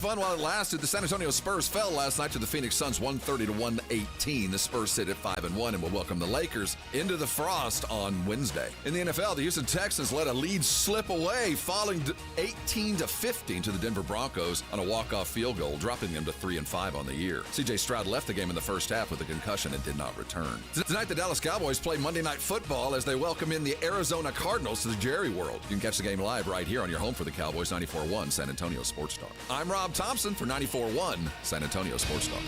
Fun while it lasted. The San Antonio Spurs fell last night to the Phoenix Suns 130-118. The Spurs sit at 5-1 and will welcome the Lakers into the frost on Wednesday. In the NFL, the Houston Texans let a lead slip away, falling 18-15 to the Denver Broncos on a walk-off field goal, dropping them to 3-5 on the year. C.J. Stroud left the game in the first half with a concussion and did not return. Tonight, the Dallas Cowboys play Monday Night Football as they welcome in the Arizona Cardinals to the Jerry World. You can catch the game live right here on your home for the Cowboys 94.1 San Antonio Sports Star. I'm Rob Thompson for 94.1 San Antonio Sports Star.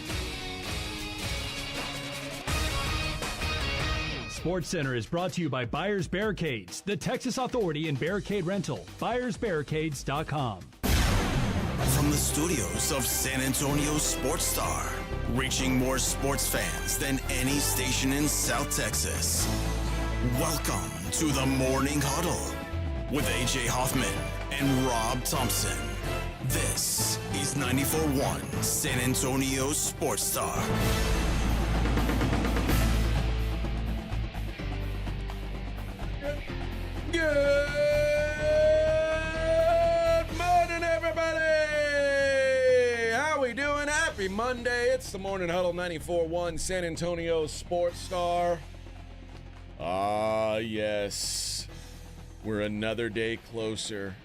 Sports Center is brought to you by Buyers Barricades, the Texas Authority in Barricade Rental. BuyersBarricades.com. From the studios of San Antonio Sports Star, reaching more sports fans than any station in South Texas. Welcome to the Morning Huddle with A.J. Hoffman and Rob Thompson. This is 94.1 San Antonio Sports Star. Good morning, everybody. How we doing? Happy Monday. It's the Morning Huddle 94.1 San Antonio Sports Star. Ah, yes. We're another day closer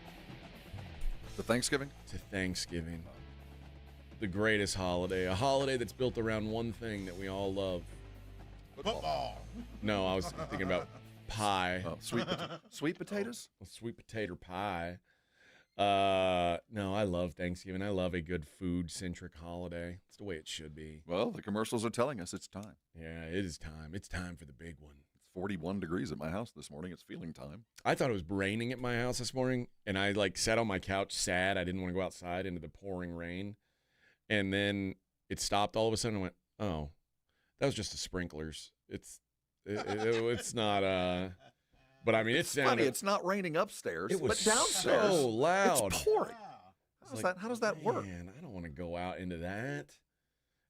The Thanksgiving? to Thanksgiving. The greatest holiday. A holiday that's built around one thing that we all love. Football. No, I was thinking about pie. Oh, sweet potatoes? Sweet potato pie. No, I love Thanksgiving. I love a good food-centric holiday. It's the way it should be. Well, the commercials are telling us it's time. Yeah, it is time. It's time for the big one. It's 41 degrees at my house this morning. It's feeling time. I thought it was raining at my house this morning, and I sat on my couch sad. I didn't want to go outside into the pouring rain. And then it stopped all of a sudden. I went, oh, that was just the sprinklers. It's not but I mean it's funny. It's not raining upstairs, it was but downstairs so loud. It's pouring. Wow. How does that work? Man, I don't want to go out into that.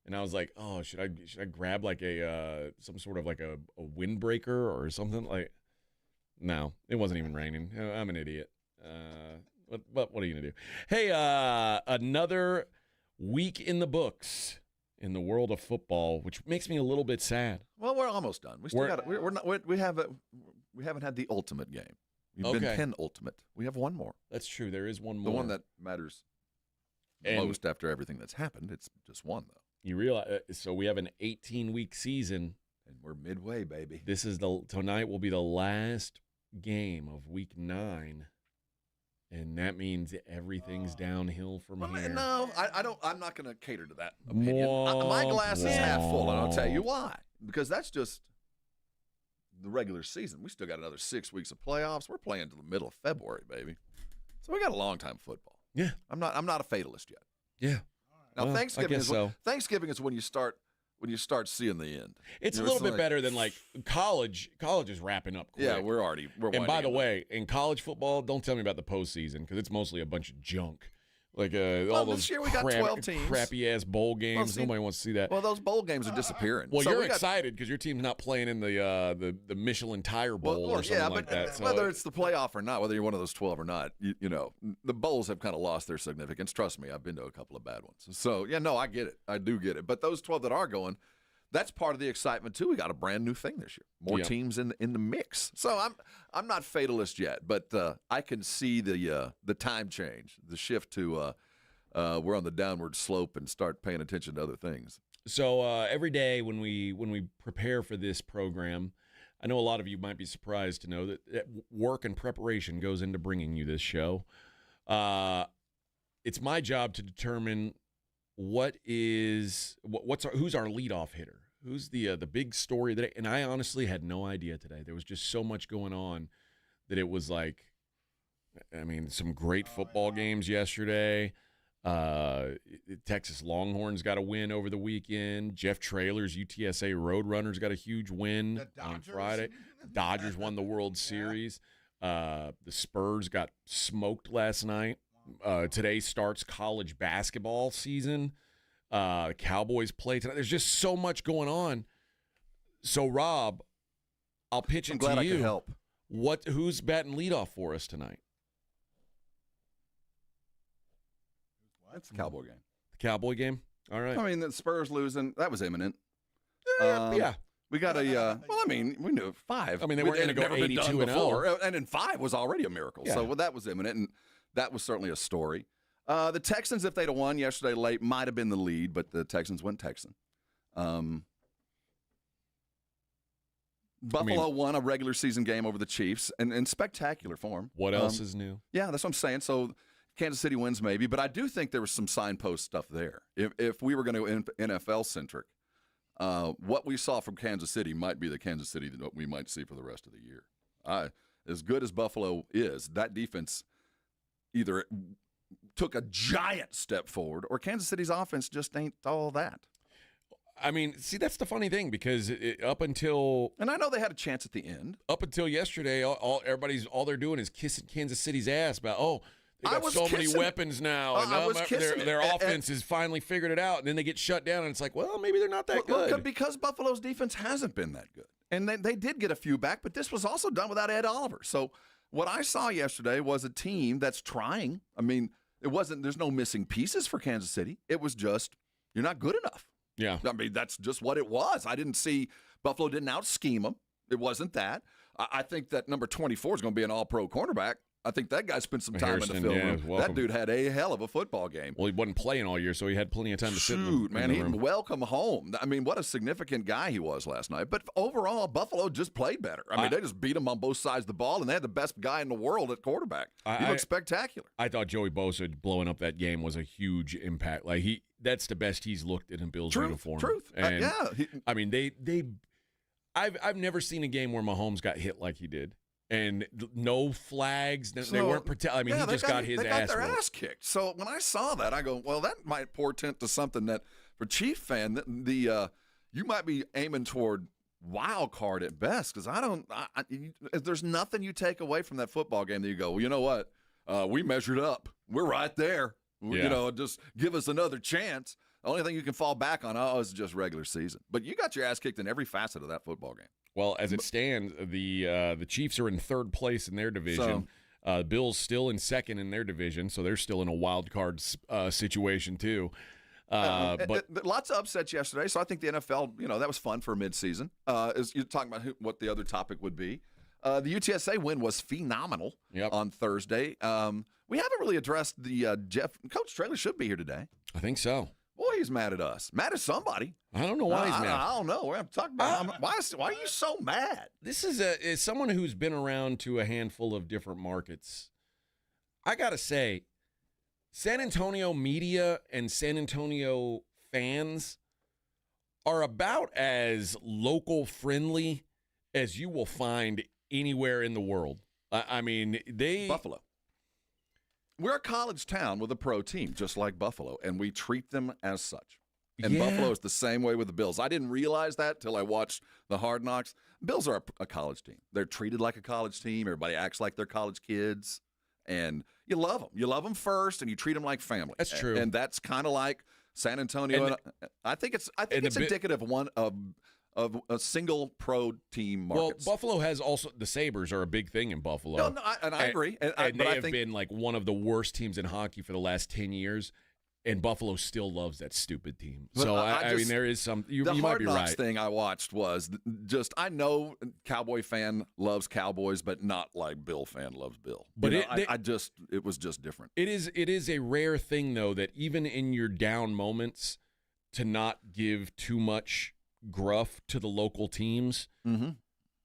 And I was like, oh, should I grab like a some sort of like a windbreaker or something like? No, it wasn't even raining. I'm an idiot. But what are you gonna do? Hey, another week in the books in the world of football, which makes me a little bit sad. Well, we're almost done. We still got it. We haven't had the ultimate game. We've been penultimate. We have one more. That's true. There is one more. The one that matters most after everything that's happened. It's just one though. You realize? So we have an 18-week season, and we're midway, baby. Tonight will be the last game of Week 9. And that means everything's downhill from here. No, I don't. I'm not going to cater to that opinion. My glass is half full, and I'll tell you why. Because that's just the regular season. We still got another 6 weeks of playoffs. We're playing to the middle of February, baby. So we got a long time football. Yeah, I'm not a fatalist yet. Yeah. Now well, Thanksgiving is when you start seeing the end. It's a little bit better than like college. College is wrapping up quick. Yeah, we're and by the way, in college football, don't tell me about the postseason because it's mostly a bunch of junk. Like all those this year we got 12 teams. Crappy ass bowl games. Nobody wants to see that. Well, those bowl games are disappearing. Well, you're excited because your team's not playing in the Michelin Tire Bowl or something like that. So whether it's the playoff or not, whether you're one of those 12 or not, you know, the bowls have kind of lost their significance. Trust me, I've been to a couple of bad ones. So yeah, no, I get it. I do get it. But those 12 that are going, that's part of the excitement too. We got a brand new thing this year. More teams in the mix. So I'm not fatalist yet, but I can see the time change, the shift to we're on the downward slope and start paying attention to other things. So every day when we prepare for this program, I know a lot of you might be surprised to know that work and preparation goes into bringing you this show. It's my job to determine who's our leadoff hitter, who's the big story today. And I honestly had no idea today. There was just so much going on that it was like, I mean, some great football games yesterday. Texas Longhorns got a win over the weekend. Jeff Traylor's UTSA Roadrunners got a huge win on Friday. Dodgers won the World Series. The Spurs got smoked last night. Today starts college basketball season. Cowboys play tonight. There's just so much going on. So, Rob, I'll pitch it to you. I'm glad I could help. Who's batting leadoff for us tonight? That's the Cowboy game. The Cowboy game? All right. I mean, the Spurs losing, that was imminent. Yeah. We got we knew 5. I mean, they weren't going to go 82-0. And then 5 was already a miracle. Yeah. So that was imminent, and that was certainly a story. The Texans, if they'd have won yesterday late, might have been the lead, but the Texans went Texan. Buffalo won a regular season game over the Chiefs in spectacular form. What else is new? Yeah, that's what I'm saying. So Kansas City wins maybe, but I do think there was some signpost stuff there. If we were going to go NFL-centric, what we saw from Kansas City might be the Kansas City that we might see for the rest of the year. As good as Buffalo is, that defense either took a giant step forward or Kansas City's offense just ain't all that. I mean, see, that's the funny thing because up until – and I know they had a chance at the end. Up until yesterday, all they're doing is kissing Kansas City's ass about, they got so many weapons now. And their offense has finally figured it out. And then they get shut down, and it's like, well, maybe they're not that good. Because Buffalo's defense hasn't been that good. And they did get a few back, but this was also done without Ed Oliver. So what I saw yesterday was a team that's trying. I mean, there's no missing pieces for Kansas City. It was just, you're not good enough. Yeah. I mean, that's just what it was. I didn't see Buffalo didn't out-scheme them. It wasn't that. I think that number 24 is going to be an all-pro cornerback. I think that guy spent some time in the film room. That dude had a hell of a football game. Well, he wasn't playing all year, so he had plenty of time to sit in the room. Welcome home. I mean, what a significant guy he was last night. But overall, Buffalo just played better. I mean, they just beat him on both sides of the ball, and they had the best guy in the world at quarterback. He looked spectacular. I thought Joey Bosa blowing up that game was a huge impact. Like that's the best he's looked in a Bills uniform. Truth. And I mean, I've never seen a game where Mahomes got hit like he did. And no flags. They weren't protected. I mean, he just got his ass their ass kicked. So when I saw that, I go, well, that might portend to something that, for Chief fan, you might be aiming toward wild card at best. Because there's nothing you take away from that football game that you go, well, you know what? We measured up. We're right there. Yeah. You know, just give us another chance. The only thing you can fall back on, is just regular season. But you got your ass kicked in every facet of that football game. Well, as it stands, the Chiefs are in third place in their division. Bills still in second in their division, so they're still in a wild card situation too. But lots of upsets yesterday, so I think the NFL, that was fun for midseason. As you're talking about what the other topic would be, the UTSA win was phenomenal on Thursday. We haven't really addressed the Coach Traylor should be here today. I think so. Boy, he's mad at us. Mad at somebody. I don't know why he's mad. I don't know. We're going to talk about why are you so mad? This is someone who's been around to a handful of different markets. I got to say, San Antonio media and San Antonio fans are about as local friendly as you will find anywhere in the world. I mean, Buffalo. We're a college town with a pro team, just like Buffalo, and we treat them as such. And Buffalo is the same way with the Bills. I didn't realize that till I watched the Hard Knocks. Bills are a college team. They're treated like a college team. Everybody acts like they're college kids, and you love them. You love them first, and you treat them like family. That's true. And that's kind of like San Antonio. I think it's indicative of a single pro team markets. Well, Buffalo has also the Sabres are a big thing in Buffalo. No, I agree. And they have been like one of the worst teams in hockey for the last 10 years, and Buffalo still loves that stupid team. So, I mean, there is some – you might be right. The Hard Knocks thing I watched was just – I know Cowboy fan loves Cowboys, but not like Bill fan loves Bill. But it was just different. It is a rare thing, though, that even in your down moments to not give too much – gruff to the local teams. Mm-hmm.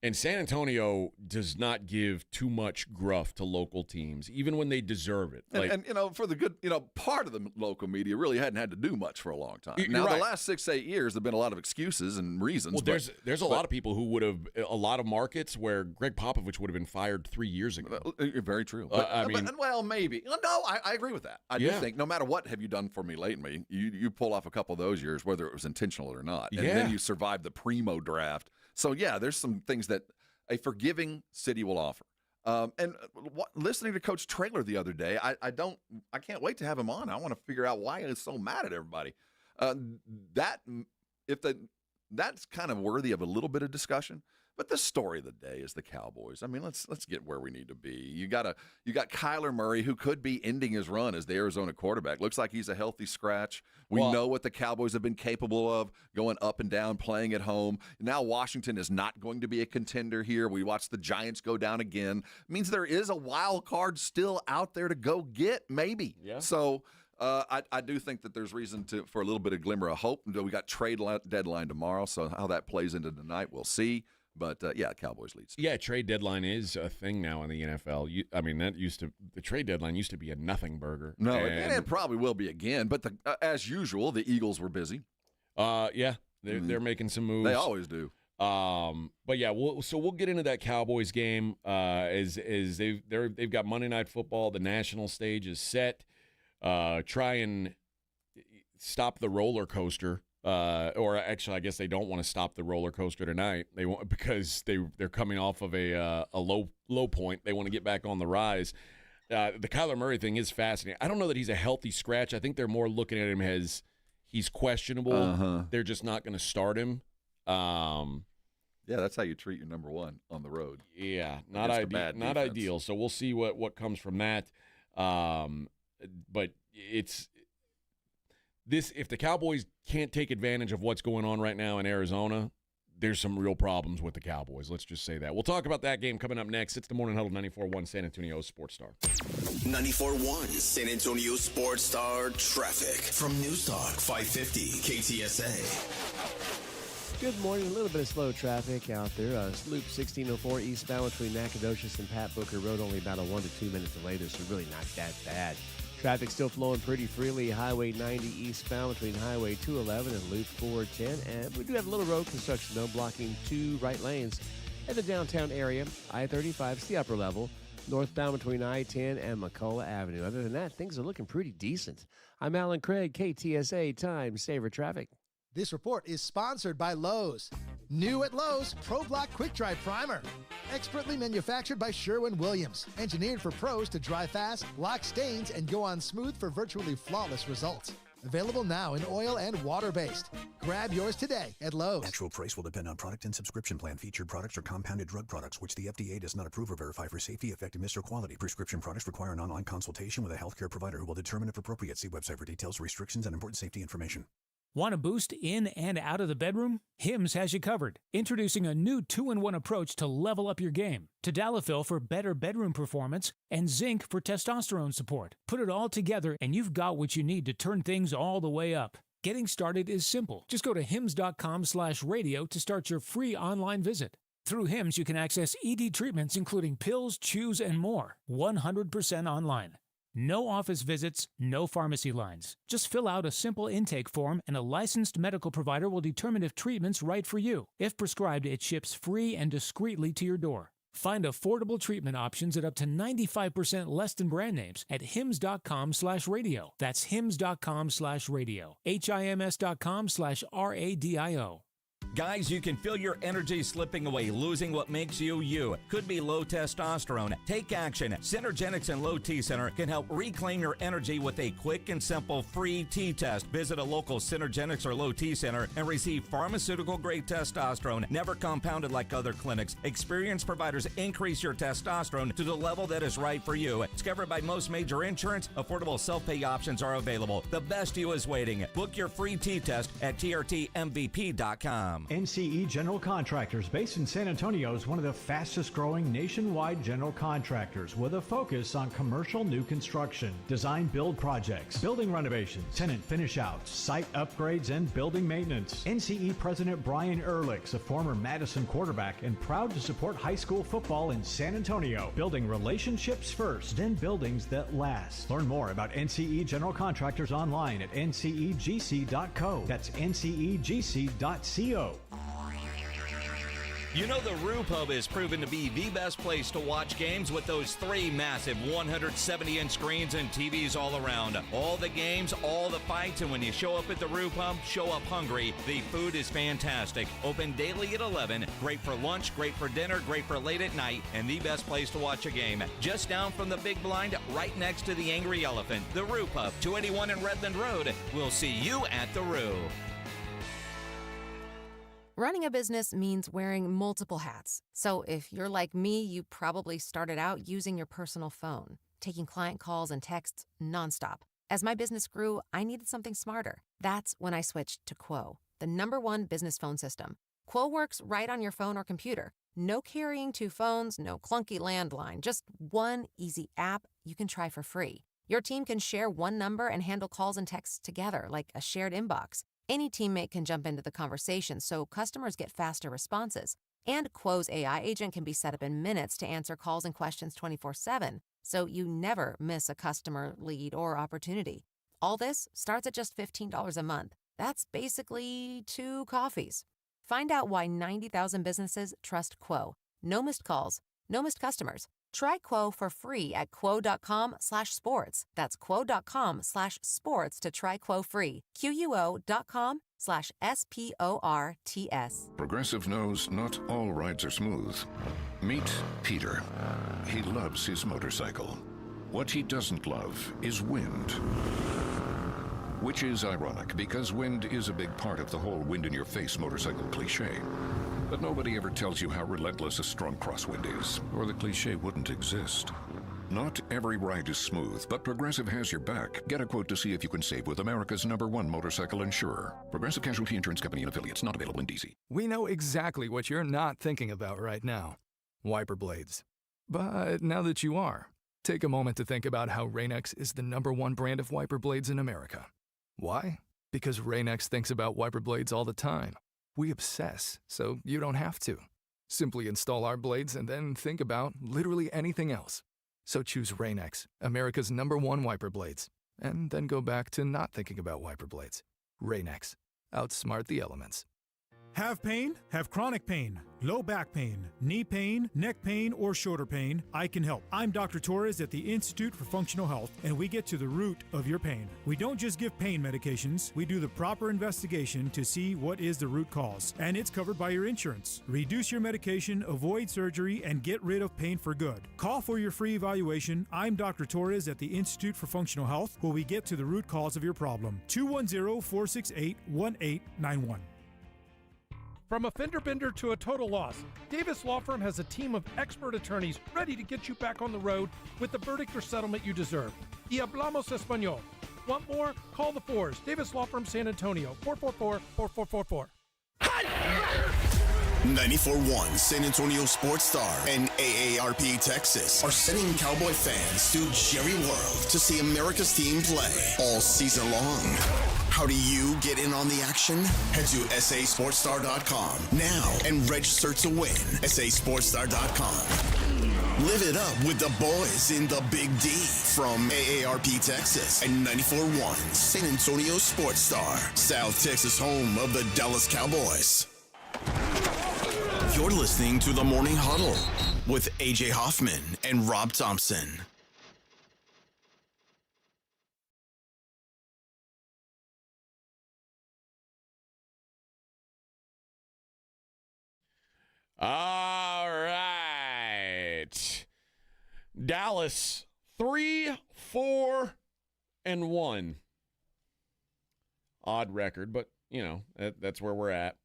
And San Antonio does not give too much gruff to local teams, even when they deserve it. And for the good, part of the local media really hadn't had to do much for a long time. Now, the last 6-8 years, there've been a lot of excuses and reasons. Well, there's a lot of people who would have a lot of markets where Greg Popovich would have been fired 3 years ago. Very true. Maybe. No, I agree with that. I do think no matter what have you done for me lately, you pull off a couple of those years, whether it was intentional or not, and then you survive the primo draft. So, there's some things that a forgiving city will offer. Listening to Coach Traylor the other day, I can't wait to have him on. I want to figure out why he's so mad at everybody. That's kind of worthy of a little bit of discussion. But the story of the day is the Cowboys. I mean, let's get where we need to be. You got Kyler Murray, who could be ending his run as the Arizona quarterback. Looks like he's a healthy scratch. We know what the Cowboys have been capable of, going up and down, playing at home. Now Washington is not going to be a contender here. We watched the Giants go down again. It means there is a wild card still out there to go get, maybe. Yeah. So I do think that there's reason for a little bit of glimmer of hope. We got trade deadline tomorrow, so how that plays into tonight, we'll see. But, Cowboys leads. Yeah, trade deadline is a thing now in the NFL. The trade deadline used to be a nothing burger. No, and it probably will be again. But as usual, the Eagles were busy. They're making some moves. They always do. But yeah, we'll get into that Cowboys game as they've got Monday Night Football. The national stage is set. Try and stop the roller coaster. Or actually, I guess they don't want to stop the roller coaster tonight. They want, because they're coming off of a low point. They want to get back on the rise. The Kyler Murray thing is fascinating. I don't know that he's a healthy scratch. I think they're more looking at him as he's questionable. They're just not going to start him. Yeah, that's how you treat your number one on the road. Yeah, not ideal. So we'll see what comes from that. But it's this. If the Cowboys can't take advantage of what's going on right now in Arizona, there's some real problems with the Cowboys. Let's just say that. We'll talk about that game coming up next. It's the Morning Huddle 94.1 San Antonio Sports Star. 94.1 San Antonio Sports Star traffic from News Talk 550 KTSA. Good morning. A little bit of slow traffic out there. Loop 1604 eastbound between Nacogdoches and Pat Booker Road, only about a 1 to 2 minute delay. So really not that bad. Traffic still flowing pretty freely. Highway 90 eastbound between Highway 211 and Loop 410. And we do have a little road construction, though, blocking 2 right lanes in the downtown area. I-35 is the upper level. Northbound between I-10 and McCullough Avenue. Other than that, things are looking pretty decent. I'm Alan Craig, KTSA Time Saver Traffic. This report is sponsored by Lowe's. New at Lowe's, Pro Block Quick Dry Primer. Expertly manufactured by Sherwin-Williams. Engineered for pros to dry fast, block stains, and go on smooth for virtually flawless results. Available now in oil and water-based. Grab yours today at Lowe's. Actual price will depend on product and subscription plan. Featured products are compounded drug products, which the FDA does not approve or verify for safety, effectiveness, or quality. Prescription products require an online consultation with a healthcare provider who will determine if appropriate. See website for details, restrictions, and important safety information. Want a boost in and out of the bedroom? Hims has you covered. Introducing a new 2-in-1 approach to level up your game. Tadalafil for better bedroom performance and zinc for testosterone support. Put it all together and you've got what you need to turn things all the way up. Getting started is simple. Just go to hims.com/radio to start your free online visit. Through Hims, you can access ED treatments including pills, chews, and more. 100% online. No office visits, no pharmacy lines. Just fill out a simple intake form and a licensed medical provider will determine if treatment's right for you. If prescribed, it ships free and discreetly to your door. Find affordable treatment options at up to 95% less than brand names at hims.com/radio. That's hims.com/radio. HIMS.com/RADIO. Guys, you can feel your energy slipping away, losing what makes you you. Could be low testosterone. Take action. Synergenics and Low T Center can help reclaim your energy with a quick and simple free T-test. Visit a local Synergenics or Low T Center and receive pharmaceutical-grade testosterone, never compounded like other clinics. Experienced providers increase your testosterone to the level that is right for you. Discovered by most major insurance, affordable self-pay options are available. The best you is waiting. Book your free T-test at trtmvp.com. NCE General Contractors, based in San Antonio, is one of the fastest growing nationwide general contractors with a focus on commercial new construction, design build projects, building renovations, tenant finish outs, site upgrades, and building maintenance. NCE President Brian Ehrlich's a former Madison quarterback and proud to support high school football in San Antonio, building relationships first and buildings that last. Learn more about NCE General Contractors online at ncegc.co. That's ncegc.co. You know the Roo Pub is proven to be the best place to watch games with those 3 massive 170-inch screens and TVs all around. All the games, all the fights, and when you show up at the Roo Pub, show up hungry. The food is fantastic. Open daily at 11. Great for lunch, great for dinner, great for late at night, and the best place to watch a game. Just down from the big blind, right next to the Angry Elephant. The Roo Pub, 281 in Redland Road. We'll see you at the Roo. Running a business means wearing multiple hats. So if you're like me, you probably started out using your personal phone, taking client calls and texts nonstop. As my business grew, I needed something smarter. That's when I switched to Quo, the #1 business phone system. Quo works right on your phone or computer. No carrying 2 phones, no clunky landline, just one easy app you can try for free. Your team can share one number and handle calls and texts together like a shared inbox. Any teammate can jump into the conversation so customers get faster responses. And Quo's AI agent can be set up in minutes to answer calls and questions 24/7, so you never miss a customer, lead, or opportunity. All this starts at just $15 a month. That's basically 2 coffees. Find out why 90,000 businesses trust Quo. No missed calls, no missed customers. Try Quo for free at quo.com/sports. That's quo.com/sports to try Quo free. QUO.com/SPORTS. Progressive knows not all rides are smooth. Meet Peter. He loves his motorcycle. What he doesn't love is wind. Which is ironic, because wind is a big part of the whole wind-in-your-face motorcycle cliche. But nobody ever tells you how relentless a strong crosswind is, or the cliche wouldn't exist. Not every ride is smooth, but Progressive has your back. Get a quote to see if you can save with America's #1 motorcycle insurer. Progressive Casualty Insurance Company and Affiliates, not available in D.C. We know exactly what you're not thinking about right now. Wiper blades. But now that you are, take a moment to think about how Rain-X is the #1 brand of wiper blades in America. Why? Because Rain-X thinks about wiper blades all the time. We obsess, so you don't have to. Simply install our blades and then think about literally anything else. So choose Rain-X, America's #1 wiper blades, and then go back to not thinking about wiper blades. Rain-X. Outsmart the elements. Have pain? Have chronic pain, low back pain, knee pain, neck pain, or shoulder pain? I can help. I'm Dr. Torres at the Institute for Functional Health, and we get to the root of your pain. We don't just give pain medications, we do the proper investigation to see what is the root cause, and it's covered by your insurance. Reduce your medication, avoid surgery, and get rid of pain for good. Call for your free evaluation. I'm Dr. Torres at the Institute for Functional Health, where we get to the root cause of your problem. 210-468-1891. From a fender bender to a total loss, Davis Law Firm has a team of expert attorneys ready to get you back on the road with the verdict or settlement you deserve. Y hablamos español. Want more? Call the Fours. Davis Law Firm San Antonio, 444-4444. 94.1 San Antonio Sports Star and AARP Texas are sending Cowboy fans to Jerry World to see America's team play all season long. How do you get in on the action? Head to sasportstar.com now and register to win. sasportstar.com. Live it up with the boys in the Big D from AARP Texas and 94.1 San Antonio Sports Star, South Texas home of the Dallas Cowboys. You're listening to the Morning Huddle with AJ Hoffman and Rob Thompson. All right. Dallas 3-4-1. Odd record, but you know, that's where we're at.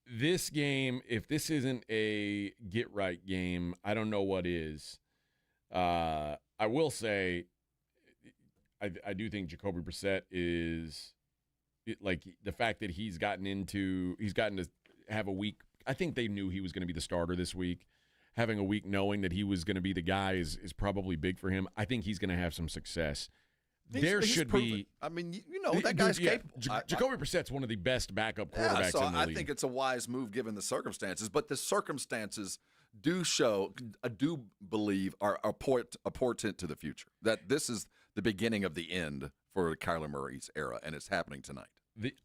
This game, if this isn't a get right game, I don't know what is. I will say, I do think Jacoby Brissett is like the fact that he's gotten to have a week. I think they knew he was going to be the starter this week. Having a week knowing that he was going to be the guy is probably big for him. I think he's going to have some success. He's should proven. Be. I mean, you know that guy's capable. Jacoby Brissett's one of the best backup quarterbacks in the league. I think it's a wise move given the circumstances, but the circumstances do show, I do believe, are a portent to the future. That this is the beginning of the end for Kyler Murray's era, and it's happening tonight.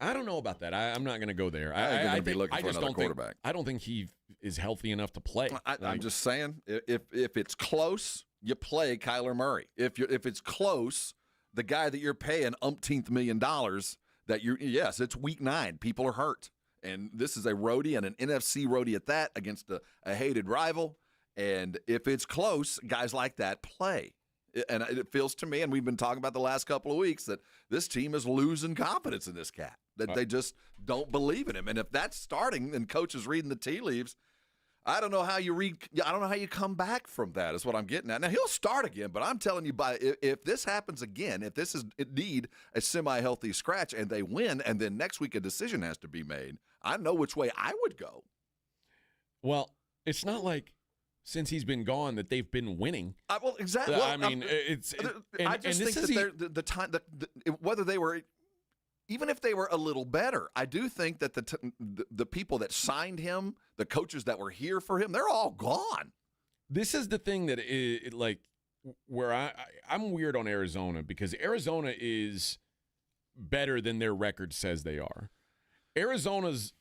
I don't know about that. I'm not going to go there. I think be looking for another quarterback. I don't think he is healthy enough to play. I'm just saying, if it's close, you play Kyler Murray. If it's close, the guy that you're paying umpteenth $1 million, yes, it's week 9. People are hurt. And this is a roadie and an NFC roadie at that against a hated rival. And if it's close, guys like that play. And it feels to me, and we've been talking about the last couple of weeks, that this team is losing confidence in this cat, that they just don't believe in him. And if that's starting and coach is reading the tea leaves, I don't know how you come back from that is what I'm getting at. Now, he'll start again, but I'm telling you, if this happens again, if this is indeed a semi-healthy scratch and they win, and then next week a decision has to be made, I know which way I would go. Well, it's not like since he's been gone that they've been winning. Well, exactly. I mean, I just think that the time, whether they were, even if they were a little better, I do think that the people that signed him, the coaches that were here for him, they're all gone. This is the thing that where I'm weird on Arizona, because Arizona is better than their record says they are. Arizona's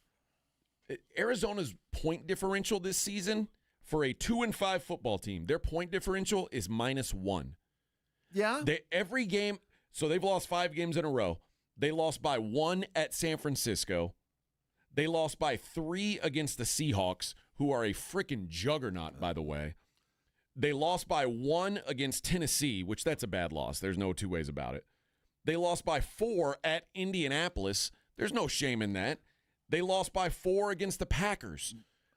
point differential this season for a 2-5 football team, their point differential is -1. Yeah. Every game, so they've lost 5 games in a row. They lost by 1 at San Francisco. They lost by 3 against the Seahawks, who are a freaking juggernaut, by the way. They lost by 1 against Tennessee, which that's a bad loss. There's no two ways about it. They lost by 4 at Indianapolis. There's no shame in that. They lost by 4 against the Packers.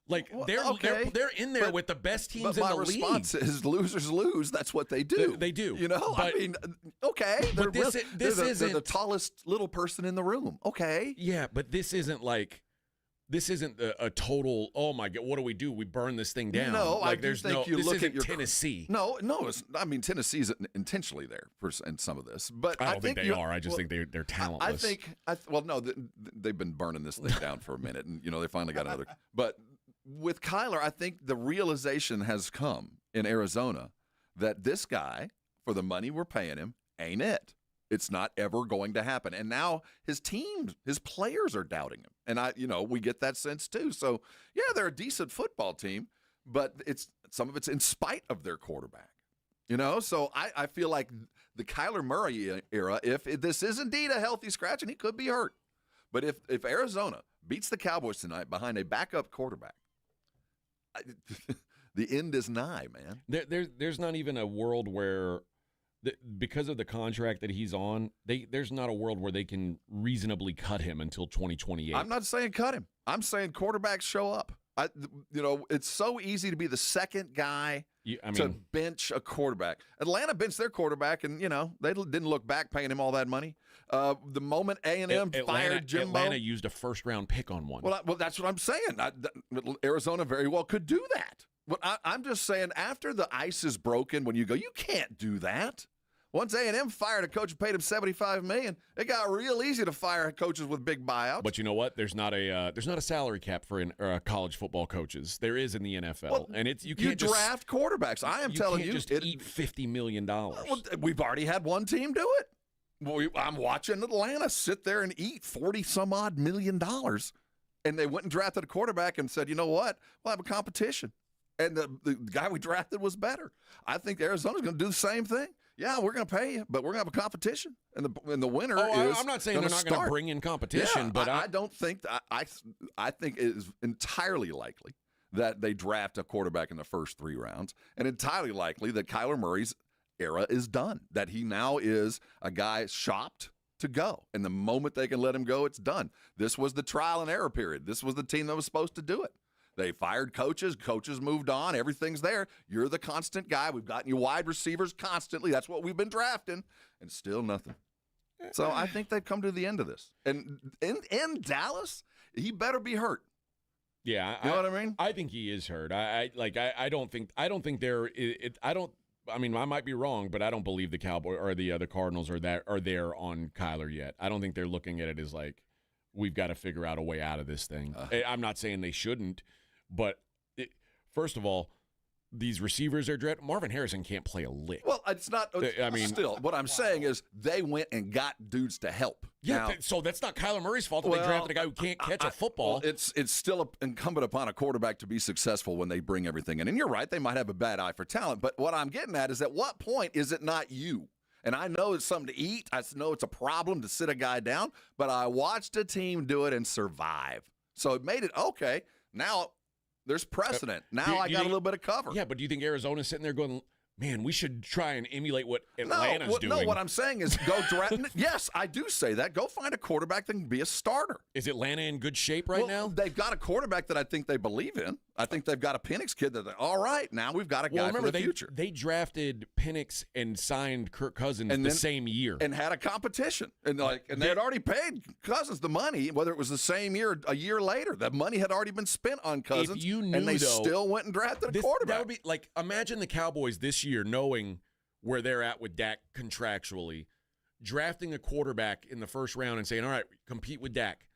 Like, they're in there with the best teams in the league. My response is losers lose. That's what they do. They do. You know, but, I mean, okay. But this isn't they're the tallest little person in the room. Okay. Yeah, but this isn't a total, oh my God, what do? We burn this thing down. No, like, this isn't Tennessee. No, Tennessee's intentionally there in some of this. But I don't think they are. I just think they're talentless. They've been burning this thing down for a minute, and, they finally got another. But with Kyler, I think the realization has come in Arizona that this guy, for the money we're paying him, ain't it. It's not ever going to happen. And now his team, his players are doubting him. And we get that sense too. So, yeah, they're a decent football team, but some of it's in spite of their quarterback. So I feel like the Kyler Murray era, if this is indeed a healthy scratch, and he could be hurt, but if Arizona beats the Cowboys tonight behind a backup quarterback, the end is nigh, man. There's not even a world where, because of the contract that he's on, there's not a world where they can reasonably cut him until 2028. I'm not saying cut him. I'm saying quarterbacks show up. It's so easy to be the second guy to bench a quarterback. Atlanta benched their quarterback, and they didn't look back paying him all that money. The moment A&M fired Jimbo, Atlanta used a first-round pick on one. Well, that's what I'm saying. Arizona very well could do that. But I'm just saying, after the ice is broken, when you go, you can't do that. Once A&M fired a coach and paid him $75 million, it got real easy to fire coaches with big buyouts. But you know what? There's not a salary cap for college football coaches. There is in the NFL, and you can't draft quarterbacks. I am telling you, just eat $50 million. Well, we've already had one team do it. Well, I'm watching Atlanta sit there and eat $40-some-odd million, and they went and drafted a quarterback and said, you know what? We'll have a competition, and the guy we drafted was better. I think Arizona's going to do the same thing. Yeah, we're going to pay you, but we're going to have a competition, and the winner is. I'm not saying they're not going to bring in competition, but I don't think I think it is entirely likely that they draft a quarterback in the first 3 rounds, and entirely likely that Kyler Murray's era is done. That he now is a guy shopped to go, and the moment they can let him go, it's done. This was the trial and error period. This was the team that was supposed to do it. They fired coaches. Coaches moved on. Everything's there. You're the constant guy. We've gotten you wide receivers constantly. That's what we've been drafting, and still nothing. So I think they've come to the end of this. And in Dallas, he better be hurt. Yeah, you know what I mean. I think he is hurt. I don't think they're. I mean, I might be wrong, but I don't believe the Cowboys or the Cardinals are there on Kyler yet. I don't think they're looking at it as like, we've got to figure out a way out of this thing. I'm not saying they shouldn't. But first of all, these receivers are dread. Marvin Harrison can't play a lick. Well, it's not. Still, what I'm saying is they went and got dudes to help. Yeah, now, so that's not Kyler Murray's fault that they drafted a guy who can't catch a football. Well, it's still incumbent upon a quarterback to be successful when they bring everything in. And you're right, they might have a bad eye for talent. But what I'm getting at is, at what point is it not you? And I know it's something to eat. I know it's a problem to sit a guy down. But I watched a team do it and survive. So it made it okay. Now there's precedent. Now I got a little bit of cover. Yeah, but do you think Arizona's sitting there going, man, we should try and emulate what Atlanta's doing. No, what I'm saying is go draft. Yes, I do say that. Go find a quarterback that can be a starter. Is Atlanta in good shape right now? They've got a quarterback that I think they believe in. I think they've got a Penix kid that, all right, now we've got a guy for the future. They drafted Penix and signed Kirk Cousins the same year. And had a competition. And they had already paid Cousins the money, whether it was the same year or a year later. The money had already been spent on Cousins, and they still went and drafted a quarterback. That would be like, imagine the Cowboys this year knowing where they're at with Dak contractually, drafting a quarterback in the first round and saying, all right, compete with Dak.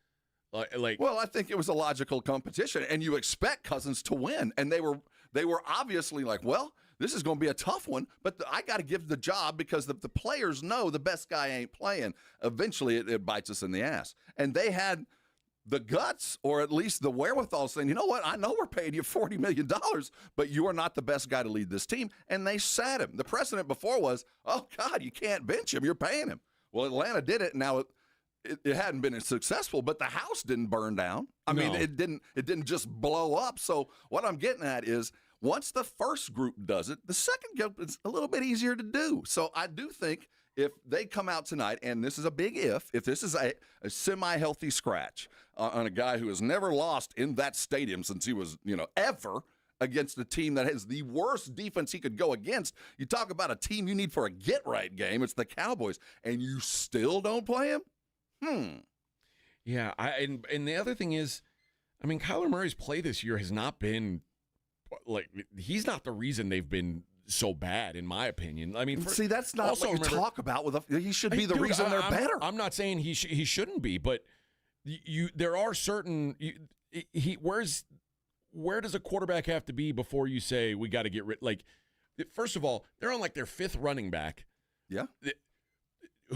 Well, I think it was a logical competition, and you expect Cousins to win. And they were obviously like, well, this is going to be a tough one, but I got to give the job because the players know the best guy ain't playing. Eventually, it bites us in the ass. And they had the guts, or at least the wherewithal, saying, you know what, I know we're paying you $40 million, but you are not the best guy to lead this team. And they sat him. The precedent before was, oh, God, you can't bench him. You're paying him. Well, Atlanta did it. Now it hadn't been as successful, but the house didn't burn down. I mean, it didn't just blow up. So what I'm getting at is once the first group does it, the second group is a little bit easier to do. So I do think if they come out tonight, and this is a big if this is a semi-healthy scratch on a guy who has never lost in that stadium since he was, ever, against a team that has the worst defense he could go against. You talk about a team you need for a get-right game. It's the Cowboys, and you still don't play him? Yeah, and the other thing is, I mean, Kyler Murray's play this year has not been he's not the reason they've been so bad, in my opinion. I mean, see, that's not what you talk about. He should be the reason they're better. I'm not saying he shouldn't be, but there are certain where does a quarterback have to be before you say we got to get rid? Like, first of all, they're on their fifth running back. Yeah.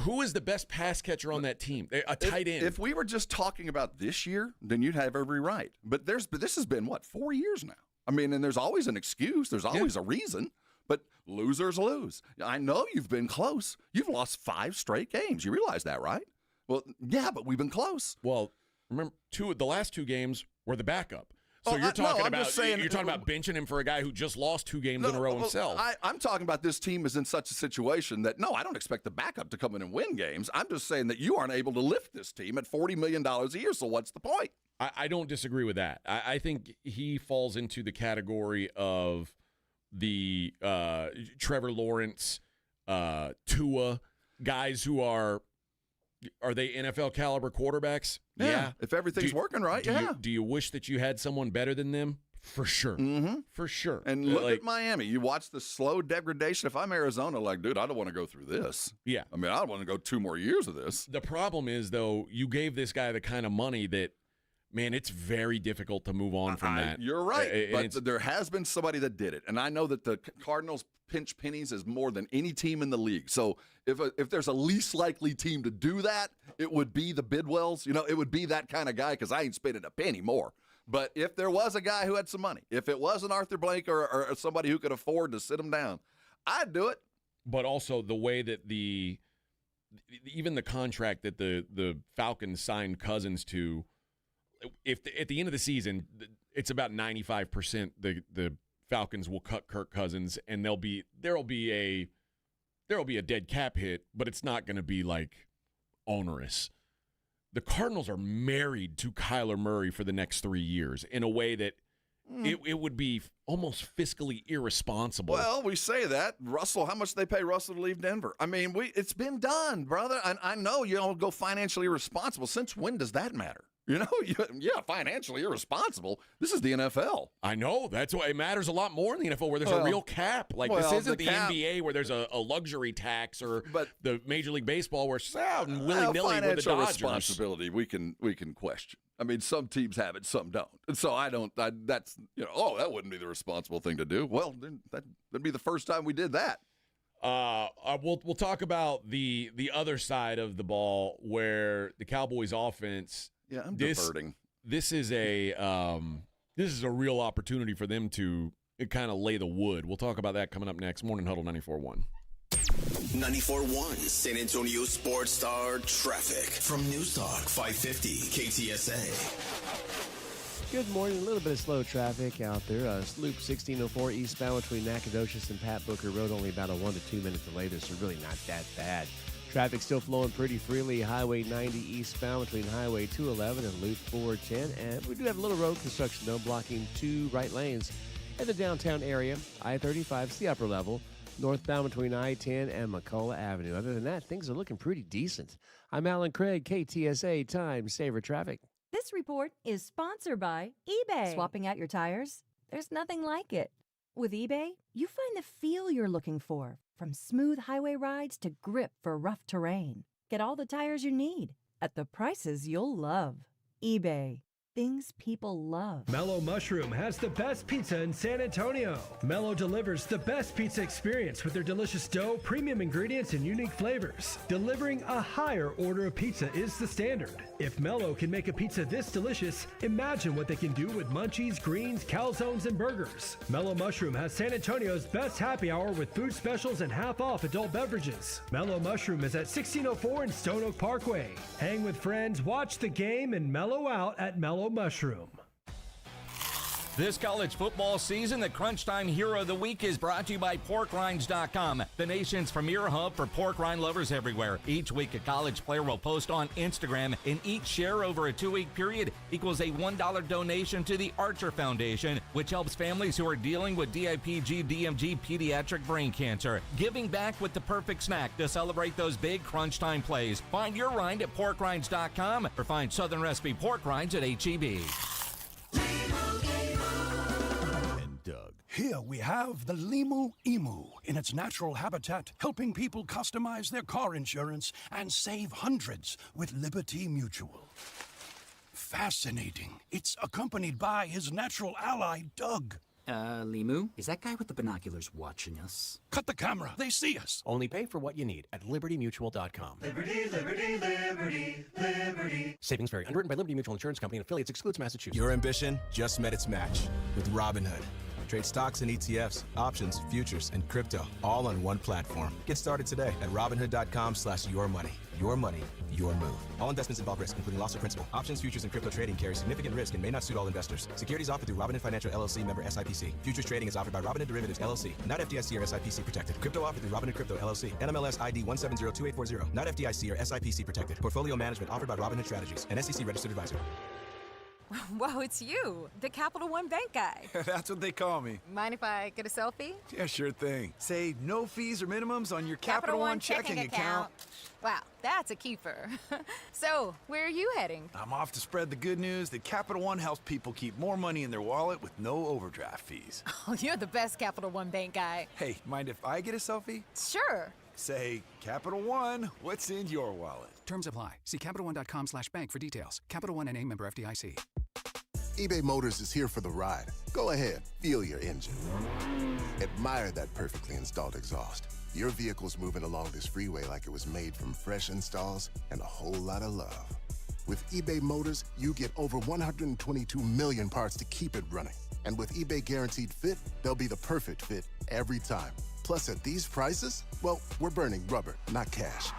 Who is the best pass catcher on that team? A tight end. If we were just talking about this year, then you'd have every right. But this has been, 4 years now? I mean, and there's always an excuse. There's always a reason. But losers lose. I know you've been close. You've lost 5 straight games. You realize that, right? Well, yeah, but we've been close. Well, remember, the last 2 games were the backup. So you're talking about benching him for a guy who just lost 2 games in a row himself. I'm talking about this team is in such a situation that, no, I don't expect the backup to come in and win games. I'm just saying that you aren't able to lift this team at $40 million a year, so what's the point? I don't disagree with that. I think he falls into the category of the Trevor Lawrence, Tua, guys who are they NFL caliber quarterbacks? Yeah. If everything's working right, do you wish that you had someone better than them? For sure. Mm-hmm. For sure. And look at Miami. You watch the slow degradation. If I'm Arizona, dude, I don't want to go through this. Yeah. I mean, I don't want to go 2 more years of this. The problem is, though, you gave this guy the kind of money that, man, it's very difficult to move on from that. You're right. But there has been somebody that did it. And I know that the Cardinals pinch pennies is more than any team in the league. So if there's a least likely team to do that, it would be the Bidwells. It would be that kind of guy because I ain't spending a penny more. But if there was a guy who had some money, if it was an Arthur Blank or somebody who could afford to sit him down, I'd do it. But also the way that even the contract that the Falcons signed Cousins to, if at the end of the season, it's about 95% the Falcons will cut Kirk Cousins, and there'll be a dead cap hit, but it's not going to be onerous. The Cardinals are married to Kyler Murray for the next 3 years in a way that it would be almost fiscally irresponsible. Well, we say that. Russell, how much they pay Russell to leave Denver? I mean, it's been done, brother. I know you don't go financially irresponsible. Since when does that matter? Financially irresponsible. This is the NFL. I know. That's why it matters a lot more in the NFL where there's a real cap. This isn't the NBA where there's a luxury tax or the Major League Baseball where it's willy-nilly with the Dodgers. Financial responsibility we can question. I mean, some teams have it, some don't. And so that wouldn't be the responsible thing to do. Well, then that'd be the first time we did that. We'll talk about the other side of the ball where the Cowboys offense. Yeah, I'm diverting. This is a real opportunity for them to kind of lay the wood. We'll talk about that coming up next. Morning Huddle 94.1. 94.1 San Antonio Sports Star Traffic from News Talk 550 KTSA. Good morning. A little bit of slow traffic out there. Loop 1604 eastbound between Nacogdoches and Pat Booker Road, only about a 1 to 2 minute delay. This is really not that bad. Traffic still flowing pretty freely. Highway 90 eastbound between Highway 211 and Loop 410. And we do have a little road construction, though, blocking 2 right lanes in the downtown area. I-35 is the upper level. Northbound between I-10 and McCullough Avenue. Other than that, things are looking pretty decent. I'm Alan Craig, KTSA Time Saver Traffic. This report is sponsored by eBay. Swapping out your tires? There's nothing like it. With eBay, you find the feel you're looking for, from smooth highway rides to grip for rough terrain. Get all the tires you need at the prices you'll love. eBay. Things people love. Mellow Mushroom has the best pizza in San Antonio. Mellow delivers the best pizza experience with their delicious dough, premium ingredients, and unique flavors. Delivering a higher order of pizza is the standard. If Mellow can make a pizza this delicious, imagine what they can do with munchies, greens, calzones, and burgers. Mellow Mushroom has San Antonio's best happy hour with food specials and half-off adult beverages. Mellow Mushroom is at 1604 in Stone Oak Parkway. Hang with friends, watch the game, and mellow out at Mellow Mushroom. This college football season, the Crunch Time Hero of the Week is brought to you by PorkRinds.com, the nation's premier hub for pork rind lovers everywhere. Each week, a college player will post on Instagram, and each share over a 2-week period equals a $1 donation to the Archer Foundation, which helps families who are dealing with DIPG, DMG, pediatric brain cancer. Giving back with the perfect snack to celebrate those big Crunch Time plays. Find your rind at PorkRinds.com or find Southern Recipe Pork Rinds at HEB. Doug. Here we have the Limu Emu in its natural habitat, helping people customize their car insurance and save hundreds with Liberty Mutual. Fascinating. It's accompanied by his natural ally, Doug. Limu? Is that guy with the binoculars watching us? Cut the camera. They see us. Only pay for what you need at libertymutual.com. Liberty, liberty, liberty, liberty. Savings vary. Underwritten by Liberty Mutual Insurance Company and affiliates. Excludes Massachusetts. Your ambition just met its match with Robinhood. Trade stocks and ETFs, options, futures, and crypto, all on one platform. Get started today at Robinhood.com/yourmoney. Your money, your move. All investments involve risk, including loss of principal. Options, futures, and crypto trading carry significant risk and may not suit all investors. Securities offered through Robinhood Financial LLC, member SIPC. Futures trading is offered by Robinhood Derivatives LLC, not FDIC or SIPC protected. Crypto offered through Robinhood Crypto LLC, NMLS ID 1702840, not FDIC or SIPC protected. Portfolio management offered by Robinhood Strategies, an SEC registered advisor. Whoa, it's you, the Capital One Bank guy. That's what they call me. Mind if I get a selfie? Yeah, sure thing. Say no fees or minimums on your Capital One checking account. Wow, that's a keeper. So, where are you heading? I'm off to spread the good news that Capital One helps people keep more money in their wallet with no overdraft fees. Oh, you're the best Capital One Bank guy. Hey, mind if I get a selfie? Sure. Say, Capital One, what's in your wallet? Terms apply. See CapitalOne.com/bank for details. Capital One NA, member FDIC. eBay Motors is here for the ride. Go ahead, feel your engine. Admire that perfectly installed exhaust. Your vehicle's moving along this freeway like it was made from fresh installs and a whole lot of love. With eBay Motors, you get over 122 million parts to keep it running. And with eBay Guaranteed Fit, they'll be the perfect fit every time. Plus, at these prices, well, we're burning rubber, not cash.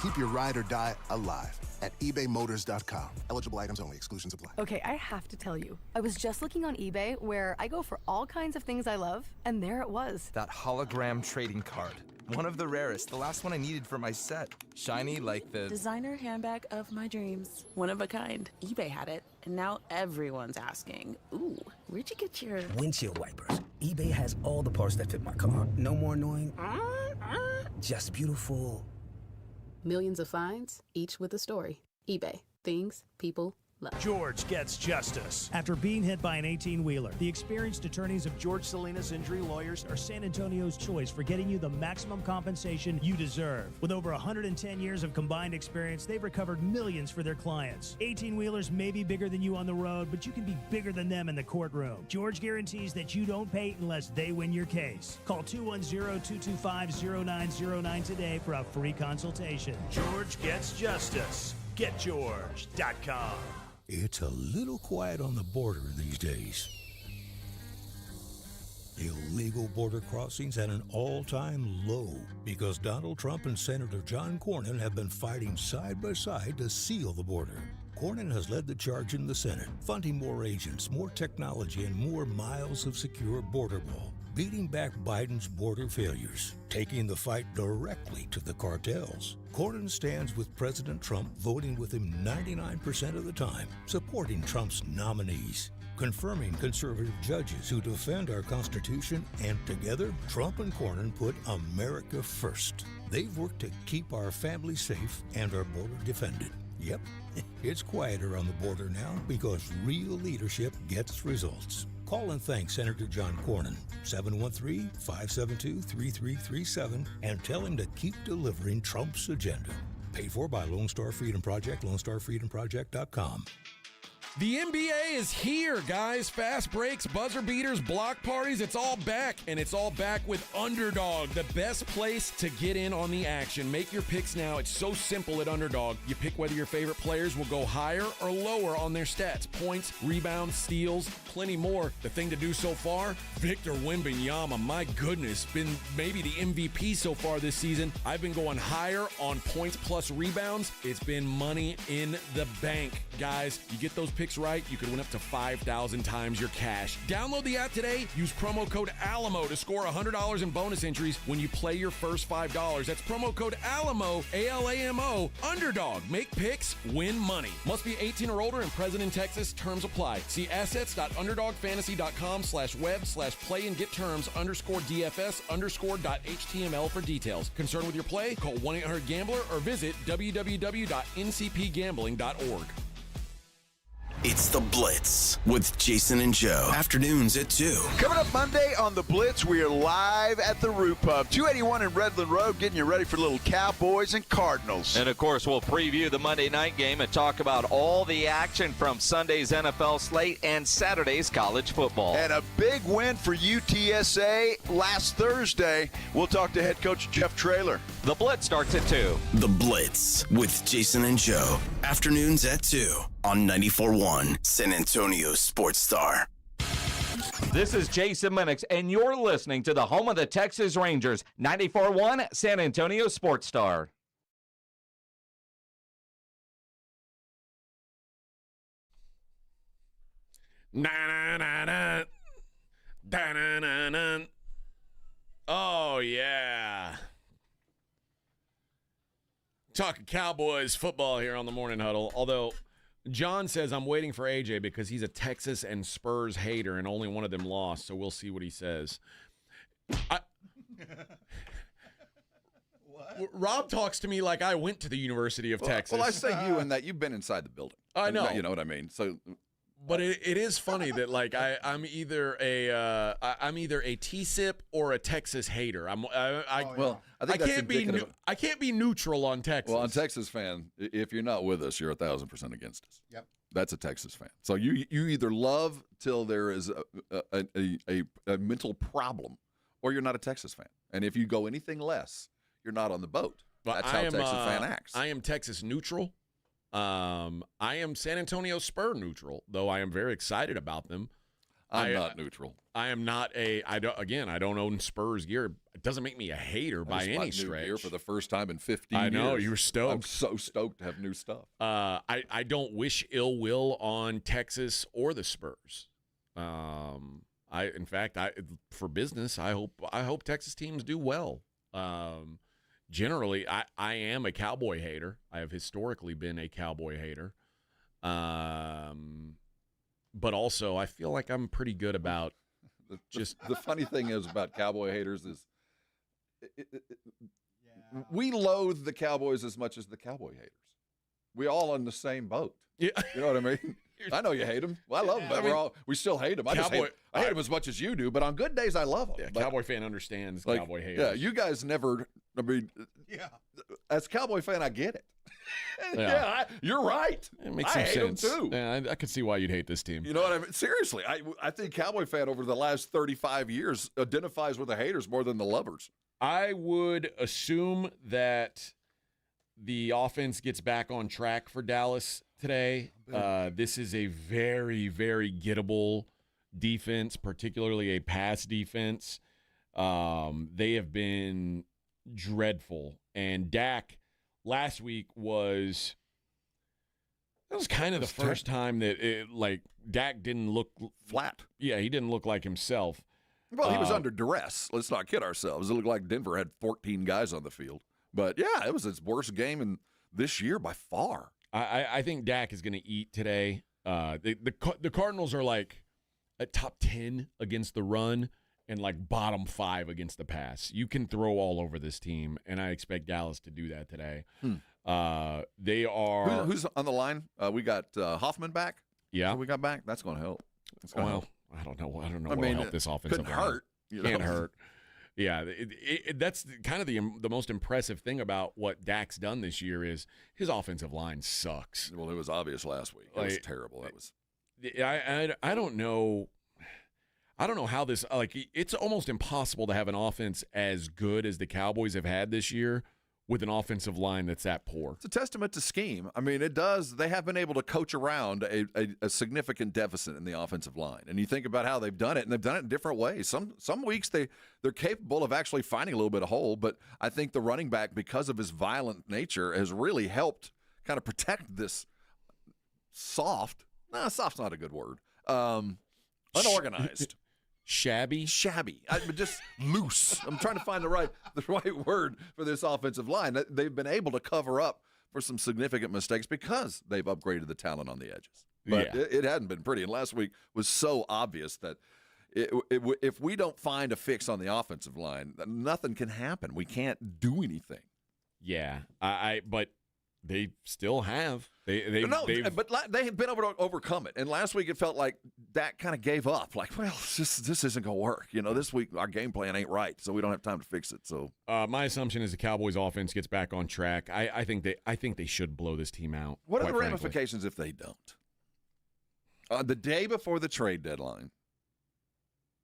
Keep your ride or die alive at ebaymotors.com. Eligible items only. Exclusions apply. Okay, I have to tell you. I was just looking on eBay where I go for all kinds of things I love, and there it was. That hologram trading card. One of the rarest. The last one I needed for my set. Shiny like the... designer handbag of my dreams. One of a kind. eBay had it, and now everyone's asking, ooh, where'd you get your... windshield wipers. eBay has all the parts that fit my car. No more annoying. Just beautiful. Millions of finds, each with a story. eBay. Things people love. George gets justice. After being hit by an 18-wheeler, the experienced attorneys of George Salinas Injury Lawyers are San Antonio's choice for getting you the maximum compensation you deserve. With over 110 years of combined experience, they've recovered millions for their clients. 18-wheelers may be bigger than you on the road, but you can be bigger than them in the courtroom. George guarantees that you don't pay unless they win your case. Call 210-225-0909 today for a free consultation. George gets justice. GetGeorge.com. It's a little quiet on the border these days. Illegal border crossings at an all-time low because Donald Trump and Senator John Cornyn have been fighting side by side to seal the border. Cornyn has led the charge in the Senate, funding more agents, more technology, and more miles of secure border wall, beating back Biden's border failures, taking the fight directly to the cartels. Cornyn stands with President Trump, voting with him 99% of the time, supporting Trump's nominees, confirming conservative judges who defend our Constitution, and together, Trump and Cornyn put America first. They've worked to keep our families safe and our border defended. Yep, it's quieter on the border now because real leadership gets results. Call and thank Senator John Cornyn, 713-572-3337, and tell him to keep delivering Trump's agenda. Paid for by Lone Star Freedom Project, LoneStarFreedomProject.com. The NBA is here, guys. Fast breaks, buzzer beaters, block parties, it's all back. And it's all back with Underdog, the best place to get in on the action. Make your picks now. It's so simple at Underdog. You pick whether your favorite players will go higher or lower on their stats. Points, rebounds, steals, plenty more. The thing to do so far, Victor Wembanyama, my goodness, been maybe the MVP so far this season. I've been going higher on points plus rebounds. It's been money in the bank, guys. You get those picks right, you could win up to 5,000 times your cash. Download the app today. Use promo code ALAMO to score $100 in bonus entries when you play your first $5. That's promo code ALAMO, A-L-A-M-O. Underdog. Make picks, win money. Must be 18 or older and present in Texas. Terms apply. See assets.underdogfantasy.com/web/play and get terms _DFS_.html for details. Concerned with your play? Call 1-800-GAMBLER or visit www.ncpgambling.org. It's The Blitz with Jason and Joe. Afternoons at 2. Coming up Monday on The Blitz, we are live at the Root Pub, 281 in Redland Road, getting you ready for little Cowboys and Cardinals. And, of course, we'll preview the Monday night game and talk about all the action from Sunday's NFL slate and Saturday's college football. And a big win for UTSA last Thursday. We'll talk to head coach Jeff Traylor. The Blitz starts at 2. The Blitz with Jason and Joe. Afternoons at 2 on 94.1 San Antonio Sports Star. This is Jason Minix, and you're listening to the home of the Texas Rangers, 94.1 San Antonio Sports Star. Na-na-na-na. Da-na-na-na. Oh, yeah. Talking Cowboys football here on the Morning Huddle, although John says I'm waiting for AJ because he's a Texas and Spurs hater and only one of them lost, so we'll see what he says. Rob talks to me like I went to the University of Texas. Well, I say you in that you've been inside the building. I know. You know what I mean? So, but it is funny that like I'm either a T-sip or a Texas hater. I think that's indicative. I can't be neutral on Texas. Well, on Texas fan, if you're not with us, you're 1,000% against us. Yep. That's a Texas fan. So you either love till there is a mental problem, or you're not a Texas fan. And if you go anything less, you're not on the boat. That's how Texas fan acts. I am Texas neutral. I am San Antonio Spur neutral, though I am very excited about them. I'm not neutral. I am not I don't own Spurs gear. It doesn't make me a hater by any stretch. Gear for the first time in 15 years. I know, you were stoked. I'm so stoked to have new stuff. I don't wish ill will on Texas or the Spurs. In fact, for business, I hope Texas teams do well. Generally, I am a Cowboy hater. I have historically been a Cowboy hater. But also, I feel like I'm pretty good about the funny thing is about Cowboy haters is we loathe the Cowboys as much as the Cowboy haters. We all in the same boat. Yeah. You know what I mean? I know you hate them. Well, I love them, but we still hate them. I hate them as much as you do, but on good days, I love them. Yeah, but, Cowboy fan understands Cowboy haters. Yeah, you guys never, as a Cowboy fan, I get it. You're right. It makes some sense. I hate them, too. Yeah, I could see why you'd hate this team. You know what I mean? Seriously, I think Cowboy fan over the last 35 years identifies with the haters more than the lovers. I would assume that the offense gets back on track for Dallas today. This is a very, very gettable defense, particularly a pass defense. They have been dreadful. And Dak last week was That was kind of the first time that Dak didn't look flat. Yeah, he didn't look like himself. Well, he was under duress. Let's not kid ourselves. It looked like Denver had 14 guys on the field. But, yeah, it was his worst game in this year by far. I think Dak is going to eat today. The Cardinals are like a top 10 against the run and like bottom 5 against the pass. You can throw all over this team, and I expect Dallas to do that today. They are. Who's on the line? We got Hoffman back. Yeah, we got back. That's going to help. I don't know. I don't know what will help this offensive line. Hurt. Can't hurt. Yeah, that's kind of the most impressive thing about what Dak's done this year is his offensive line sucks. Well, it was obvious last week. It was terrible. That was. I don't know. I don't know how this it's almost impossible to have an offense as good as the Cowboys have had this year with an offensive line that's that poor. It's a testament to scheme. I mean, it does. They have been able to coach around a significant deficit in the offensive line. And you think about how they've done it, and they've done it in different ways. Some weeks they're capable of actually finding a little bit of hole, but I think the running back, because of his violent nature, has really helped kind of protect this soft's not a good word. Unorganized. Shabby? Just loose. I'm trying to find the right word for this offensive line. They've been able to cover up for some significant mistakes because they've upgraded the talent on the edges. But it hadn't been pretty. And last week was so obvious that if we don't find a fix on the offensive line, nothing can happen. We can't do anything. Yeah, but they still have. But they have been able to overcome it. And last week it felt like Dak kind of gave up. Like, well, this isn't going to work. This week our game plan ain't right, so we don't have time to fix it. So my assumption is the Cowboys offense gets back on track. I think they should blow this team out. What are the ramifications if they don't? The day before the trade deadline,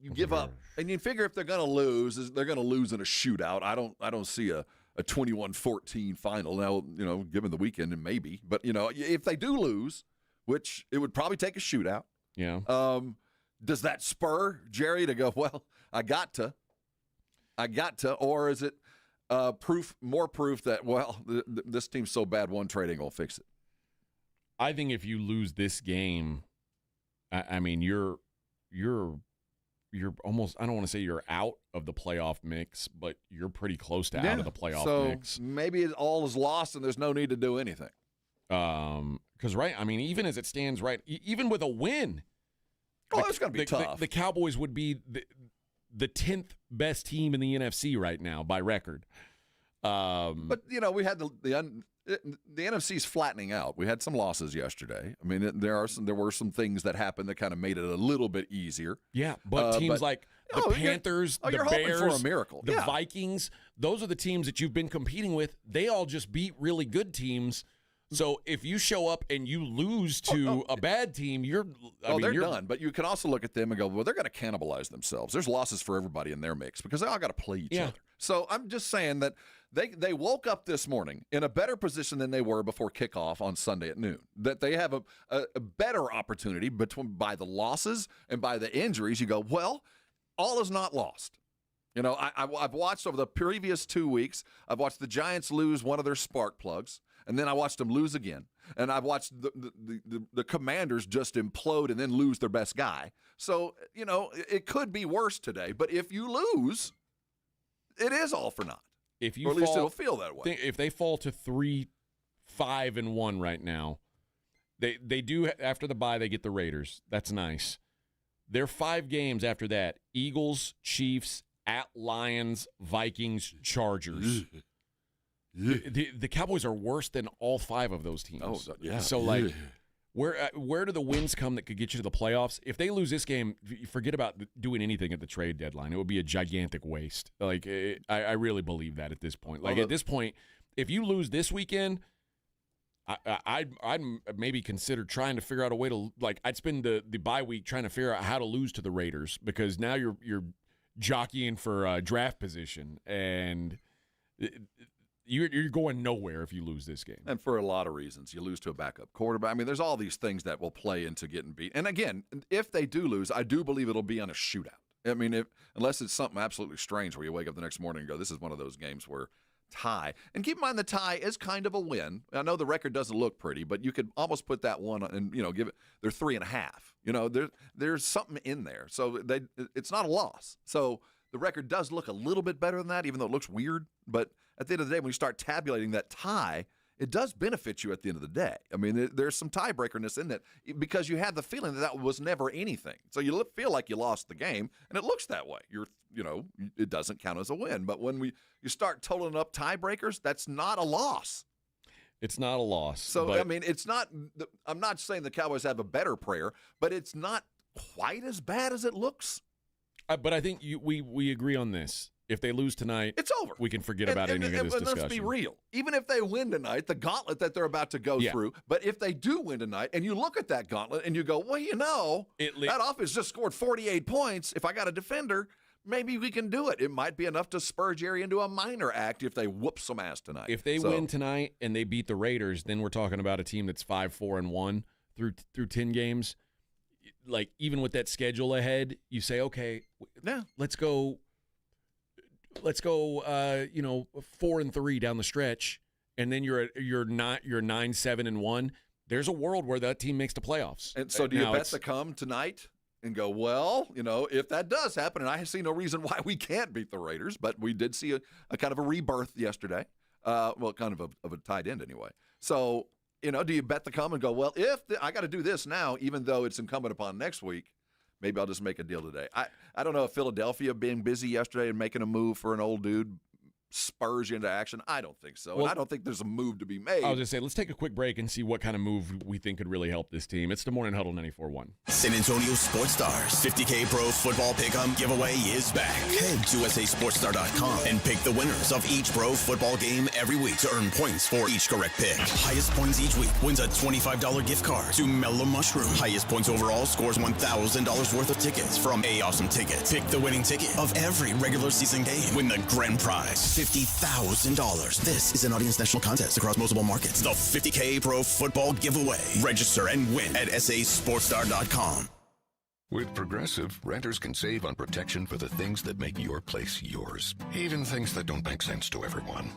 you give up, and you figure if they're going to lose, they're going to lose in a shootout. I don't see a 21-14 final. Now, given the weekend, and maybe. But, if they do lose, which it would probably take a shootout. Yeah. Does that spur Jerry to go, well, I got to? Or is it more proof that, well, this team's so bad one trade ain't going to fix it? I think if you lose this game, I mean, you're almost, I don't want to say you're out of the playoff mix, but you're pretty close to out of the playoff mix. Maybe all is lost and there's no need to do anything. Because, right, I mean, even as it stands, right, even with a win. It's going to be tough. The Cowboys would be the 10th best team in the NFC right now by record. But, we had the NFC's flattening out. We had some losses yesterday. I mean, there were some things that happened that kind of made it a little bit easier. Yeah, but teams like the Panthers, the Bears, for a miracle. The Vikings, those are the teams that you've been competing with. They all just beat really good teams. So if you show up and you lose to a bad team, they're done. But you can also look at them and go, well, they're going to cannibalize themselves. There's losses for everybody in their mix because they all got to play each other. So I'm just saying that they woke up this morning in a better position than they were before kickoff on Sunday at noon. That they have a better opportunity by the losses and by the injuries. You go, well, all is not lost. I've watched over the previous 2 weeks, I've watched the Giants lose one of their spark plugs, and then I watched them lose again. And I've watched the Commanders just implode and then lose their best guy. So, it could be worse today. But if you lose, it is all for naught. Or at least it'll feel that way. If they fall to 3-5-1 right now, they do, after the bye, they get the Raiders. That's nice. Their 5 games after that: Eagles, Chiefs, at Lions, Vikings, Chargers. The Cowboys are worse than all 5 of those teams. Oh, yeah. So, where do the wins come that could get you to the playoffs? If they lose this game, forget about doing anything at the trade deadline. It would be a gigantic waste. I really believe that at this point. At this point, if you lose this weekend, I'd maybe consider trying to figure out a way to, I'd spend the bye week trying to figure out how to lose to the Raiders, because now you're jockeying for draft position, and you're going nowhere if you lose this game. And for a lot of reasons. You lose to a backup quarterback. I mean, there's all these things that will play into getting beat. And again, if they do lose, I do believe it'll be on a shootout. I mean, unless it's something absolutely strange where you wake up the next morning and go, this is one of those games where tie. And keep in mind the tie is kind of a win. I know the record doesn't look pretty, but you could almost put that one and, give it, they're 3.5. There's something in there. So it's not a loss. So the record does look a little bit better than that, even though it looks weird. But at the end of the day, when you start tabulating that tie, it does benefit you at the end of the day. I mean, there's some tiebreakerness in it because you had the feeling that was never anything. So you feel like you lost the game, and it looks that way. It doesn't count as a win. But when you start totaling up tiebreakers, that's not a loss. It's not a loss. So, it's not – I'm not saying the Cowboys have a better prayer, but it's not quite as bad as it looks. But I think we agree on this. If they lose tonight, it's over. We can forget about any of this discussion. Let's be real. Even if they win tonight, the gauntlet that they're about to go through, but if they do win tonight and you look at that gauntlet and you go, well, that offense just scored 48 points. If I got a defender, maybe we can do it. It might be enough to spur Jerry into a minor act if they whoop some ass tonight. If they win tonight and they beat the Raiders, then we're talking about a team that's 5-4-1 through 10 games. Like, even with that schedule ahead, you say, okay, let's go 4-3 down the stretch, and then you're 9-7-1. There's a world where that team makes the playoffs. And so do you bet the come tonight and go, well, if that does happen, and I see no reason why we can't beat the Raiders, but we did see a kind of a rebirth yesterday. Kind of a tight end anyway. So, do you bet the come and go, well, I got to do this now, even though it's incumbent upon next week, maybe I'll just make a deal today. I don't know if Philadelphia being busy yesterday and making a move for an old dude spurs you into action. I don't think so. And I don't think there's a move to be made. I was just saying, let's take a quick break and see what kind of move we think could really help this team. It's the Morning Huddle 94.1. San Antonio Sports Stars 50K Pro Football Pick'em giveaway is back. Head to SASportsStar.com and pick the winners of each pro football game every week to earn points for each correct pick. Highest points each week wins a $25 gift card to Mellow Mushroom. Highest points overall scores $1,000 worth of tickets from A Awesome Tickets. Pick the winning ticket of every regular season game. Win the grand prize, $50,000. This is an Audience National contest across multiple markets. The 50K Pro Football Giveaway. Register and win at SASportsStar.com. With Progressive, renters can save on protection for the things that make your place yours, even things that don't make sense to everyone.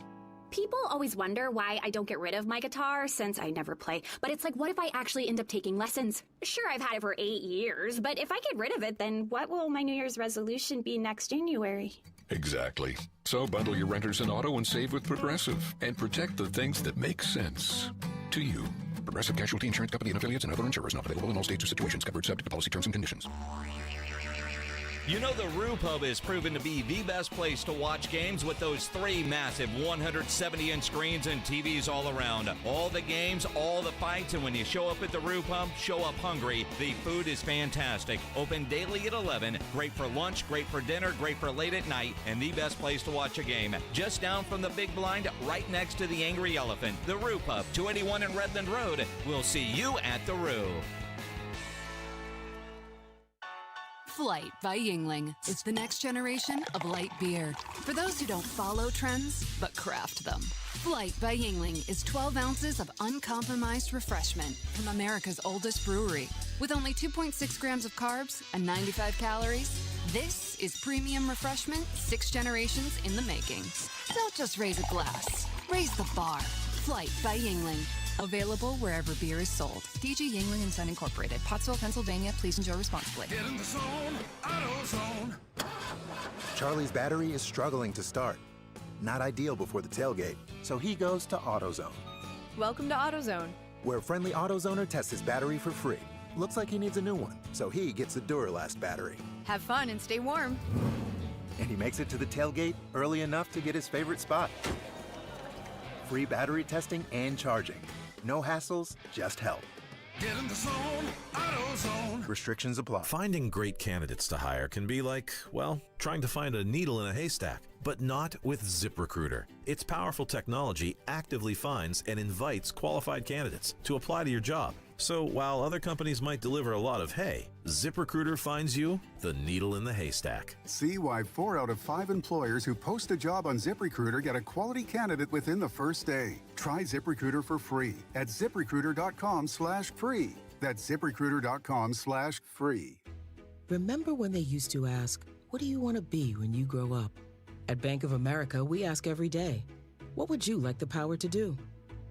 People always wonder why I don't get rid of my guitar since I never play. But it's like, what if I actually end up taking lessons? Sure, I've had it for 8 years, but if I get rid of it, then what will my New Year's resolution be next January? Exactly. So bundle your renters and auto and save with Progressive and protect the things that make sense to you. Progressive Casualty Insurance Company and affiliates and other insurers not available in all states or situations, covered subject to policy terms and conditions. You know the Roo Pub is proven to be the best place to watch games with those 3 massive 170-inch screens and TVs all around. All the games, all the fights, and when you show up at the Roo Pub, show up hungry. The food is fantastic. Open daily at 11. Great for lunch, great for dinner, great for late at night, and the best place to watch a game. Just down from the big blind, right next to the Angry Elephant. The Roo Pub, 281 in Redland Road. We'll see you at the Roo. Flight by Yingling is the next generation of light beer. For those who don't follow trends, but craft them. Flight by Yingling is 12 ounces of uncompromised refreshment from America's oldest brewery. With only 2.6 grams of carbs and 95 calories, this is premium refreshment 6 generations in the making. Don't just raise a glass, raise the bar. Flight by Yingling. Available wherever beer is sold. DG Yingling and Son Incorporated, Pottsville, Pennsylvania. Please enjoy responsibly. Get in the zone, AutoZone. Charlie's battery is struggling to start. Not ideal before the tailgate, so he goes to AutoZone. Welcome to AutoZone, where a friendly AutoZoner tests his battery for free. Looks like he needs a new one, so he gets the Duralast battery. Have fun and stay warm. And he makes it to the tailgate early enough to get his favorite spot. Free battery testing and charging. No hassles, just help. Get in the zone, AutoZone. Restrictions apply. Finding great candidates to hire can be like, well, trying to find a needle in a haystack, but not with ZipRecruiter. Its powerful technology actively finds and invites qualified candidates to apply to your job. So while other companies might deliver a lot of hay, ZipRecruiter finds you the needle in the haystack. See why 4 out of 5 employers who post a job on ZipRecruiter get a quality candidate within the first day. Try ZipRecruiter for free at ZipRecruiter.com/free. That's ZipRecruiter.com/free. Remember when they used to ask, what do you want to be when you grow up? At Bank of America, we ask every day, What would you like the power to do?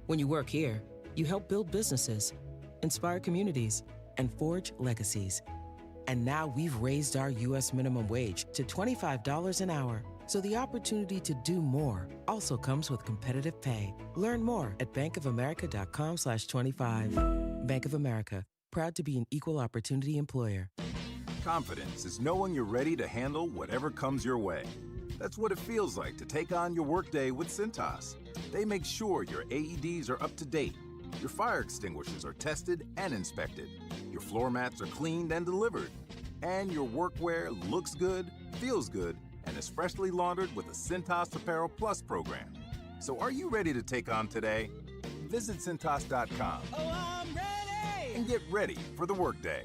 When you work here, you help build businesses, inspire communities, and forge legacies. And now we've raised our U.S. minimum wage to $25 an hour. So the opportunity to do more also comes with competitive pay. Learn more at bankofamerica.com/25. Bank of America, proud to be an equal opportunity employer. Confidence is knowing you're ready to handle whatever comes your way. That's what it feels like to take on your workday with Cintas. They make sure your AEDs are up to date, your fire extinguishers are tested and inspected, your floor mats are cleaned and delivered, and your workwear looks good, feels good, and is freshly laundered with a Cintas Apparel Plus program. So are you ready to take on today? Visit Cintas.com and get ready for the workday.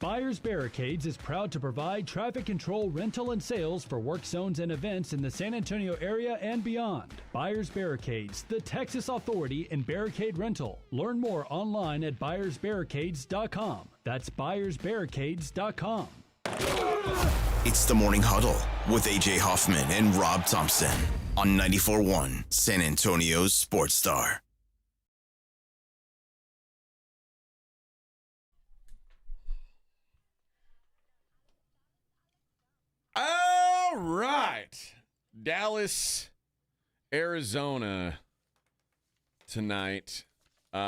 Buyers Barricades is proud to provide traffic control, rental, and sales for work zones and events in the San Antonio area and beyond. Buyers Barricades, the Texas authority in barricade rental. Learn more online at buyersbarricades.com. That's buyersbarricades.com. It's the Morning Huddle with A.J. Hoffman and Rob Thompson on 94.1 San Antonio's Sports Star. All right. Dallas, Arizona tonight. We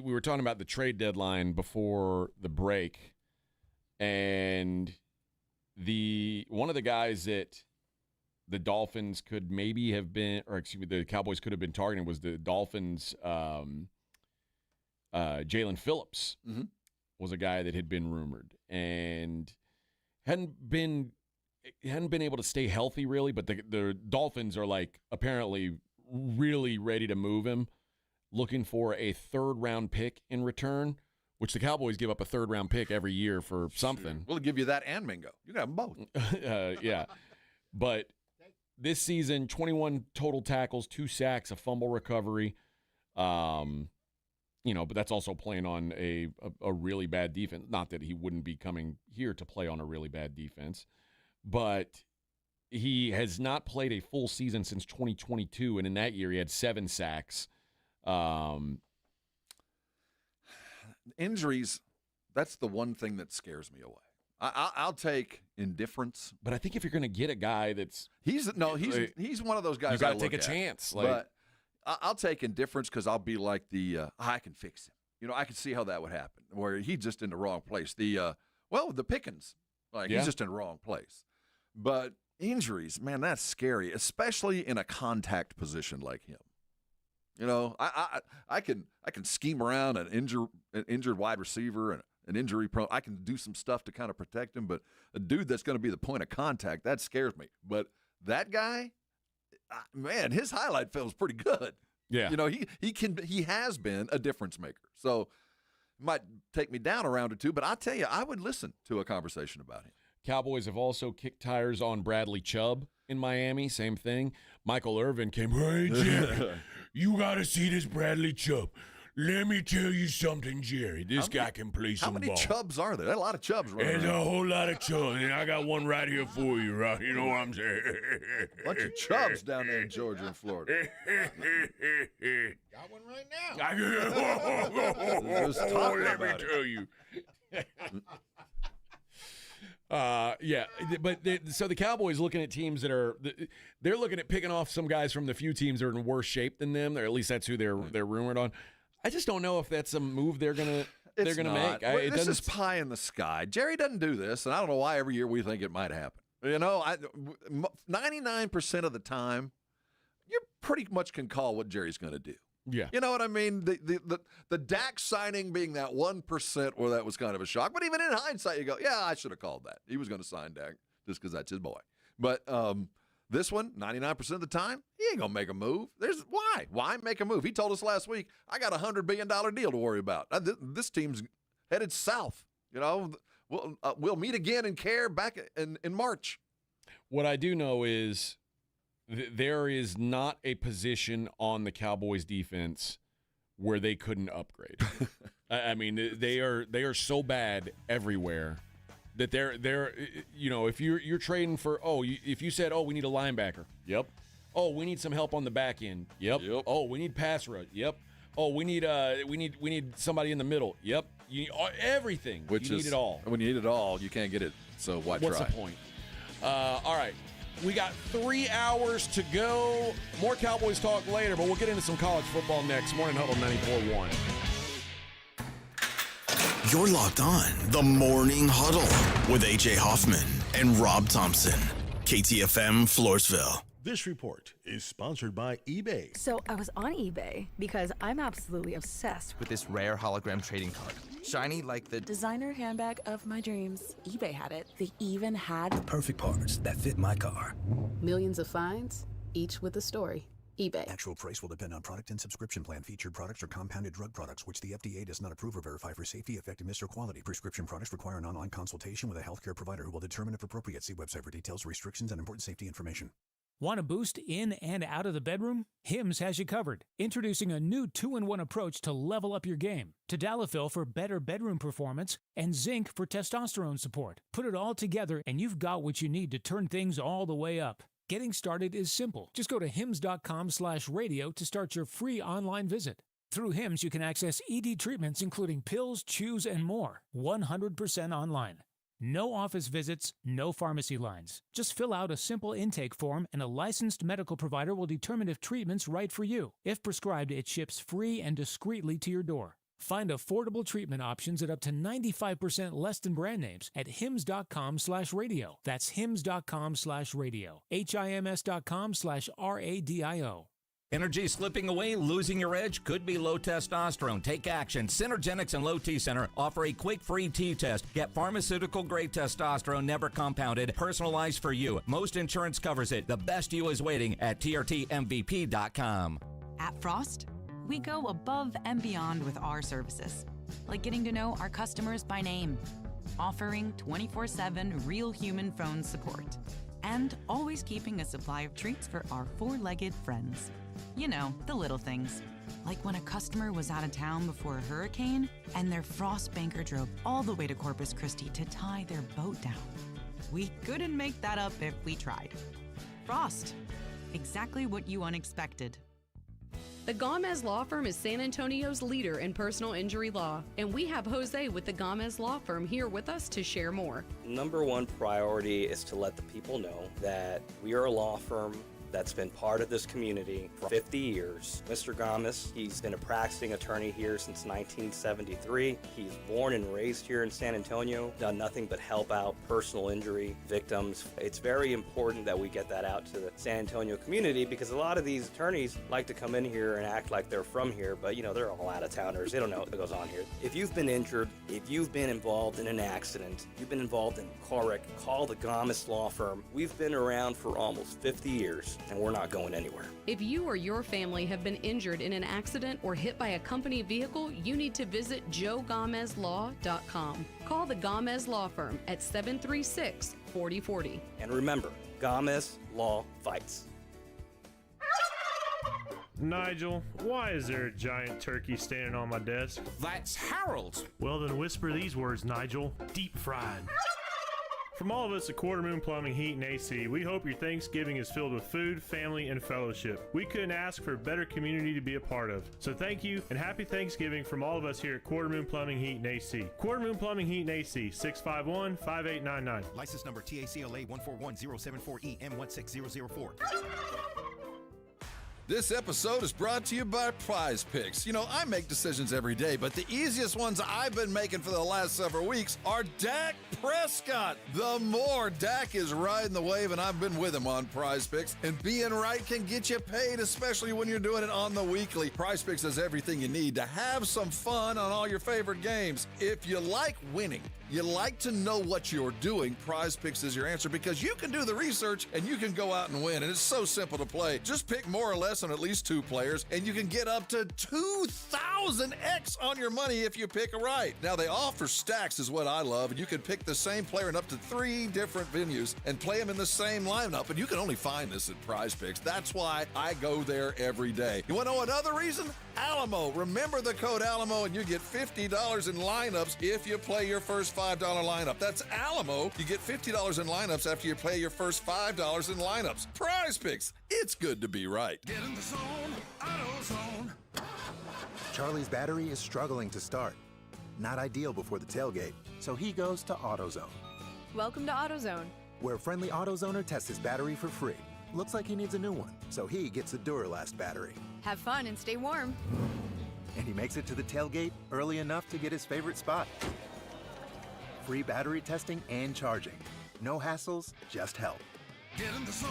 were talking about the trade deadline before the break, and one of the guys that the Dolphins could maybe have been, or excuse me, the Cowboys could have been targeting was the Dolphins' Jalen Phillips. Mm-hmm. Was a guy that had been rumored and hadn't been able to stay healthy really, but the Dolphins are like apparently really ready to move him, looking for a third-round pick in return, which the Cowboys give up a third-round pick every year for something. Sure. We'll give you that and Mingo. You can have them both. Yeah. But this season, 21 total tackles, 2 sacks, a fumble recovery. But that's also playing on a really bad defense. Not that he wouldn't be coming here to play on a really bad defense, but he has not played a full season since 2022, and in that year he had 7 sacks. Injuries, that's the one thing that scares me away. I'll take indifference, but I think if you're going to get a guy he's one of those guys. You got to take a chance. But I'll take indifference because I'll be like I can fix him. I can see how that would happen, where he's just in the wrong place. The Pickens, he's just in the wrong place. But injuries, man, that's scary, especially in a contact position like him. I can scheme around an injured wide receiver and an injury prone. I can do some stuff to kind of protect him, but a dude that's going to be the point of contact, that scares me. But that guy, man, his highlight film is pretty good. Yeah. He has been a difference maker. So it might take me down a round or two, but I'll tell you, I would listen to a conversation about him. Cowboys have also kicked tires on Bradley Chubb in Miami. Same thing. Michael Irvin came, hey, Jerry, you got to see this Bradley Chubb. Let me tell you something, Jerry. This guy can play some ball. How many Chubbs are there? There's a lot of Chubbs right There's around. a whole lot of Chubbs, and I got one right here for you, right? You know what I'm saying? Bunch of Chubbs down there in Georgia and Florida. Got one right now. Let me tell you. So the Cowboys looking at teams that they're looking at picking off some guys from the few teams that are in worse shape than them, or at least that's who they're rumored on. I just don't know if that's a move they're gonna make. This is pie in the sky. Jerry doesn't do this, and I don't know why every year we think it might happen. 99% of the time, you pretty much can call what Jerry's going to do. Yeah. You know what I mean? The Dak signing being that 1% where that was kind of a shock. But even in hindsight, you go, yeah, I should have called that. He was going to sign Dak just because that's his boy. But this one, 99% of the time, he ain't going to make a move. Why? Why make a move? He told us last week, I got a $100 billion deal to worry about. This team's headed south. We'll meet again in care back in March. What I do know is there is not a position on the Cowboys defense where they couldn't upgrade. I mean, they are so bad everywhere that they're if you're trading for if you said we need a linebacker, yep. Oh, we need some help on the back end, yep. Oh, we need pass rush, yep. Oh, we need somebody in the middle, yep. You need everything. You need it all. When you need it all, you can't get it. So why try? What's the point? All right. We got 3 hours to go. More Cowboys talk later, but we'll get into some college football next. Morning Huddle 94.1. You're locked on the Morning Huddle with A.J. Hoffman and Rob Thompson. KTFM Floresville. This report is sponsored by eBay. So I was on eBay because I'm absolutely obsessed with this rare hologram trading card. Shiny like the designer handbag of my dreams. eBay had it. They even had the perfect parts that fit my car. Millions of finds, each with a story. eBay. Actual price will depend on product and subscription plan. Featured products are compounded drug products, which the FDA does not approve or verify for safety, effectiveness, or quality. Prescription products require an online consultation with a healthcare provider who will determine if appropriate. See website for details, restrictions, and important safety information. Want a boost in and out of the bedroom? Hims has you covered. Introducing a new 2-in-1 approach to level up your game. Tadalafil for better bedroom performance and zinc for testosterone support. Put it all together and you've got what you need to turn things all the way up. Getting started is simple. Just go to hims.com/radio to start your free online visit. Through Hims, you can access ED treatments including pills, chews, and more. 100% online. No office visits, no pharmacy lines. Just fill out a simple intake form and a licensed medical provider will determine if treatment's right for you. If prescribed, it ships free and discreetly to your door. Find affordable treatment options at up to 95% less than brand names at hims.com/radio. That's hims.com/radio. HIMS.com/RADIO. Energy slipping away, losing your edge? Could be low testosterone. Take action. Synergenics and Low T Center offer a quick free T test. Get pharmaceutical-grade testosterone, never compounded, personalized for you. Most insurance covers it. The best you is waiting at trtmvp.com. At Frost, we go above and beyond with our services, like getting to know our customers by name, offering 24/7 real human phone support, and always keeping a supply of treats for our four-legged friends. You know, the little things. Like when a customer was out of town before a hurricane and their Frost banker drove all the way to Corpus Christi to tie their boat down. We couldn't make that up if we tried. Frost. Exactly what you unexpected. The Gomez Law Firm is San Antonio's leader in personal injury law, and we have Jose with the Gomez Law Firm here with us to share more. Number one priority is to let the people know that we are a law firm that's been part of this community for 50 years. Mr. Gomez, he's been a practicing attorney here since 1973. He's born and raised here in San Antonio, done nothing but help out personal injury victims. It's very important that we get that out to the San Antonio community because a lot of these attorneys like to come in here and act like they're from here, but they're all out-of-towners. They don't know what goes on here. If you've been injured, if you've been involved in an accident, you've been involved in a car wreck, call the Gomez Law Firm. We've been around for almost 50 years. And we're not going anywhere. If you or your family have been injured in an accident or hit by a company vehicle, you need to visit joegomezlaw.com. Call the Gomez Law Firm at 736-4040. And remember, Gomez Law fights. Nigel, why is there a giant turkey standing on my desk? That's Harold. Well, then whisper these words, Nigel. Deep fried. From all of us at Quarter Moon Plumbing, Heat, and AC, we hope your Thanksgiving is filled with food, family, and fellowship. We couldn't ask for a better community to be a part of. So thank you, and happy Thanksgiving from all of us here at Quarter Moon Plumbing, Heat, and AC. Quarter Moon Plumbing, Heat, and AC, 651-5899. License number TACLA 141-074-EM16004. This episode is brought to you by Prize Picks. I make decisions every day, but the easiest ones I've been making for the last several weeks are Dak Prescott. The more Dak is riding the wave, and I've been with him on Prize Picks, and being right can get you paid, especially when you're doing it on the weekly. Prize Picks has everything you need to have some fun on all your favorite games. If you like winning, you like to know what you're doing, Prize Picks is your answer because you can do the research and you can go out and win, and it's so simple to play. Just pick more or less plus on at least 2 players, and you can get up to 2,000x on your money if you pick right. Now, they offer stacks is what I love, and you can pick the same player in up to 3 different venues and play them in the same lineup, and you can only find this at Prize Picks. That's why I go there every day. You want to know another reason? Alamo. Remember the code Alamo, and you get $50 in lineups if you play your first $5 lineup. That's Alamo. You get $50 in lineups after you play your first $5 in lineups. Prize Picks. It's good to be right. Get in the zone, AutoZone. Charlie's battery is struggling to start. Not ideal before the tailgate, so he goes to AutoZone, Welcome to AutoZone. where a friendly AutoZoner tests his battery for free. Looks like he needs a new one, so he gets a Duralast battery. Have fun and stay warm. And he makes it to the tailgate early enough to get his favorite spot. Free battery testing and charging. No hassles, just help. Get in the zone,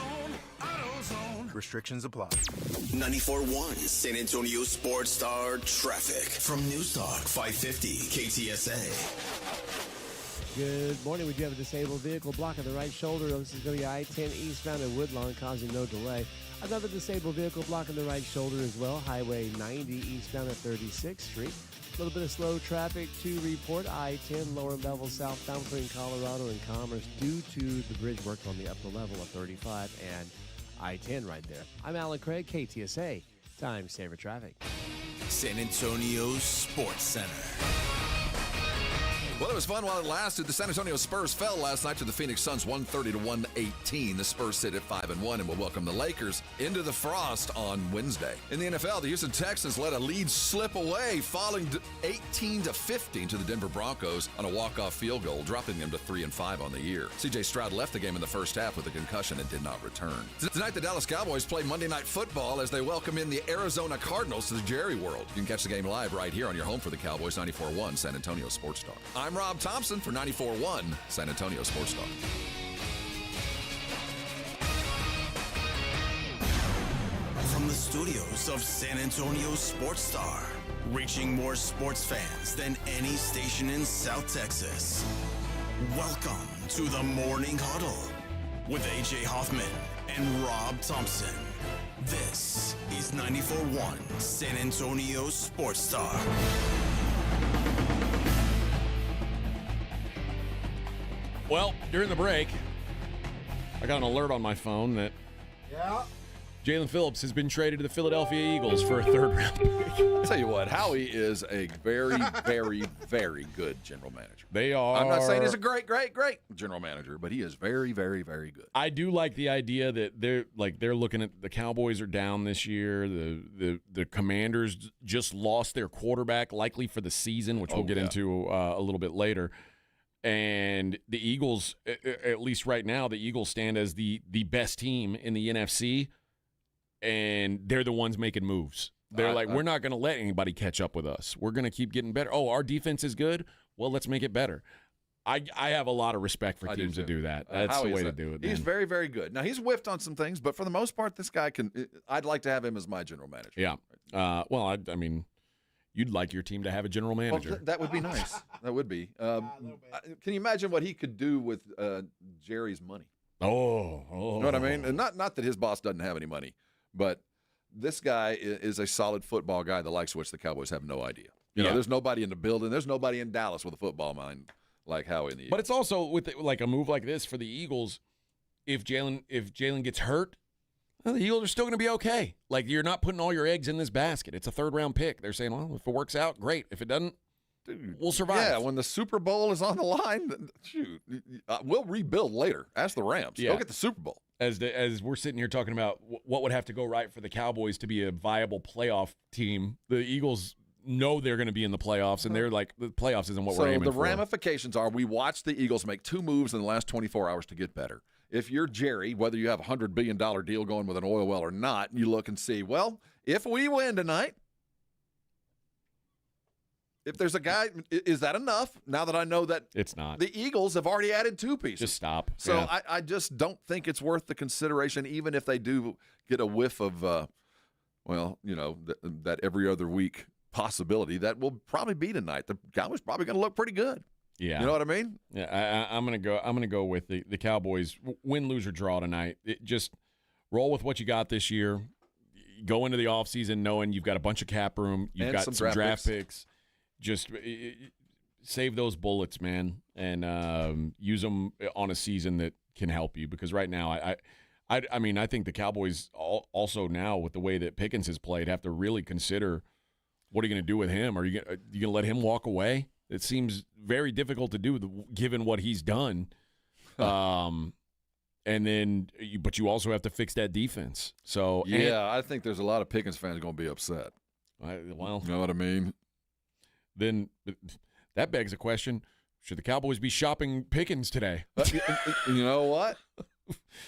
AutoZone. Restrictions apply. 94.1 San Antonio Sports Star traffic from News Talk 550 KTSA. Good morning. We do have a disabled vehicle blocking the right shoulder. This is going to be I-10 eastbound at Woodlawn, causing no delay. Another disabled vehicle blocking the right shoulder as well. Highway 90 eastbound at 36th Street. A little bit of slow traffic to report. I-10 lower level southbound between Colorado and Commerce due to the bridge work on the upper level of 35 and I-10 right there. I'm Alan Craig, KTSA. Time saver traffic. San Antonio Sports Center. Well, it was fun while it lasted. The San Antonio Spurs fell last night to the Phoenix Suns 130-118. The Spurs sit at 5-1 and will welcome the Lakers into the frost on Wednesday. In the NFL, the Houston Texans let a lead slip away, falling 18-15 to the Denver Broncos on a walk-off field goal, dropping them to 3-5 on the year. C.J. Stroud left the game in the first half with a concussion and did not return. Tonight, the Dallas Cowboys play Monday Night Football as they welcome in the Arizona Cardinals to the Jerry World. You can catch the game live right here on your home for the Cowboys, 94.1 San Antonio Sports Star. I'm Rob Thompson for 94.1 San Antonio Sports Star. From the studios of San Antonio Sports Star, reaching more sports fans than any station in South Texas. Welcome to the Morning Huddle with A.J. Hoffman and Rob Thompson. This is 94.1 San Antonio Sports Star. Well, during the break, I got an alert on my phone that Jalen Phillips has been traded to the Philadelphia Eagles for a third-round pick. I'll tell you what, Howie is a very, very, very good general manager. They are. I'm not saying he's a great general manager, but he is very, very, very good. I do like the idea that they're looking at the Cowboys are down this year. The Commanders just lost their quarterback, likely for the season, which we'll get into a little bit later. And the Eagles, at least right now, the Eagles stand as the best team in the NFC, and they're the ones making moves. They're we're not going to let anybody catch up with us. We're going to keep getting better. Oh, our defense is good? Well, let's make it better. I have a lot of respect for teams to do that. That's the way to do it. He's very, very good. Now, he's whiffed on some things, but for the most part, this guy I'd like to have him as my general manager. Yeah. Well, I mean, you'd like your team to have a general manager. Well, that would be nice. That would be. Can you imagine what he could do with Jerry's money? Oh. You know what I mean? And not that his boss doesn't have any money, but this guy is a solid football guy, the likes of which the Cowboys have no idea. You know, there's nobody in the building. There's nobody in Dallas with a football mind like Howie in the Eagles. But it's also with a move like this for the Eagles, if Jalen gets hurt, well, the Eagles are still going to be okay. Like, you're not putting all your eggs in this basket. It's a third-round pick. They're saying, well, if it works out, great. If it doesn't, we'll survive. Yeah, when the Super Bowl is on the line, shoot, we'll rebuild later. Ask the Rams. Go get the Super Bowl. As we're sitting here talking about what would have to go right for the Cowboys to be a viable playoff team, the Eagles know they're going to be in the playoffs, and they're like, the playoffs isn't what we're aiming for. So the ramifications are we watched the Eagles make 2 moves in the last 24 hours to get better. If you're Jerry, whether you have a $100 billion deal going with an oil well or not, you look and see, well, if we win tonight, if there's a guy, is that enough? Now that I know that it's not, the Eagles have already added 2 pieces. Just stop. So I just don't think it's worth the consideration, even if they do get a whiff of, that every other week possibility that will probably be tonight. The Cowboys probably going to look pretty good. Yeah, you know what I mean. Yeah, I'm gonna go with the Cowboys. Win, lose, or draw tonight. Just roll with what you got this year. go into the offseason knowing you've got a bunch of cap room, you've got some draft picks. Just save those bullets, man, and use them on a season that can help you. Because right now, I mean, I think the Cowboys also now, with the way that Pickens has played, have to really consider what are you going to do with him. Are you going to let him walk away? It seems very difficult to do given what he's done. And then, but you also have to fix that defense. So I think there's a lot of Pickens fans going to be upset. Well, you know what I mean? Then that begs a question: should the Cowboys be shopping Pickens today? You know what?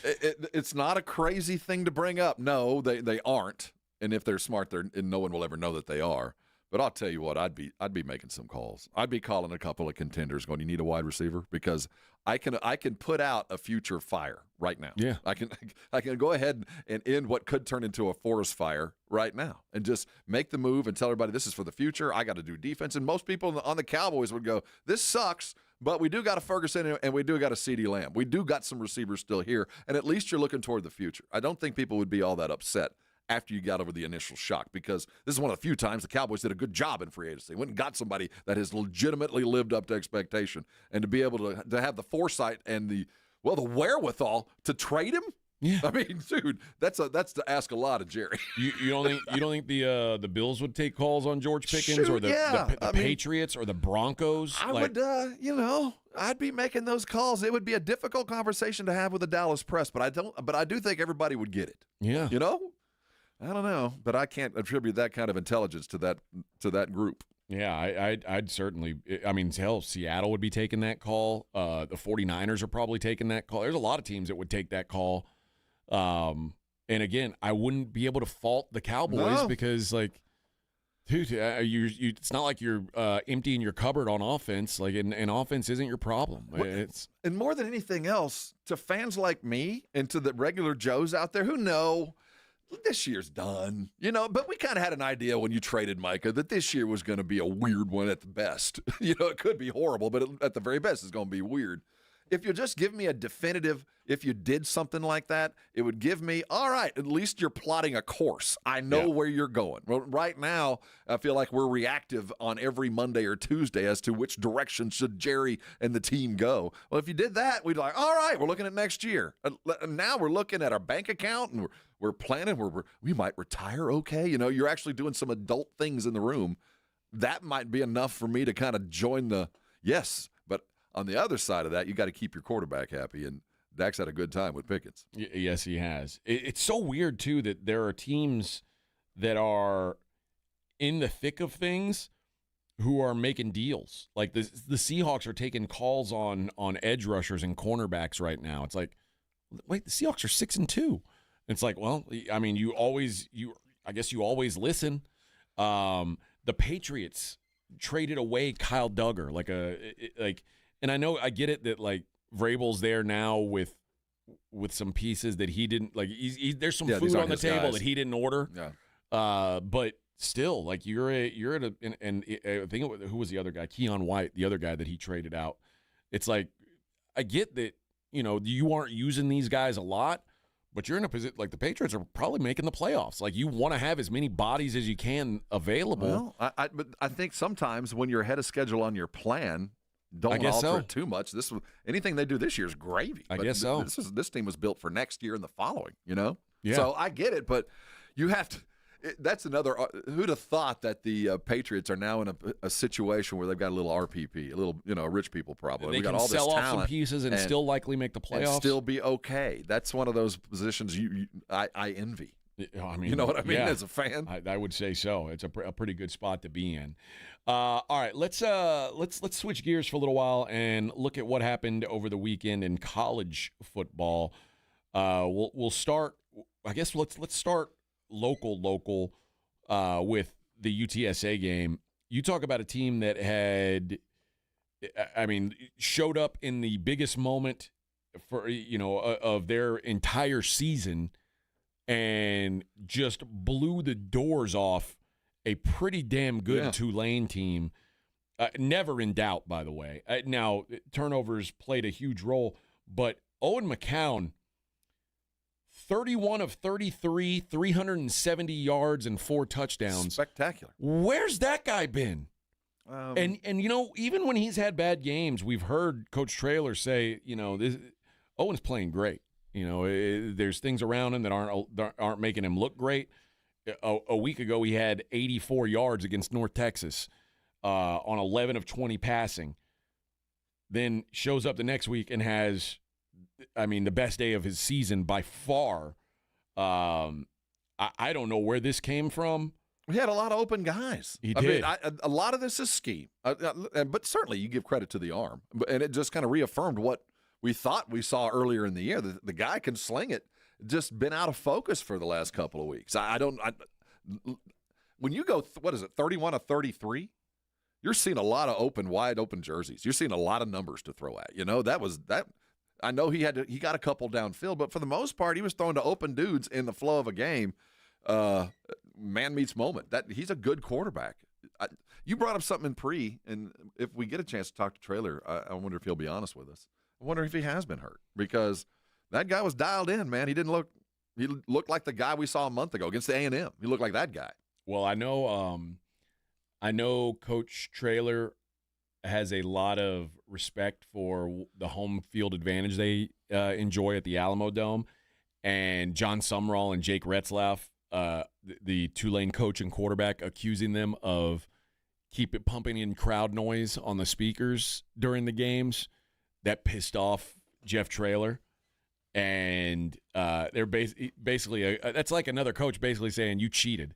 It's not a crazy thing to bring up. No, they aren't. And if they're smart, and no one will ever know that they are. But I'll tell you what, I'd be making some calls. I'd be calling a couple of contenders, going, "You need a wide receiver?" Because I can put out a future fire right now. Yeah, I can go ahead and end what could turn into a forest fire right now, and just make the move and tell everybody this is for the future. I got to do defense, and most people on the Cowboys would go, "This sucks." But we do got a Ferguson, and we do got a CeeDee Lamb. We do got some receivers still here, and at least you're looking toward the future. I don't think people would be all that upset after you got over the initial shock, because this is one of the few times the Cowboys did a good job in free agency. Went and got somebody that has legitimately lived up to expectation, and to be able to have the foresight and the wherewithal to trade him. Yeah, I mean, dude, that's to ask a lot of Jerry. You don't think the Bills would take calls on George Pickens, or the Patriots, or the Broncos? I would, I'd be making those calls. It would be a difficult conversation to have with the Dallas press, but I do think everybody would get it. Yeah, I don't know, but I can't attribute that kind of intelligence to that group. Yeah, I'd certainly. I mean, hell, Seattle would be taking that call. The 49ers are probably taking that call. There's a lot of teams that would take that call. And again, I wouldn't be able to fault the Cowboys because, like, dude, it's not like you're emptying your cupboard on offense. Like, and offense isn't your problem. And more than anything else, to fans like me and to the regular Joes out there who know this year's done, but we kind of had an idea when you traded Micah that this year was going to be a weird one at the best. It could be horrible, but at the very best, it's going to be weird. If you just give me a definitive, if you did something like that, it would give me, all right, at least you're plotting a course. I know where you're going. Well, right now, I feel like we're reactive on every Monday or Tuesday as to which direction should Jerry and the team go. Well, if you did that, we'd like, all right, we're looking at next year. And now we're looking at our bank account, and we're planning, we might retire okay. You're actually doing some adult things in the room. That might be enough for me to kind of join the yes. But on the other side of that, you got to keep your quarterback happy, and Dak's had a good time with Pickens. Yes, he has. It's so weird, too, that there are teams that are in the thick of things who are making deals. Like the Seahawks are taking calls on edge rushers and cornerbacks right now. It's like, wait, the Seahawks are 6-2. It's like, well, I mean, I guess you always listen. The Patriots traded away Kyle Duggar, and I get it that like Vrabel's there now with some pieces that he didn't like. There's some food on the table that he didn't order. Yeah. But still, like you're at a and I think who was the other guy? Keon White, the other guy that he traded out. It's like I get that you aren't using these guys a lot. But you're in a position like the Patriots are probably making the playoffs. Like you want to have as many bodies as you can available. Well, but I think sometimes when you're ahead of schedule on your plan, don't alter it too much. Anything they do this year is gravy. I guess so. This team was built for next year and the following. Yeah. So I get it, but you have to. That's another. Who'd have thought that the Patriots are now in a situation where they've got a little RPP, a little rich people problem. They got can all this sell talent off some pieces and still likely make the playoffs. And still be okay. That's one of those positions I envy. I mean, you know what I mean as a fan. I would say so. It's a pretty good spot to be in. All right, let's switch gears for a little while and look at what happened over the weekend in college football. We'll start. I guess let's start local with the UTSA game. You talk about a team that showed up in the biggest moment for of their entire season and just blew the doors off a pretty damn good Tulane team. Never in doubt, by the way. Now, turnovers played a huge role, but Owen McCown 31 of 33, 370 yards and 4 touchdowns. Spectacular. Where's that guy been? And you know, even when he's had bad games, we've heard Coach Traylor say, you know, Owen's playing great. You know, there's things around him that aren't making him look great. A week ago, he had 84 yards against North Texas on 11 of 20 passing. Then shows up the next week and has, I mean, the best day of his season by far. I don't know where this came from. He had a lot of open guys. He did. I mean, a lot of this is scheme. But certainly you give credit to the arm. And it just kind of reaffirmed what we thought we saw earlier in the year. The guy can sling it. Just been out of focus for the last couple of weeks. When you go, 31 of 33? You're seeing a lot of wide open jerseys. You're seeing a lot of numbers to throw at. You know, that. I know he got a couple downfield, but for the most part, he was throwing to open dudes in the flow of a game. Man meets moment. He's a good quarterback. You brought up something in pre, and if we get a chance to talk to Traylor, I wonder if he'll be honest with us. I wonder if he has been hurt, because that guy was dialed in, man. He looked like the guy we saw a month ago against the A&M. He looked like that guy. Well, I know Coach Traylor has a lot of respect for the home field advantage they enjoy at the Alamo Dome. And John Sumrall and Jake Retzlaff, the Tulane coach and quarterback, accusing them of pumping in crowd noise on the speakers during the games. That pissed off Jeff Traylor. And they're basically that's like another coach basically saying you cheated.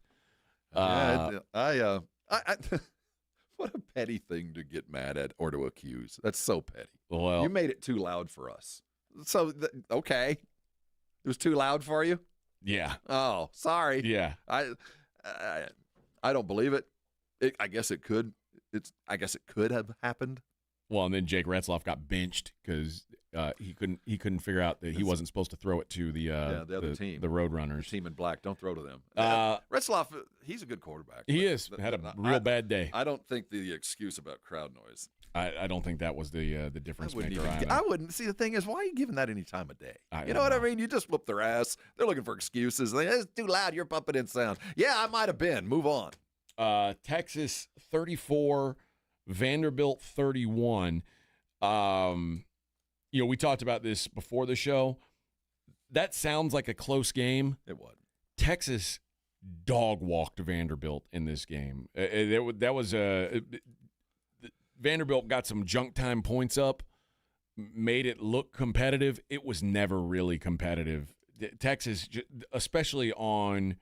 What a petty thing to get mad at or to accuse. That's so petty. Well, you made it too loud for us. So okay, it was too loud for you. Yeah. Oh, sorry. Yeah. I don't believe it. I guess it could. I guess it could have happened. Well, and then Jake Retzlaff got benched because he couldn't figure out that he wasn't supposed to throw it to the other team, the Roadrunners. The team in black. Don't throw to them. Retzlaff, he's a good quarterback. He is. Had a real bad day. I don't think the excuse about crowd noise. I don't think that was the difference maker. I wouldn't. See, the thing is, why are you giving that any time of day? You know what I mean? You just whoop their ass. They're looking for excuses. It's too loud. You're pumping in sound. Yeah, I might have been. Move on. Texas 34, Vanderbilt 31. You know, we talked about this before the show. That sounds like a close game. It would. Texas dog walked Vanderbilt in this game. Vanderbilt got some junk time points up, made it look competitive. It was never really competitive. Texas, especially on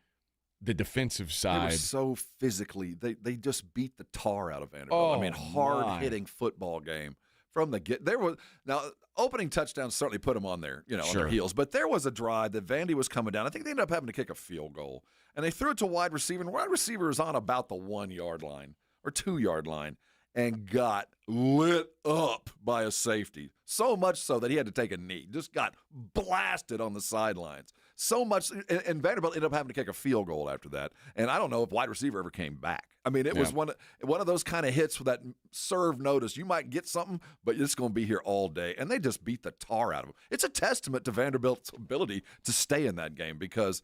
the defensive side, they were so physically. They just beat the tar out of Vanderbilt. I mean, hard-hitting football game from the get. There was now opening touchdowns certainly put them on their on their heels, but there was a drive that Vandy was coming down. I think they ended up having to kick a field goal, and they threw it to wide receiver. And wide receiver was on about the 1 yard line or 2 yard line, and got lit up by a safety. So much so that he had to take a knee. Just got blasted on the sidelines. So much, and Vanderbilt ended up having to kick a field goal after that. And I don't know if wide receiver ever came back. I mean, it was one of those kind of hits that serve notice. You might get something, but it's going to be here all day. And they just beat the tar out of them. It's a testament to Vanderbilt's ability to stay in that game, because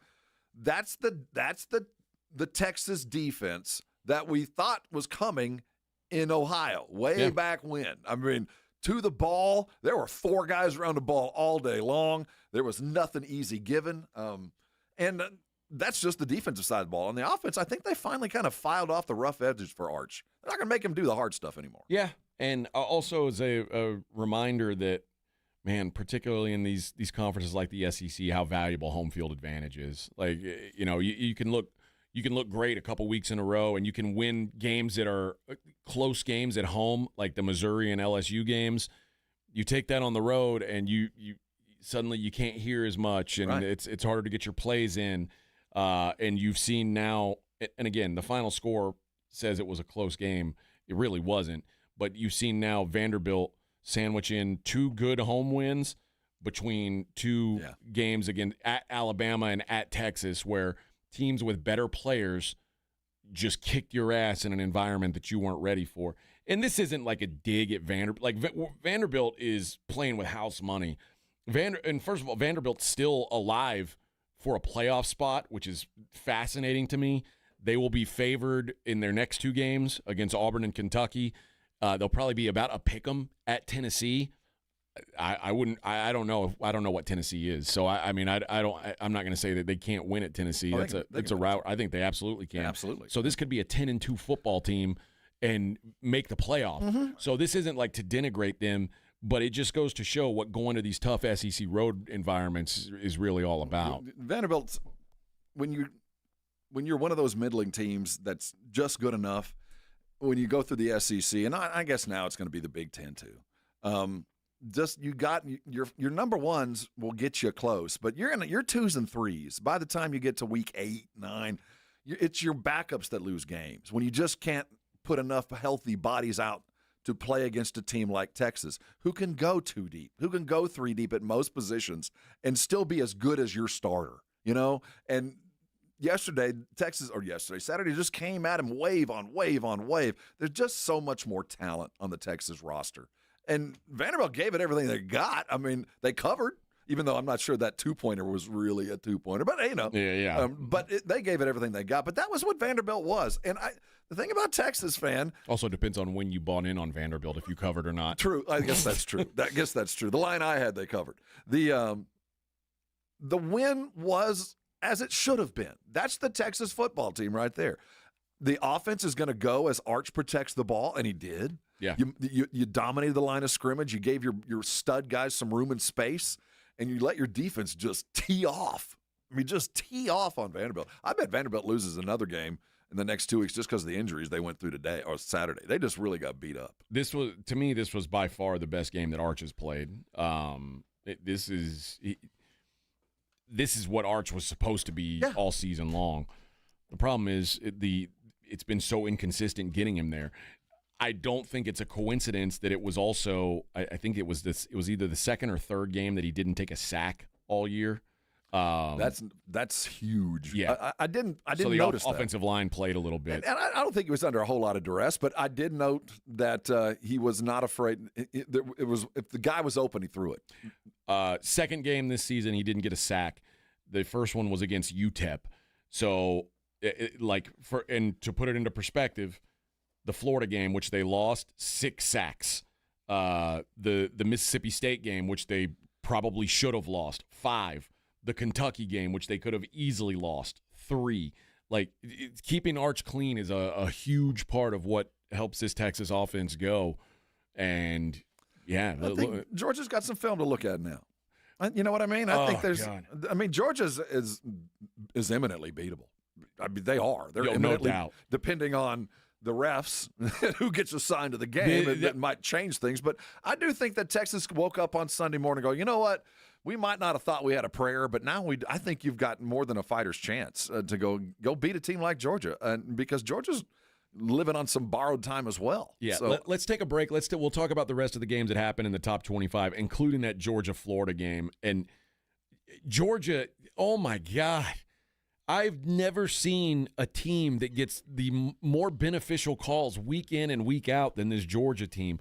that's the Texas defense that we thought was coming in Ohio way back when. I mean, to the ball, there were 4 guys around the ball all day long. There was nothing easy given. And that's just the defensive side of the ball. On the offense, I think they finally kind of filed off the rough edges for Arch. They're not going to make him do the hard stuff anymore. Yeah, and also as a reminder that, man, particularly in these conferences like the SEC, how valuable home field advantage is. Like, you can look great a couple weeks in a row, and you can win games that are close games at home, like the Missouri and LSU games. You take that on the road, and you suddenly you can't hear as much, and it's harder to get your plays in. And you've seen now, and again, the final score says it was a close game. It really wasn't. But you've seen now Vanderbilt sandwich in 2 good home wins between 2 games, again, at Alabama and at Texas, where teams with better players just kicked your ass in an environment that you weren't ready for. And this isn't like a dig at Vanderbilt. Like, Vanderbilt is playing with house money. And first of all, Vanderbilt's still alive for a playoff spot, which is fascinating to me. They will be favored in their next 2 games against Auburn and Kentucky. They'll probably be about a pick 'em at Tennessee. I don't know what Tennessee is. So I'm not going to say that they can't win at Tennessee. It's a route. I think they absolutely can. Absolutely. So this could be a 10-2 football team and make the playoff. Mm-hmm. So this isn't like to denigrate them, but it just goes to show what going to these tough SEC road environments is really all about. Vanderbilt, when you're one of those middling teams that's just good enough, when you go through the SEC, and I guess now it's going to be the Big Ten too. Just you got your number ones will get you close, but your 2s and 3s. By the time you get to week 8, 9, it's your backups that lose games when you just can't put enough healthy bodies out to play against a team like Texas, who can go 2 deep, who can go 3 deep at most positions and still be as good as your starter, And Saturday just came at him wave on wave on wave. There's just so much more talent on the Texas roster. And Vanderbilt gave it everything they got. I mean, they covered, even though I'm not sure that 2-pointer was really a 2-pointer. But, Yeah. They gave it everything they got. But that was what Vanderbilt was. And the thing about Texas, fan. Also depends on when you bought in on Vanderbilt, if you covered or not. True. I guess that's true. The line I had, they covered. The win was as it should have been. That's the Texas football team right there. The offense is going to go as Arch protects the ball, and he did. Yeah. You dominated the line of scrimmage. You gave your stud guys some room and space, and you let your defense just tee off. Just tee off on Vanderbilt. I bet Vanderbilt loses another game in the next 2 weeks just because of the injuries they went through today or Saturday. They just really got beat up. This was by far the best game that Arch has played. This is what Arch was supposed to be all season long. The problem is it's been so inconsistent getting him there. I don't think it's a coincidence that it was also I think it was either the second or third game that he didn't take a sack all year. That's huge. Yeah, I didn't so the notice offensive line played a little bit, and I don't think he was under a whole lot of duress. But I did note that he was not afraid. It was if the guy was open, he threw it. Second game this season, he didn't get a sack. The first one was against UTEP. So, to put it into perspective, the Florida game, which they lost, 6 sacks. The Mississippi State game, which they probably should have lost, 5. The Kentucky game, which they could have easily lost, 3. Keeping Arch clean is a huge part of what helps this Texas offense go. And, yeah. I think Georgia's got some film to look at now. You know what I mean? I think there's God. I mean, Georgia's is eminently beatable. I mean, they are. They're eminently, no doubt. Depending on the refs, who gets assigned to the game, it might change things. But I do think that Texas woke up on Sunday morning and go, you know what? We might not have thought we had a prayer, but now I think you've got more than a fighter's chance to go beat a team like Georgia, because Georgia's living on some borrowed time as well. Yeah, so, let's take a break. We'll talk about the rest of the games that happened in the top 25, including that Georgia-Florida game. And Georgia, oh my God, I've never seen a team that gets the more beneficial calls week in and week out than this Georgia team.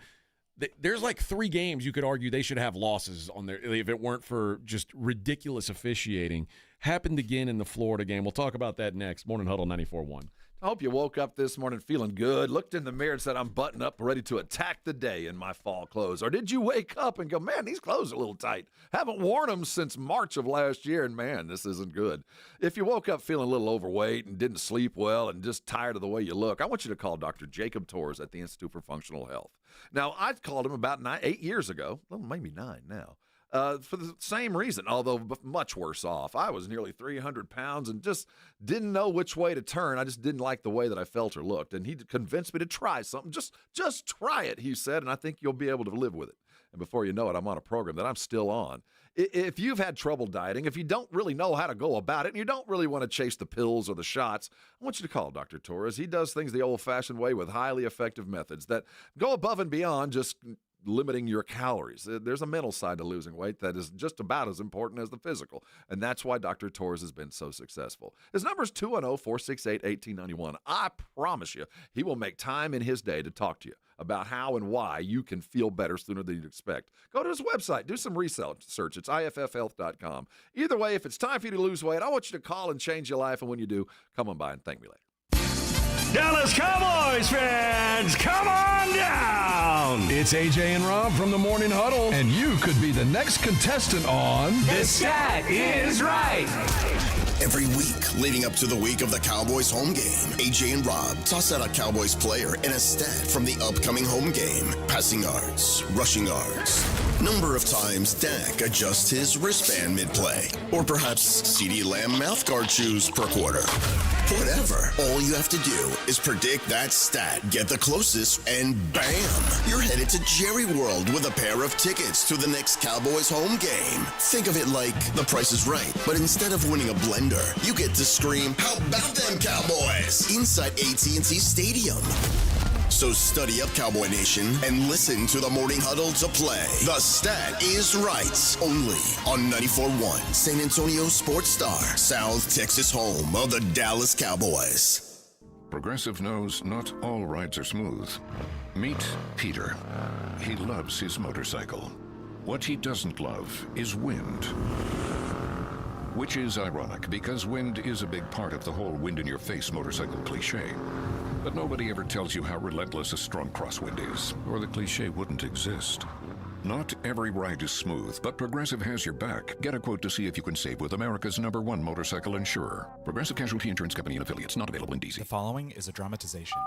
There's 3 games you could argue they should have losses on there if it weren't for just ridiculous officiating. Happened again in the Florida game. We'll talk about that next. Morning Huddle 94.1. I hope you woke up this morning feeling good, looked in the mirror and said, I'm buttoned up, ready to attack the day in my fall clothes. Or did you wake up and go, man, these clothes are a little tight. Haven't worn them since March of last year, and man, this isn't good. If you woke up feeling a little overweight and didn't sleep well and just tired of the way you look, I want you to call Dr. Jacob Torres at the Institute for Functional Health. Now, I called him about 8 years ago, well, maybe 9 now. For the same reason, although much worse off. I was nearly 300 pounds and just didn't know which way to turn. I just didn't like the way that I felt or looked. And he convinced me to try something. Just try it, he said, and I think you'll be able to live with it. And before you know it, I'm on a program that I'm still on. If you've had trouble dieting, if you don't really know how to go about it, and you don't really want to chase the pills or the shots, I want you to call Dr. Torres. He does things the old-fashioned way with highly effective methods that go above and beyond just limiting your calories. There's a mental side to losing weight that is just about as important as the physical, and that's why Dr. Torres has been so successful. His number is 210-468-1891. I promise you, he will make time in his day to talk to you about how and why you can feel better sooner than you'd expect. Go to his website, do some research. It's IFFhealth.com. Either way, if it's time for you to lose weight, I want you to call and change your life, and when you do, come on by and thank me later. Dallas Cowboys fans, come on down! It's AJ and Rob from the Morning Huddle. And you could be the next contestant on The Stat Is Right. Every week leading up to the week of the Cowboys home game, AJ and Rob toss out a Cowboys player and a stat from the upcoming home game. Passing yards, rushing yards, number of times Dak adjusts his wristband mid-play, or perhaps CeeDee Lamb mouthguard chews per quarter. Whatever. All you have to do is predict that stat, get the closest, and bam! You're headed to Jerry World with a pair of tickets to the next Cowboys home game. Think of it like The Price is Right, but instead of winning a blender, you get to scream, "How about them Cowboys?" inside AT&T Stadium. So study up, Cowboy Nation, and listen to the Morning Huddle to play. The Stat Is Right, only on 94.1 San Antonio Sports Star, South Texas home of the Dallas Cowboys. Progressive knows not all rides are smooth. Meet Peter. He loves his motorcycle. What he doesn't love is wind. Which is ironic, because wind is a big part of the whole wind-in-your-face motorcycle cliche. But nobody ever tells you how relentless a strong crosswind is, or the cliche wouldn't exist. Not every ride is smooth, but Progressive has your back. Get a quote to see if you can save with America's #1 motorcycle insurer. Progressive Casualty Insurance Company and Affiliates, not available in D.C. The following is a dramatization.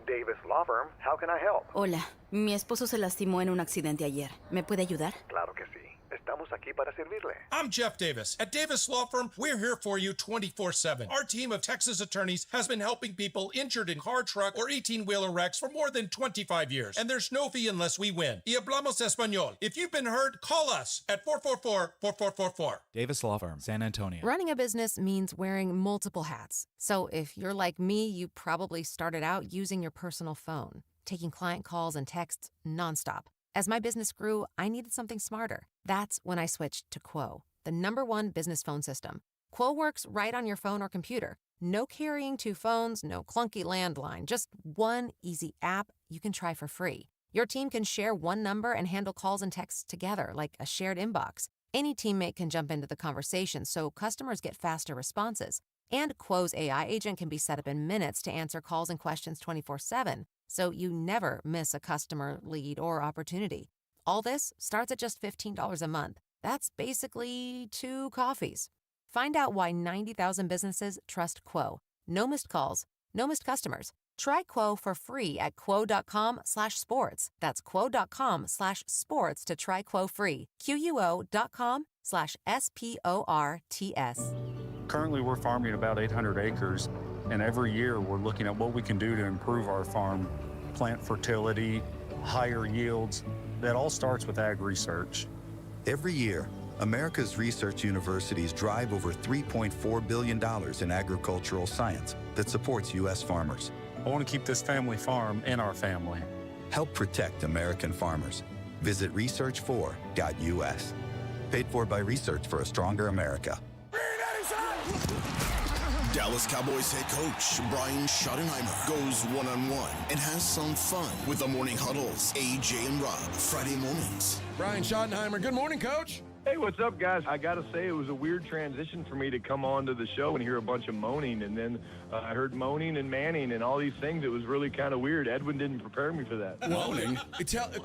Davis Law Firm, how can I help? Hola, mi esposo se lastimó en un accidente ayer. ¿Me puede ayudar? Claro que sí. Estamos aquí para servirle. I'm Jeff Davis. At Davis Law Firm, we're here for you 24/7. Our team of Texas attorneys has been helping people injured in car, truck, or 18-wheeler wrecks for more than 25 years. And there's no fee unless we win. Y hablamos español. If you've been hurt, call us at 444-4444. Davis Law Firm, San Antonio. Running a business means wearing multiple hats. So if you're like me, you probably started out using your personal phone, taking client calls and texts nonstop. As my business grew, I needed something smarter. That's when I switched to Quo, the #1 business phone system. Quo works right on your phone or computer. No carrying 2 phones, no clunky landline, just one easy app you can try for free. Your team can share one number and handle calls and texts together like a shared inbox. Any teammate can jump into the conversation so customers get faster responses. And Quo's AI agent can be set up in minutes to answer calls and questions 24/7. So you never miss a customer, lead, or opportunity. All this starts at just $15 a month. That's basically 2 coffees. Find out why 90,000 businesses trust Quo. No missed calls, no missed customers. Try Quo for free at quo.com/sports. That's quo.com/sports to try Quo free. QUO.com/SPORTS. Currently, we're farming about 800 acres, and every year we're looking at what we can do to improve our farm, plant fertility, higher yields. That all starts with ag research. Every year, America's research universities drive over $3.4 billion in agricultural science that supports U.S. farmers. I want to keep this family farm in our family. Help protect American farmers. Visit research4.us. Paid for by Research for a Stronger America. Dallas Cowboys head coach Brian Schottenheimer goes one-on-one and has some fun with the Morning Huddles, AJ and Rob, Friday mornings. Brian Schottenheimer, good morning, Coach. Hey, what's up, guys? I got to say, it was a weird transition for me to come on to the show and hear a bunch of moaning, and then I heard moaning and manning and all these things. It was really kind of weird. Edwin didn't prepare me for that. Moaning?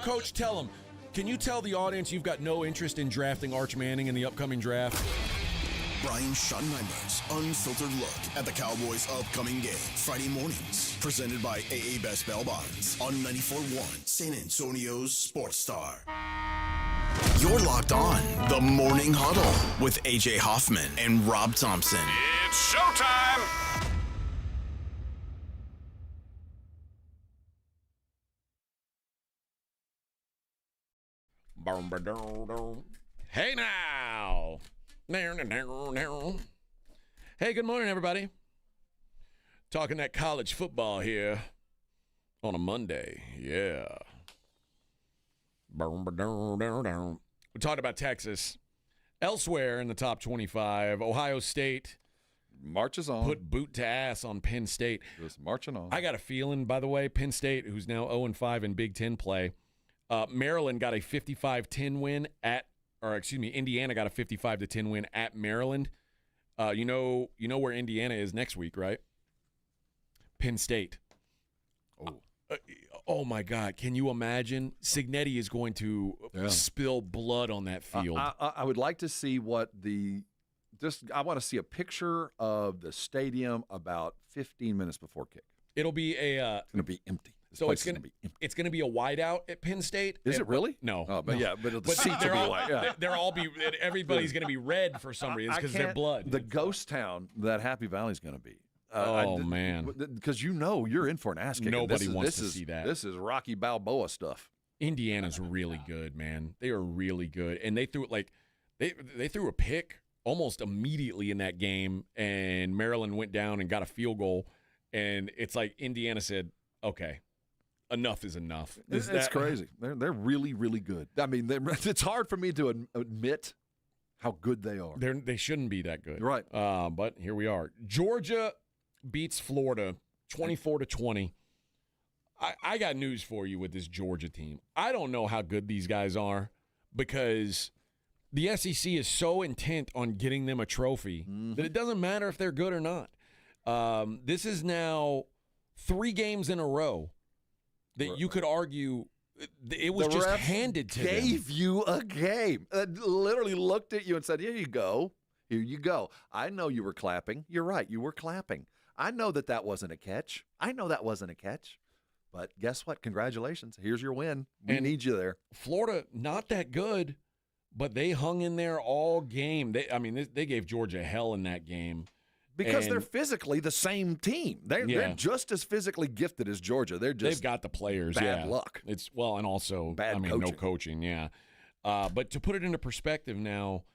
Coach, tell him. Can you tell the audience you've got no interest in drafting Arch Manning in the upcoming draft? Brian Schottenheimer's unfiltered look at the Cowboys' upcoming game. Friday mornings, presented by AA Best Bail Bonds on 94.1 San Antonio's Sports Star. You're locked on the Morning Huddle with AJ Hoffman and Rob Thompson. It's showtime! Hey now! Hey, good morning, everybody. Talking that college football here. on a Monday. Yeah. We talked about Texas. Elsewhere in the top 25, Ohio State marches on. Put boot to ass on Penn State. Just marching on. I got a feeling, by the way, Penn State, who's now 0-5 in Big Ten play, Maryland got a 55-10 win Indiana got a 55-10 win at Maryland. You know where Indiana is next week, right? Penn State. Oh my God! Can you imagine? Signetti is going to spill blood on that field. I would like to see I want to see a picture of the stadium about 15 minutes before kick. It'll be it's going to be empty. It's going to be a whiteout at Penn State. Is it really? No. Oh, but no. yeah, but the seats will be white. Yeah. Everybody's going to be red for some reason because they're blood. The ghost town that Happy Valley is going to be. Man. Because you're in for an ass kicking. Nobody wants to see that. This is Rocky Balboa stuff. Indiana's really good, man. They are really good. And they threw they threw a pick almost immediately in that game, and Maryland went down and got a field goal. And it's like Indiana said, okay, enough is enough. It's crazy. They're really, really good. I mean, it's hard for me to admit how good they are. They shouldn't be that good. Right. But here we are. Georgia beats Florida 24-20. I got news for you with this Georgia team. I don't know how good these guys are because the SEC is so intent on getting them a trophy that it doesn't matter if they're good or not. This is now 3 games in a row that you could argue it was just handed to them. Gave you a game. Literally looked at you and said, here you go. Here you go. I know you were clapping. You're right. You were clapping. I know that wasn't a catch. But guess what? Congratulations. Here's your win. We need you there. Florida, not that good, but they hung in there all game. They gave Georgia hell in that game. Because they're physically the same team. They're just as physically gifted as Georgia. They've got the players. Bad luck. And also bad coaching. No coaching. Yeah. But to put it into perspective now,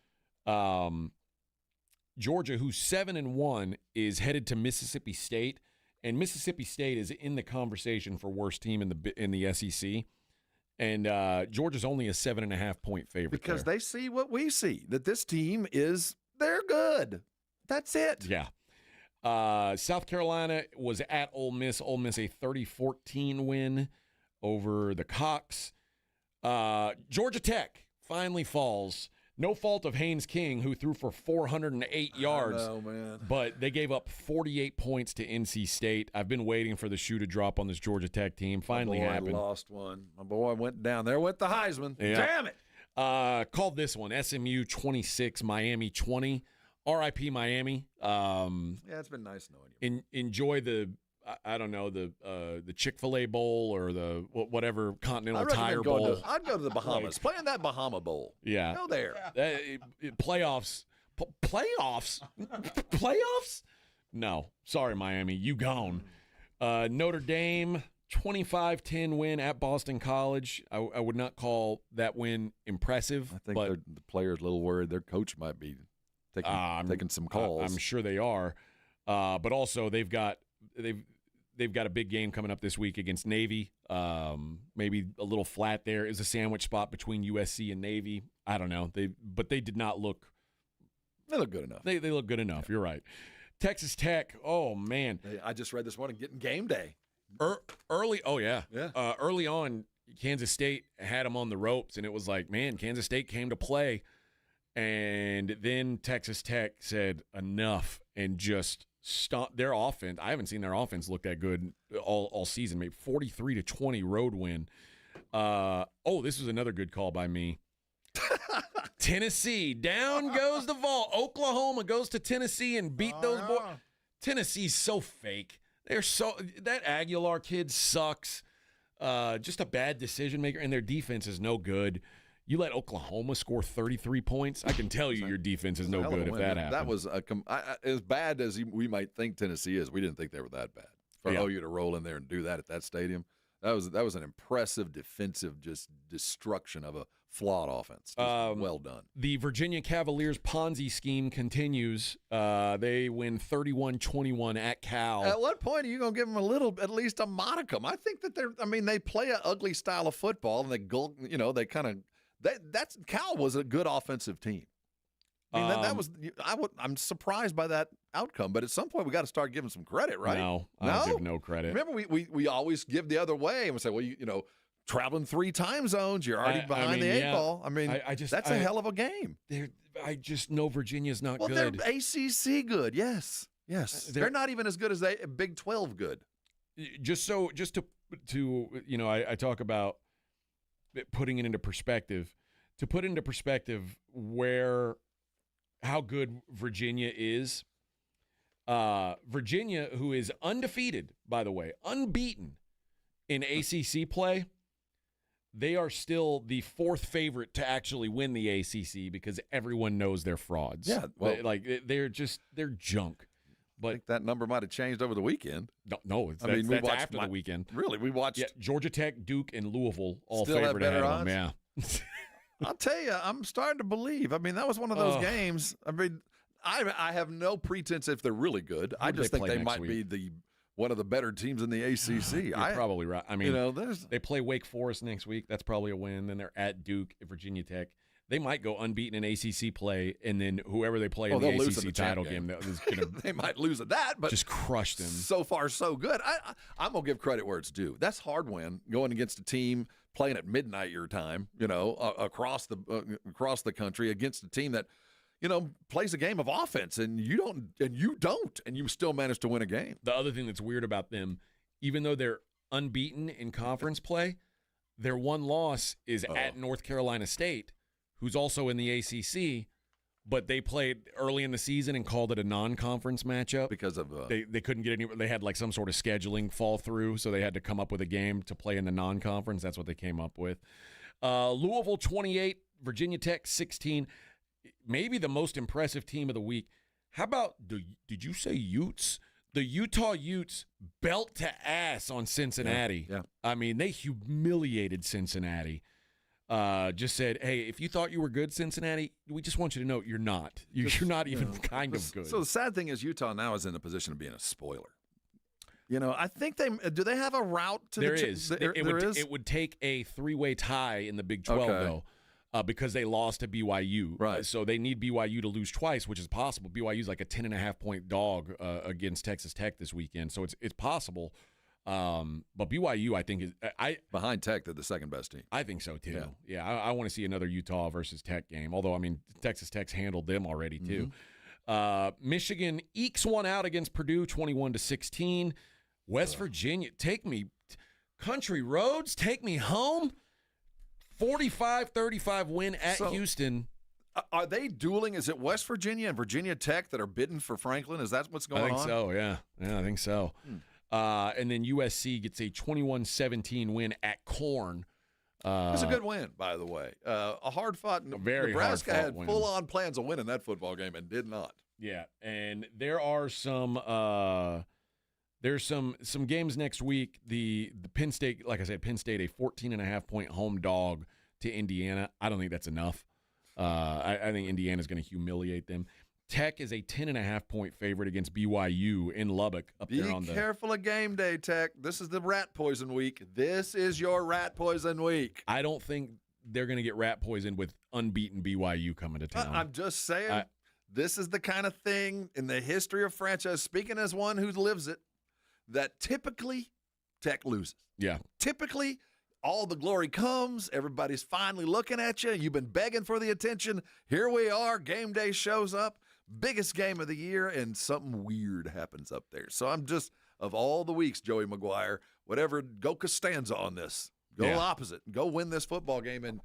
Georgia, who's 7-1, is headed to Mississippi State, and Mississippi State is in the conversation for worst team in the SEC. And Georgia's only a 7.5-point favorite because they see what we see, that this team they're good. That's it. Yeah. South Carolina was at Ole Miss. Ole Miss a 30-14 win over the Cox. Georgia Tech finally falls. No fault of Haynes King, who threw for 408 yards. I know, man. But they gave up 48 points to NC State. I've been waiting for the shoe to drop on this Georgia Tech team. Finally happened. Lost one. My boy went down. There went the Heisman. Yeah. Damn it. Called this one SMU 26, Miami 20. R.I.P. Miami. Yeah, it's been nice knowing you. Enjoy the Chick-fil-A Bowl or the whatever Continental Tire Bowl. I'd go to the Bahamas. Play in that Bahama Bowl. Yeah. Go there. Playoffs. Playoffs? Playoffs? No. Sorry, Miami. You gone. Notre Dame, 25-10 win at Boston College. I would not call that win impressive. I think the players a little worried their coach might be taking some calls. I'm sure they are. But also they've got a big game coming up this week against Navy. Maybe a little flat there. Is a sandwich spot between USC and Navy. I don't know. They did not look. They look good enough. They look good enough. You're right. Texas Tech. Oh man. I just read this morning getting game day. Early. Oh yeah. Early on, Kansas State had them on the ropes, and it was like, man, Kansas State came to play, and then Texas Tech said enough and just stop their offense. I haven't seen their offense look that good all season. Maybe 43-20 road win. This was another good call by me. Tennessee, down goes the vault. Oklahoma goes to Tennessee and beat those boys. Tennessee's so fake. That Aguilar kid sucks. Just a bad decision maker, and their defense is no good. You let Oklahoma score 33 points, I can tell you your defense is no good if that happens. That was as bad as we might think Tennessee is. We didn't think they were that bad. For OU to roll in there and do that at that stadium, That was an impressive defensive just destruction of a flawed offense. Well done. The Virginia Cavaliers Ponzi scheme continues. They win 31-21 at Cal. At what point are you going to give them at least a modicum? I think that they play an ugly style of football, and Cal was a good offensive team. I'm surprised by that outcome, but at some point we got to start giving some credit, right? No, I don't give no credit. Remember, we always give the other way and we say, well, traveling 3 time zones, you're already behind the 8 ball. That's a hell of a game. I just know Virginia's not good. Well, they're ACC good, yes. They're not even as good as Big 12 good. Just to I talk about putting it into perspective. To put into perspective how good Virginia is. Virginia, who is undefeated, by the way, unbeaten in ACC play, they are still the 4th favorite to actually win the ACC because everyone knows they're frauds. Yeah, well, they're junk. But I think that number might have changed over the weekend. No, that's after the weekend. Really, we watched Georgia Tech, Duke, and Louisville all still favored have better ahead of odds? them. Yeah. I'll tell you, I'm starting to believe. That was one of those games. I have no pretense if they're really good. I just think they might be one of the better teams in the ACC. You're probably right. They play Wake Forest next week. That's probably a win. Then they're at Duke, at Virginia Tech. They might go unbeaten in ACC play, and then whoever they play in the ACC title game is going to they might lose at that, but just crush them. So far, so good. I'm going to give credit where it's due. That's hard win going against a team playing at midnight your time, across the country against a team that plays a game of offense, and you don't, and you still manage to win a game. The other thing that's weird about them, even though they're unbeaten in conference play, their one loss is at North Carolina State, who's also in the ACC, but they played early in the season and called it a non-conference matchup because of they couldn't get any. They had some sort of scheduling fall through, so they had to come up with a game to play in the non-conference. That's what they came up with. Louisville 28, Virginia Tech 16. Maybe the most impressive team of the week. How about did you say Utes? The Utah Utes belt to ass on Cincinnati. Yeah. They humiliated Cincinnati. Just said, hey, if you thought you were good, Cincinnati, we just want you to know you're not. You're not even kind of good. So the sad thing is Utah now is in a position of being a spoiler. I think do they have a route to there is. It would take a 3-way tie in the Big 12, though. Because they lost to BYU. Right. So they need BYU to lose twice, which is possible. BYU's like a 10.5-point dog against Texas Tech this weekend. So it's possible. But BYU, I think, is behind Tech, they're the second best team. I think so, too. Yeah, I want to see another Utah versus Tech game. Although, Texas Tech's handled them already, too. Michigan ekes one out against Purdue, 21-16. West Virginia, take me. Country Roads, take me home. 45-35 win at Houston. Are they dueling? Is it West Virginia and Virginia Tech that are bidding for Franklin? Is that what's going on? I think so, yeah. I think so. And then USC gets a 21-17 win at Corn. It's a good win, by the way. A hard-fought. Nebraska had full-on plans of winning that football game and did not. Yeah, and there are some there's some games next week. The Penn State, like I said, Penn State, a 14.5-point home dog to Indiana. I don't think that's enough. I think Indiana's going to humiliate them. Tech is a 10.5-point favorite against BYU in Lubbock. Be careful of game day, Tech. This is the rat poison week. This is your rat poison week. I don't think they're going to get rat poisoned with unbeaten BYU coming to town. I'm just saying, this is the kind of thing in the history of franchise, speaking as one who lives it, that typically Tech loses. Yeah. Typically, all the glory comes. Everybody's finally looking at you. You've been begging for the attention. Here we are. Game day shows up. Biggest game of the year, and something weird happens up there. So I'm just, of all the weeks, Joey McGuire, whatever, go Costanza on this. Go opposite. Go win this football game. And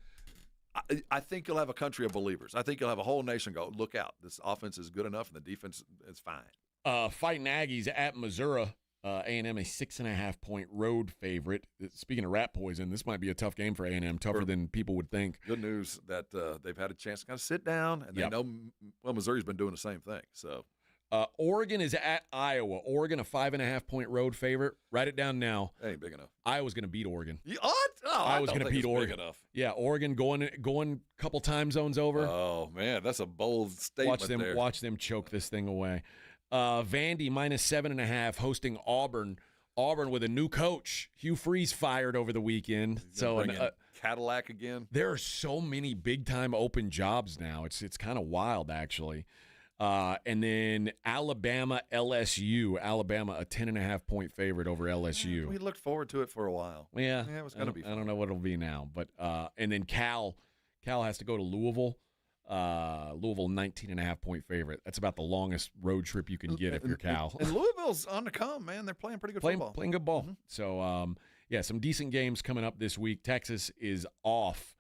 I think you'll have a country of believers. I think you'll have a whole nation go, look out. This offense is good enough, and the defense is fine. Fighting Aggies at Missouri. A&M a 6.5-point road favorite. Speaking of rat poison, this might be a tough game for A&M, tougher than people would think. Good news that they've had a chance to kind of sit down, and they know, Missouri's been doing the same thing. So Oregon is at Iowa. Oregon, a 5.5-point road favorite. Write it down now. That ain't big enough. Iowa's going to beat Oregon. What? Oh, I was going to beat Oregon. Big enough. Yeah, Oregon going a couple time zones over. Oh, man, that's a bold statement Watch them choke this thing away. Vandy, minus 7.5, hosting Auburn. Auburn with a new coach. Hugh Freeze fired over the weekend. So Cadillac again. There are so many big-time open jobs now. It's kind of wild, actually. And then Alabama, LSU. Alabama, a 10.5-point favorite over LSU. We looked forward to it for a while. Yeah, it was going to be fun. I don't know what it'll be now. But and then Cal has to go to Louisville. Louisville, 19.5-point favorite. That's about the longest road trip you can get if you're Cal. And Louisville's on the come, man. They're playing pretty good football. Playing good ball. Mm-hmm. So, some decent games coming up this week. Texas is off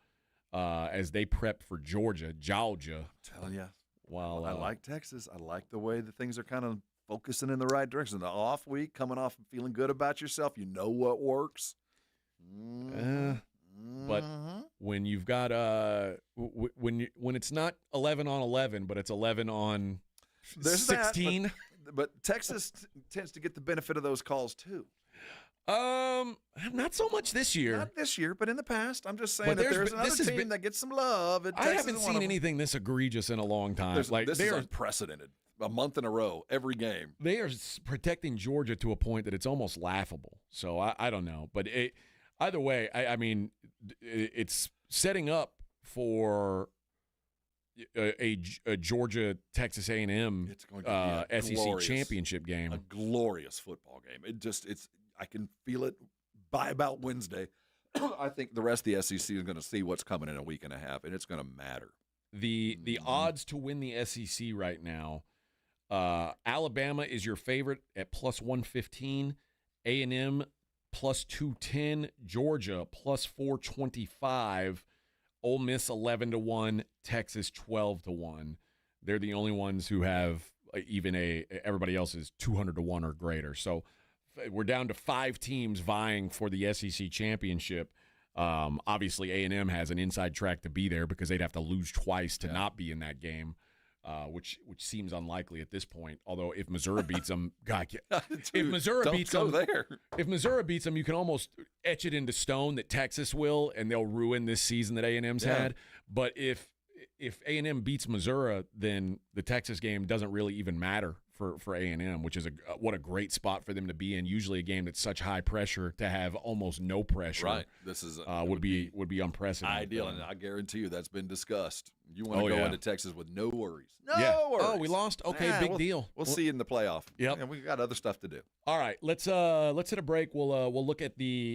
as they prep for Georgia. I'm telling you. Well, I like Texas. I like the way that things are kind of focusing in the right direction. The off week, coming off and feeling good about yourself, you know what works. But when you've got when it's not 11 on 11, but it's 11 on 16. But Texas tends to get the benefit of those calls too. Not so much this year. Not this year, but in the past. I'm just saying that there's another team that gets some love. I haven't seen anything this egregious in a long time. This is unprecedented. A month in a row, every game. They are protecting Georgia to a point that it's almost laughable. So I don't know. But either way, I mean, it's setting up for a Georgia Texas A&M it's going to be SEC championship game. A glorious football game. I can feel it by about Wednesday. I think the rest of the SEC is going to see what's coming in a week and a half, and it's going to matter. The odds to win the SEC right now, Alabama is your favorite at plus 115, A&M plus 210, Georgia plus 425, Ole Miss 11-1, Texas 12-1. They're the only ones who have everybody else is 200-1 or greater. So we're down to 5 teams vying for the SEC championship. Obviously, A&M has an inside track to be there because they'd have to lose twice to not be in that game, which seems unlikely at this point. Although if Missouri beats them, if Missouri beats them, you can almost etch it into stone that Texas will, and they'll ruin this season that A&M's had. But if A&M beats Missouri, then the Texas game doesn't really even matter for A&M, which is what a great spot for them to be in. Usually a game that's such high pressure to have almost no pressure. Right. This is would be unprecedented. Ideal, and I guarantee you that's been discussed. You want to go into Texas with no worries. No worries. Oh, we lost? Okay, big deal. We'll see you in the playoff. Yep. And we got other stuff to do. All right, let's hit a break. We'll look at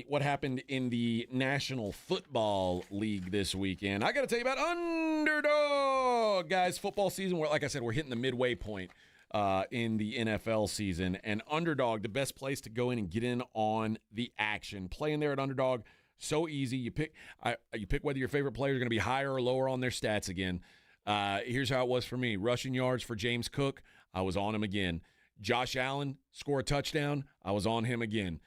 what happened in the National Football League this weekend. I got to tell you about Underdog, guys. Football season, like I said, we're hitting the midway point in the NFL season, and Underdog, the best place to go in and get in on the action. Playing there at Underdog, so easy. You pick whether your favorite player is going to be higher or lower on their stats again. Here's how it was for me. Rushing yards for James Cook, I was on him again. Josh Allen, score a touchdown, I was on him again.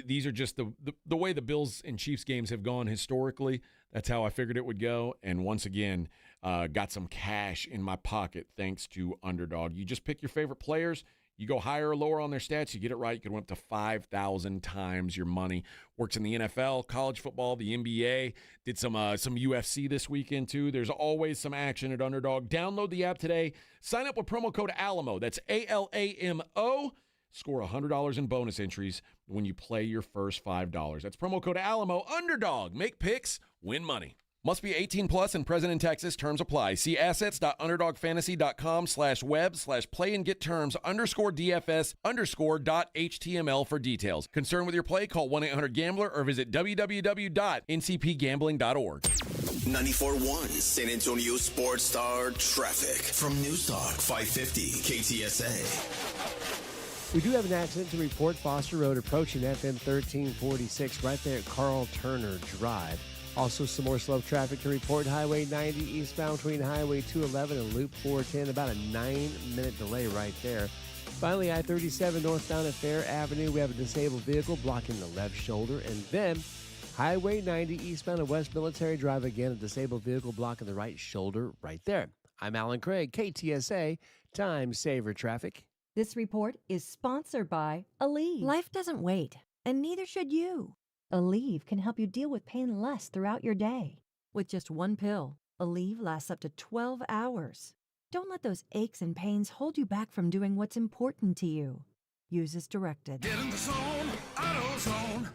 These are just the way the Bills and Chiefs games have gone historically. That's how I figured it would go. And once again, got some cash in my pocket thanks to Underdog. You just pick your favorite players. You go higher or lower on their stats. You get it right, you can win up to 5,000 times your money. Works in the NFL, college football, the NBA. Did some UFC this weekend too. There's always some action at Underdog. Download the app today. Sign up with promo code ALAMO. That's ALAMO. Score $100 in bonus entries when you play your first $5. That's promo code ALAMO. Underdog. Make picks, win money. Must be 18 plus and present in Texas. Terms apply. See assets.underdogfantasy.com/web/play and get terms _DFS_.html for details. Concerned with your play? Call 1-800-GAMBLER or visit www.ncpgambling.org. 94.1 San Antonio Sports Star traffic from News Talk 550 KTSA. We do have an accident to report. Foster Road approaching FM 1346 right there at Carl Turner Drive. Also, some more slow traffic to report. Highway 90 eastbound between Highway 211 and Loop 410. About a 9-minute delay right there. Finally, I-37 northbound at Fair Avenue. We have a disabled vehicle blocking the left shoulder. And then Highway 90 eastbound at West Military Drive. Again, a disabled vehicle blocking the right shoulder right there. I'm Alan Craig, KTSA, Time Saver Traffic. This report is sponsored by Aleve. Life doesn't wait, and neither should you. Aleve can help you deal with pain less throughout your day. With just one pill, Aleve lasts up to 12 hours. Don't let those aches and pains hold you back from doing what's important to you. Use as directed. Get in the zone, AutoZone.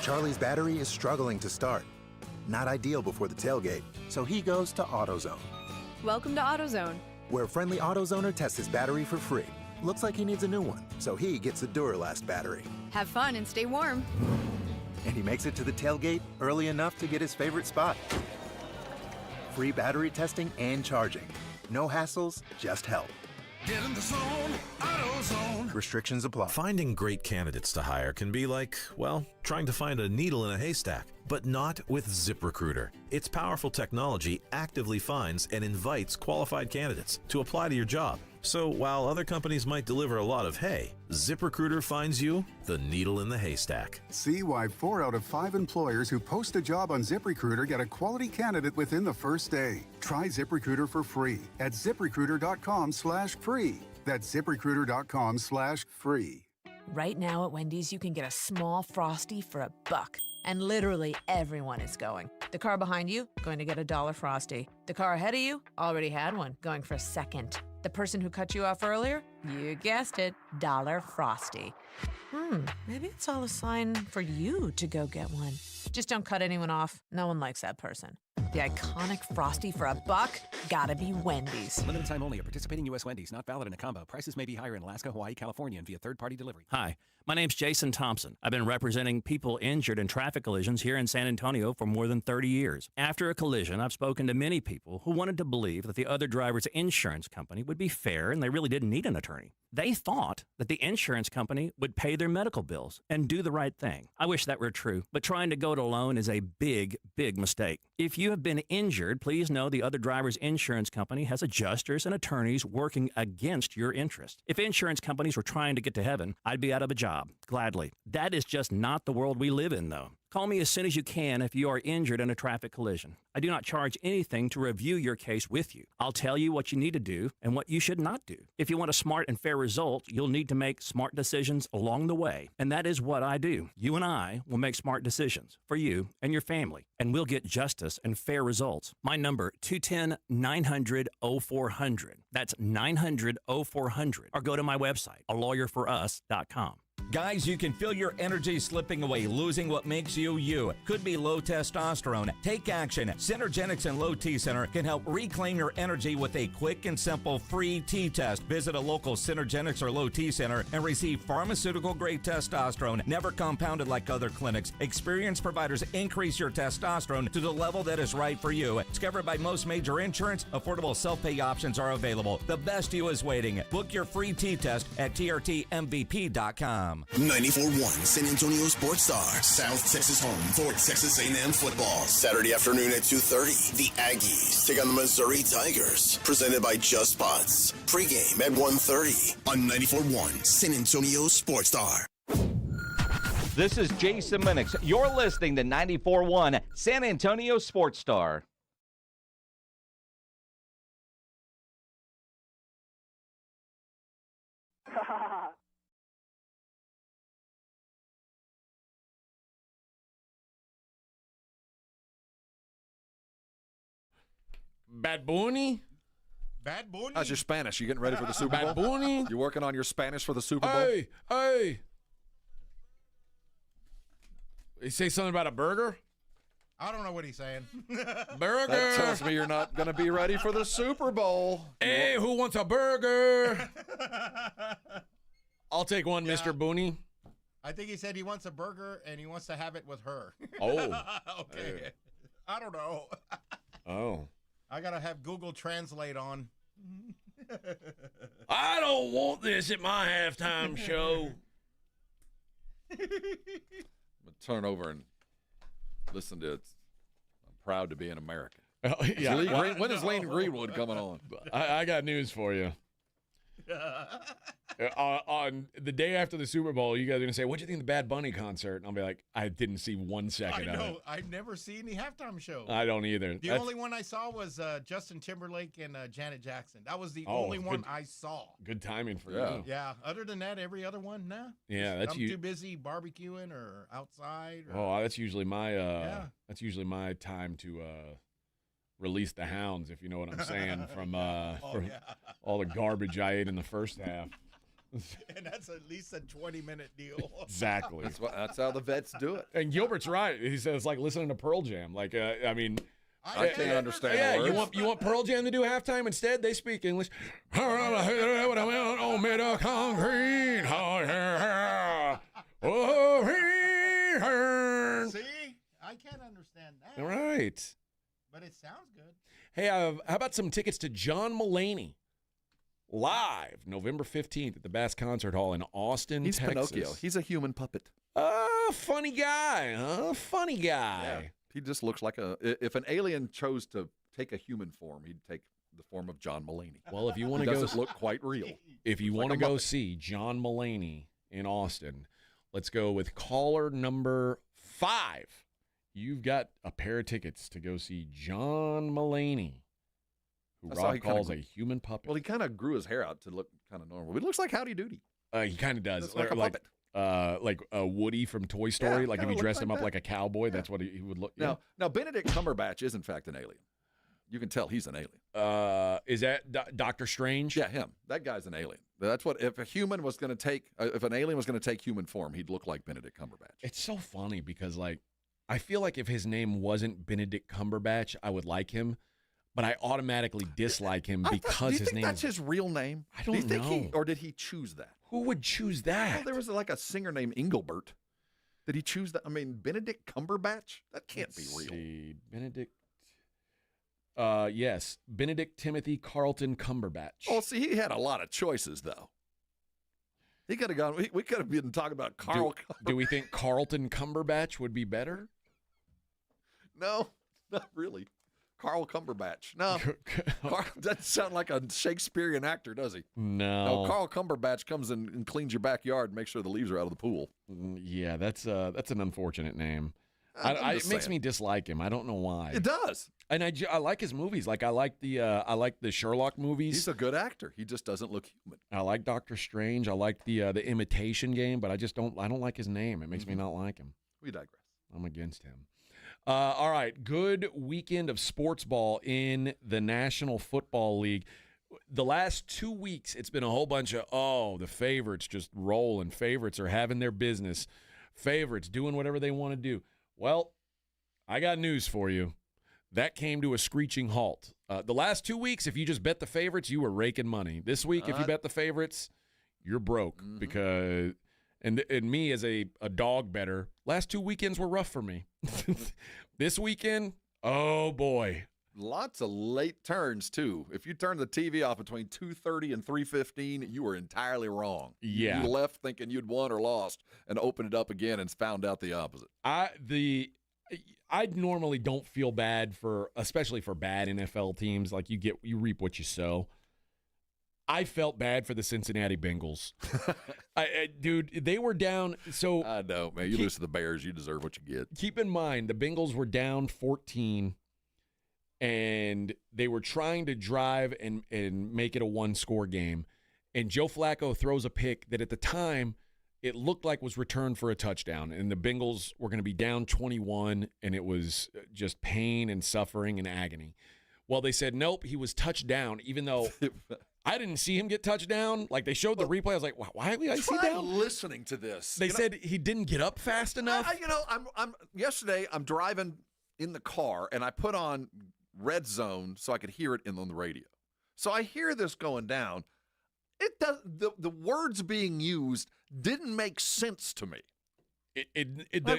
Charlie's battery is struggling to start. Not ideal before the tailgate, so he goes to AutoZone, Welcome to AutoZone. where a friendly AutoZoner tests his battery for free. Looks like he needs a new one, so he gets the Duralast battery. Have fun and stay warm. And he makes it to the tailgate early enough to get his favorite spot. Free battery testing and charging. No hassles, just help. Get in the zone, AutoZone. Restrictions apply. Finding great candidates to hire can be like, well, trying to find a needle in a haystack, but not with ZipRecruiter. Its powerful technology actively finds and invites qualified candidates to apply to your job. So while other companies might deliver a lot of hay, ZipRecruiter finds you the needle in the haystack. See why 4 out of 5 employers who post a job on ZipRecruiter get a quality candidate within the first day. Try ZipRecruiter for free at ZipRecruiter.com/free. That's ZipRecruiter.com/free. Right now at Wendy's, you can get a small Frosty for $1. And literally everyone is going. The car behind you, going to get a $1 Frosty. The car ahead of you, already had one, going for a second. The person who cut you off earlier, you guessed it, $1 Frosty. Maybe it's all a sign for you to go get one. Just don't cut anyone off. No one likes that person. The iconic Frosty for $1, gotta be Wendy's. Limited time only at participating U.S. Wendy's. Not valid in a combo. Prices may be higher in Alaska, Hawaii, California, and via third-party delivery. Hi, my name's Jason Thompson. I've been representing people injured in traffic collisions here in San Antonio for more than 30 years. After a collision, I've spoken to many people who wanted to believe that the other driver's insurance company would be fair and they really didn't need an attorney. They thought that the insurance company would pay their medical bills and do the right thing. I wish that were true, but trying to go it alone is a big, big mistake. If you have been injured, please know the other driver's insurance company has adjusters and attorneys working against your interest. If insurance companies were trying to get to heaven, I'd be out of a job, gladly. That is just not the world we live in, though. Call me as soon as you can if you are injured in a traffic collision. I do not charge anything to review your case with you. I'll tell you what you need to do and what you should not do. If you want a smart and fair result, you'll need to make smart decisions along the way. And that is what I do. You and I will make smart decisions for you and your family, and we'll get justice and fair results. My number, 210-900-0400. That's 900-0400. Or go to my website, alawyerforus.com. Guys, you can feel your energy slipping away, losing what makes you you. Could be low testosterone. Take action. Synergenics and Low T Center can help reclaim your energy with a quick and simple free T-test. Visit a local Synergenics or Low T Center and receive pharmaceutical-grade testosterone, never compounded like other clinics. Experienced providers increase your testosterone to the level that is right for you. Discovered by most major insurance, affordable self-pay options are available. The best you is waiting. Book your free T-test at trtmvp.com. 94.1 San Antonio Sports Star, South Texas home for Texas A&M football. Saturday afternoon at 2:30, the Aggies take on the Missouri Tigers. Presented by Just Pots. Pregame at 1:30 on 94.1 San Antonio Sports Star. This is Jason Minix. You're listening to 94.1 San Antonio Sports Star. Bad Bunny? Bad Bunny? How's your Spanish? You getting ready for the Super Bowl? Bad Bunny? You working on your Spanish for the Super Bowl? Hey. You say something about a burger? I don't know what he's saying. Burger. That tells me you're not going to be ready for the Super Bowl. Hey, who wants a burger? I'll take one, Yeah. Mr. Booney. I think he said he wants a burger and he wants to have it with her. Oh. Okay. Hey. I don't know. Oh. I got to have Google Translate on. I don't want this at my halftime show. I'm going to turn over and listen to it. I'm proud to be in America. Oh, yeah. When is Lane Greenwood coming on? I got news for you. On the day after the Super Bowl, you guys are going to say, what'd you think of the Bad Bunny concert? And I'll be like, I didn't see 1 second I of know. it. I've never seen any halftime show. I don't either. The only one I saw was Justin Timberlake and Janet Jackson. That was the only one I saw. Good timing for you. Yeah. Other than that, every other one, nah. Yeah, I'm too busy barbecuing or outside. Oh, that's usually my time to release the hounds, if you know what I'm saying, from all the garbage I ate in the first half. And that's at least a 20-minute deal. Exactly. That's how the vets do it. And Gilbert's right. He says it's like listening to Pearl Jam. Like, I mean, I can't understand. Yeah, the words. you want Pearl Jam to do halftime instead? They speak English. See, I can't understand that. All right. But it sounds good. Hey, how about some tickets to John Mulaney live November 15th at the Bass Concert Hall in Austin, He's Texas. Pinocchio. He's a human puppet. Funny guy, huh? Funny guy. Yeah. He just looks like if an alien chose to take a human form, he'd take the form of John Mulaney. Well, if you want to go, doesn't look quite real. If you want to go see John Mulaney in Austin, let's go with caller number 5. You've got a pair of tickets to go see John Mulaney, who Rob calls a human puppet. Well, he kind of grew his hair out to look kind of normal. It looks like Howdy Doody. He kind of does. Looks like a puppet. Like Woody from Toy Story. Yeah, like if you dressed him up like a cowboy, that's what he would look. Now, Benedict Cumberbatch is in fact an alien. You can tell he's an alien. Is that Doctor Strange? Yeah, him. That guy's an alien. That's what if a human was going to take, if an alien was going to take human form, he'd look like Benedict Cumberbatch. It's so funny because I feel like if his name wasn't Benedict Cumberbatch, I would like him, but I automatically dislike him because his name. That's his real name. I don't know. Or did he choose that? Who would choose that? Well, there was like a singer named Engelbert. Did he choose that? I mean, Benedict Cumberbatch? That can't be real. See, Benedict. Yes, Benedict Timothy Carlton Cumberbatch. Oh, see, he had a lot of choices though. He could have gone. We could have been talking about Carl. Do we think Carlton Cumberbatch would be better? No, not really. Carl Cumberbatch. No, Carl doesn't sound like a Shakespearean actor, does he? No. Carl Cumberbatch comes in and cleans your backyard and makes sure the leaves are out of the pool. Yeah, that's an unfortunate name. It makes me dislike him. I don't know why. It does. And I like his movies. Like I like the Sherlock movies. He's a good actor. He just doesn't look human. I like Doctor Strange. I like the Imitation Game, but I don't like his name. It makes me not like him. We digress. I'm against him. All right, good weekend of sports ball in the National Football League. The last 2 weeks, it's been a whole bunch of, the favorites just rolling. Favorites are having their business. Favorites doing whatever they want to do. Well, I got news for you. That came to a screeching halt. The last 2 weeks, if you just bet the favorites, you were raking money. This week, if you bet the favorites, you're broke because – and me as a dog bettor, last 2 weekends were rough for me. This weekend, oh, boy. Lots of late turns, too. If you turn the TV off between 2:30 and 3:15, you were entirely wrong. Yeah. You left thinking you'd won or lost and opened it up again and found out the opposite. I normally don't feel bad especially for bad NFL teams. Like you reap what you sow. I felt bad for the Cincinnati Bengals. Dude, they were down. So I know, man. You lose to the Bears, you deserve what you get. Keep in mind, the Bengals were down 14, and they were trying to drive and make it a one-score game. And Joe Flacco throws a pick that at the time it looked like was returned for a touchdown. And the Bengals were going to be down 21, and it was just pain and suffering and agony. Well, they said, nope, he was touched down, even though I didn't see him get touched down. Like, they showed the replay. I was like, why did I see down? Listening to this. They said he didn't get up fast enough. Yesterday, I'm driving in the car, and I put on Red Zone so I could hear it on the radio. So I hear this going down. It does. The words being used didn't make sense to me.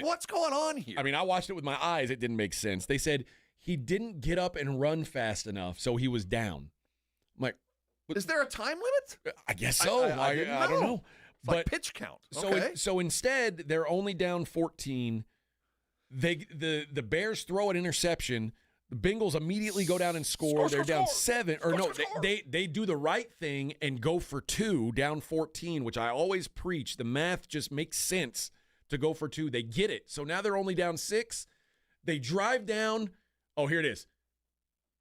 What's going on here? I mean, I watched it with my eyes. It didn't make sense. They said he didn't get up and run fast enough, so he was down. I'm like, is there a time limit? I guess so. I don't know. It's like pitch count. So instead, they're only down 14. The Bears throw an interception. The Bengals immediately go down and score. They're down 7. Or no, they do the right thing and go for 2, down 14, which I always preach. The math just makes sense to go for 2. They get it. So now they're only down 6. They drive down. Oh, here it is.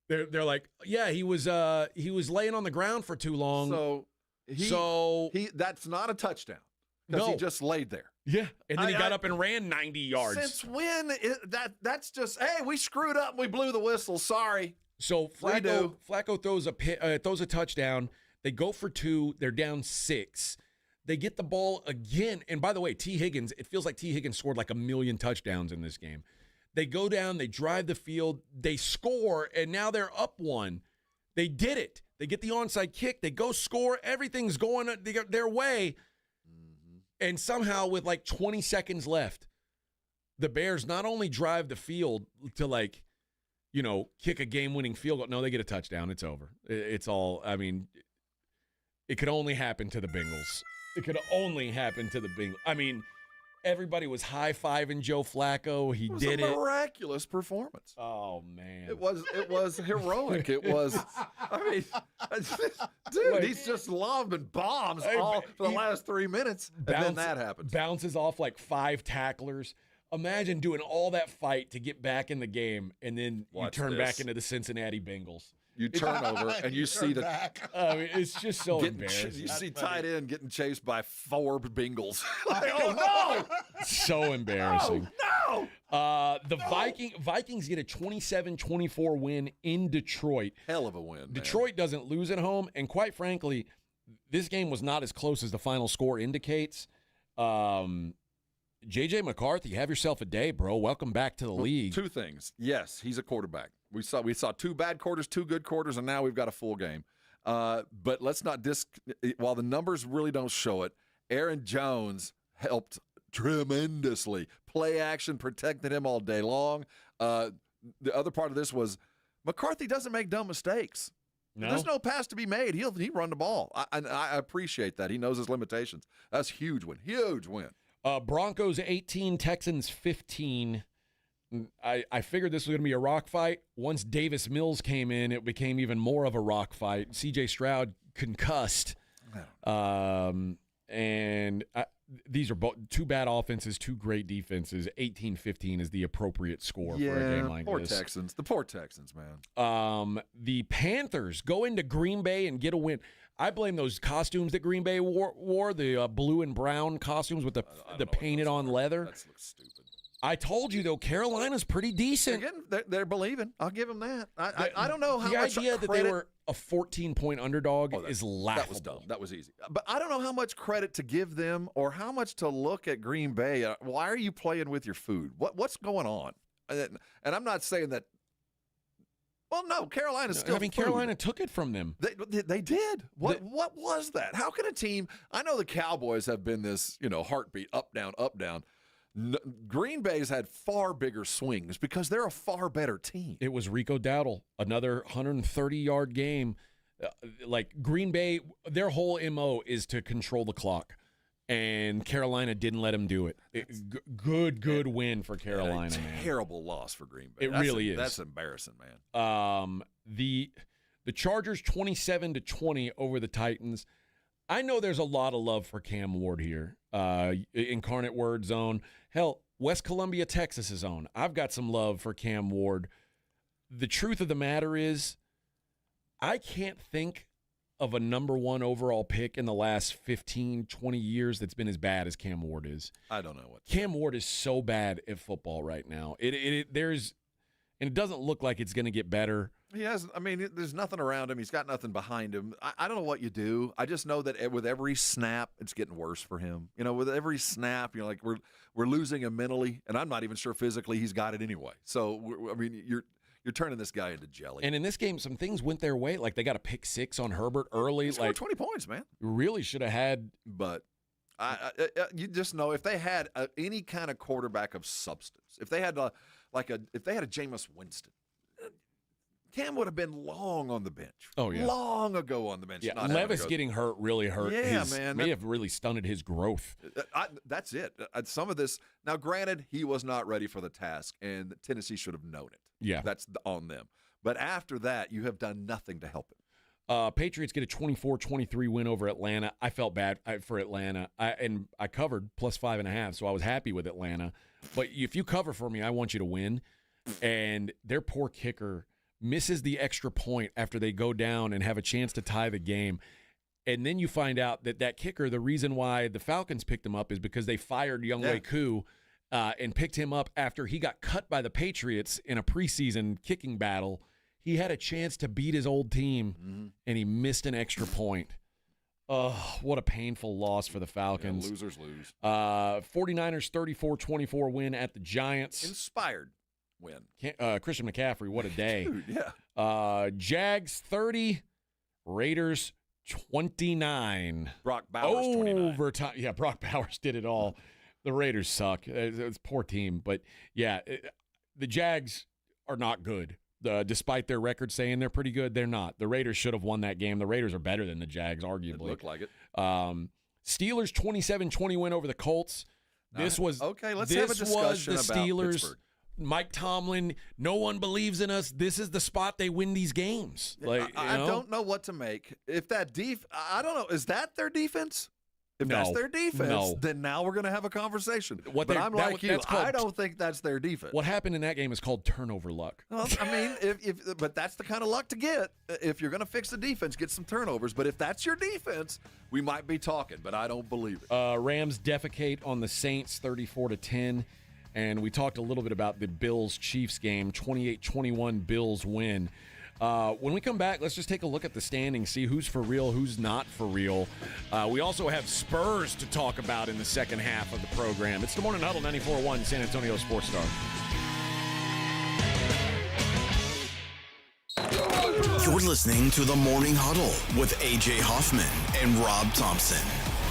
They're like, yeah, he was laying on the ground for too long. So that's not a touchdown. Because he just laid there. Yeah, and then he got up and ran 90 yards. Since when? That's just, hey, we screwed up and we blew the whistle. Sorry. So Flacco throws a touchdown. They go for 2. They're down 6. They get the ball again. And by the way, it feels like T. Higgins scored like 1 million touchdowns in this game. They go down, they drive the field, they score, and now they're up 1. They did it. They get the onside kick. They go score. Everything's going their way. And somehow with like 20 seconds left, the Bears not only drive the field to kick a game-winning field goal. No, they get a touchdown. It's over. It's all, I mean, it could only happen to the Bengals. It could only happen to the Bengals. I mean, everybody was high-fiving Joe Flacco. He did it. It was a miraculous performance. Oh, man. It was heroic. It was, I mean, dude, he's just lobbing bombs for the last 3 minutes, and then that happens. Bounces off like 5 tacklers. Imagine doing all that fight to get back in the game, and then you turn back into the Cincinnati Bengals. You turn over and you see it's just so embarrassing. You see tight end getting chased by 4 Bengals. Oh no! So embarrassing. No! The Vikings get a 27-24 win in Detroit. Hell of a win. Detroit doesn't lose at home, and quite frankly, this game was not as close as the final score indicates. J.J. McCarthy, have yourself a day, bro. Welcome back to the league. 2 things. Yes, he's a quarterback. We saw 2 bad quarters, 2 good quarters, and now we've got a full game. But let's not while the numbers really don't show it, Aaron Jones helped tremendously. Play action protected him all day long. The other part of this was McCarthy doesn't make dumb mistakes. No. There's no pass to be made. He'll run the ball. I appreciate that. He knows his limitations. That's a huge win. Huge win. Broncos 18, Texans 15. I figured this was going to be a rock fight. Once Davis Mills came in, it became even more of a rock fight. C.J. Stroud concussed. These are both 2 bad offenses, 2 great defenses. 18-15 is the appropriate score for a game like this. Texans. The poor Texans, man. The Panthers go into Green Bay and get a win. I blame those costumes that Green Bay wore, the blue and brown costumes with the painted-on leather. That looks stupid. I told you, though, Carolina's pretty decent. They're believing. I'll give them that. I don't know how much the idea that they were a 14-point underdog is laughable. That was dumb. That was easy. But I don't know how much credit to give them or how much to look at Green Bay. Why are you playing with your food? What's going on? And I'm not saying that. Well, no, Carolina's still. Carolina took it from them. They did. What was that? How can a team? I know the Cowboys have been this heartbeat, up down, up down. Green Bay's had far bigger swings because they're a far better team. It was Rico Dowdle, another 130-yard game. Like Green Bay, their whole MO is to control the clock, and Carolina didn't let them do it. Good win for Carolina, man. Terrible loss for Green Bay. It really is. That's embarrassing, man. The Chargers 27-20 over the Titans. I know there's a lot of love for Cam Ward here. Incarnate Word Zone. Hell, West Columbia, Texas' own. I've got some love for Cam Ward. The truth of the matter is, I can't think of a number 1 overall pick in the last 15, 20 years that's been as bad as Cam Ward is. I don't know what. Cam Ward is so bad at football right now. And it doesn't look like it's going to get better. There's nothing around him. He's got nothing behind him. I don't know what you do. I just know that with every snap, it's getting worse for him. With every snap, you're like, we're losing him mentally, and I'm not even sure physically he's got it anyway. So, you're turning this guy into jelly. And in this game, some things went their way. Like they got a pick 6 on Herbert early. He scored 20 points, man. Really should have had. But you just know if they had any kind of quarterback of substance, if they had if they had a Jameis Winston, Cam would have been long on the bench. Oh, yeah. Long ago on the bench. Yeah, Levis getting hurt really hurt. Yeah, man. May have really stunted his growth. That's it. Some of this. Now, granted, he was not ready for the task, and Tennessee should have known it. Yeah. That's on them. But after that, you have done nothing to help him. Patriots get a 24-23 win over Atlanta. I felt bad for Atlanta. I covered plus 5.5, so I was happy with Atlanta. But if you cover for me, I want you to win. And their poor kicker misses the extra point after they go down and have a chance to tie the game. And then you find out that kicker, the reason why the Falcons picked him up is because they fired Younghoe Koo and picked him up after he got cut by the Patriots in a preseason kicking battle. He had a chance to beat his old team, and he missed an extra point. Oh, what a painful loss for the Falcons. Yeah, losers lose. 49ers 34-24 win at the Giants. Inspired win. Christian McCaffrey, what a day. Dude, yeah. Jags 30, Raiders 29. Brock Bowers 29. Overtime. Yeah, Brock Bowers did it all. The Raiders suck. It's a poor team. But, yeah, the Jags are not good. Despite their record saying they're pretty good, they're not. The Raiders should have won that game. The Raiders are better than the Jags, arguably. It looked like it. Steelers 27-20 win over the Colts. This was okay. Let's have a discussion was the about Steelers. Pittsburgh. Mike Tomlin. No one believes in us. This is the spot they win these games. I don't know what to make. If that I don't know. Is that their defense? If that's their defense, then now we're going to have a conversation. But I'm like you. I don't think that's their defense. What happened in that game is called turnover luck. Well, I mean, but that's the kind of luck to get. If you're going to fix the defense, get some turnovers. But if that's your defense, we might be talking, but I don't believe it. Rams defecate on the Saints 34-10. And we talked a little bit about the Bills-Chiefs game, 28-21 Bills win. When we come back, let's just take a look at the standings, see who's for real, who's not for real. We also have Spurs to talk about in the second half of the program. It's the Morning Huddle, 94.1 San Antonio Sports Star. You're listening to the Morning Huddle with A.J. Hoffman and Rob Thompson.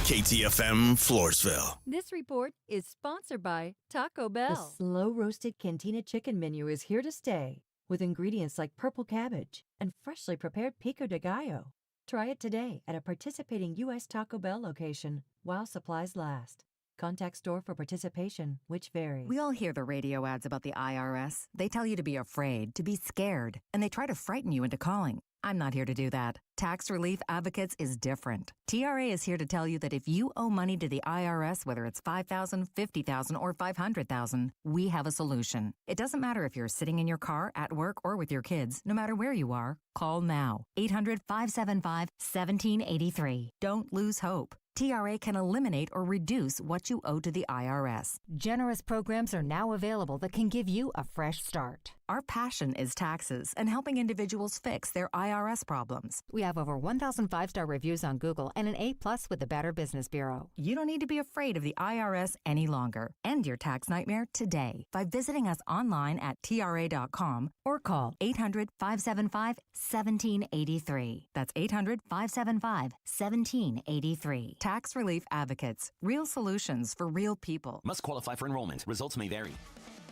KTFM Floresville. This report is sponsored by Taco Bell. The slow-roasted Cantina chicken menu is here to stay, with ingredients like purple cabbage and freshly prepared pico de gallo. Try it today at a participating U.S. Taco Bell location while supplies last. Contact store for participation, which varies. We all hear the radio ads about the IRS. They tell you to be afraid, to be scared, and they try to frighten you into calling. I'm not here to do that. Tax Relief Advocates is different. TRA is here to tell you that if you owe money to the IRS, whether it's $5,000, $50,000, or $500,000, we have a solution. It doesn't matter if you're sitting in your car, at work, or with your kids. No matter where you are, call now. 800-575-1783. Don't lose hope. TRA can eliminate or reduce what you owe to the IRS. Generous programs are now available that can give you a fresh start. Our passion is taxes and helping individuals fix their IRS problems. We have over 1,000 5-star reviews on Google and an A+ with the Better Business Bureau. You don't need to be afraid of the IRS any longer. End your tax nightmare today by visiting us online at TRA.com or call 800-575-1783. That's 800-575-1783. Tax Relief Advocates. Real solutions for real people. Must qualify for enrollment. Results may vary.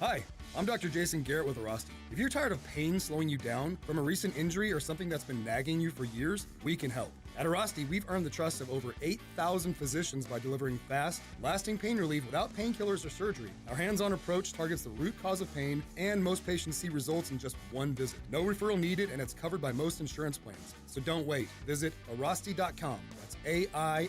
Hi, I'm Dr. Jason Garrett with Arasti. If you're tired of pain slowing you down from a recent injury or something that's been nagging you for years, we can help. At Arasti, we've earned the trust of over 8,000 physicians by delivering fast, lasting pain relief without painkillers or surgery. Our hands-on approach targets the root cause of pain, and most patients see results in just one visit. No referral needed, and it's covered by most insurance plans. So don't wait. Visit Arasti.com. That's AIRROSTI.com.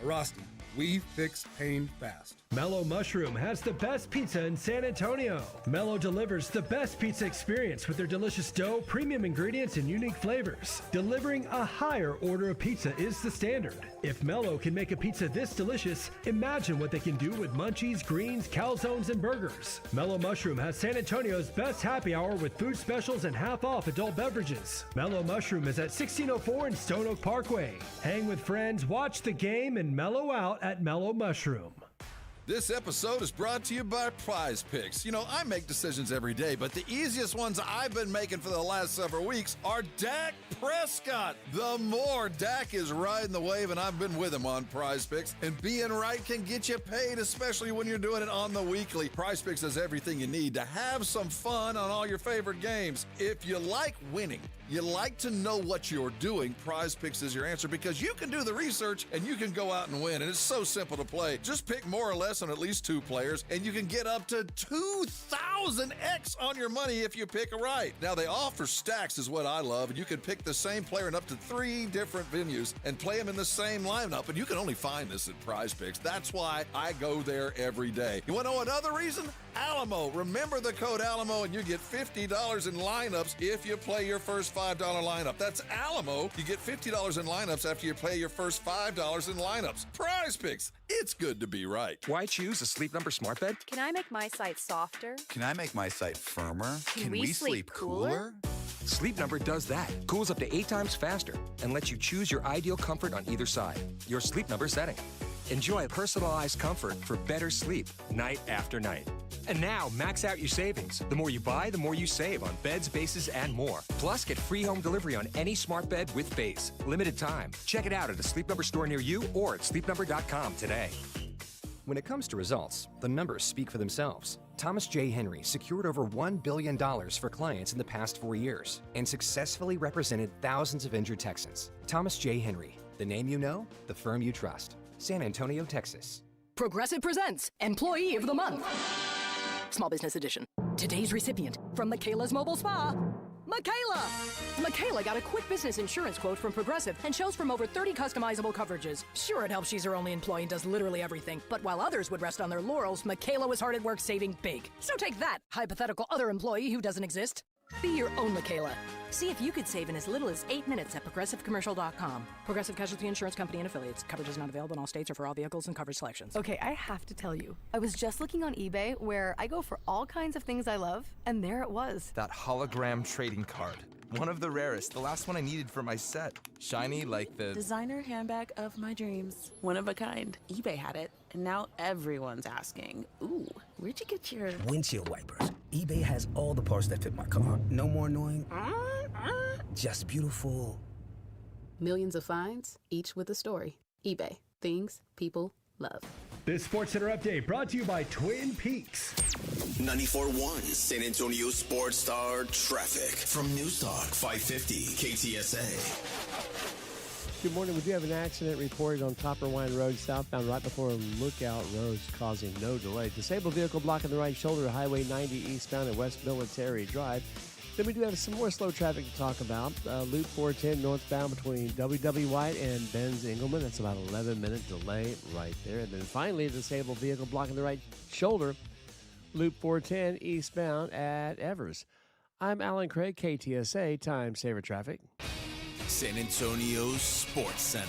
Arasti. We fix pain fast. Mellow Mushroom has the best pizza in San Antonio. Mellow delivers the best pizza experience with their delicious dough, premium ingredients, and unique flavors. Delivering a higher order of pizza is the standard. If Mellow can make a pizza this delicious, imagine what they can do with munchies, greens, calzones, and burgers. Mellow Mushroom has San Antonio's best happy hour with food specials and half-off adult beverages. Mellow Mushroom is at 1604 and Stone Oak Parkway. Hang with friends, watch the game, and mellow out at Mellow Mushroom. This episode is brought to you by Prize Picks. You know, I make decisions every day, but the easiest ones I've been making for the last several weeks are Dak Prescott. The more Dak is riding the wave, and I've been with him on Prize Picks, and being right can get you paid, especially when you're doing it on the weekly. Prize Picks has everything you need to have some fun on all your favorite games. If you like winning, you like to know what you're doing, Prize Picks is your answer, because you can do the research and you can go out and win, and it's so simple to play. Just pick more or less on at least 2 players, and you can get up to 2,000x on your money if you pick right. Now, they offer stacks is what I love, and you can pick the same player in up to 3 different venues and play them in the same lineup, and you can only find this at Prize Picks. That's why I go there every day. You want to know another reason? Alamo. Remember the code Alamo, and you get $50 in lineups if you play your first $5 lineup. That's Alamo. You get $50 in lineups after you play your first $5 in lineups. Prize Picks. It's good to be right. Why choose a Sleep Number smart bed? Can I make my site softer? Can I make my site firmer? Can we sleep cooler? Sleep Number does that. Cools up to 8 times faster and lets you choose your ideal comfort on either side. Your Sleep Number setting. Enjoy personalized comfort for better sleep night after night. And now, max out your savings. The more you buy, the more you save on beds, bases, and more. Plus, get free home delivery on any smart bed with base. Limited time. Check it out at a Sleep Number store near you or at sleepnumber.com today. When it comes to results, the numbers speak for themselves. Thomas J. Henry secured over $1 billion for clients in the past 4 years and successfully represented thousands of injured Texans. Thomas J. Henry, the name you know, the firm you trust. San Antonio, Texas. Progressive presents Employee of the Month. Small Business Edition. Today's recipient from Michaela's Mobile Spa, Michaela! Michaela got a quick business insurance quote from Progressive and chose from over 30 customizable coverages. Sure, it helps she's her only employee and does literally everything, but while others would rest on their laurels, Michaela was hard at work saving big. So take that, hypothetical other employee who doesn't exist. Be your own Michaela. See if you could save in as little as 8 minutes at ProgressiveCommercial.com. Progressive Casualty Insurance Company and Affiliates. Coverage is not available in all states or for all vehicles and coverage selections. Okay, I have to tell you, I was just looking on eBay where I go for all kinds of things I love, and there it was. That hologram trading card. One of the rarest. The last one I needed for my set. Shiny like the designer handbag of my dreams. One of a kind. eBay had it, and now everyone's asking, ooh, where'd you get your windshield wipers? eBay has all the parts that fit my car. No more annoying. Just beautiful. Millions of finds, each with a story. eBay. Things people love. This SportsCenter update brought to you by Twin Peaks. 94.1 San Antonio Sports Star traffic from Newstalk 550 KTSA. Good morning. We do have an accident reported on Copper Wine Road southbound right before Lookout Roads, causing no delay. Disabled vehicle blocking the right shoulder of Highway 90 eastbound at West Military Drive. Then we do have some more slow traffic to talk about. Loop 410 northbound between W.W. White and Benz Engelman. That's about an 11-minute delay right there. And then finally, a disabled vehicle blocking the right shoulder. Loop 410 eastbound at Evers. I'm Alan Craig, KTSA Time Saver Traffic. San Antonio Sports Center.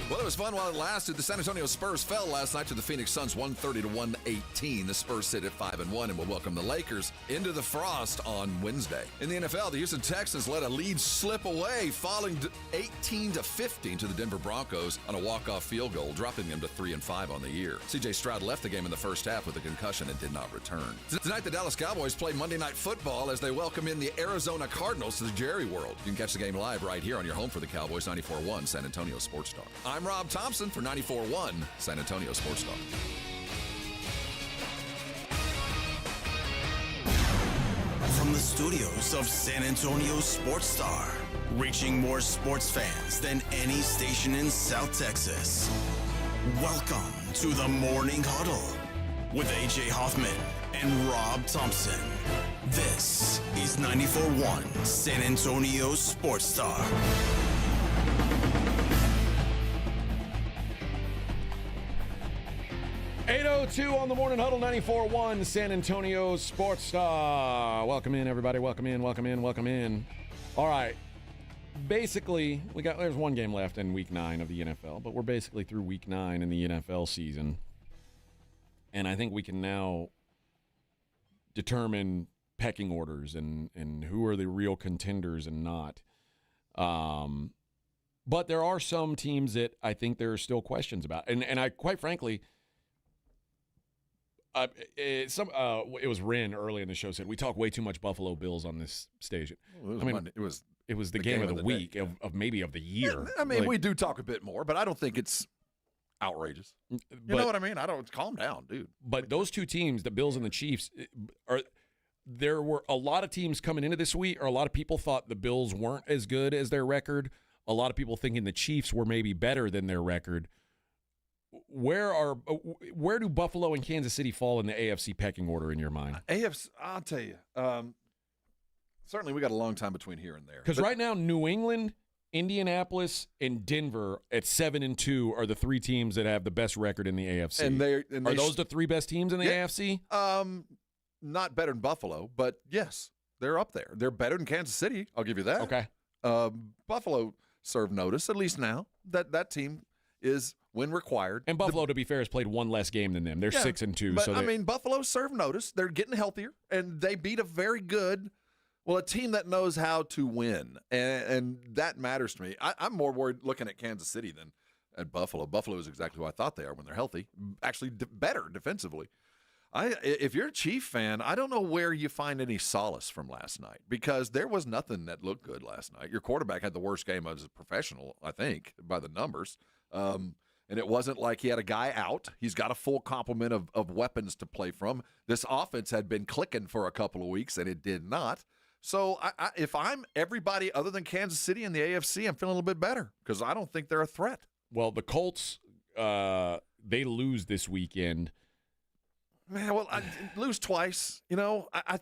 Well, it was fun while it lasted. The San Antonio Spurs fell last night to the Phoenix Suns 130-118. The Spurs sit at 5-1 and will welcome the Lakers into the frost on Wednesday. In the NFL, the Houston Texans let a lead slip away, falling 18-15 to the Denver Broncos on a walk-off field goal, dropping them to 3-5 on the year. C.J. Stroud left the game in the first half with a concussion and did not return. Tonight, the Dallas Cowboys play Monday Night Football as they welcome in the Arizona Cardinals to the Jerry World. You can catch the game live right here on your home for the Cowboys, 94.1 San Antonio Sports Star. I'm Rob Thompson for 94.1 San Antonio Sports Star. From the studios of San Antonio Sports Star, reaching more sports fans than any station in South Texas. Welcome to the Morning Huddle with A.J. Hoffman and Rob Thompson. This is 94.1 San Antonio Sports Star. 8:02 on the Morning Huddle, 94.1 San Antonio Sports Star. Welcome in, everybody. Welcome in, welcome in, welcome in. All right. Basically, there's one game left in Week 9 of the NFL, but we're basically through Week 9 in the NFL season. And I think we can now determine pecking orders and who are the real contenders and not. But there are some teams that I think there are still questions about. And I, quite frankly, it was Ren early in the show said, we talk way too much Buffalo Bills on this station. Well, it was the game of the week, of maybe of the year. I mean, we do talk a bit more, but I don't think it's outrageous. You know what I mean? Calm down, dude. But those two teams, the Bills and the Chiefs, there were a lot of teams coming into this week, or a lot of people thought the Bills weren't as good as their record. A lot of people thinking the Chiefs were maybe better than their record. Where do Buffalo and Kansas City fall in the AFC pecking order in your mind? AFC, I'll tell you. Certainly, we got a long time between here and there. Because right now, New England, Indianapolis, and Denver at 7-2 are the three teams that have the best record in the AFC. And are those the three best teams in the AFC? Not better than Buffalo, but yes, they're up there. They're better than Kansas City. I'll give you that. Okay. Buffalo served notice, at least now, that team is when required. And Buffalo, to be fair, has played one less game than them. They're 6-2. But, I mean, Buffalo served notice. They're getting healthier, and they beat a team that knows how to win, and that matters to me. I'm more worried looking at Kansas City than at Buffalo. Buffalo is exactly who I thought they are when they're healthy, actually better defensively. If you're a Chief fan, I don't know where you find any solace from last night, because there was nothing that looked good last night. Your quarterback had the worst game as a professional, I think, by the numbers. And it wasn't like he had a guy out. He's got a full complement of weapons to play from. This offense had been clicking for a couple of weeks, and it did not. So if I'm everybody other than Kansas City in the AFC, I'm feeling a little bit better, because I don't think they're a threat. Well, the Colts, they lose this weekend. Man, well, I lose twice. You know, I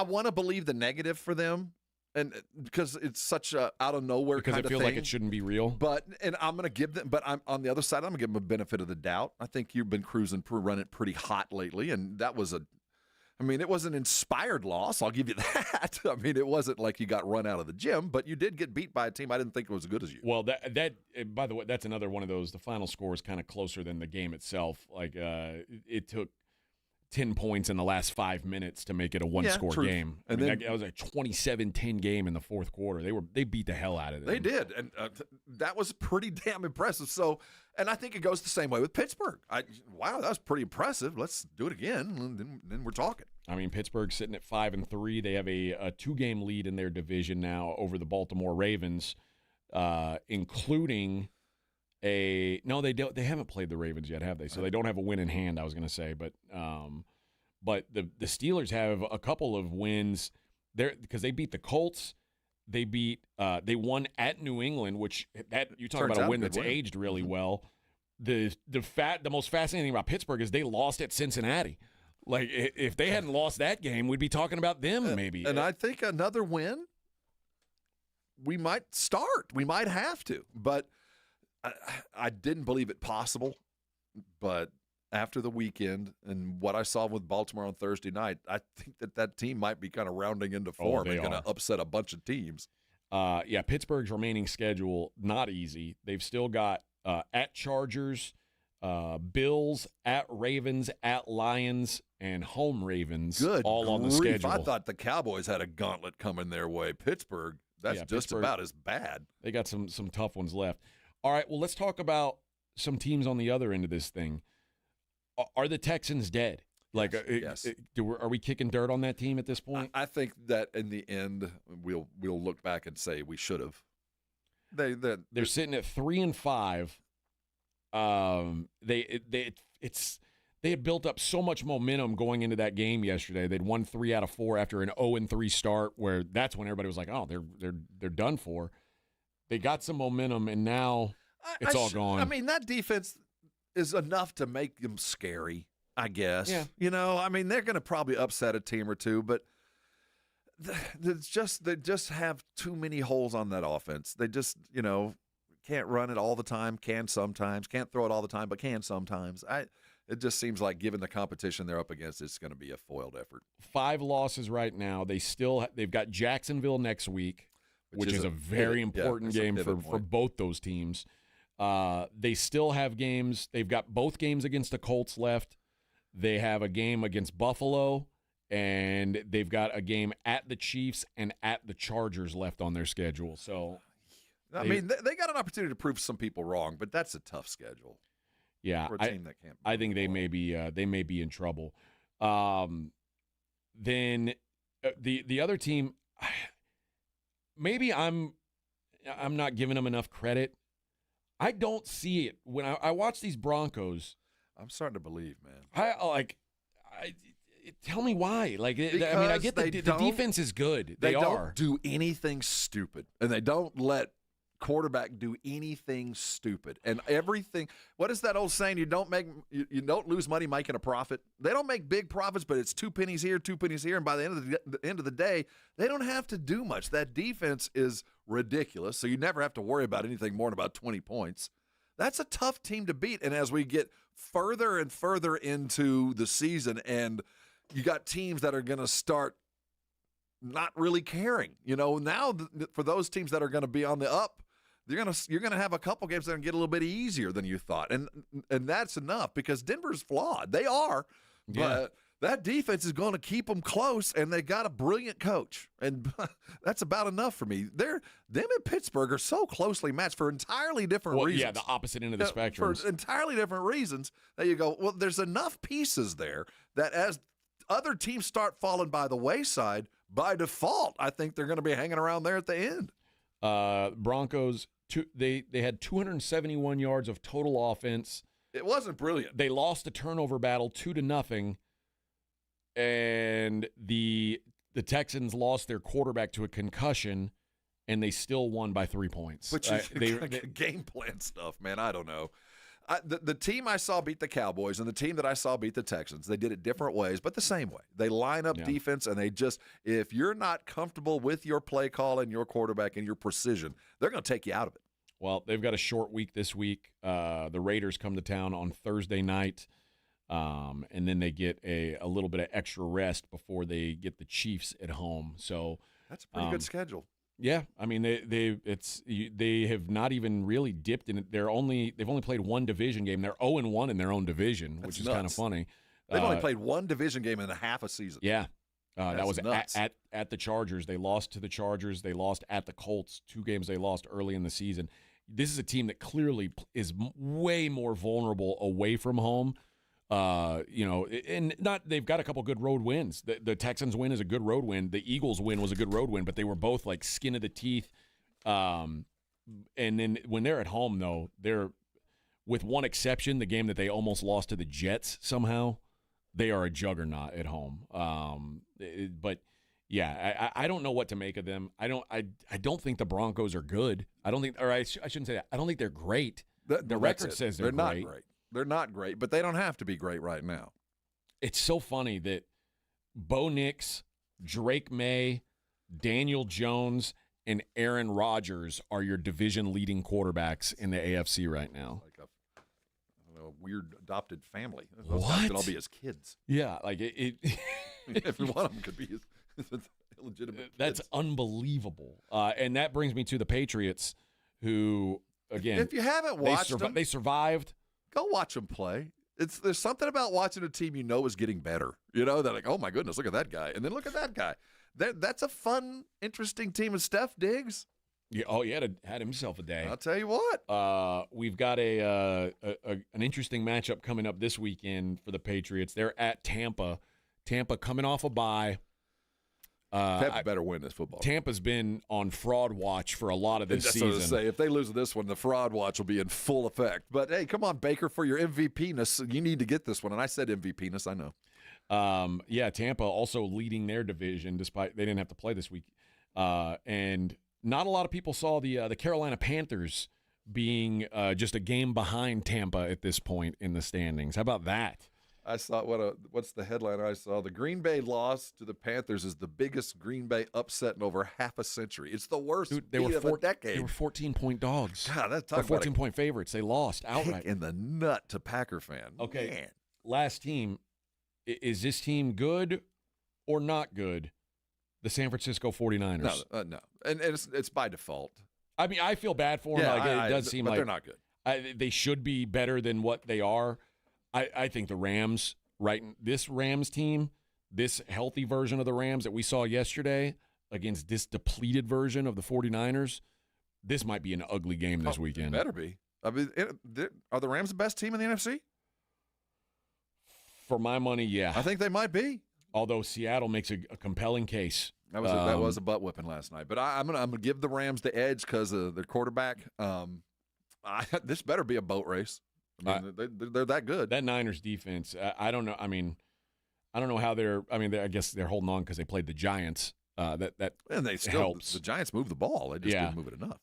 want to believe the negative for them, and because it's such a out of nowhere because kind of thing. Because I feel like it shouldn't be real. And I'm going to give them, but I'm on the other side. I'm going to give them a benefit of the doubt. I think you've been running pretty hot lately, and that was it was an inspired loss. I'll give you that. I mean, it wasn't like you got run out of the gym, but you did get beat by a team I didn't think was as good as you. Well, that by the way, that's another one of those. The final score is kind of closer than the game itself. Like it took 10 points in the last 5 minutes to make it a one-score game. And then that was a 27-10 game in the fourth quarter. They beat the hell out of them. They did, and that was pretty damn impressive. So, and I think it goes the same way with Pittsburgh. Wow, that was pretty impressive. Let's do it again, and then we're talking. I mean, Pittsburgh's sitting at 5-3. They have a 2-game lead in their division now over the Baltimore Ravens, including no, they don't. They haven't played the Ravens yet, have they? So they don't have a win in hand, I was going to say. But the Steelers have a couple of wins there because they beat the Colts. They won at New England, which you talk about a win that's aged really well. The most fascinating thing about Pittsburgh is they lost at Cincinnati. Like if they hadn't lost that game, we'd be talking about them maybe. And I think another win, we might start. We might have to, but. I didn't believe it possible, but after the weekend and what I saw with Baltimore on Thursday night, I think that team might be kind of rounding into form and going to upset a bunch of teams. Pittsburgh's remaining schedule, not easy. They've still got at Chargers, Bills, at Ravens, at Lions, and home Ravens all on the schedule. I thought the Cowboys had a gauntlet coming their way. Pittsburgh, that's about as bad. They got some tough ones left. All right, well, let's talk about some teams on the other end of this thing. Are the Texans dead? Yes. Are we kicking dirt on that team at this point? I think that in the end, we'll look back and say we should have. They're sitting at 3-5. They had built up so much momentum going into that game yesterday. They'd won 3 out of 4 after an 0-3 start, where that's when everybody was like, "Oh, they're done for." They got some momentum, and now it's all gone. I mean, that defense is enough to make them scary, I guess. Yeah. You know, I mean, they're going to probably upset a team or two, but they just have too many holes on that offense. They just, can't run it all the time, can sometimes, can't throw it all the time, but can sometimes. It just seems like, given the competition they're up against, it's going to be a foiled effort. 5 losses right now. They've got Jacksonville next week, which is a very important game for both those teams. They still have games. They've got both games against the Colts left. They have a game against Buffalo, and they've got a game at the Chiefs and at the Chargers left on their schedule. So I mean, they got an opportunity to prove some people wrong, but that's a tough schedule. Yeah, for a team that can't. I think they may be in trouble. Then the other team, maybe I'm not giving them enough credit. I don't see it when I watch these Broncos. I'm starting to believe, man. Tell me why. Like, Because I mean, I get the defense is good. They don't do anything stupid, and they don't let quarterback do anything stupid. And everything. What is that old saying? You don't lose money making a profit. They don't make big profits, but it's 2 pennies here, 2 pennies here, and by the end of the day, they don't have to do much. That defense is ridiculous, so you never have to worry about anything more than about 20 points. That's a tough team to beat. And as we get further and further into the season, and you got teams that are going to start not really caring. Now for those teams that are going to be on the up, you're going to have a couple games that are going to get a little bit easier than you thought. And that's enough because Denver's flawed. They are. But that defense is going to keep them close, and they got a brilliant coach. And that's about enough for me. Them and Pittsburgh are so closely matched for entirely different reasons. Yeah, the opposite end of the spectrum. For entirely different reasons that you go, well, there's enough pieces there that as other teams start falling by the wayside, by default, I think they're going to be hanging around there at the end. Broncos, they had 271 yards of total offense. It wasn't brilliant. They lost the turnover battle 2-0, and the Texans lost their quarterback to a concussion, and they still won by 3 points. Which is game plan stuff, man. I don't know. The team I saw beat the Cowboys and the team that I saw beat the Texans, they did it different ways, but the same way. They line up defense, and if you're not comfortable with your play call and your quarterback and your precision, they're going to take you out of it. Well, they've got a short week this week. The Raiders come to town on Thursday night, and then they get a little bit of extra rest before they get the Chiefs at home. So that's a pretty good schedule. Yeah, I mean they have not even really dipped in it. They've only played one division game. They're 0-1 in their own division, which is kind of funny. They've only played one division game in a half a season. Yeah, that was at the Chargers. They lost to the Chargers. They lost at the Colts. 2 games they lost early in the season. This is a team that clearly is way more vulnerable away from home. And they've got a couple good road wins. The Texans win is a good road win. The Eagles win was a good road win, but they were both like skin of the teeth. And then when they're at home, though, they're, with one exception, the game that they almost lost to the Jets somehow, they are a juggernaut at home. But yeah, I don't know what to make of them. I don't think the Broncos are good. I shouldn't say that. I don't think they're great. The record says they're not great. They're not great, but they don't have to be great right now. It's so funny that Bo Nix, Drake May, Daniel Jones, and Aaron Rodgers are your division-leading quarterbacks in the AFC right now. Like a weird adopted family. What? They could all be his kids. Yeah, like it every one of them could be his illegitimate That's kids. Unbelievable. And that brings me to the Patriots, who, again, if you haven't watched them, they survived. Go watch them play. There's something about watching a team is getting better. They're like, oh my goodness, look at that guy, and then look at that guy. That's a fun, interesting team. And Steph Diggs. Yeah, he had himself a day. I'll tell you what. We've got an interesting matchup coming up this weekend for the Patriots. They're at Tampa. Tampa coming off a bye. Tampa better win this football. Tampa's been on fraud watch for a lot of this season. That's what I say. If they lose this one, the fraud watch will be in full effect. But hey, come on, Baker, for your MVP-ness, you need to get this one. And I said MVP-ness, I know. Tampa also leading their division, despite they didn't have to play this week. And not a lot of people saw the Carolina Panthers being just a game behind Tampa at this point in the standings. How about that? I saw what's the headline I saw? The Green Bay loss to the Panthers is the biggest Green Bay upset in over half a century. It's the worst of a decade. They were 14-point dogs. God, that's 14-point favorites. They lost outright. Kick in the nut to Packer fan. Okay, man. Last team. Is this team good or not good? The San Francisco 49ers. No. And it's by default. I mean, I feel bad for them. Yeah, it does seem like they're not good. They should be better than what they are. I think the Rams, this Rams team, this healthy version of the Rams that we saw yesterday against this depleted version of the 49ers, this might be an ugly game this weekend. Better be. I mean, are the Rams the best team in the NFC? For my money, yeah. I think they might be. Although Seattle makes a compelling case. That was a butt whipping last night. But I'm gonna give the Rams the edge because of their quarterback. This better be a boat race. I mean, they're that good. That Niners defense, I don't know. I mean, I don't know how they're. I mean, I guess they're holding on because they played the Giants. And they still helps. The Giants move the ball. They just didn't move it enough.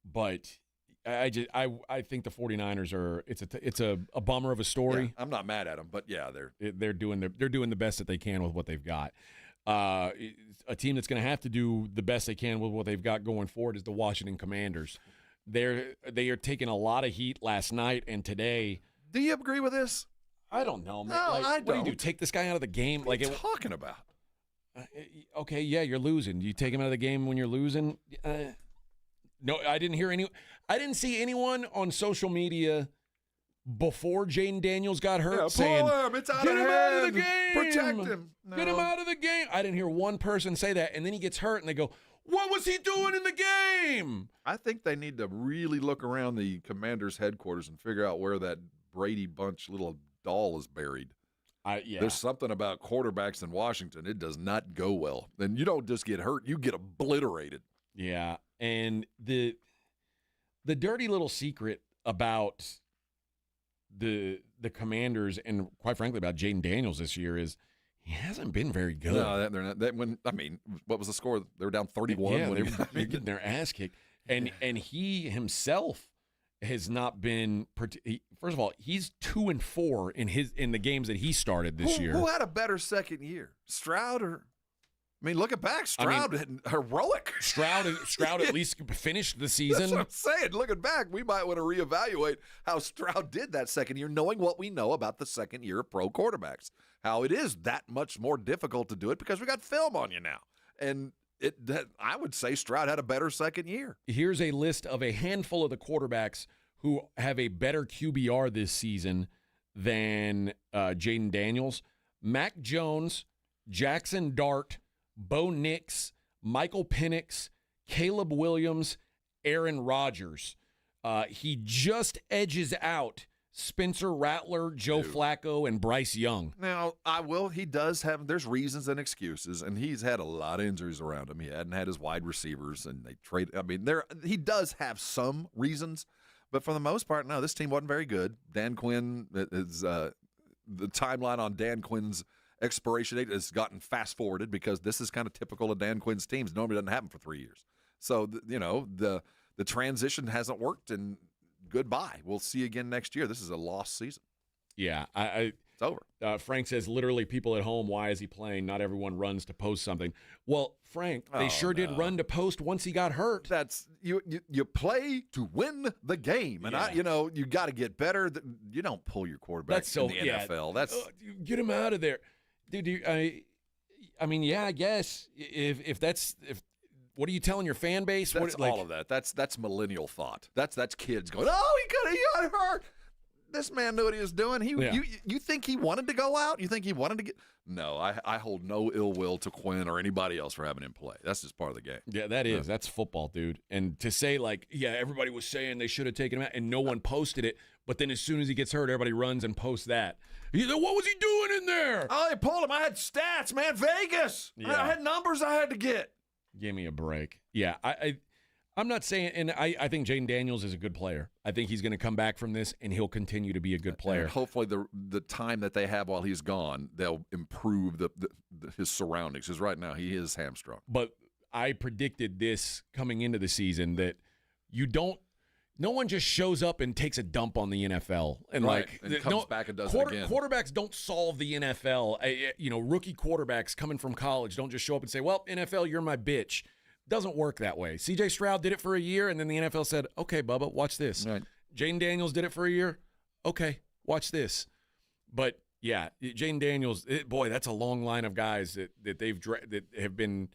But I think the 49ers are. It's a bummer of a story. Yeah, I'm not mad at them, but yeah, they're doing the best that they can with what they've got. A team that's going to have to do the best they can with what they've got going forward is the Washington Commanders. They are taking a lot of heat last night and today. Do you agree with this? I don't know, man. No, I What do you don't. do? Take this guy out of the game? What are you talking about? Okay, yeah, you're losing. You take him out of the game when you're losing? No, I didn't see anyone on social media before Jaden Daniels got hurt saying, it's out "Get of him out of the hand. game! Protect him! Get him out of the game!" I didn't hear one person say that, and then he gets hurt, and they go, "What was he doing in the game?" I think they need to really look around the Commanders' headquarters and figure out where that Brady Bunch little doll is buried. There's something about quarterbacks in Washington. It does not go well. Then you don't just get hurt, you get obliterated. Yeah, and the dirty little secret about the Commanders and, quite frankly, about Jaden Daniels this year is he hasn't been very good. No, they're not. What was the score? They were down 31. Yeah, they were getting their ass kicked. And he himself has not been. First of all, he's 2-4 in the games that he started this year. Who had a better second year, Stroud or? I mean, looking back, Stroud heroic. Stroud at least finished the season. That's what I'm saying. Looking back, we might want to reevaluate how Stroud did that second year, knowing what we know about the second year of pro quarterbacks. How it is that much more difficult to do it because we got film on you now. And I would say Stroud had a better second year. Here's a list of a handful of the quarterbacks who have a better QBR this season than Jaden Daniels. Mac Jones, Jackson Dart, Bo Nix, Michael Penix, Caleb Williams, Aaron Rodgers. He just edges out Spencer Rattler, Joe Flacco, and Bryce Young. Now, he does have, there's reasons and excuses, and he's had a lot of injuries around him. He hadn't had his wide receivers, and they traded. I mean, he does have some reasons, but for the most part, no, this team wasn't very good. Dan Quinn, the timeline on Dan Quinn's expiration date has gotten fast-forwarded because this is kind of typical of Dan Quinn's teams. Normally doesn't happen for 3 years. So, the transition hasn't worked, and goodbye. We'll see you again next year. This is a lost season. Yeah. It's over. Frank says, literally, people at home, why is he playing? Not everyone runs to post something. Well, Frank, they did run to post once he got hurt. That's you play to win the game. And you got to get better. You don't pull your quarterback in the NFL. That's get him out of there. Dude, I mean, I guess if what are you telling your fan base? That's all of that. That's millennial thought. That's kids going, he got hurt. This man knew what he was doing. You think he wanted to go out? You think he wanted to get? No, I hold no ill will to Quinn or anybody else for having him play. That's just part of the game. Yeah, that is. That's football, dude. And to say everybody was saying they should have taken him out, and no one posted it. But then as soon as he gets hurt, everybody runs and posts that. What was he doing in there? Oh, they pulled him. I had stats, man. Vegas. Yeah. I had numbers I had to get. Give me a break. Yeah, I'm not saying, and I think Jaden Daniels is a good player. I think he's going to come back from this, and he'll continue to be a good player. And hopefully the time that they have while he's gone, they'll improve his surroundings. Because right now he is hamstrung. But I predicted this coming into the season that no one just shows up and takes a dump on the NFL and comes back and does it again. Quarterbacks don't solve the NFL. Rookie quarterbacks coming from college don't just show up and say, "Well, NFL, you're my bitch." Doesn't work that way. C.J. Stroud did it for a year, and then the NFL said, "Okay, Bubba, watch this." Right. Jaden Daniels did it for a year. Okay, watch this. But yeah, Jaden Daniels, that's a long line of guys that that have been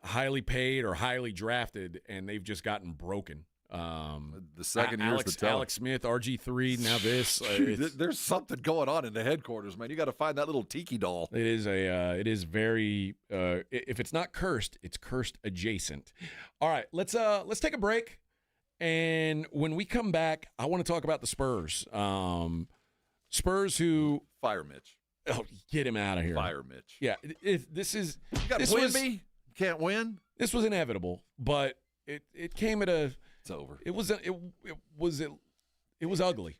highly paid or highly drafted, and they've just gotten broken. The second year's the telling. Alex Smith, RG3, now this. There's something going on in the headquarters, man. You got to find that little tiki doll. It is very. If it's not cursed, it's cursed adjacent. All right, let's take a break, and when we come back, I want to talk about the Spurs. Spurs who fire Mitch. Oh, get him out of here. Fire Mitch. Yeah, this is. You got to win me. You can't win. This was inevitable, but it came at a. It's over. It was ugly.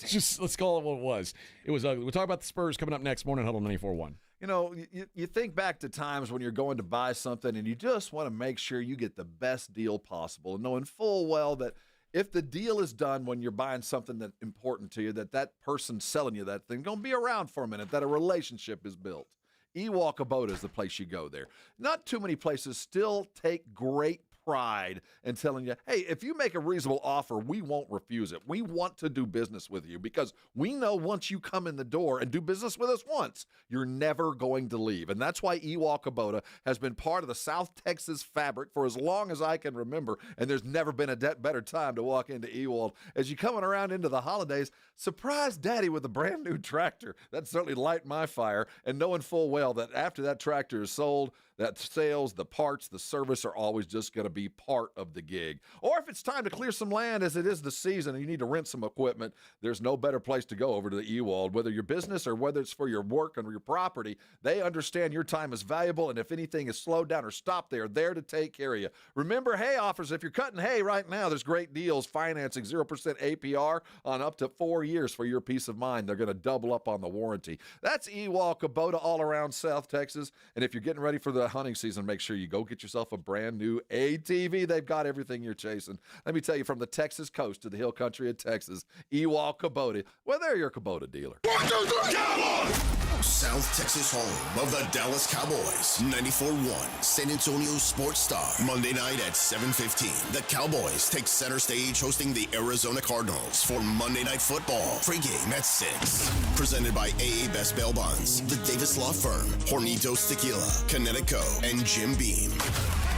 Just let's call it what it was. It was ugly. We'll talk about the Spurs coming up next. Morning Huddle 94.1. You know, you think back to times when you're going to buy something and you just want to make sure you get the best deal possible, and knowing full well that if the deal is done when you're buying something that's important to you, that person selling you that thing going to be around for a minute, that a relationship is built. Ewok Kubota is the place you go there. Not too many places still take great pride in telling you, hey, if you make a reasonable offer, we won't refuse it. We want to do business with you because we know once you come in the door and do business with us once, you're never going to leave. And that's why Ewok Kubota has been part of the South Texas fabric for as long as I can remember. And there's never been a better time to walk into Ewald. As you're coming around into the holidays, surprise daddy with a brand new tractor. That certainly light my fire. And knowing full well that after that tractor is sold, that sales, the parts, the service are always just going to be part of the gig. Or if it's time to clear some land as it is the season and you need to rent some equipment, there's no better place to go over to the Ewald. Whether your business or whether it's for your work and your property, they understand your time is valuable, and if anything is slowed down or stopped, they are there to take care of you. Remember, hay offers, if you're cutting hay right now, there's great deals, financing 0% APR on up to 4 years for your peace of mind. They're going to double up on the warranty. That's Ewald Kubota all around South Texas, and if you're getting ready for the hunting season, make sure you go get yourself a brand new ATV. They've got everything you're chasing. Let me tell you, from the Texas coast to the hill country of Texas, Ewald Kubota, well, they're your Kubota dealer. 1, 2, 3, Cowboys! South Texas home of the Dallas Cowboys. 94.1 San Antonio Sports Star. Monday night at 7:15. The Cowboys take center stage hosting the Arizona Cardinals for Monday Night Football. Pre-game at 6. Presented by AA Best Bail Bonds, the Davis Law Firm, Hornitos Tequila, Connecticut, and Jim Beam.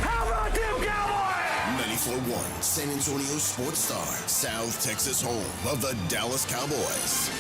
How about them Cowboys? 94.1 San Antonio Sports Star. South Texas home of the Dallas Cowboys.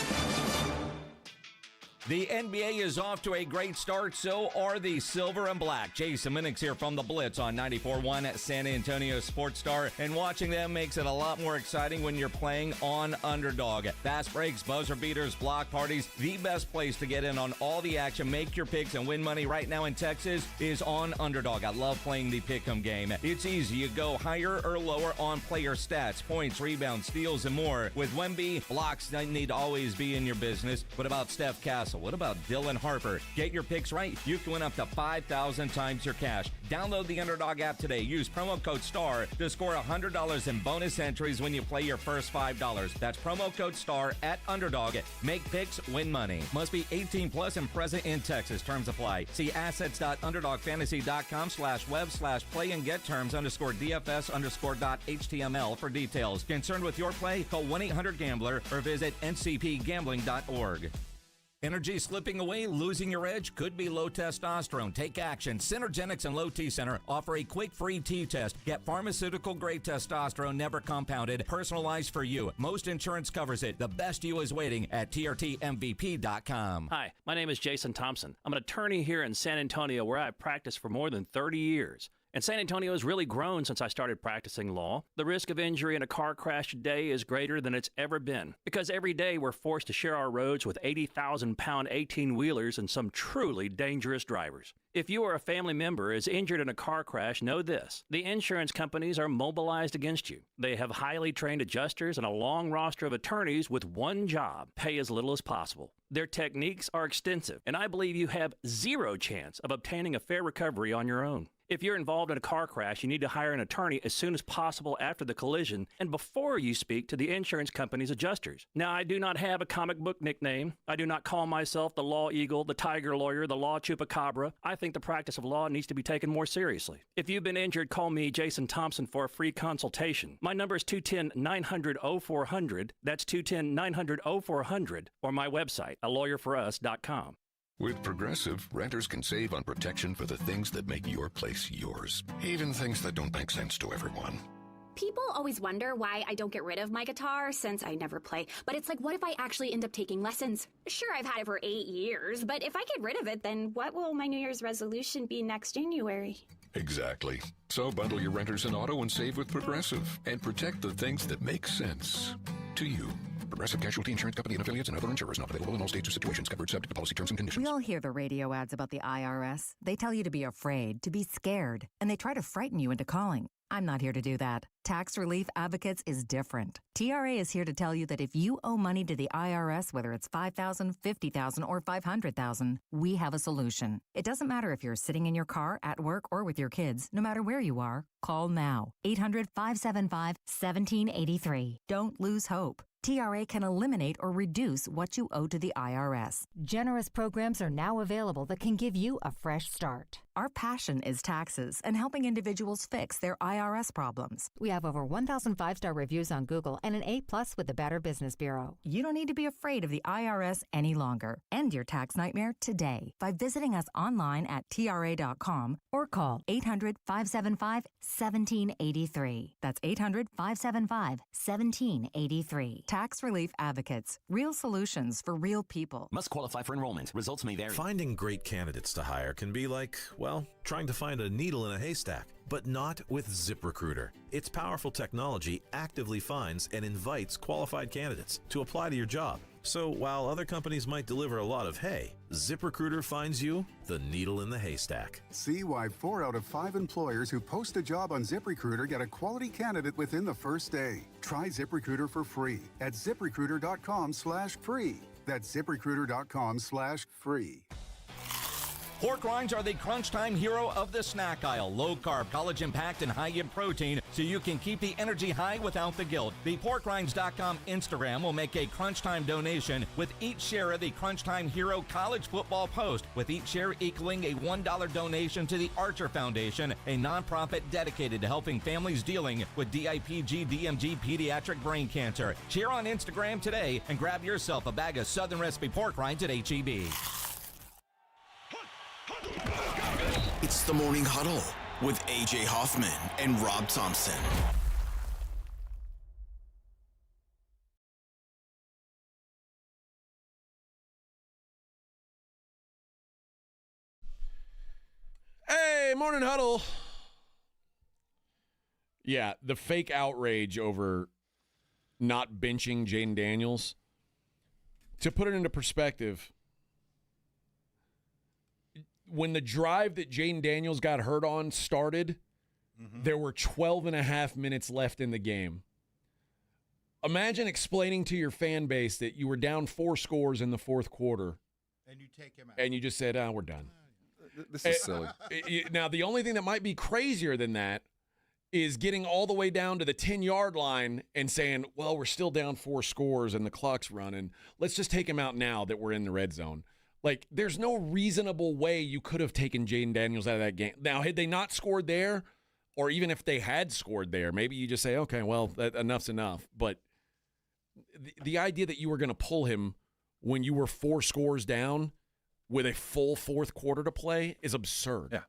The NBA is off to a great start, so are the Silver and Black. Jason Minix here from The Blitz on 94.1 San Antonio Sports Star, and watching them makes it a lot more exciting when you're playing on Underdog. Fast breaks, buzzer beaters, block parties, the best place to get in on all the action, make your picks, and win money right now in Texas is on Underdog. I love playing the pick'em game. It's easy. You go higher or lower on player stats, points, rebounds, steals, and more. With Wemby, blocks need to always be in your business. What about Steph Castle? What about Dylan Harper? Get your picks right. You can win up to 5,000 times your cash. Download the Underdog app today. Use promo code STAR to score $100 in bonus entries when you play your first $5. That's promo code STAR at Underdog. Make picks, win money. Must be 18 plus and present in Texas. Terms apply. See assets.underdogfantasy.com/web/play and get terms _DFS_.html for details. Concerned with your play? Call 1-800-GAMBLER or visit ncpgambling.org. Energy slipping away, losing your edge? Could be low testosterone. Take action. Synergenics and Low T Center offer a quick free T test. Get pharmaceutical-grade testosterone, never compounded, personalized for you. Most insurance covers it. The best you is waiting at trtmvp.com. Hi, my name is Jason Thompson. I'm an attorney here in San Antonio where I've practiced for more than 30 years. And San Antonio has really grown since I started practicing law. The risk of injury in a car crash today is greater than it's ever been, because every day we're forced to share our roads with 80,000-pound 18-wheelers and some truly dangerous drivers. If you or a family member is injured in a car crash, know this: the insurance companies are mobilized against you. They have highly trained adjusters and a long roster of attorneys with one job: pay as little as possible. Their techniques are extensive, and I believe you have zero chance of obtaining a fair recovery on your own. If you're involved in a car crash, you need to hire an attorney as soon as possible after the collision and before you speak to the insurance company's adjusters. Now, I do not have a comic book nickname. I do not call myself the Law Eagle, the Tiger Lawyer, the Law Chupacabra. I think the practice of law needs to be taken more seriously. If you've been injured, call me, Jason Thompson, for a free consultation. My number is 210-900-0400. That's 210-900-0400, or my website, alawyerforus.com. With Progressive, renters can save on protection for the things that make your place yours, even things that don't make sense to everyone. People always wonder why I don't get rid of my guitar since I never play. But it's like, what if I actually end up taking lessons? Sure, I've had it for 8 years, but if I get rid of it, then what will my New Year's resolution be next January? Exactly. So bundle your renters and auto and save with Progressive and protect the things that make sense to you. Progressive Casualty Insurance Company and affiliates and other insurers not available in all states or situations. Covered subject to policy terms and conditions. We all hear the radio ads about the IRS. They tell you to be afraid, to be scared, and they try to frighten you into calling. I'm not here to do that. Tax Relief Advocates is different. TRA is here to tell you that if you owe money to the IRS, whether it's $5,000, $50,000, or $500,000, we have a solution. It doesn't matter if you're sitting in your car, at work, or with your kids. No matter where you are, call now. 800-575-1783. Don't lose hope. TRA can eliminate or reduce what you owe to the IRS. Generous programs are now available that can give you a fresh start. Our passion is taxes and helping individuals fix their IRS problems. We have over 1,000 5-star reviews on Google and an A+ with the Better Business Bureau. You don't need to be afraid of the IRS any longer. End your tax nightmare today by visiting us online at TRA.com or call 800-575-1783. That's 800-575-1783. Tax Relief Advocates. Real solutions for real people. Must qualify for enrollment. Results may vary. Finding great candidates to hire can be like, well, trying to find a needle in a haystack. But not with ZipRecruiter. Its powerful technology actively finds and invites qualified candidates to apply to your job. So while other companies might deliver a lot of hay, ZipRecruiter finds you the needle in the haystack. See why 4 out of 5 employers who post a job on ZipRecruiter get a quality candidate within the first day. Try ZipRecruiter for free at ZipRecruiter.com/free. That's ZipRecruiter.com/free. Pork rinds are the crunch time hero of the snack aisle. Low carb, college impact, and high in protein, so you can keep the energy high without the guilt. The PorkRinds.com Instagram will make a crunch time donation with each share of the Crunch Time Hero college football post, with each share equaling a $1 donation to the Archer Foundation, a nonprofit dedicated to helping families dealing with DIPG, DMG, pediatric brain cancer. Share on Instagram today and grab yourself a bag of Southern Recipe pork rinds at HEB. It's the Morning Huddle with AJ Hoffman and Rob Thompson. Hey, Morning Huddle. Yeah, the fake outrage over not benching Jaden Daniels. To put it into perspective, when the drive that Jaden Daniels got hurt on started, there were 12 and a half minutes left in the game. Imagine explaining to your fan base that you were down 4 scores in the fourth quarter. And you take him out. And you just said, we're done. This is silly. Now, the only thing that might be crazier than that is getting all the way down to the 10-yard line and saying, well, we're still down 4 scores and the clock's running. Let's just take him out now that we're in the red zone. Like, there's no reasonable way you could have taken Jaden Daniels out of that game. Now, had they not scored there, or even if they had scored there, maybe you just say, okay, well, enough's enough. But the idea that you were going to pull him when you were 4 scores down with a full fourth quarter to play is absurd. Yeah.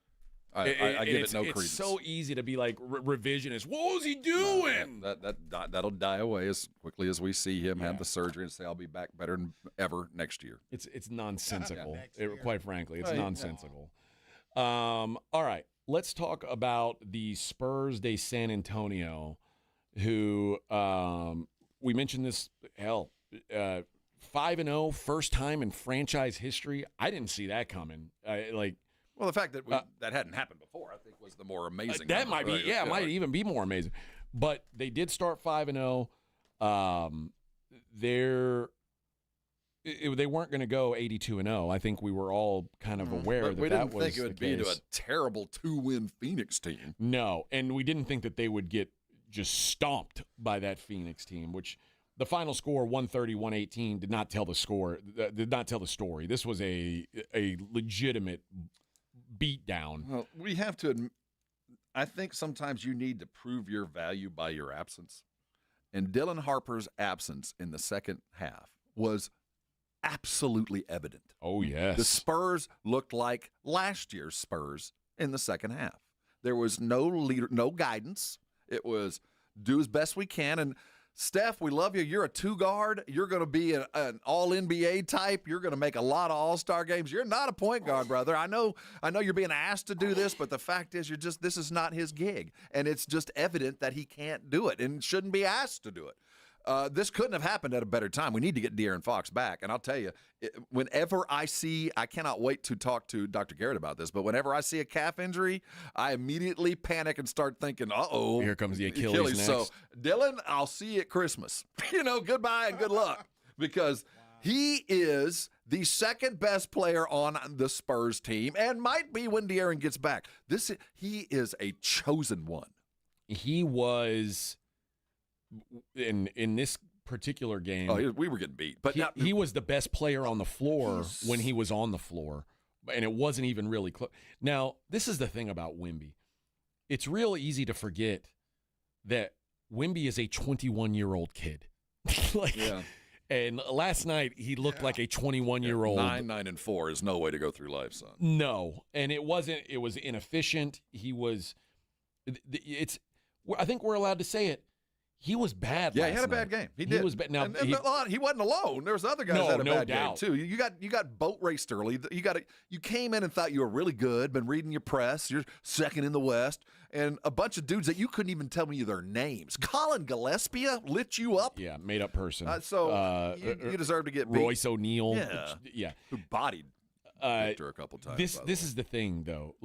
I give it no credence. It's so easy to be like revisionist. What was he doing? That'll die away as quickly as we see him have the surgery and say, I'll be back better than ever next year. It's nonsensical. Quite frankly, it's nonsensical. All right, let's talk about the Spurs de San Antonio, who we mentioned this, 5-0, first time in franchise history. I didn't see that coming. Well, the fact that that hadn't happened before, I think, was the more amazing. That might be, might even be more amazing. But they did start 5-0. They weren't going to go 82-0. I think we were all kind of aware that we that didn't was think it would be to a terrible 2-win Phoenix team. No, and we didn't think that they would get just stomped by that Phoenix team, which the final score 130-118 did not tell the story. This was a legitimate beatdown. Well, we have to admit, I think sometimes you need to prove your value by your absence. And Dylan Harper's absence in the second half was absolutely evident. Oh, yes. The Spurs looked like last year's Spurs in the second half. There was no leader, no guidance. It was do as best we can. And Steph, we love you. You're a 2-guard. You're going to be an all-NBA type. You're going to make a lot of all-star games. You're not a point guard, brother. I know you're being asked to do this, but the fact is this is not his gig. And it's just evident that he can't do it and shouldn't be asked to do it. This couldn't have happened at a better time. We need to get De'Aaron Fox back. And I'll tell you, whenever I cannot wait to talk to Dr. Garrett about this, but whenever I see a calf injury, I immediately panic and start thinking, uh-oh. Here comes the Achilles next. So, Dylan, I'll see you at Christmas. Goodbye and good luck. Because he is the second best player on the Spurs team and might be when De'Aaron gets back. He is a chosen one. He was... In this particular game, we were getting beat, but he was the best player on the floor when he was on the floor, and it wasn't even really close. Now, this is the thing about Wemby. It's real easy to forget that Wemby is a 21-year-old kid. And last night he looked like a 21-year-old. 9-9-4 is no way to go through life, son. No, and it wasn't. It was inefficient. He was. I think we're allowed to say it. He was bad. Yeah, he had a bad game. He did. He was bad. Now he wasn't alone. There was other guys that had a bad game too. You got boat raced early. You came in and thought you were really good. Been reading your press. You're second in the West, and a bunch of dudes that you couldn't even tell me their names. Colin Gillespie lit you up. Yeah, made up person. You deserve to get beat. Royce O'Neal. Yeah, who bodied Victor a couple times. This is the thing though.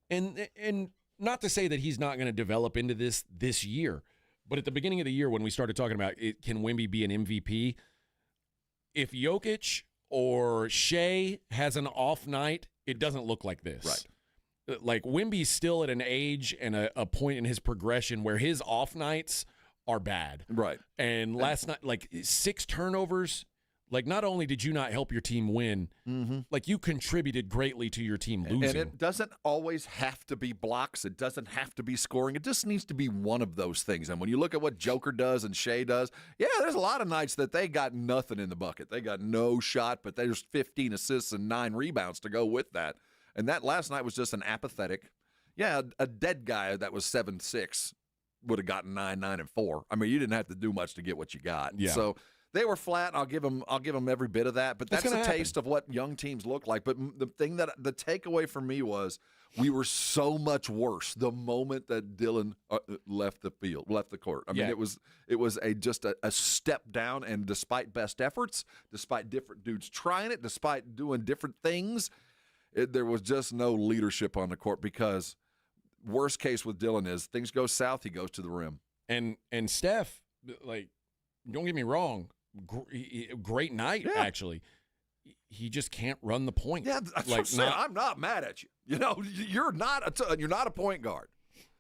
And not to say that he's not going to develop into this year. But at the beginning of the year, when we started talking about can Wemby be an MVP, if Jokic or Shea has an off night, it doesn't look like this. Right. Like Wemby's still at an age and a point in his progression where his off nights are bad. Right. And last night, 6 turnovers. Not only did you not help your team win, you contributed greatly to your team losing. And it doesn't always have to be blocks. It doesn't have to be scoring. It just needs to be one of those things. And when you look at what Joker does and Shea does, there's a lot of nights that they got nothing in the bucket. They got no shot, but there's 15 assists and 9 rebounds to go with that. And that last night was just an apathetic. A dead guy that was 7'6" would have gotten 9, 9, and 4. I mean, you didn't have to do much to get what you got. Yeah. So they were flat. I'll give them every bit of that. But that's a taste of what young teams look like. But the takeaway for me was we were so much worse the moment that Dylan left the court. I mean, it was just a step down. And despite best efforts, despite different dudes trying it, despite doing different things, there was just no leadership on the court. Because worst case with Dylan is things go south, he goes to the rim. And Steph, don't get me wrong. Great night, actually. He just can't run the point. Yeah, I'm not mad at you. You're not a point guard.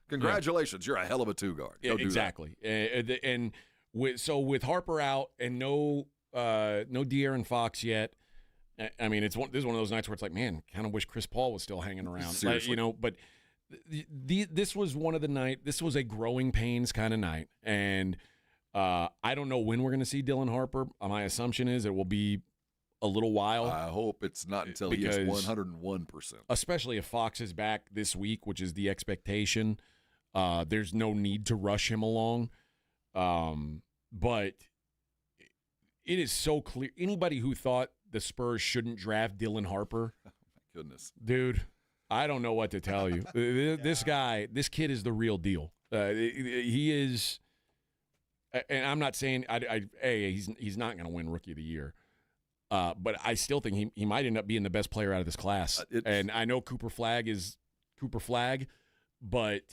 Congratulations, you're a hell of a 2-guard. Exactly. And with Harper out and no De'Aaron Fox yet. I mean, this is one of those nights where it's like, man, kind of wish Chris Paul was still hanging around. Seriously. But this was one of the night. This was a growing pains kind of night, and. I don't know when we're going to see Dylan Harper. My assumption is it will be a little while. I hope it's not until he is 101%. Especially if Fox is back this week, which is the expectation. There's no need to rush him along. But it is so clear. Anybody who thought the Spurs shouldn't draft Dylan Harper. Oh, my goodness. Dude, I don't know what to tell you. This kid is the real deal. He is... And I'm not saying he's not going to win Rookie of the Year, but I still think he might end up being the best player out of this class. And I know Cooper Flagg is Cooper Flagg, but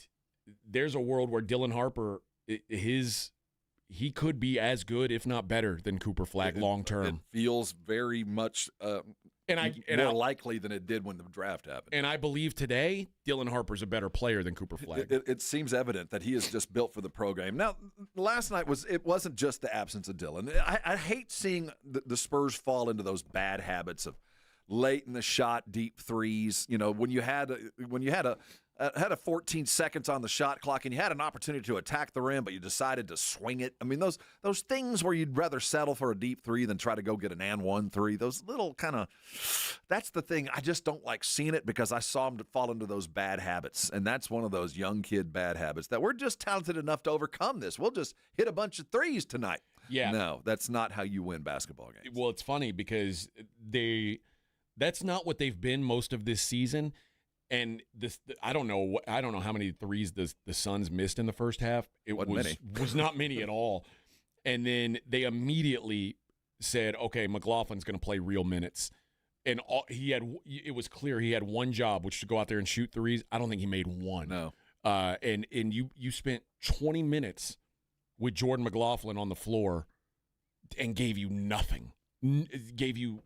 there's a world where Dylan Harper, he could be as good, if not better, than Cooper Flagg long term. It feels very much more likely than it did when the draft happened. And I believe today Dylan Harper's a better player than Cooper Flagg. It seems evident that he is just built for the program. Now, last night wasn't just the absence of Dylan. I hate seeing the Spurs fall into those bad habits of late in the shot, deep threes. When you had had a 14 seconds on the shot clock, and you had an opportunity to attack the rim, but you decided to swing it. I mean, those things where you'd rather settle for a deep three than try to go get an and one three, those little kind of – that's the thing. I just don't like seeing it because I saw him fall into those bad habits, and that's one of those young kid bad habits that we're just talented enough to overcome this. We'll just hit a bunch of threes tonight. Yeah. No, that's not how you win basketball games. Well, it's funny because that's not what they've been most of this season. And I don't know how many threes the Suns missed in the first half. It was not many at all. And then they immediately said, "Okay, McLaughlin's going to play real minutes." And it was clear he had one job, which was to go out there and shoot threes. I don't think he made one. No. And you spent 20 minutes with Jordan McLaughlin on the floor and gave you nothing. Gave you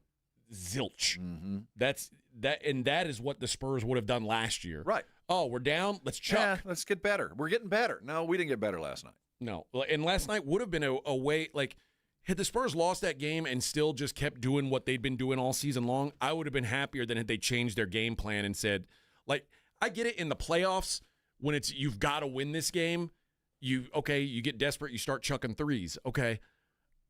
zilch. Mm-hmm. That is what the Spurs would have done last year. Right. Oh, we're down. Let's chuck. Yeah, let's get better. We're getting better. No, we didn't get better last night. No. And last night would have been a way, like, had the Spurs lost that game and still just kept doing what they'd been doing all season long, I would have been happier than had they changed their game plan and said, like, I get it in the playoffs when it's you've got to win this game. You get desperate, you start chucking threes. Okay.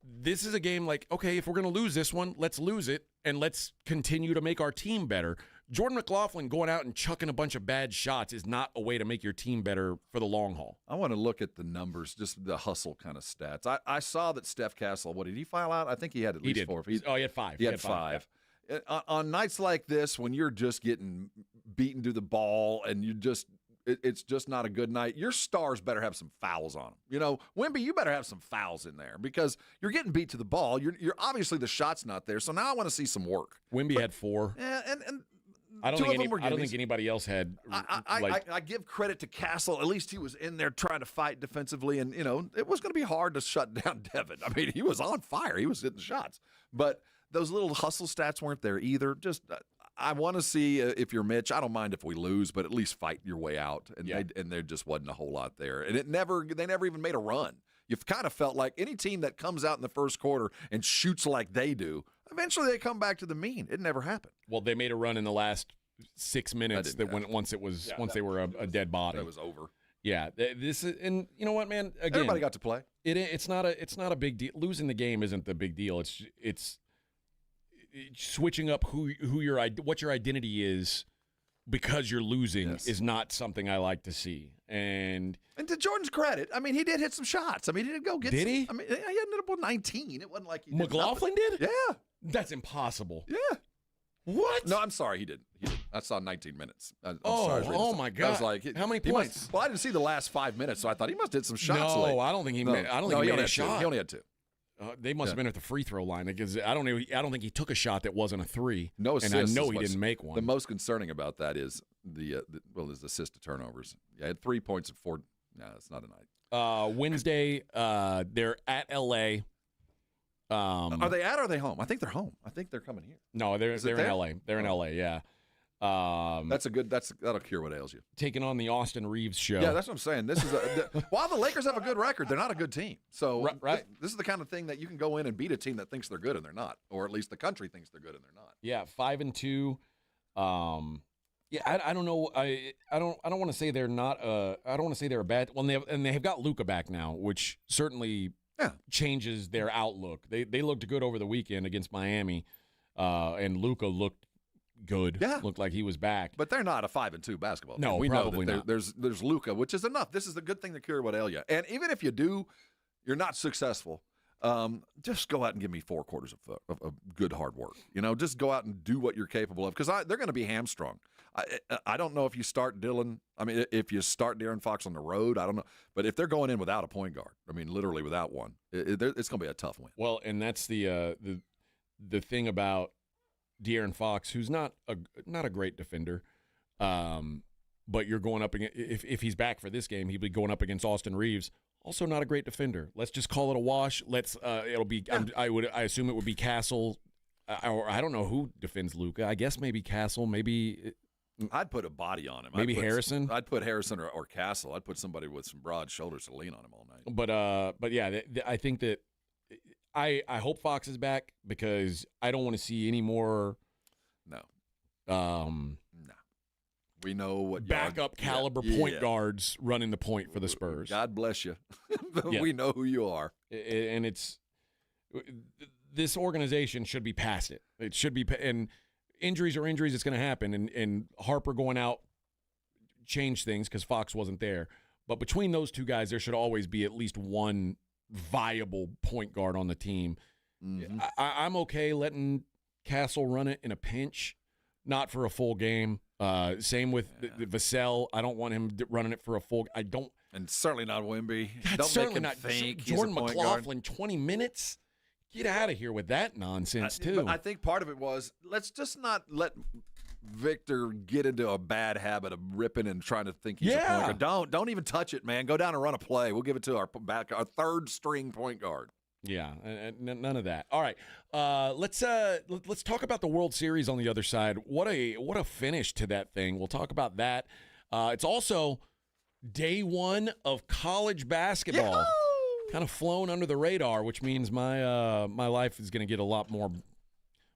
This is a game like, okay, if we're going to lose this one, let's lose it, and let's continue to make our team better. Jordan McLaughlin going out and chucking a bunch of bad shots is not a way to make your team better for the long haul. I want to look at the numbers, just the hustle kind of stats. I saw that Steph Castle, what did he file out? I think he had at least 4. He had 5. He had 5. On nights like this, when you're just getting beaten to the ball and it's just not a good night, your stars better have some fouls on them. You know, Wemby, you better have some fouls in there because you're getting beat to the ball. You're obviously the shot's not there, so now I want to see some work. Wemby had 4. Yeah, and I don't think anybody else had. I give credit to Castle. At least he was in there trying to fight defensively, and it was going to be hard to shut down Devin. I mean, he was on fire. He was hitting shots, but those little hustle stats weren't there either. Just I want to see if you're Mitch. I don't mind if we lose, but at least fight your way out. And there just wasn't a whole lot there, and they never even made a run. You've kind of felt like any team that comes out in the first quarter and shoots like they do, eventually they come back to the mean. It never happened. Well, they made a run in the last 6 minutes once they were a dead body. That was over. Yeah, this is, and you know what, man? Again, everybody got to play. It's not a big deal. Losing the game isn't the big deal. It's switching up what your identity is because you're losing is not something I like to see. And to Jordan's credit, I mean, he did hit some shots. I mean, he didn't go get. Did he? I mean, he ended up with 19. It wasn't like he McLaughlin did. Yeah, that's impossible. Yeah. What? No, I'm sorry, he didn't. I saw 19 minutes. Oh my God! I was like, how many points? I didn't see the last 5 minutes, so I thought he must have hit some shots. No, I don't think he made. I don't think he made a shot. He only had 2. They must have been at the free throw line because I don't think he took a shot that wasn't a 3. No assists, and I know he didn't make one. The most concerning about that is his assist to turnovers. Yeah, he had 3 points and 4. No, it's not a night. Wednesday, they're at LA. Are they at or are they home? I think they're home. I think they're coming here. No, they're in LA. They're in LA. Yeah. That'll cure what ails you. Taking on the Austin Reeves show. Yeah, that's what I'm saying. This is while the Lakers have a good record, they're not a good team. So right. This is the kind of thing that you can go in and beat a team that thinks they're good and they're not, or at least the country thinks they're good and they're not. Yeah, 5-2. Yeah, I don't know. I don't want to say they're not. I don't want to say they're a bad. Well, they have got Luka back now, which certainly changes their outlook. They looked good over the weekend against Miami, and Luka looked good. Yeah, looked like he was back. But they're not a 5-2 basketball team. No, we probably know that not. There's Luka, which is enough. This is the good thing to cure what ails you. And even if you're not successful. Just go out and give me 4 quarters of good hard work. Just go out and do what you're capable of because they're going to be hamstrung. I don't know if you start Dylan. I mean, if you start De'Aaron Fox on the road, I don't know. But if they're going in without a point guard, I mean, literally without one, it's going to be a tough win. Well, and that's the thing about De'Aaron Fox, who's not a great defender, but you're going up against if he's back for this game, he'll be going up against Austin Reeves. Also not a great defender. Let's just call it a wash. It'll be. I assume it would be Castle, or I don't know who defends Luka. I guess maybe Castle. Maybe I'd put a body on him. Maybe Harrison. I'd put Harrison or Castle. I'd put somebody with some broad shoulders to lean on him all night. But yeah, I think that I hope Fox is back because I don't want to see any more. No. We know what backup caliber point guards running the point for the Spurs. God bless you. We know who you are. And this organization should be past it. It should be, and injuries are injuries. It's going to happen. And Harper going out changed things because Fox wasn't there. But between those two guys, there should always be at least one viable point guard on the team. Mm-hmm. I'm okay letting Castle run it in a pinch, not for a full game. Same with Vassell. I don't want him running it for a full. I don't, and certainly not Wemby. God, don't certainly make him not. think Jordan he's a point McLaughlin, guard. 20 minutes. Get out of here with that nonsense too. But I think part of it was let's just not let Victor get into a bad habit of ripping and trying to think he's a point guard. Don't even touch it, man. Go down and run a play. We'll give it to our third string point guard. Yeah, none of that. All right, let's talk about the World Series on the other side. What a finish to that thing. We'll talk about that. It's also day one of college basketball. Yahoo! Kind of flown under the radar, which means my life is going to get a lot more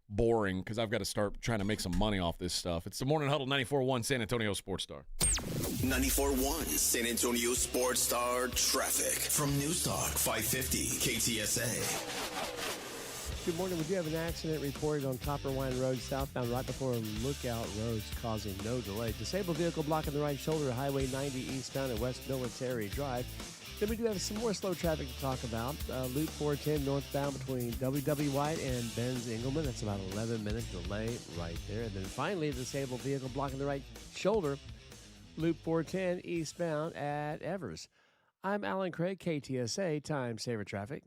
boring because I've got to start trying to make some money off this stuff. It's the Morning Huddle 94.1 San Antonio Sports Star. 94.1 San Antonio Sports Star traffic from News Talk 550 KTSA. Good morning. We do have an accident reported on Copperwine Road southbound right before Lookout Roads, causing no delay. Disabled vehicle blocking the right shoulder at Highway 90 eastbound at West Military Drive. Then we do have some more slow traffic to talk about. Loop 410 northbound between W.W. White and Benz Engelman. That's about an 11-minute delay right there. And then finally, a disabled vehicle blocking the right shoulder. Loop 410 eastbound at Evers. I'm Alan Craig, KTSA, Time Saver Traffic.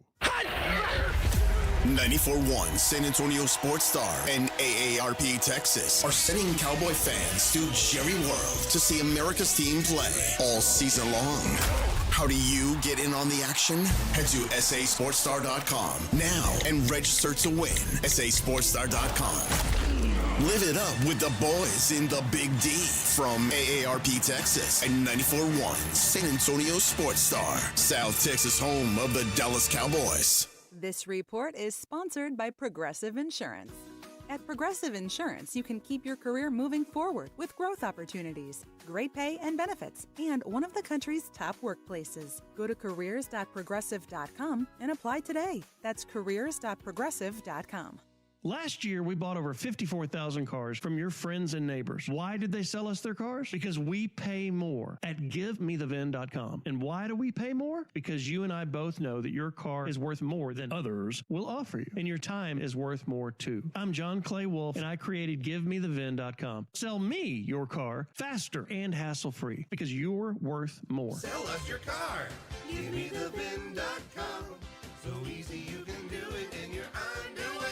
94.1 San Antonio Sports Star and AARP Texas are sending Cowboy fans to Jerry World to see America's team play all season long. How do you get in on the action? Head to sasportstar.com now and register to win. sasportstar.com. Live it up with the boys in the Big D from AARP Texas and 94.1 San Antonio Sports Star, South Texas home of the Dallas Cowboys. This report is sponsored by Progressive Insurance. At Progressive Insurance, you can keep your career moving forward with growth opportunities, great pay and benefits, and one of the country's top workplaces. Go to careers.progressive.com and apply today. That's careers.progressive.com. Last year, we bought over 54,000 cars from your friends and neighbors. Why did they sell us their cars? Because we pay more at GiveMeTheVin.com. And why do we pay more? Because you and I both know that your car is worth more than others will offer you. And your time is worth more, too. I'm John Clay Wolf, and I created GiveMeTheVin.com. Sell me your car faster and hassle-free because you're worth more. Sell us your car. GiveMeTheVin.com. So easy you can do it in your underwear.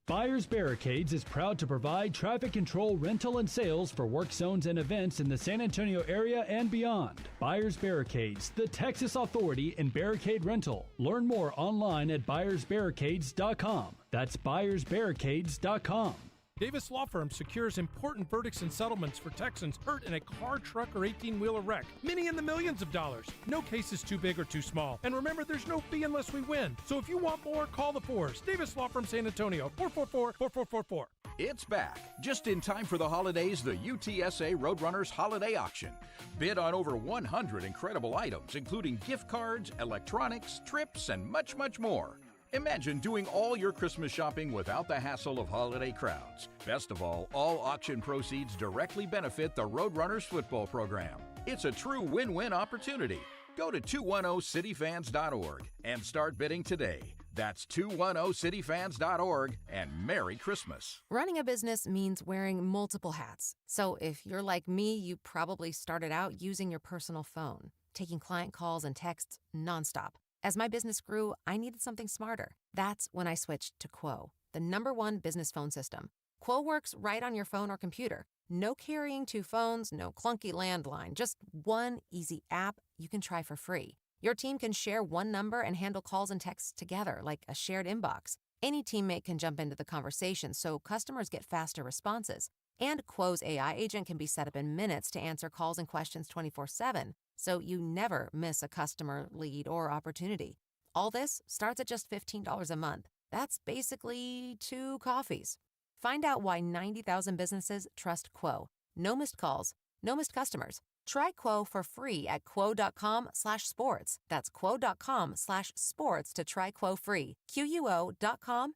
Buyers Barricades is proud to provide traffic control, rental, and sales for work zones and events in the San Antonio area and beyond. Buyers Barricades, the Texas authority in barricade rental. Learn more online at buyersbarricades.com. That's buyersbarricades.com. Davis Law Firm secures important verdicts and settlements for Texans hurt in a car, truck, or 18-wheeler wreck. Many in the millions of dollars. No case is too big or too small. And remember, there's no fee unless we win. So if you want more, call the Fours. Davis Law Firm San Antonio, 444-4444. It's back. Just in time for the holidays, the UTSA Roadrunners Holiday Auction. Bid on over 100 incredible items, including gift cards, electronics, trips, and much, much more. Imagine doing all your Christmas shopping without the hassle of holiday crowds. Best of all auction proceeds directly benefit the Roadrunners football program. It's a true win-win opportunity. Go to 210cityfans.org and start bidding today. That's 210cityfans.org, and Merry Christmas. Running a business means wearing multiple hats. So if you're like me, you probably started out using your personal phone, taking client calls and texts nonstop. As my business grew, I needed something smarter. That's when I switched to Quo, the #1 business phone system. Quo works right on your phone or computer. No carrying 2 phones, no clunky landline, just one easy app you can try for free. Your team can share one number and handle calls and texts together like a shared inbox. Any teammate can jump into the conversation so customers get faster responses. And Quo's AI agent can be set up in minutes to answer calls and questions 24/7. So you never miss a customer, lead, or opportunity. All this starts at just $15 a month. That's basically 2 coffees. Find out why 90,000 businesses trust Quo. No missed calls, no missed customers. Try Quo for free at quo.com/sports. That's quo.com/sports to try Quo free. QUO.com/SPORTS.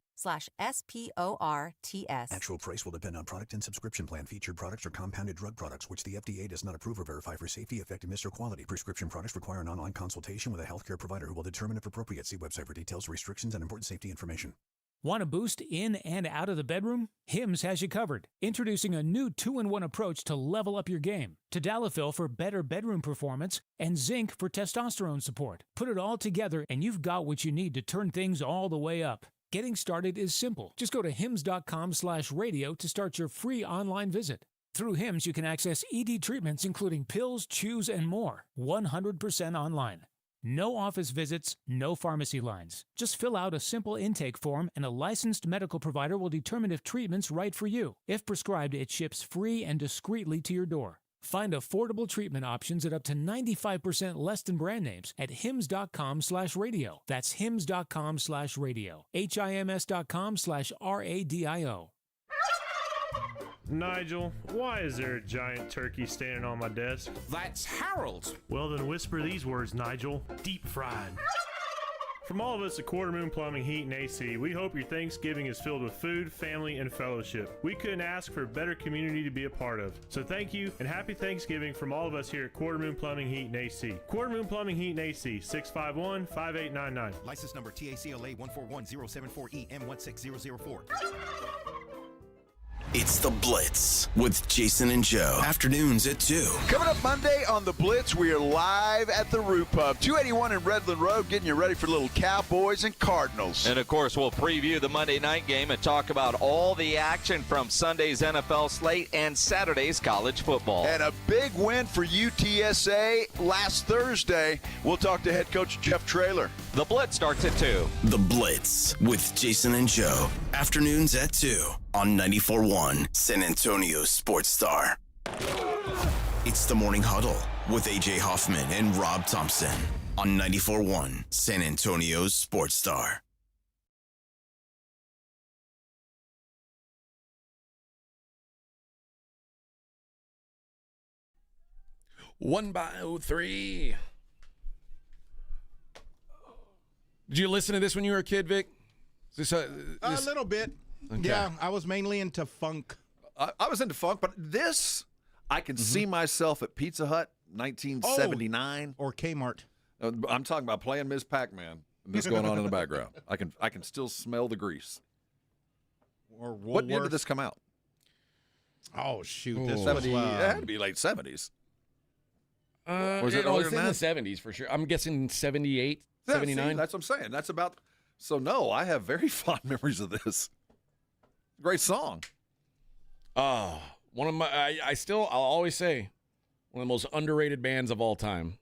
Actual price will depend on product and subscription plan. Featured products are compounded drug products, which the FDA does not approve or verify for safety, effectiveness, or quality. Prescription products require an online consultation with a healthcare provider who will determine if appropriate. See website for details, restrictions, and important safety information. Want a boost in and out of the bedroom? Hims has you covered. Introducing a new 2-in-1 approach to level up your game. Tadalafil for better bedroom performance and zinc for testosterone support. Put it all together and you've got what you need to turn things all the way up. Getting started is simple. Just go to hims.com/radio to start your free online visit. Through Hims, you can access ED treatments including pills, chews, and more. 100% online. No office visits, no pharmacy lines. Just fill out a simple intake form and a licensed medical provider will determine if treatment's right for you. If prescribed, it ships free and discreetly to your door. Find affordable treatment options at up to 95% less than brand names at hims.com/radio. That's hims.com/radio. HIMS.com/RADIO. Nigel, why is there a giant turkey standing on my desk? That's Harold. Well, then whisper these words, Nigel. Deep fried. From all of us at Quarter Moon Plumbing, Heat, and AC, we hope your Thanksgiving is filled with food, family, and fellowship. We couldn't ask for a better community to be a part of. So thank you, and happy Thanksgiving from all of us here at Quarter Moon Plumbing, Heat, and AC. Quarter Moon Plumbing, Heat, and AC, 651-5899. License number TACLA 141074EM16004. It's The Blitz with Jason and Joe. Afternoons at 2. Coming up Monday on The Blitz, we are live at the Root Pub, 281 in Redland Road, getting you ready for little Cowboys and Cardinals. And, of course, we'll preview the Monday night game and talk about all the action from Sunday's NFL slate and Saturday's college football. And a big win for UTSA last Thursday. We'll talk to head coach Jeff Traylor. The Blitz starts at 2. The Blitz with Jason and Joe. Afternoons at 2 on 94.1 San Antonio Sports Star. It's the Morning Huddle with A.J. Hoffman and Rob Thompson on 94.1 San Antonio Sports Star. One by 03. Did you listen to this when you were a kid, Vic? A little bit. Okay. Yeah, I was mainly into funk. I was into funk, but this, I can see myself at Pizza Hut, 1979. Or Kmart. I'm talking about playing Ms. Pac-Man. And this going on in the background. I can still smell the grease. Or what year did this come out? Oh, shoot. This was, it had to be late 70s. Was it earlier than that? In the 70s for sure. I'm guessing 78, 79. See, that's what I'm saying. That's about. So, no, I have very fond memories of this. Great song. One of my, I'll always say, one of the most underrated bands of all time.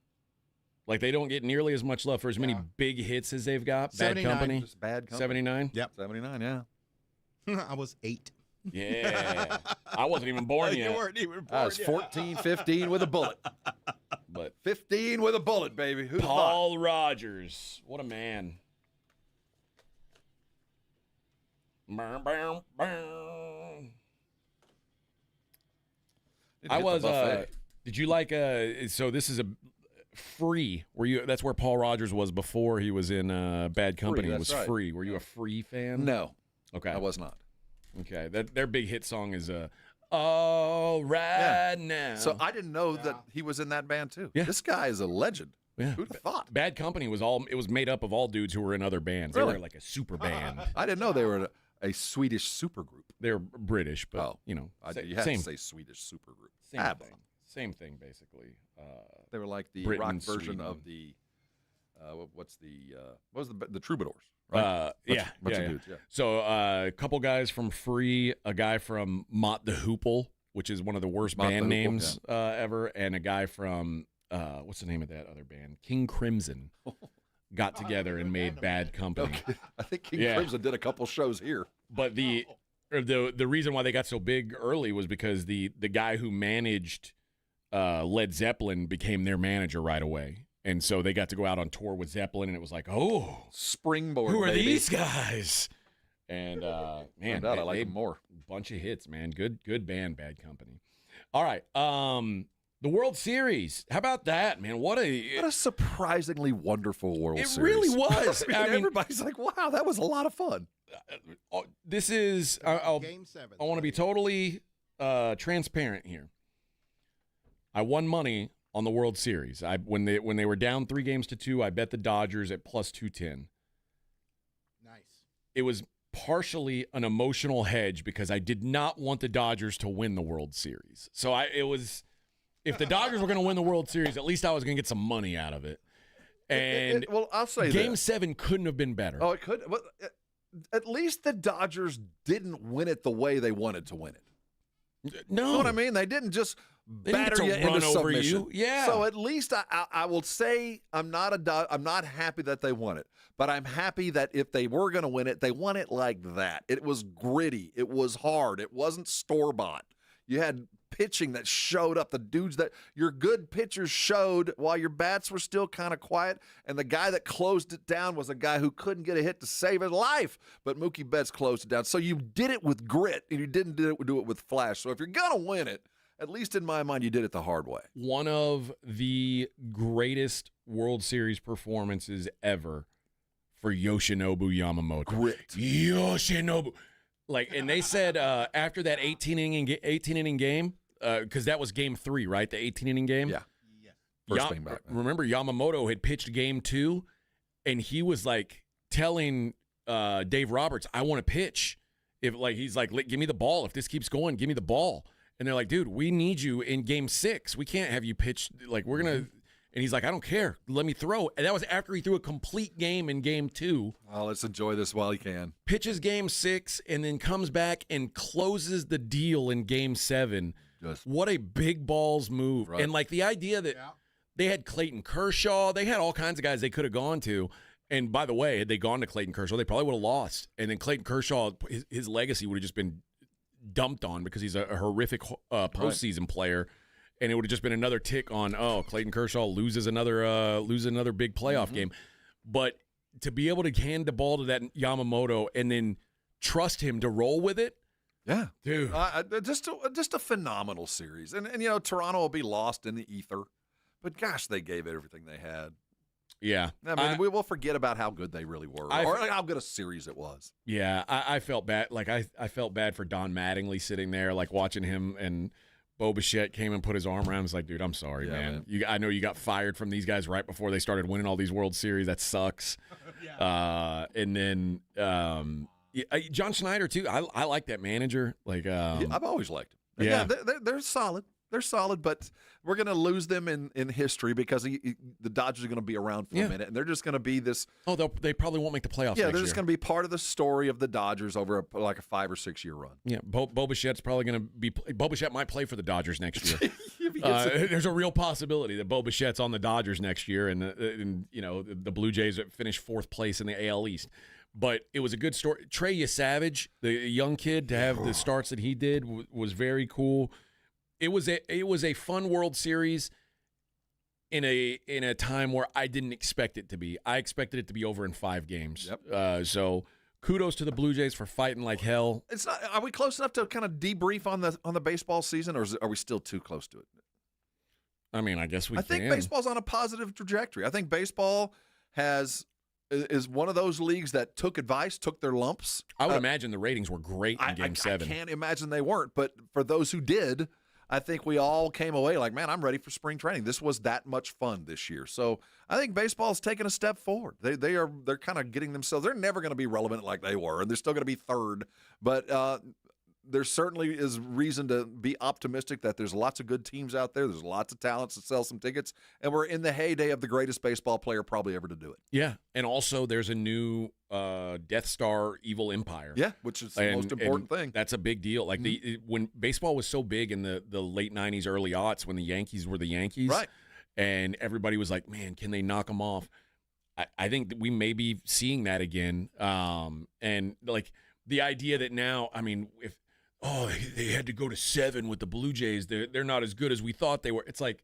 Like, they don't get nearly as much love for as many big hits as they've got. Bad Company. Just Bad Company. 79? Yep. 79, yeah. I was 8. Yeah. I wasn't even born yet. You weren't even born I was 14, 15 with a bullet. But 15 with a bullet, baby. Who'd have Paul thought? Rogers. What a man. I was did you like so this is a Free? That's where Paul Rogers was before he was in Bad Company. It was right. Free. Were you a Free fan? No. Okay. I was not. Okay. Their big hit song is All Right Now. So I didn't know that he was in that band too. Yeah. This guy is a legend. Yeah. Who'd have thought? Bad Company was made up of all dudes who were in other bands. Really? They were like a super band. I didn't know they were a Swedish supergroup. They're British, but you know, you have to say Swedish supergroup. Same thing, basically. They were like the Britain, rock version Sweden. of the what was the Troubadours? Right? Yeah. Dudes, yeah. So a couple guys from Free, a guy from Mott the Hoople, which is one of the worst band names ever, and a guy from what's the name of that other band? King Crimson. Got together and made Bad Company. Okay. I think King Crimson did a couple shows here. But the reason why they got so big early was because the guy who managed Led Zeppelin became their manager right away. And so they got to go out on tour with Zeppelin, and it was like, oh, springboard. Who are baby. these guys? And man, I like them more. Bunch of hits, man. Good band, Bad Company. All right. The World Series. How about that, man? What a surprisingly wonderful World Series. It really was. I mean, everybody's like, wow, that was a lot of fun. This is Game 7. I want to be totally transparent here. I won money on the World Series. When they were down 3-2, I bet the Dodgers at plus 210. Nice. It was partially an emotional hedge because I did not want the Dodgers to win the World Series. So if the Dodgers were going to win the World Series, at least I was going to get some money out of it. And well, I'll say Game 7 couldn't have been better. Oh, it could. Well, at least the Dodgers didn't win it the way they wanted to win it. No. You know what I mean? They didn't just batter you into submission. Yeah. So at least I will say I'm not happy that they won it, but I'm happy that if they were going to win it, they won it like that. It was gritty. It was hard. It wasn't store-bought. You had pitching that showed up. The dudes that your good pitchers showed while your bats were still kind of quiet, and the guy that closed it down was a guy who couldn't get a hit to save his life, but Mookie Betts closed it down. So you did it with grit, and you didn't do it with flash. So if you're going to win it, at least in my mind, you did it the hard way. One of the greatest World Series performances ever for Yoshinobu Yamamoto. Grit. Yoshinobu. And they said after that 18-inning game, because that was Game 3, right? The 18-inning game? Yeah. First thing back. Remember, Yamamoto had pitched Game 2, and he was, telling Dave Roberts, I want to pitch. He's like, give me the ball. If this keeps going, give me the ball. And they're like, dude, we need you in Game 6. We can't have you pitch. We're going to – and he's like, I don't care. Let me throw. And that was after he threw a complete game in Game 2. Oh, let's enjoy this while he can. Pitches Game 6 and then comes back and closes the deal in Game 7. What a big balls move. Right. And, the idea that they had Clayton Kershaw. They had all kinds of guys they could have gone to. And, by the way, had they gone to Clayton Kershaw, they probably would have lost. And then Clayton Kershaw, his legacy would have just been dumped on because he's a horrific postseason player. And it would have just been another tick on, Clayton Kershaw loses another big playoff game. But to be able to hand the ball to that Yamamoto and then trust him to roll with it, yeah, dude, just a phenomenal series. And Toronto will be lost in the ether, but gosh, they gave it everything they had. Yeah, I mean, we will forget about how good they really were, or how good a series it was. Yeah, I felt bad. I felt bad for Don Mattingly sitting there, watching him and. Bo Bichette came and put his arm around him. He's like, dude, I'm sorry, man. I know you got fired from these guys right before they started winning all these World Series. That sucks. And then John Schneider, too. I like that manager. I've always liked him. Yeah, they're solid. They're solid, but we're going to lose them in history because the Dodgers are going to be around for a minute, and they're just going to be this. Oh, they probably won't make the playoffs. Yeah, they're just going to be part of the story of the Dodgers over a 5 or 6 year run. Yeah, Bo Bichette's probably going to be. Bo Bichette might play for the Dodgers next year. There's a real possibility that Bo Bichette's on the Dodgers next year, and the Blue Jays finished 4th place in the AL East. But it was a good story. Trey Yesavage, the young kid, to have the starts that he did was very cool. It was a fun World Series in a time where I didn't expect it to be. I expected it to be over in 5 games. Yep. So kudos to the Blue Jays for fighting like hell. It's not. Are we close enough to kind of debrief on the baseball season, or are we still too close to it? I mean, I guess we. I think baseball's on a positive trajectory. I think baseball is one of those leagues that took advice, took their lumps. I would imagine the ratings were great in Game 7. I can't imagine they weren't, but for those who did, I think we all came away like, man, I'm ready for spring training. This was that much fun this year. So I think baseball's taken a step forward. They're kind of getting themselves. They're never going to be relevant like they were, and they're still going to be third. But there certainly is reason to be optimistic that there's lots of good teams out there. There's lots of talents to sell some tickets, and we're in the heyday of the greatest baseball player probably ever to do it. Yeah, and also there's a new Death Star evil empire. Yeah, which is the most important thing. That's a big deal. When baseball was so big in the late 90s, early aughts, when the Yankees were the Yankees, right? And everybody was like, man, can they knock them off? I think that we may be seeing that again. And the idea that now, I mean, if they had to go to 7 with the Blue Jays, they're not as good as we thought they were. It's like,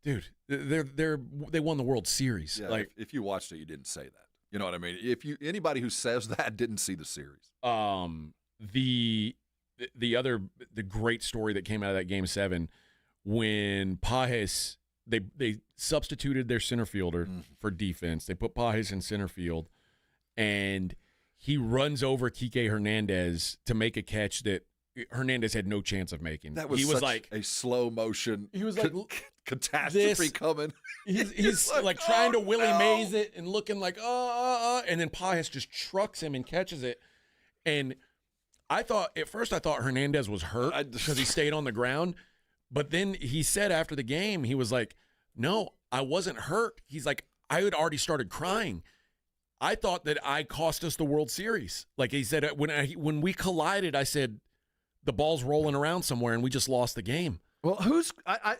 dude, they won the World Series. Yeah, if you watched it, you didn't say that. You know what I mean? Anybody who says that didn't see the series. the great story that came out of that Game 7 when Pajes, they substituted their center fielder for defense. They put Pajes in center field, and he runs over Kike Hernandez to make a catch that Hernandez had no chance of making. That was, like a slow motion. He was like catastrophe coming. He's like trying to Willie Mays it and looking like and then Pajes just trucks him and catches it. And at first I thought Hernandez was hurt because he stayed on the ground. But then he said after the game, he was like, "No, I wasn't hurt." He's like, "I had already started crying. I thought that I cost us the World Series." Like he said, when we collided, I said, the ball's rolling around somewhere and we just lost the game. Well, I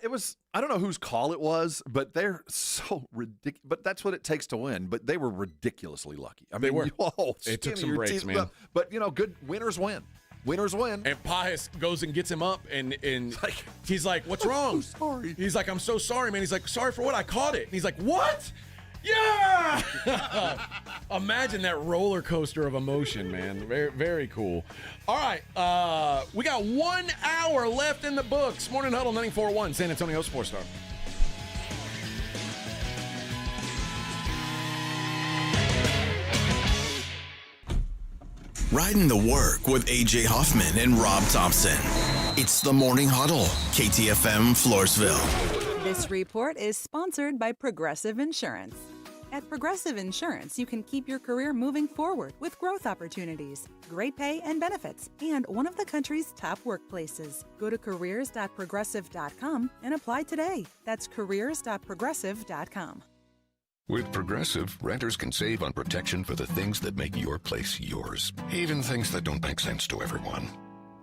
don't know whose call it was, but they're so ridiculous. But that's what it takes to win. But they were ridiculously lucky. I mean, they were. It took some breaks, man. But good winners win. Winners win. And Pajes goes and gets him up, and he's like, "What's wrong?" So sorry. He's like, "I'm so sorry, man." He's like, "Sorry for what? I caught it." And he's like, "What?" Yeah! Imagine that roller coaster of emotion, man. Very, very cool. All right, we got 1 hour left in the books. Morning Huddle 94.1, San Antonio Sports Star. Riding the work with AJ Hoffman and Rob Thompson. It's the Morning Huddle, KTFM Floresville. This report is sponsored by Progressive Insurance. At Progressive Insurance, you can keep your career moving forward with growth opportunities, great pay and benefits, and one of the country's top workplaces. Go to careers.progressive.com and apply today. That's careers.progressive.com. With Progressive, renters can save on protection for the things that make your place yours, even things that don't make sense to everyone.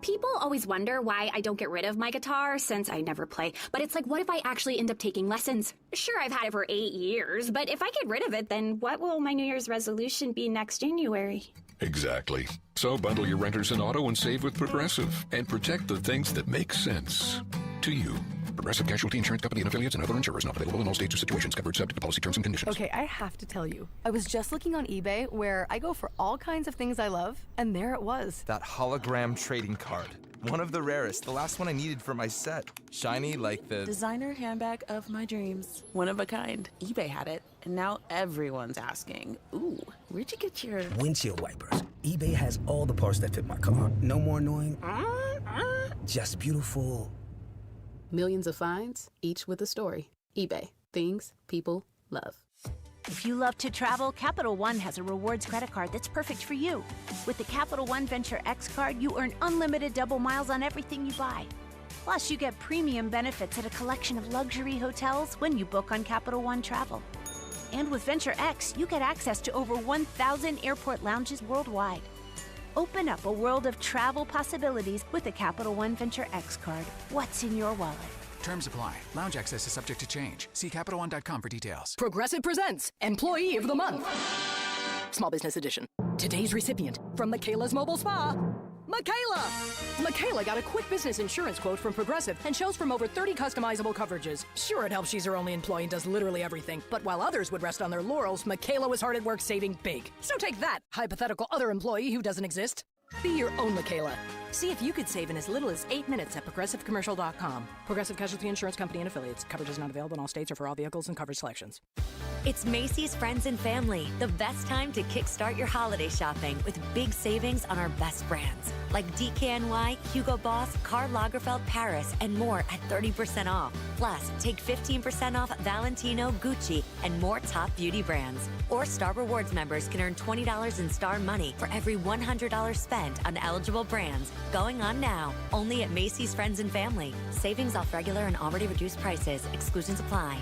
People always wonder why I don't get rid of my guitar since I never play. But it's like, what if I actually end up taking lessons? Sure, I've had it for 8 years, but if I get rid of it, then what will my New Year's resolution be next January? Exactly. So bundle your renters and auto and save with Progressive and protect the things that make sense to you. Progressive Casualty Insurance Company and affiliates and other insurers not available in all states or situations. Covered subject to policy terms and conditions. Okay, I have to tell you. I was just looking on eBay where I go for all kinds of things I love, and there it was. That hologram trading card. One of the rarest. The last one I needed for my set. Shiny like the designer handbag of my dreams. One of a kind. eBay had it, and now everyone's asking, ooh, where'd you get your windshield wipers? eBay has all the parts that fit my car. No more annoying. Just beautiful. Millions of finds, each with a story. eBay. Things people love. If you love to travel, Capital One has a rewards credit card that's perfect for you. With the Capital One Venture X card, you earn unlimited double miles on everything you buy. Plus, you get premium benefits at a collection of luxury hotels when you book on Capital One Travel. And with Venture X, you get access to over 1,000 airport lounges worldwide. Open up a world of travel possibilities with the Capital One Venture X card. What's in your wallet? Terms apply. Lounge access is subject to change. See CapitalOne.com for details. Progressive presents Employee of the Month. Small Business Edition. Today's recipient from Michaela's Mobile Spa, Michaela! Michaela got a quick business insurance quote from Progressive and chose from over 30 customizable coverages. Sure, it helps she's her only employee and does literally everything. But while others would rest on their laurels, Michaela was hard at work saving big. So take that, hypothetical other employee who doesn't exist. Be your own Michaela. See if you could save in as little as 8 minutes at ProgressiveCommercial.com. Progressive Casualty Insurance Company and Affiliates. Coverage is not available in all states or for all vehicles and coverage selections. It's Macy's Friends and Family, the best time to kickstart your holiday shopping with big savings on our best brands like DKNY, Hugo Boss, Karl Lagerfeld Paris, and more at 30% off. Plus, take 15% off Valentino, Gucci, and more top beauty brands. Or Star Rewards members can earn $20 in Star Money for every $100 spent on eligible brands. Going on now, only at Macy's Friends and Family. Savings off regular and already reduced prices. Exclusions apply.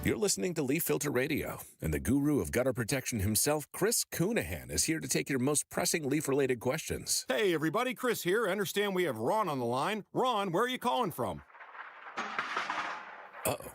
You're listening to Leaf Filter Radio, and the guru of gutter protection himself, Chris Coonahan, is here to take your most pressing leaf-related questions. Hey, everybody, Chris here. I understand we have Ron on the line. Ron, where are you calling from? Uh-oh.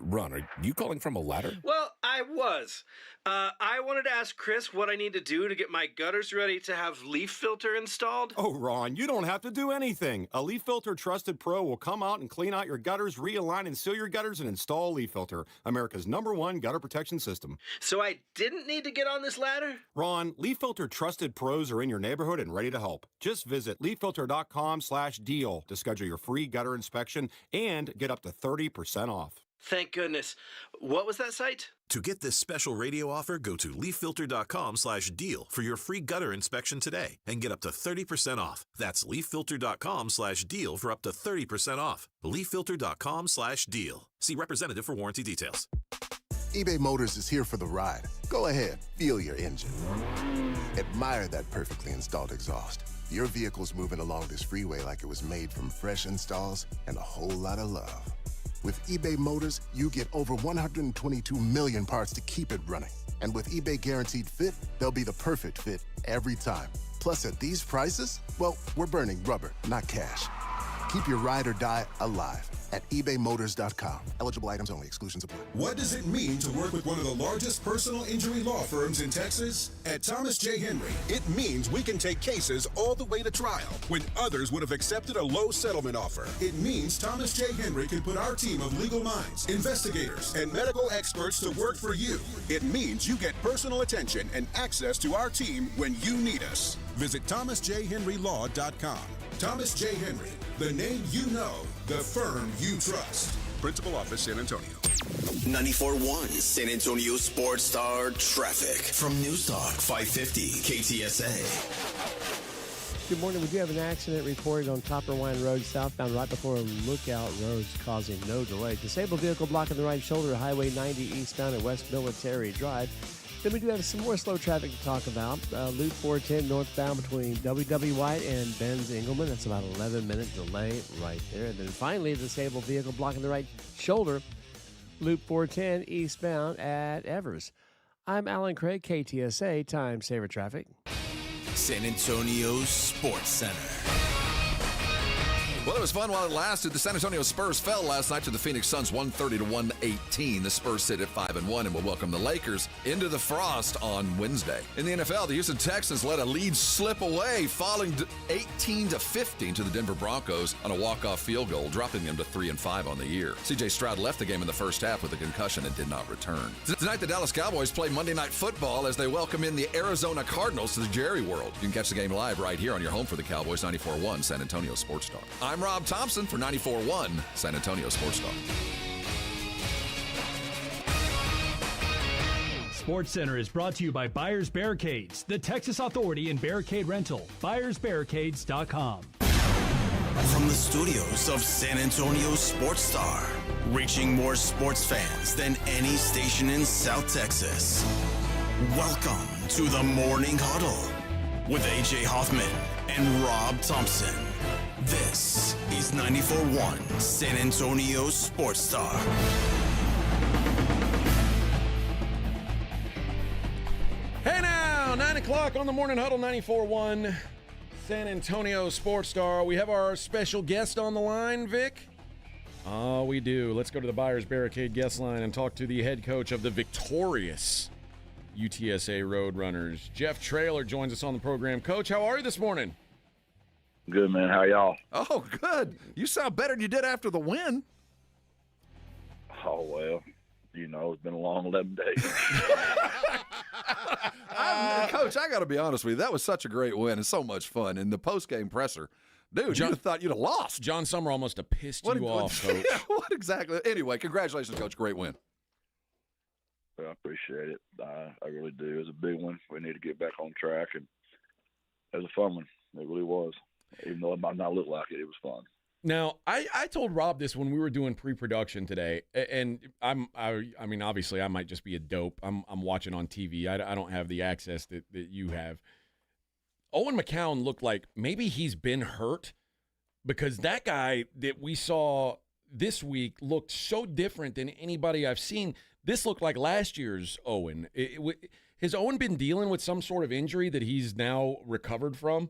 Ron, are you calling from a ladder? Well, I was. I wanted to ask Chris what I need to do to get my gutters ready to have leaf filter installed. Oh, Ron, you don't have to do anything. A Leaf Filter Trusted Pro will come out and clean out your gutters, realign and seal your gutters, and install a Leaf Filter, America's #1 gutter protection system. So I didn't need to get on this ladder? Ron, Leaf Filter Trusted Pros are in your neighborhood and ready to help. Just visit leaffilter.com/deal to schedule your free gutter inspection and get up to 30% off. Thank goodness. What was that site? To get this special radio offer, go to leaffilter.com/deal for your free gutter inspection today and get up to 30% off. That's leaffilter.com/deal for up to 30% off. leaffilter.com/deal. See representative for warranty details. eBay Motors is here for the ride. Go ahead, feel your engine. Admire that perfectly installed exhaust. Your vehicle's moving along this freeway like it was made from fresh installs and a whole lot of love. With eBay Motors, you get over 122 million parts to keep it running. And with eBay Guaranteed Fit, they'll be the perfect fit every time. Plus, at these prices, well, we're burning rubber, not cash. Keep your ride or die alive at ebaymotors.com. Eligible items only. Exclusions apply. What does it mean to work with one of the largest personal injury law firms in Texas? At Thomas J. Henry, it means we can take cases all the way to trial when others would have accepted a low settlement offer. It means Thomas J. Henry can put our team of legal minds, investigators, and medical experts to work for you. It means you get personal attention and access to our team when you need us. Visit thomasjhenrylaw.com. Thomas J. Henry, the name you know, the firm you trust. Principal Office, San Antonio. 94.1 San Antonio Sports Star traffic from News Talk 550 KTSA. Good morning. We do have an accident reported on Copper Wine Road southbound right before Lookout Road, causing no delay. Disabled vehicle blocking the right shoulder of Highway 90 eastbound at West Military Drive. Then we do have some more slow traffic to talk about. Loop 410 northbound between W.W. White and Benz Engelman. That's about an 11-minute delay right there. And then finally, the disabled vehicle blocking the right shoulder. Loop 410 eastbound at Evers. I'm Alan Craig, KTSA Time Saver Traffic. San Antonio Sports Center. Well, it was fun while it lasted. The San Antonio Spurs fell last night to the Phoenix Suns 130-118. The Spurs sit at 5-1 and will welcome the Lakers into the frost on Wednesday. In the NFL, the Houston Texans let a lead slip away, falling 18-15 to the Denver Broncos on a walk-off field goal, dropping them to 3-5 on the year. C.J. Stroud left the game in the first half with a concussion and did not return. Tonight, the Dallas Cowboys play Monday Night Football as they welcome in the Arizona Cardinals to the Jerry World. You can catch the game live right here on your home for the Cowboys 94.1 San Antonio Sports Star. I'm Rob Thompson for 94.1 San Antonio Sports Star. Sports Center is brought to you by Buyers Barricades, the Texas authority in barricade rental. BuyersBarricades.com. From the studios of San Antonio Sports Star, reaching more sports fans than any station in South Texas. Welcome to the Morning Huddle with A.J. Hoffman and Rob Thompson. This is 94.1 San Antonio Sports Star. Hey now, 9 o'clock on the Morning Huddle, 94.1 San Antonio Sports Star. We have our special guest on the line, Vic. Oh, we do. Let's go to the Buyers Barricade guest line and talk to the head coach of the victorious UTSA Roadrunners. Jeff Traylor joins us on the program. Coach, how are you this morning? Good, man. How y'all? Oh, good. You sound better than you did after the win. Oh, well, you know, it's been a long 11 days. Coach, I got to be honest with you. That was such a great win and so much fun. And the post-game presser, dude, you'd have thought you'd have lost. John Summerall must have pissed you off, Coach. What exactly? Anyway, congratulations, Coach. Great win. Well, I appreciate it. I really do. It was a big one. We need to get back on track, and it was a fun one. It really was. Even though it might not look like it, it was fun. Now, I told Rob this when we were doing pre-production today, and I mean, obviously, I might just be a dope. I'm watching on TV. I don't have the access that you have. Owen McCown looked like maybe he's been hurt, because that guy that we saw this week looked so different than anybody I've seen. This looked like last year's Owen. Has Owen been dealing with some sort of injury that he's now recovered from?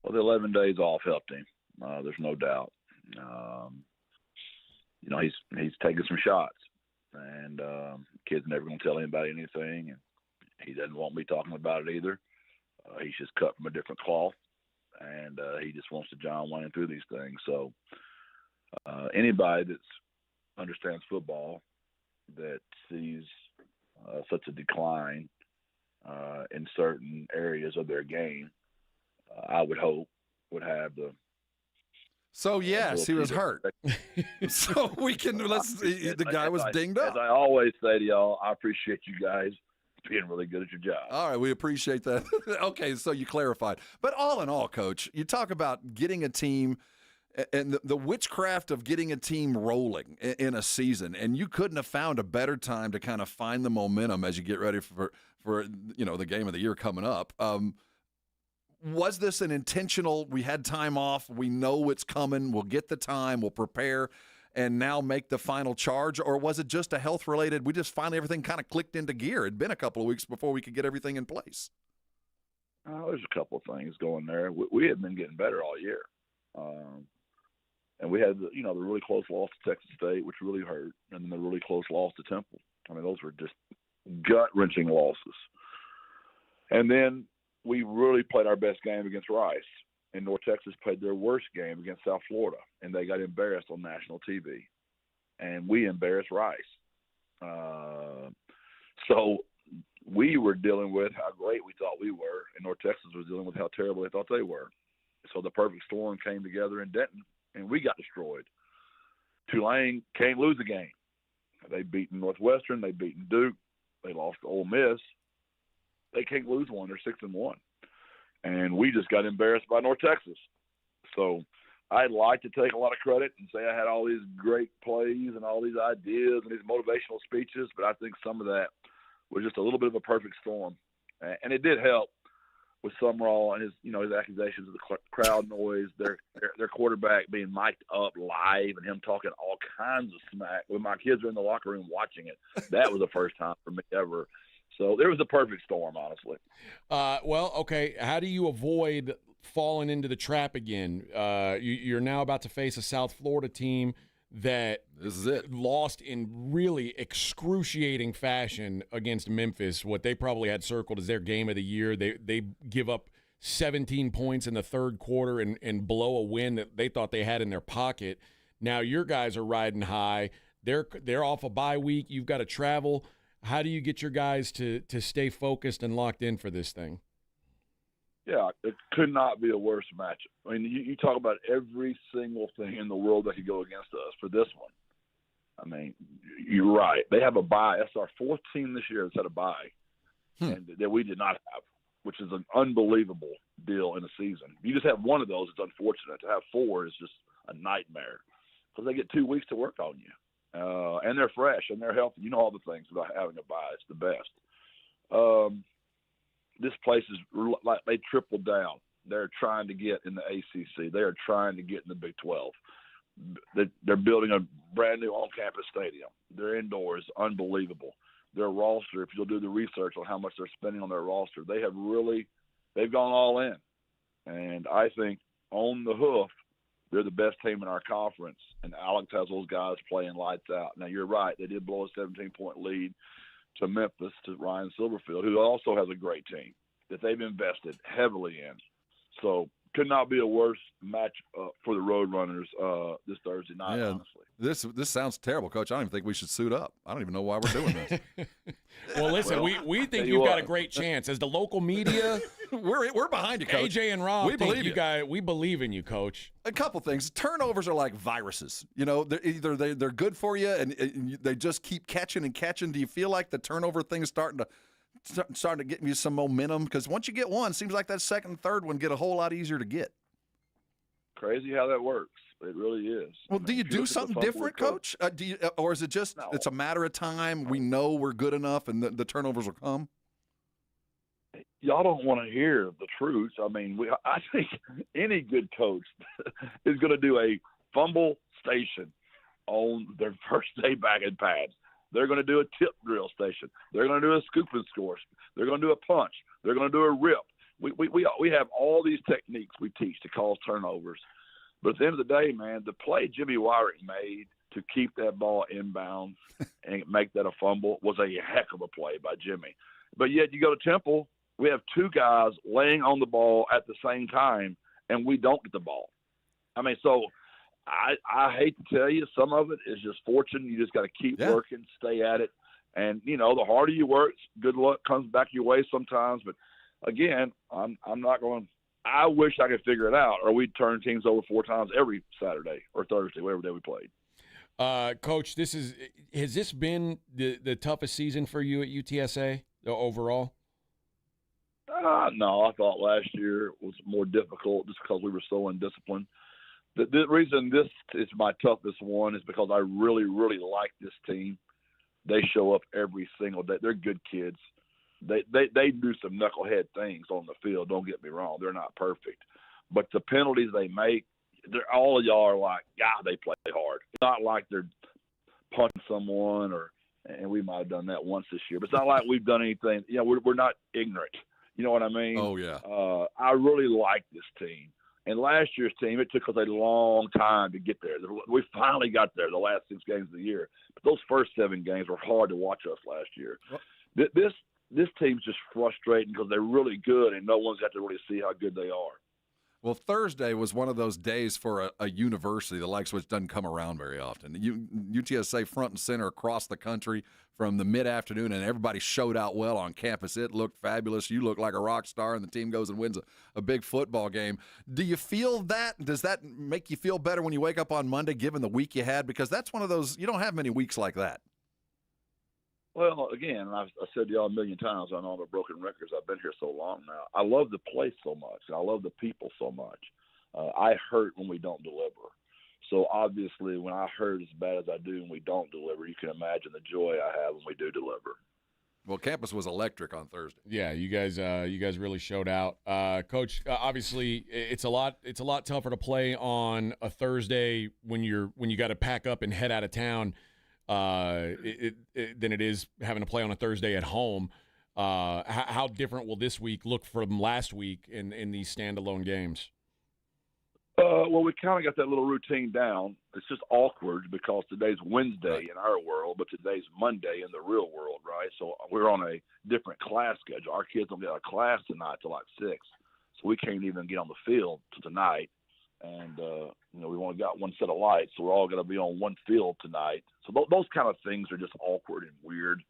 Well, the 11 days off helped him. There's no doubt. You know, he's taking some shots. and kid's never going to tell anybody anything, and he doesn't want me talking about it either. He's just cut from a different cloth, and he just wants to John Wayne through these things. So anybody that understands football that sees such a decline in certain areas of their game, I would hope would have the. So yes, he was hurt. So we can the guy was dinged up. As I always say to y'all, I appreciate you guys being really good at your job. All right, we appreciate that. Okay, so you clarified. But all in all, Coach, you talk about getting a team and the witchcraft of getting a team rolling in a season, and you couldn't have found a better time to kind of find the momentum as you get ready for the game of the year coming up. Was this an intentional, we had time off, we know it's coming, we'll get the time, we'll prepare, and now make the final charge? Or was it just a health-related, we just finally everything kind of clicked into gear? It'd been a couple of weeks before we could get everything in place. There's a couple of things going there. We had been getting better all year. And we had, the really close loss to Texas State, which really hurt, and then the really close loss to Temple. I mean, those were just gut-wrenching losses. And then we really played our best game against Rice, and North Texas played their worst game against South Florida, and they got embarrassed on national TV. And we embarrassed Rice. So we were dealing with how great we thought we were, and North Texas was dealing with how terrible they thought they were. So the perfect storm came together in Denton, and we got destroyed. Tulane can't lose a game. They've beaten Northwestern. They've beaten Duke. They lost to Ole Miss. They can't lose one. They're 6-1. And we just got embarrassed by North Texas. So I'd like to take a lot of credit and say I had all these great plays and all these ideas and these motivational speeches, but I think some of that was just a little bit of a perfect storm. And it did help with Summerall and his accusations of the crowd noise, their quarterback being mic'd up live and him talking all kinds of smack when my kids were in the locker room watching it. That was the first time for me ever. So there was a perfect storm, honestly. Well, okay, how do you avoid falling into the trap again? You're now about to face a South Florida team that lost in really excruciating fashion against Memphis. What they probably had circled as their game of the year. They give up 17 points in the third quarter and blow a win that they thought they had in their pocket. Now your guys are riding high. They're off a bye week. You've got to travel. How do you get your guys to stay focused and locked in for this thing? Yeah, it could not be a worse matchup. I mean, you talk about every single thing in the world that could go against us for this one. I mean, you're right. They have a bye. That's our fourth team this year that's had a bye, and that we did not have, which is an unbelievable deal in a season. You just have one of those, it's unfortunate. To have four is just a nightmare because they get 2 weeks to work on you. And they're fresh and they're healthy. You know all the things about having a bye. It's the best. This place is like they tripled down. They're trying to get in the ACC. They are trying to get in the Big 12. They're building a brand new on-campus stadium. Their indoors, unbelievable. Their roster, if you'll do the research on how much they're spending on their roster, they've gone all in. And I think on the hoof, they're the best team in our conference, and Alex has those guys playing lights out. Now, you're right. They did blow a 17-point lead to Memphis, to Ryan Silverfield, who also has a great team that they've invested heavily in. So could not be a worse match for the Roadrunners this Thursday night, honestly. This sounds terrible, Coach. I don't even think we should suit up. I don't even know why we're doing this. Well, listen, we think you've got a great chance. As the local media, we're behind you, Coach. AJ and Rob, we believe in you, Coach. A couple things. Turnovers are like viruses. They're good for you, and they just keep catching and catching. Do you feel like the turnover thing is starting to get you some momentum? Because once you get one, it seems like that second and third one get a whole lot easier to get. Crazy how that works. It really is. Well, do you do something different, Coach? Or is it just it's a matter of time? We know we're good enough, and the turnovers will come. Y'all don't want to hear the truth. I mean, I think any good coach is going to do a fumble station on their first day back in pads. They're going to do a tip drill station. They're going to do a scoop and score. They're going to do a punch. They're going to do a rip. We have all these techniques we teach to cause turnovers. But at the end of the day, man, the play Jimmy Wyrick made to keep that ball inbounds and make that a fumble was a heck of a play by Jimmy. But yet you go to Temple, we have two guys laying on the ball at the same time, and we don't get the ball. I mean, so I hate to tell you, some of it is just fortune. You just got to keep working, stay at it. And, you know, the harder you work, good luck comes back your way sometimes. But, again, I'm not going – I wish I could figure it out, or we'd turn teams over 4 times every Saturday or Thursday, whatever day we played. Coach, has this been the toughest season for you at UTSA overall? No, I thought last year was more difficult just because we were so undisciplined. The reason this is my toughest one is because I really, really like this team. They show up every single day. They're good kids. They do some knucklehead things on the field. Don't get me wrong. They're not perfect. But the penalties they make, all of y'all are like, yeah, they play hard. It's not like they're punching someone and we might have done that once this year. But it's not like we've done anything. You know, we're not ignorant. You know what I mean? Oh, yeah. I really like this team. And last year's team, it took us a long time to get there. We finally got there the last 6 games of the year. But those first 7 games were hard to watch us last year. This team's just frustrating because they're really good, and no one's got to really see how good they are. Well, Thursday was one of those days for a university, the likes which doesn't come around very often. UTSA front and center across the country from the mid-afternoon, and everybody showed out well on campus. It looked fabulous. You look like a rock star, and the team goes and wins a big football game. Do you feel that? Does that make you feel better when you wake up on Monday, given the week you had? Because that's one of those – you don't have many weeks like that. Well, again, I've said to y'all a million times on all the broken records. I've been here so long now. I love the place so much. I love the people so much. I hurt when we don't deliver. So, obviously, when I hurt as bad as I do when we don't deliver, you can imagine the joy I have when we do deliver. Well, campus was electric on Thursday. Yeah, you guys really showed out, Coach. Obviously, it's a lot tougher to play on a Thursday when you got to pack up and head out of town. Than it is having to play on a Thursday at home. How different will this week look from last week in these standalone games? Well, we kind of got that little routine down. It's just awkward because today's Wednesday in our world, but today's Monday in the real world, right? So we're on a different class schedule. Our kids don't get out of class tonight till like 6, so we can't even get on the field till tonight. And, we've only got one set of lights, so we're all going to be on one field tonight. So those kind of things are just awkward and weird.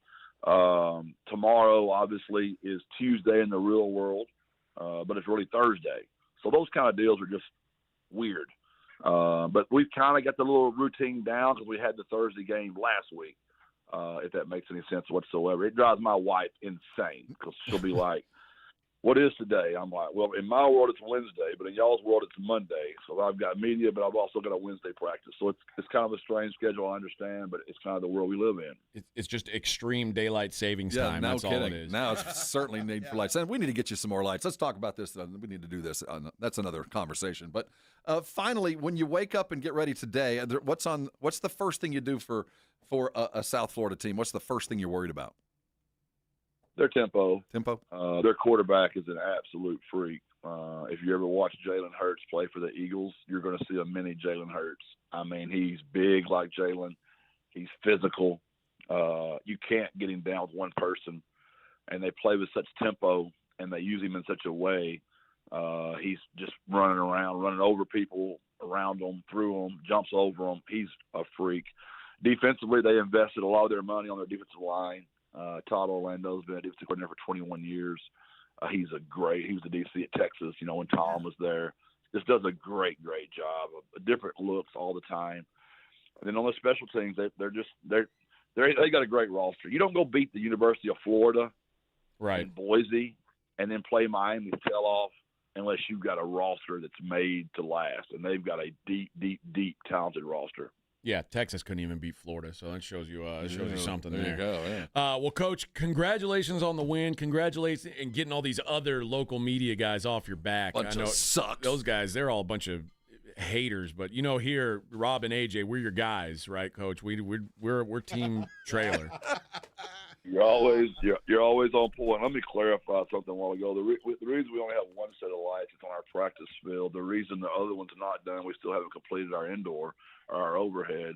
Tomorrow, obviously, is Tuesday in the real world, but it's really Thursday. So those kind of deals are just weird. But we've kind of got the little routine down because we had the Thursday game last week, if that makes any sense whatsoever. It drives my wife insane because she'll be like, what is today? I'm like, well, in my world it's Wednesday, but in y'all's world it's Monday. So I've got media, but I've also got a Wednesday practice. So it's kind of a strange schedule, I understand, but it's kind of the world we live in. It's just extreme daylight savings time. No That's kidding. all it is. Now it's certainly need for lights. And we need to get you some more lights. Let's talk about this. We need to do this. That's another conversation. But finally, when you wake up and get ready today, what's the first thing you do for a South Florida team? What's the first thing you're worried about? Their tempo. Their quarterback is an absolute freak. If you ever watch Jalen Hurts play for the Eagles, you're going to see a mini Jalen Hurts. I mean, he's big like Jalen. He's physical. You can't get him down with one person. And they play with such tempo, and they use him in such a way. He's just running around, running over people, around them, through them, jumps over them. He's a freak. Defensively, they invested a lot of their money on their defensive line. Todd Orlando's been a defensive coordinator for 21 years. He was the DC at Texas, when Tom was there. Just does a great job of different looks all the time. And then on the special teams, they got a great roster. You don't go beat the University of Florida, right, in Boise, and then play Miami's tail off unless you've got a roster that's made to last. And they've got a deep talented roster. Yeah, Texas couldn't even beat Florida, so that shows you something there. There you go, yeah. Well, Coach, congratulations on the win. Congratulations in getting all these other local media guys off your back. Bunch of sucks. Those guys, they're all a bunch of haters. But here, Rob and AJ, we're your guys, right, Coach? We're team trailer. You're always on point. Let me clarify something a while ago. The reason we only have one set of lights is on our practice field. The reason the other one's not done, we still haven't completed our indoor or our overhead.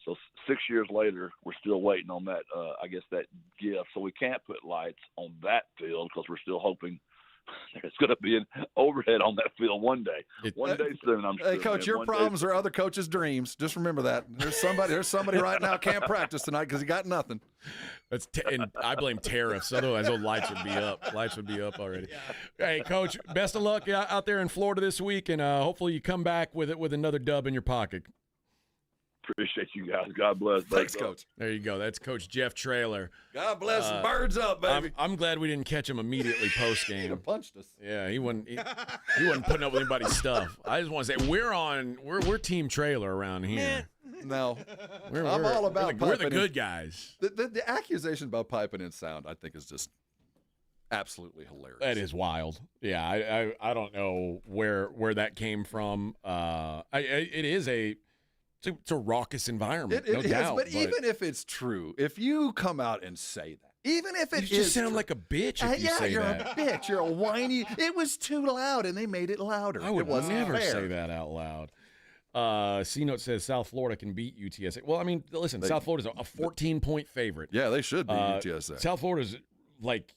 So 6 years later, we're still waiting on that, I guess, that gift. So we can't put lights on that field because we're still hoping there's going to be an overhead on that field one day. One day soon, I'm sure. Hey, Coach, your problems are other coaches' dreams. Just remember that. There's somebody right now can't practice tonight because he got nothing. And I blame tariffs. Otherwise, those lights would be up. Lights would be up already. Yeah. Hey, Coach, best of luck out there in Florida this week, and hopefully you come back with another dub in your pocket. Appreciate you guys. God bless. Thanks, Coach. There you go. That's Coach Jeff Traylor. God bless and birds up, baby. I'm glad we didn't catch him immediately post game. He'd have punched us. Yeah, he wasn't putting up with anybody's stuff. I just want to say we're Team Trailer around here. No, I'm all about we're the good guys. The accusation about piping in sound, I think, is just absolutely hilarious. That is wild. Yeah, I don't know where that came from. It's a raucous environment, no doubt. But even if it's true, if you come out and say that, even if it you just sound like a bitch if you say you're that. a bitch. You're a whiny. It was too loud, and they made it louder. I would never fair. say that out loud. C-Note says South Florida can beat UTSA. Well, I mean, listen, South Florida's a 14-point favorite. Yeah, they should beat UTSA. South Florida's like,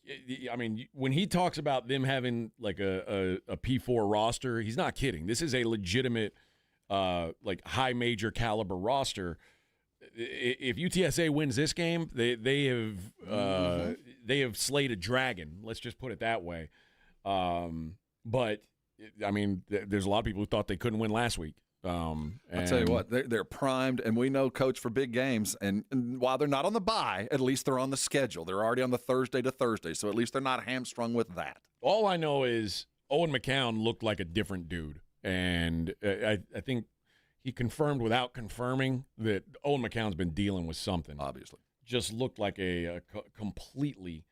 I mean, when he talks about them having like a P4 roster, he's not kidding. This is a legitimate like high major caliber roster. If UTSA wins this game, they have slayed a dragon. Let's just put it that way. But I mean, there's a lot of people who thought they couldn't win last week. I'll tell you what, they're primed, and we know Coach for big games. And while they're not on the bye, at least they're on the schedule. They're already on the Thursday to Thursday, so at least they're not hamstrung with that. All I know is Owen McCown looked like a different dude. And I think he confirmed without confirming that Owen McCown's been dealing with something. Obviously. Just looked like a completely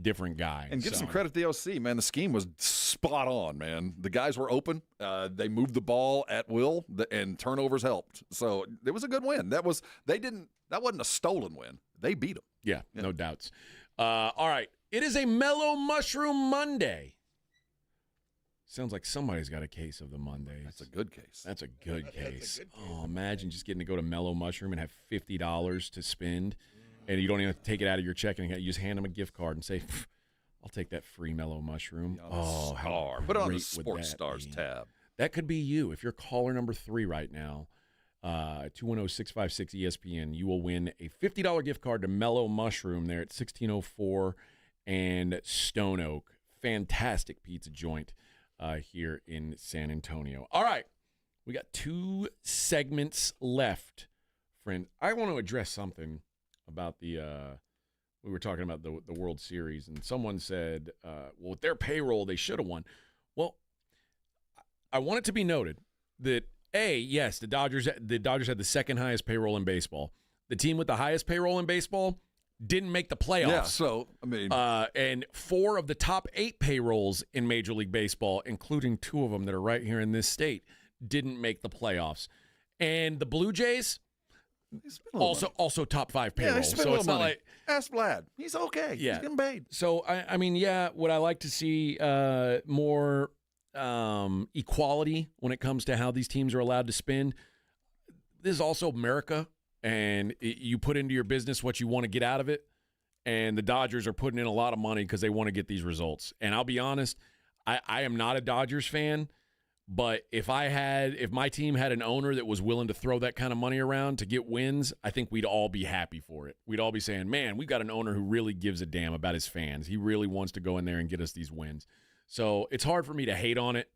different guy. And give some credit to the OC, man. The scheme was spot on, man. The guys were open. They moved the ball at will, and turnovers helped. So it was a good win. That wasn't a stolen win. They beat them. Yeah, no doubts. All right. It is a Mellow Mushroom Monday. Sounds like somebody's got a case of the Mondays. That's a good case. That's a good case. Oh, imagine just getting to go to Mellow Mushroom and have $50 to spend, and you don't even have to take it out of your checking account. You just hand them a gift card and say, I'll take that free Mellow Mushroom. Oh, how put it on the Sports Stars tab. That could be you. If you're caller number 3 right now, 210-656-ESPN, you will win a $50 gift card to Mellow Mushroom there at 1604 and Stone Oak. Fantastic pizza joint. Here in San Antonio. All right. We got 2 segments left, friend. I want to address something about we were talking about the World Series, and someone said, well, with their payroll, they should have won. Well, I want it to be noted that, yes, the Dodgers had the second highest payroll in baseball. The team with the highest payroll in baseball didn't make the playoffs. Yeah, so, I mean. And 4 of the top 8 payrolls in Major League Baseball, including 2 of them that are right here in this state, didn't make the playoffs. And the Blue Jays, also top 5 payroll. Yeah, so it's not like. Ask Vlad. He's okay. Yeah. He's getting paid. So, I mean, yeah, would I like to see more equality when it comes to how these teams are allowed to spend? This is also America. And you put into your business what you want to get out of it, and the Dodgers are putting in a lot of money because they want to get these results. And I'll be honest, I am not a Dodgers fan, but if my team had an owner that was willing to throw that kind of money around to get wins, I think we'd all be happy for it. We'd all be saying, man, we've got an owner who really gives a damn about his fans. He really wants to go in there and get us these wins. So it's hard for me to hate on it.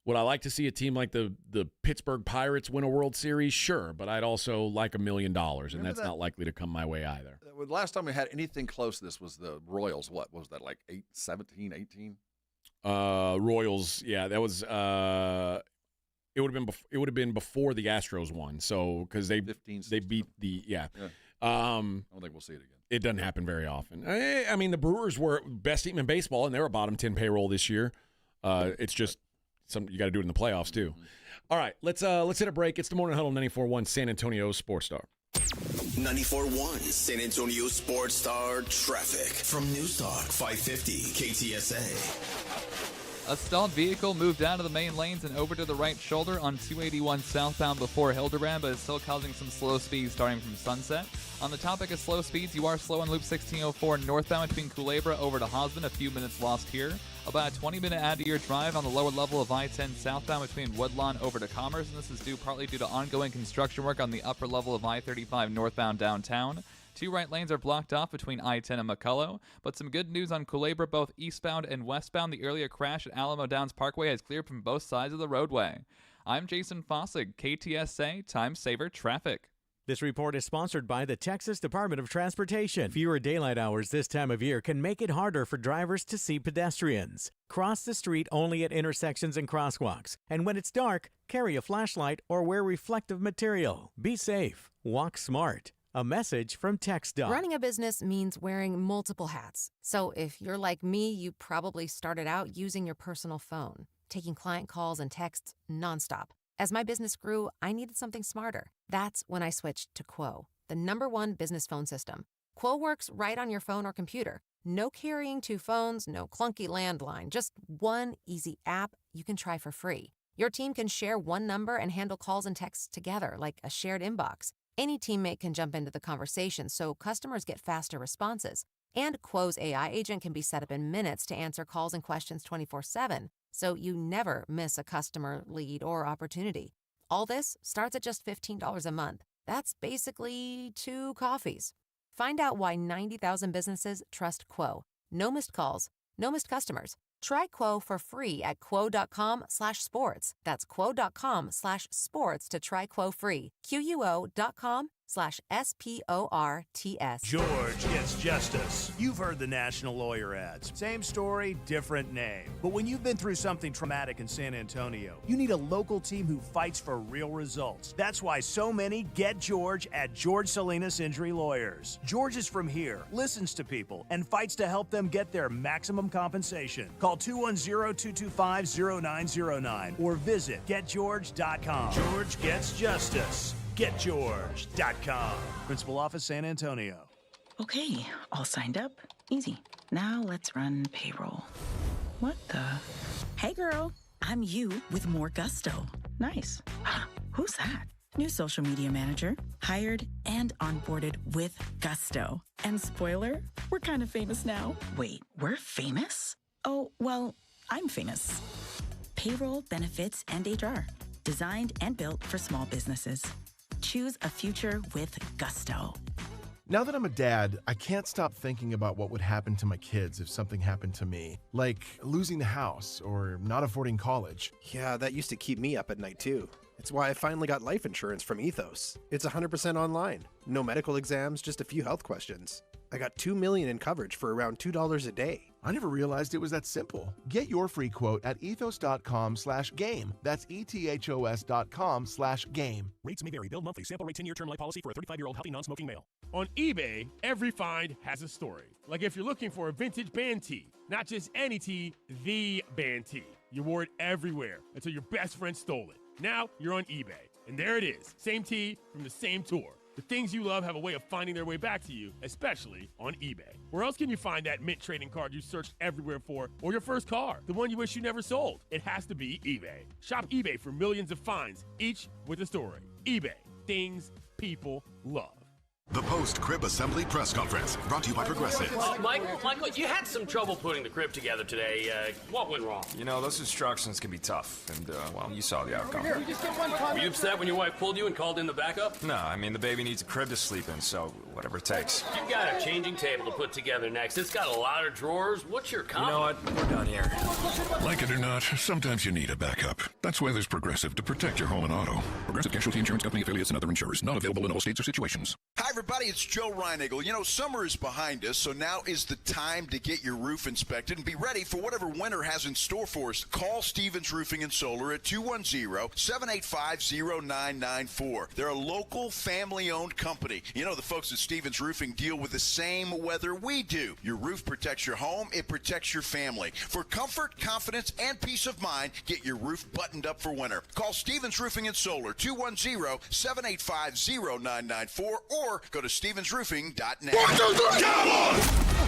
Would I like to see a team like the Pittsburgh Pirates win a World Series? Sure, but I'd also like $1 million, and that's not likely to come my way either. The last time we had anything close to this was the Royals. What was that, like 17, 18? Royals, yeah, that was. It would have been before the Astros won, so because they beat the I don't think we'll see it again. It doesn't happen very often. I mean, the Brewers were best team in baseball, and they're a bottom 10 payroll this year. It's just. You got to do it in the playoffs, too. All right, let's hit a break. It's the Morning Huddle 94.1 San Antonio Sports Star. 94.1 San Antonio Sports Star traffic from News Talk 550 KTSA. A stalled vehicle moved out of the main lanes and over to the right shoulder on 281 southbound before Hildebrand, but is still causing some slow speeds starting from Sunset. On the topic of slow speeds, you are slow on Loop 1604 northbound between Culebra over to Hosman, a few minutes lost here. About a 20-minute add to your drive on the lower level of I-10 southbound between Woodlawn over to Commerce, and this is partly due to ongoing construction work on the upper level of I-35 northbound downtown. 2 right lanes are blocked off between I-10 and McCullough, but some good news on Culebra, both eastbound and westbound. The earlier crash at Alamo Downs Parkway has cleared from both sides of the roadway. I'm Jason Fossig, KTSA Time Saver Traffic. This report is sponsored by the Texas Department of Transportation. Fewer daylight hours this time of year can make it harder for drivers to see pedestrians. Cross the street only at intersections and crosswalks. And when it's dark, carry a flashlight or wear reflective material. Be safe. Walk smart. A message from TxDOT. Running a business means wearing multiple hats. So if you're like me, you probably started out using your personal phone, taking client calls and texts nonstop. As my business grew, I needed something smarter. That's when I switched to Quo, the #1 business phone system. Quo works right on your phone or computer. No carrying 2 phones, no clunky landline, just one easy app you can try for free. Your team can share one number and handle calls and texts together like a shared inbox. Any teammate can jump into the conversation so customers get faster responses. And Quo's AI agent can be set up in minutes to answer calls and questions 24/7. So you never miss a customer, lead, or opportunity. All this starts at just $15 a month. That's basically 2 coffees. Find out why 90,000 businesses trust Quo. No missed calls, no missed customers. Try Quo for free at quo.com/sports. That's quo.com/sports to try Quo free. QUO.com/SPORTS. George gets justice. You've heard the national lawyer ads. Same story, different name. But when you've been through something traumatic in San Antonio, you need a local team who fights for real results. That's why so many get George at George Salinas Injury Lawyers. George is from here, listens to people, and fights to help them get their maximum compensation. Call 210-225-0909 or visit getgeorge.com. George gets justice. GetGeorge.com. Principal Office, San Antonio. Okay, all signed up. Easy. Now let's run payroll. What the? Hey girl, I'm you with more gusto. Nice. Who's that? New social media manager. Hired and onboarded with gusto. And spoiler, we're kind of famous now. Wait, we're famous? Oh, well, I'm famous. Payroll, benefits, and HR. Designed and built for small businesses. Choose a future with gusto. Now that I'm a dad, I can't stop thinking about what would happen to my kids if something happened to me, like losing the house or not affording college. Yeah, that used to keep me up at night too. It's why I finally got life insurance from Ethos. It's 100% online. No medical exams, just a few health questions. I got $2 million in coverage for around $2 a day. I never realized it was that simple. Get your free quote at ethos.com/game. That's ethos.com/game. Rates may vary. Build monthly. Sample rate 10-year term life policy for a 35-year-old healthy non-smoking male. On eBay, every find has a story. Like if you're looking for a vintage band tee, not just any tee, the band tee. You wore it everywhere until your best friend stole it. Now you're on eBay, and there it is. Same tee from the same tour. The things you love have a way of finding their way back to you, especially on eBay. Where else can you find that mint trading card you searched everywhere for, or your first car, the one you wish you never sold? It has to be eBay. Shop eBay for millions of finds, each with a story. eBay, things people love. The post-crib assembly press conference, brought to you by Progressive. Michael, you had some trouble putting the crib together today. What went wrong? You know, those instructions can be tough, and, well, you saw the outcome. Were you upset when your wife pulled you and called in the backup? No, I mean, the baby needs a crib to sleep in, so whatever it takes. You've got a changing table to put together next. It's got a lot of drawers. What's your comment? You know what? We're done here. Like it or not, sometimes you need a backup. That's why there's Progressive to protect your home and auto. Progressive Casualty Insurance Company affiliates and other insurers. Not available in all states or situations. Hi, everybody. It's Joe Reinigle. You know, summer is behind us, so now is the time to get your roof inspected and be ready for whatever winter has in store for us. Call Stevens Roofing and Solar at 210-785-0994. They're a local, family-owned company. You know, the folks at Stevens Roofing deal with the same weather we do. Your roof protects your home. It protects your family. For comfort, confidence, confidence and peace of mind. Get your roof buttoned up for winter. Call Stevens Roofing and Solar, 210-785-0994, or go to stevensroofing.net.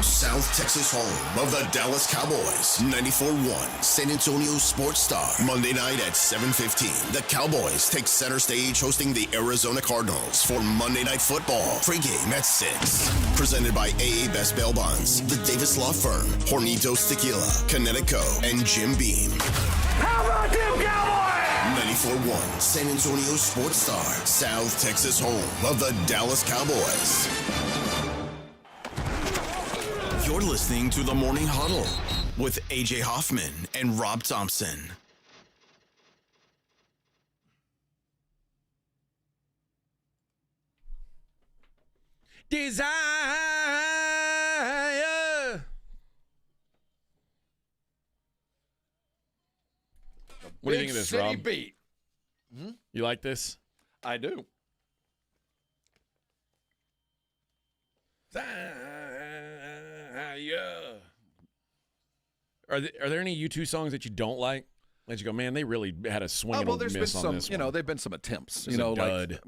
South Texas home of the Dallas Cowboys. 94.1 San Antonio Sports Star. Monday night at 7:15. The Cowboys take center stage hosting the Arizona Cardinals for Monday Night Football. Pre-game at 6. Presented by AA Best Bail Bonds, the Davis Law Firm, Hornitos Tequila, Connecticut, and Jim Beam. How about them Cowboys? 94.1 San Antonio Sports Star. South Texas home of the Dallas Cowboys. You're listening to the Morning Huddle with AJ Hoffman and Rob Thompson. Desire. What do you think of this, City Rob? Beat. You like this? I do. Are there any U2 songs that you don't like? That you go, man, they really had a swing and a there's miss been on some, this you know, one. there've been some attempts. It's You a know, dud. like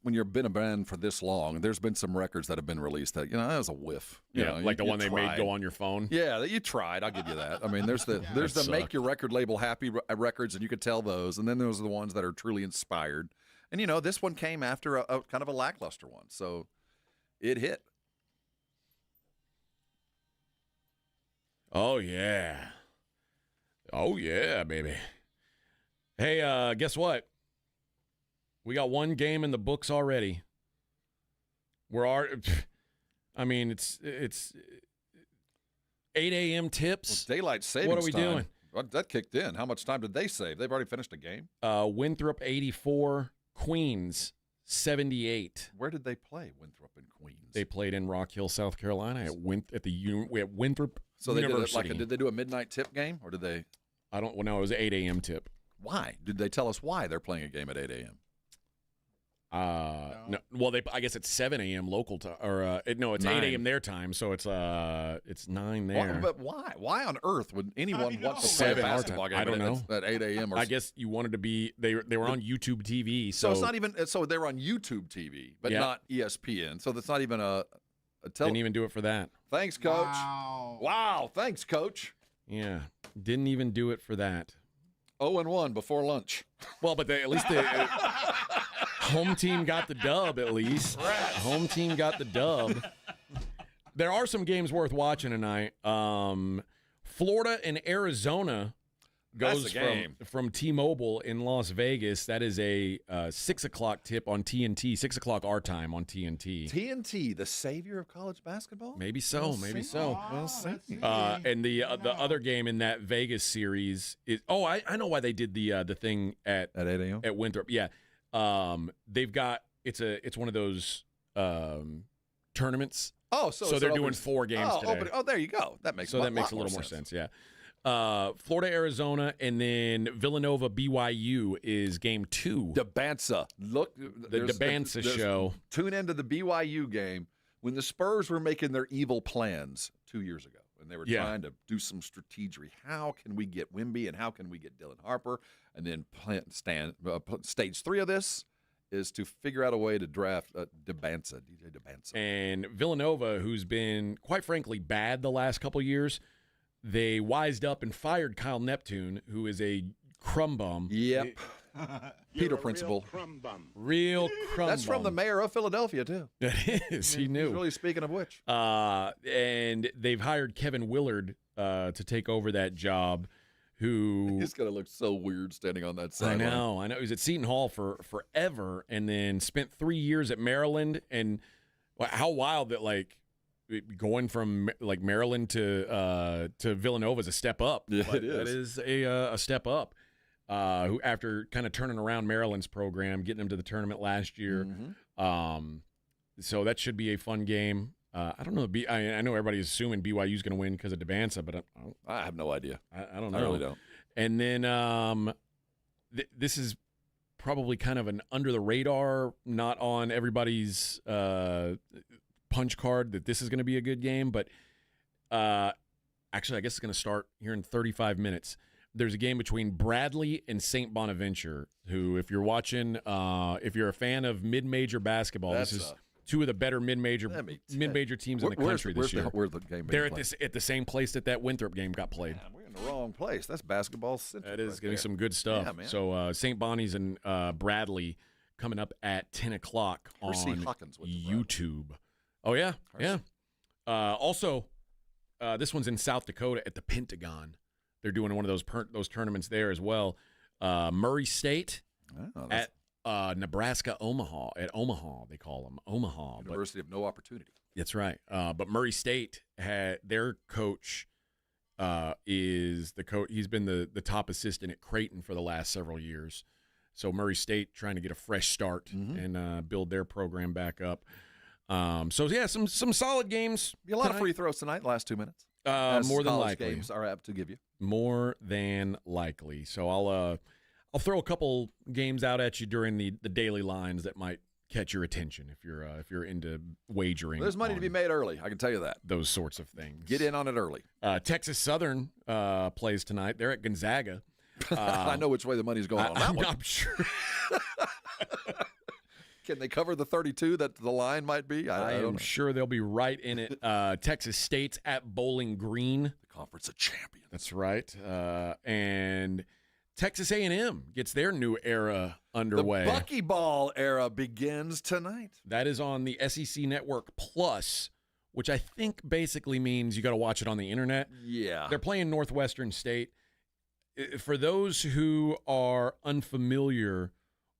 when you've been a band for this long, there's been some records that have been released that that was a whiff. You Yeah, know, like the you one they made tried. go on your phone. Yeah, that you tried. I'll give you that. I mean, there's the That make sucked. your record label happy records, and you could tell those, and then there's the ones that are truly inspired. And this one came after a kind of a lackluster one, so it hit. Oh, yeah. Oh, yeah, baby. Hey, guess what? We got one game in the books already. It's 8 a.m. tips. Well, daylight savings What are we time. doing? Well, that kicked in. How much time did they save? They've already finished a game. Winthrop 84, Queens 78. Where did they play? Winthrop and Queens. They played in Rock Hill, South Carolina at Winthrop So they University. did they do a midnight tip game, or did they? I don't know. It was an 8 a.m. tip. Why? Did they tell us why they're playing a game at 8 a.m.? No. Well, I guess it's 7 a.m. local time, or it's 8 a.m. their time, so it's 9 there. But why? Why on earth would anyone want to play a 7 our basketball time. game I don't know. at 8 a.m.? I guess you wanted to be. They were on YouTube TV, So it's not even. So they're on YouTube TV, but Yeah. not ESPN. So that's not even a didn't even do it for that. Thanks, Coach. Wow. Thanks, Coach. Yeah, didn't even do it for that. 0-1 before lunch. Well, but at least the home team got the dub. At least home team got the dub. There are some games worth watching tonight. Florida and Arizona goes That's the game. from T-Mobile in Las Vegas. That is a 6 o'clock tip on TNT. 6 o'clock our time on TNT. TNT, the savior of college basketball? Maybe so. Maybe so. We'll see. And the other game in that Vegas series is I know why they did the thing at 8 a.m. at Winthrop. Yeah, they've got it's one of those tournaments. Oh, so they're doing 4 games today. There you go. That makes a little more sense. Yeah. Florida, Arizona, and then Villanova, BYU is game 2. DeBanza. Look, The DeBanza show. Tune into the BYU game when the Spurs were making their evil plans 2 years ago, and they were trying to do some strategy. How can we get Wemby and how can we get Dylan Harper? And then stage 3 of this is to figure out a way to draft DJ DeBanza. And Villanova, who's been, quite frankly, bad the last couple years, they wised up and fired Kyle Neptune, who is a crumb bum. Yep. Peter Principal. Real crumb That's from the bum. mayor of Philadelphia, too. It is. He knew. Really, speaking of which. And they've hired Kevin Willard to take over that job, who... He's going to look so weird standing on that I sideline. know. He was at Seton Hall for forever and then spent 3 years at Maryland. And how wild that, going from Maryland to Villanova is a step up. Yeah, But it is. That is a step up. Who after kind of turning around Maryland's program, getting them to the tournament last year. Mm-hmm. So that should be a fun game. I don't know. I know everybody's assuming BYU's going to win because of DeBanza, but I have no idea. I don't know. I really don't. And then this is probably kind of an under the radar, not on everybody's punch card that this is going to be a good game. But actually, I guess it's going to start here in 35 minutes. there's a game between Bradley and St. Bonaventure, who, if you're watching, if you're a fan of mid-major basketball, this is two of the better mid-major teams in the country this year. Where's the game? They're at the same place that Winthrop game got played. Man, we're in the wrong place. That's basketball central. That is right going to be there. some good stuff. Yeah, man. So St. Bonnie's and Bradley coming up at 10 o'clock on Hawkins went to YouTube. Oh, yeah. Yeah. Also, this one's in South Dakota at the Pentagon. They're doing one of those tournaments there as well. Murray State at Nebraska Omaha. At Omaha, they call them Omaha. University of No Opportunity. That's right. But Murray State had their coach is the coach. He's been the top assistant at Creighton for the last several years. So Murray State trying to get a fresh start and build their program back up. So yeah, some solid games. Be a lot of free throws tonight. Last 2 minutes. More than college likely, games are apt to give you. More than likely. So I'll throw a couple games out at you during the daily lines that might catch your attention if you're into wagering. There's money to be made early. I can tell you that. Those sorts of things. Get in on it early. Texas Southern plays tonight. They're at Gonzaga. I know which way the money's going on that one. I'm sure. Can they cover the 32 that the line might be? I am sure they'll be right in it. Texas State's at Bowling Green. The Conference of Champions. That's right. And Texas A&M gets their new era underway. The Buckyball era begins tonight. That is on the SEC Network Plus, which I think basically means you got to watch it on the internet. Yeah. They're playing Northwestern State. For those who are unfamiliar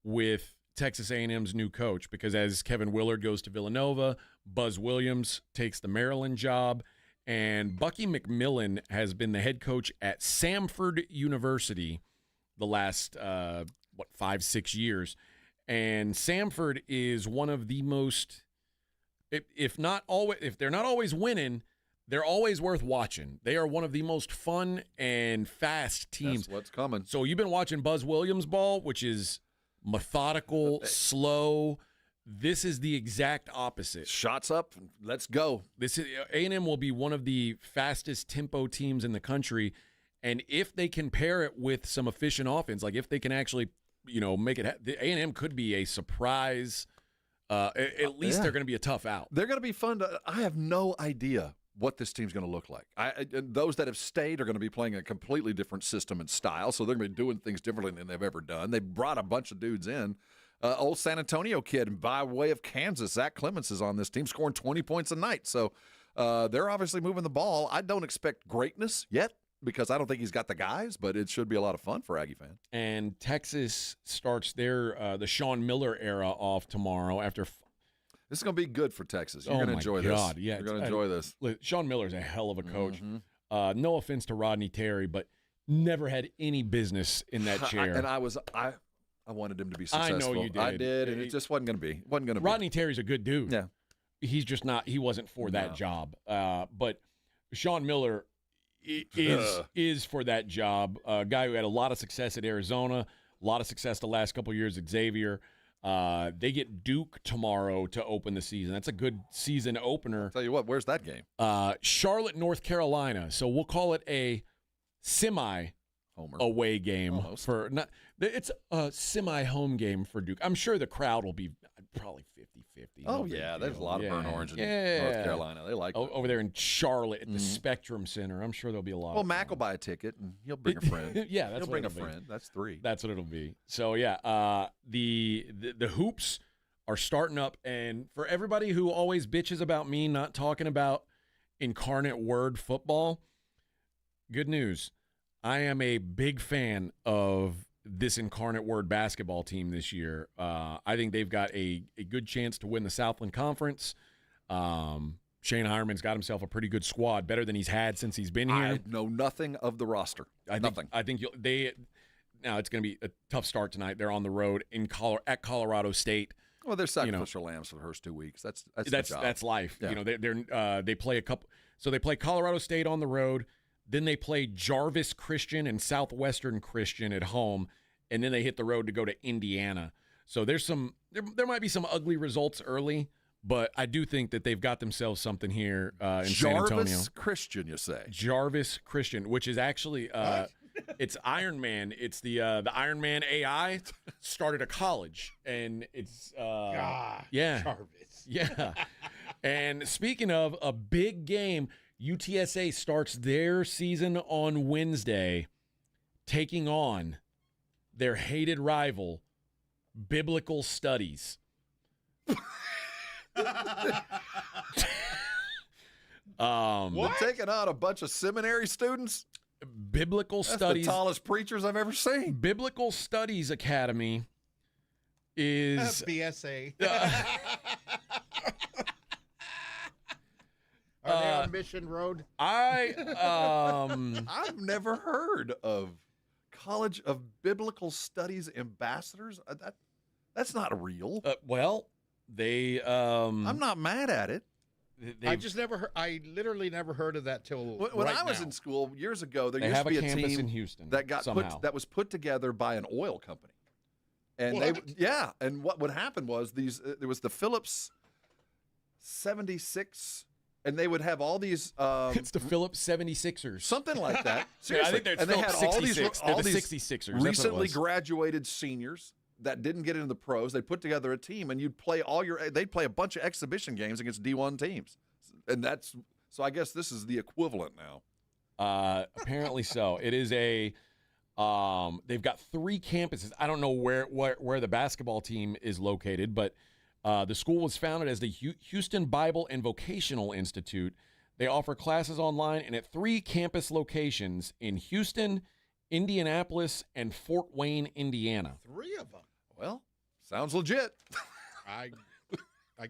with Texas A&M's new coach, because as Kevin Willard goes to Villanova, Buzz Williams takes the Maryland job, and Bucky McMillan has been the head coach at Samford University the last 5-6 years. And Samford is one of the most, if they're not always winning, they're always worth watching. They are one of the most fun and fast teams. That's what's coming. So you've been watching Buzz Williams ball, which is methodical, slow. This is the exact opposite. Shots up, let's go. This is A&M will be one of the fastest tempo teams in the country, and if they can pair it with some efficient offense, like if they can actually, make it, A&M could be a surprise. At least they're going to be a tough out. They're going to be fun. I have no idea what this team's going to look like. Those that have stayed are going to be playing a completely different system and style, so they're going to be doing things differently than they've ever done. They brought a bunch of dudes in. Old San Antonio kid by way of Kansas, Zach Clements, is on this team, scoring 20 points a night. So they're obviously moving the ball. I don't expect greatness yet because I don't think he's got the guys, but it should be a lot of fun for Aggie fans. And Texas starts their the Sean Miller era off tomorrow after This is going to be good for Texas. You're going to enjoy this. Yeah, you're going to enjoy this. Sean Miller's a hell of a coach. No offense to Rodney Terry, but never had any business in that chair. I wanted him to be successful. I know you did. I did, and it just wasn't going to be. Rodney Terry's a good dude. Yeah. He's just not. He wasn't for that job. But Sean Miller is for that job. A guy who had a lot of success at Arizona, a lot of success the last couple of years at Xavier. They get Duke tomorrow to open the season. That's a good season opener. Tell you what, where's that game? Charlotte, North Carolina. So we'll call it a semi-away game. Almost. It's a semi-home game for Duke. I'm sure the crowd will be probably 50-50. Oh, yeah. There's a lot of burnt orange in North Carolina. They like it. Over there in Charlotte at the Spectrum Center. I'm sure there'll be a lot. Well, Mac will buy a ticket, and he'll bring a friend. Yeah, he'll bring a friend. That's 3. That's what it'll be. So, yeah, the hoops are starting up. And for everybody who always bitches about me not talking about incarnate word football, good news. I am a big fan of this incarnate word basketball team this year. I think they've got a good chance to win the Southland Conference. Shane Hireman's got himself a pretty good squad, better than he's had since he's been here. I know nothing of the roster. Nothing. I think now it's going to be a tough start tonight. They're on the road at Colorado State. Well, they're sacrificial lambs for the first 2 weeks. That's the job. That's life. Yeah. They play a couple. So they play Colorado State on the road. Then they play Jarvis Christian and Southwestern Christian at home, and then they hit the road to go to Indiana. So there might be some ugly results early, but I do think that they've got themselves something here in San Antonio. Jarvis Christian, you say? Jarvis Christian, which is actually It's Iron Man. It's the Iron Man AI started a college, and it's yeah, Jarvis. yeah. And speaking of a big game, UTSA starts their season on Wednesday, taking on their hated rival, Biblical Studies. They're taking on a bunch of seminary students. Biblical That's Studies, the tallest preachers I've ever seen. Biblical Studies Academy is BSA. Are they on Mission Road? I've never heard of College of Biblical Studies ambassadors. That's not real. Well, they. I'm not mad at it. I just never heard. I literally never heard of that till When right I was now. in school years ago, there They used have to be a a campus team in Houston that got somehow. that was put together by an oil company, and and what would happen was there was the Phillips 76, and they would have all these. It's the Phillips 76ers, something like that. Yeah, I Seriously, think they're and they had Phillips all these 66. all They're the these 66ers. That's what it recently was. graduated seniors that didn't get into the pros. They put together a team, and you'd play they'd play a bunch of exhibition games against D1 teams, and that's. So I guess this is the equivalent now. Apparently so. It is a. They've got 3 campuses. I don't know where the basketball team is located, but the school was founded as the Houston Bible and Vocational Institute. They offer classes online and at 3 campus locations in Houston, Indianapolis, and Fort Wayne, Indiana. 3 of them. Well, sounds legit. I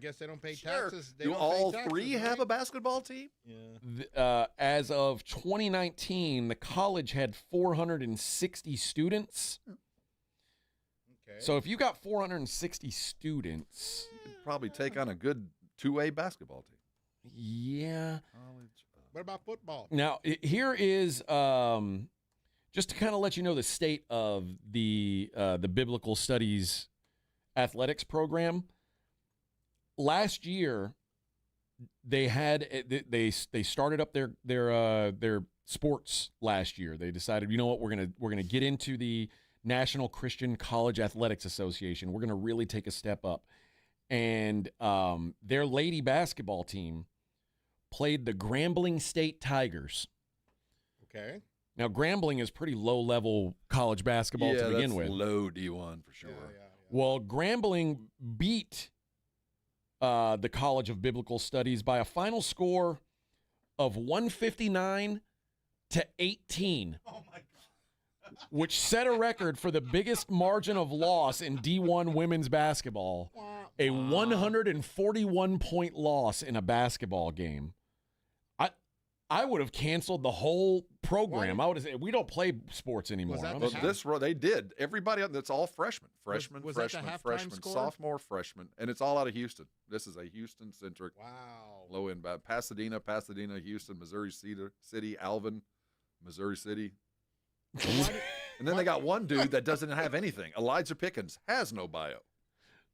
guess they don't pay taxes. They Do don't all pay taxes, 3 have a basketball team? Yeah. As of 2019, the college had 460 students. Okay. So if you got 460 students, you could probably take on a good 2A basketball team. Yeah. What about football? Now, here is just to kind of let you know the state of the Biblical Studies athletics program. Last year, they started up their sports last year. They decided, you know what, we're gonna get into the National Christian College Athletics Association. We're gonna really take a step up, and their lady basketball team played the Grambling State Tigers. Okay. Now, Grambling is pretty low-level college basketball to begin with. Low D1 for sure. Well, Grambling beat the College of Biblical Studies by a final score of 159-18. Oh my God. Which set a record for the biggest margin of loss in D1 women's basketball. A 141-point loss in a basketball game. I would have canceled the whole program. I would have said, we don't play sports anymore. They did. Everybody, that's all freshmen. Was that the halftime score? Sophomore, freshman. And it's all out of Houston. This is a Houston-centric, low-end. Pasadena, Houston, Missouri City, Alvin, Missouri City. And then they got one dude that doesn't have anything. Elijah Pickens has no bio.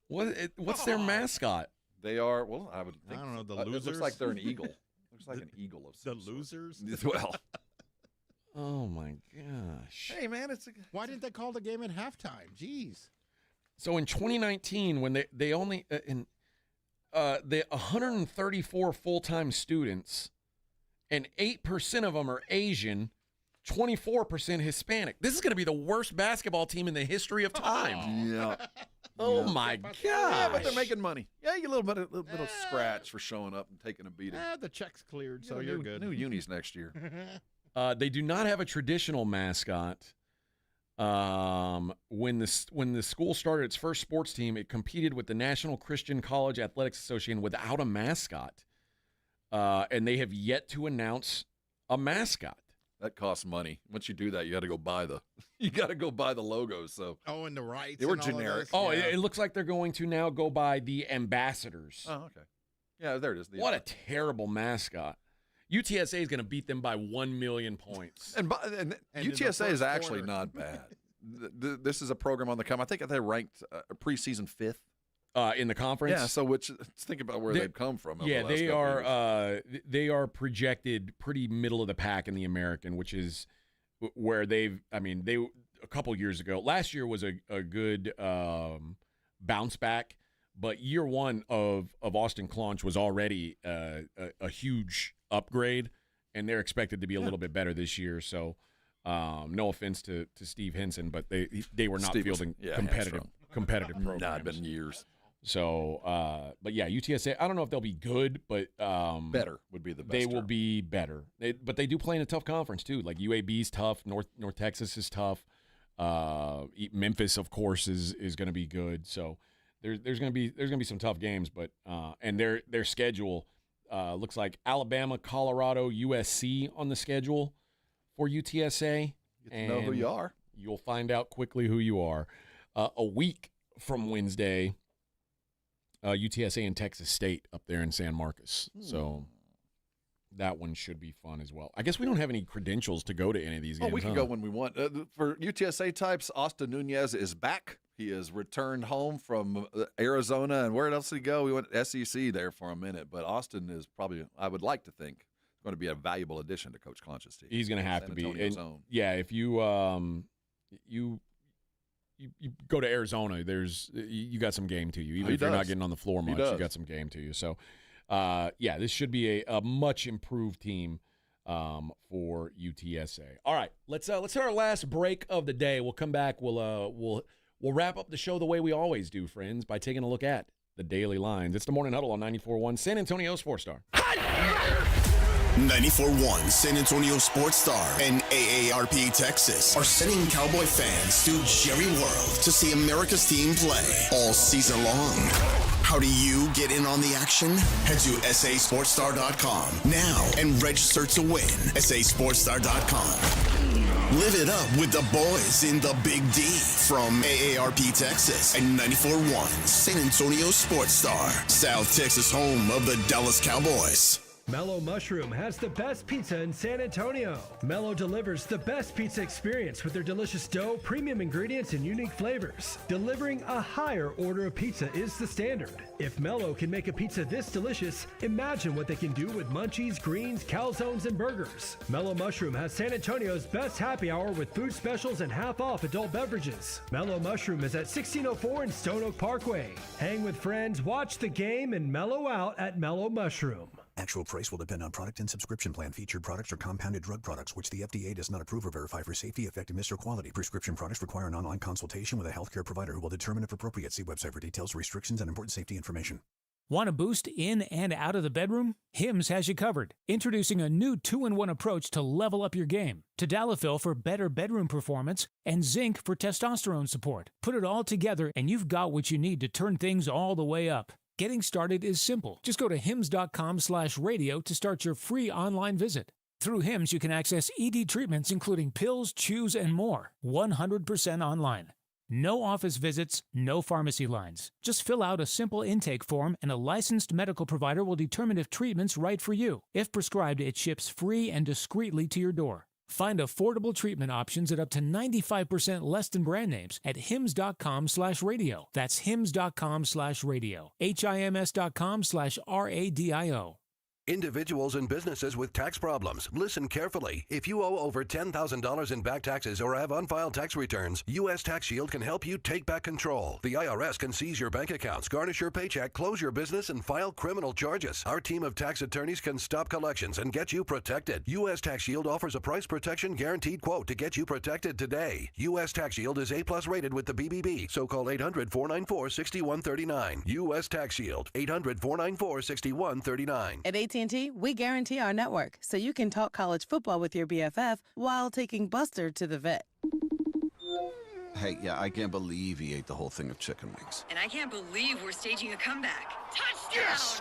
What's their mascot? They are, well, I would think. I don't know, the It looks losers? like they're an eagle. Looks like an eagle of some The losers? sort. Well. Oh, my gosh. Hey, man, Why didn't they call the game at halftime? Jeez. So in 2019, when they only the 134 full-time students, and 8% of them are Asian, 24% Hispanic. This is going to be the worst basketball team in the history of time. Yeah. Oh my gosh. Yeah, but they're making money. Yeah, you get a little bit of scratch for showing up and taking a beating. The check's cleared, so Yeah, you're new- good. New unis next year. They do not have a traditional mascot. When the school started its first sports team, it competed with the National Christian College Athletics Association without a mascot. And they have yet to announce a mascot. That costs money. Once you do that, you got to go buy the logos. So and the rights. they were and all of generic. this? Oh, Yeah. it looks like they're going to now go by the ambassadors. Oh, okay. Yeah, there it is. What a terrible mascot. UTSA is going to beat them by 1 million points. And in the UTSA is first actually quarter. not bad. This is a program on the come. I think they ranked preseason 5th. In the conference? Yeah, so let's think about where they've come from. Over Yeah, the last they couple of years. are. They are projected pretty middle of the pack in the American, which is where they a couple years ago. Last year was a good bounce back, but year one of Austin Claunch was already a huge upgrade, and they're expected to be a little bit better this year. So, no offense to Steve Henson, but they were not fielding competitive programs. Not been years. So, but yeah, UTSA, I don't know if they'll be good, but better would be the best They will term. be better. But they do play in a tough conference too. Like UAB's tough, North Texas is tough. Memphis, of course, is going to be good. So there's going to be some tough games, but and their schedule looks like Alabama, Colorado, USC on the schedule for UTSA. Get to know who you are. You'll find out quickly who you are. A week from Wednesday, UTSA and Texas State up there in San Marcos. So that one should be fun as well. I guess we don't have any credentials to go to any of these games. We can go when we want. For UTSA types, Austin Nunez is back. He has returned home from Arizona. And where else did he go? We went SEC there for a minute. But Austin is probably, I would like to think, going to be a valuable addition to Coach Claunch's team. He's going to have to be. And, yeah, if you you go to Arizona, you got some game to you. Even if you're not getting on the floor much, you got some game to you. So, yeah, this should be a much improved team for UTSA. All right, let's hit our last break of the day. We'll come back. We'll wrap up the show the way we always do, friends, by taking a look at the daily lines. It's the Morning Huddle on 94.1 San Antonio Sports Star. 94.1 San Antonio Sports Star and AARP Texas are sending Cowboy fans to Jerry World to see America's team play all season long. How do you get in on the action? Head to sasportstar.com now and register to win. sasportstar.com. Live it up with the boys in the Big D from AARP Texas and 94.1 San Antonio Sports Star, South Texas home of the Dallas Cowboys. Mellow Mushroom has the best pizza in San Antonio. Mellow delivers the best pizza experience with their delicious dough, premium ingredients, and unique flavors. Delivering a higher order of pizza is the standard. If Mellow can make a pizza this delicious, imagine what they can do with munchies, greens, calzones, and burgers. Mellow Mushroom has San Antonio's best happy hour with food specials and half-off adult beverages. Mellow Mushroom is at 1604 in Stone Oak Parkway. Hang with friends, watch the game, and mellow out at Mellow Mushroom. Actual price will depend on product and subscription plan. Featured products are compounded drug products, which the FDA does not approve or verify for safety, effectiveness, or quality. Prescription products require an online consultation with a healthcare provider who will determine if appropriate. See website for details, restrictions, and important safety information. Want a boost in and out of the bedroom? Hims has you covered. Introducing a new 2-in-1 approach to level up your game. Tadalafil for better bedroom performance and zinc for testosterone support. Put it all together and you've got what you need to turn things all the way up. Getting started is simple. Just go to hims.com/radio to start your free online visit. Through Hims, you can access ED treatments including pills, chews, and more. 100% online. No office visits, no pharmacy lines. Just fill out a simple intake form and a licensed medical provider will determine if treatment's right for you. If prescribed, it ships free and discreetly to your door. Find affordable treatment options at up to 95% less than brand names at hims.com/radio. That's hims.com/radio. HIMS.com/RADIO. Individuals and businesses with tax problems, listen carefully. If you owe over $10,000 in back taxes or have unfiled tax returns, U.S. Tax Shield can help you take back control. The IRS can seize your bank accounts, garnish your paycheck, close your business, and file criminal charges. Our team of tax attorneys can stop collections and get you protected. U.S. Tax Shield offers a price protection guaranteed quote to get you protected today. U.S. Tax Shield is A+ rated with the BBB, so call 800-494-6139. U.S. Tax Shield, 800-494-6139. At AT&T, we guarantee our network, so you can talk college football with your BFF while taking Buster to the vet. Hey, yeah, I can't believe he ate the whole thing of chicken wings. And I can't believe we're staging a comeback. Touchdown! Yes!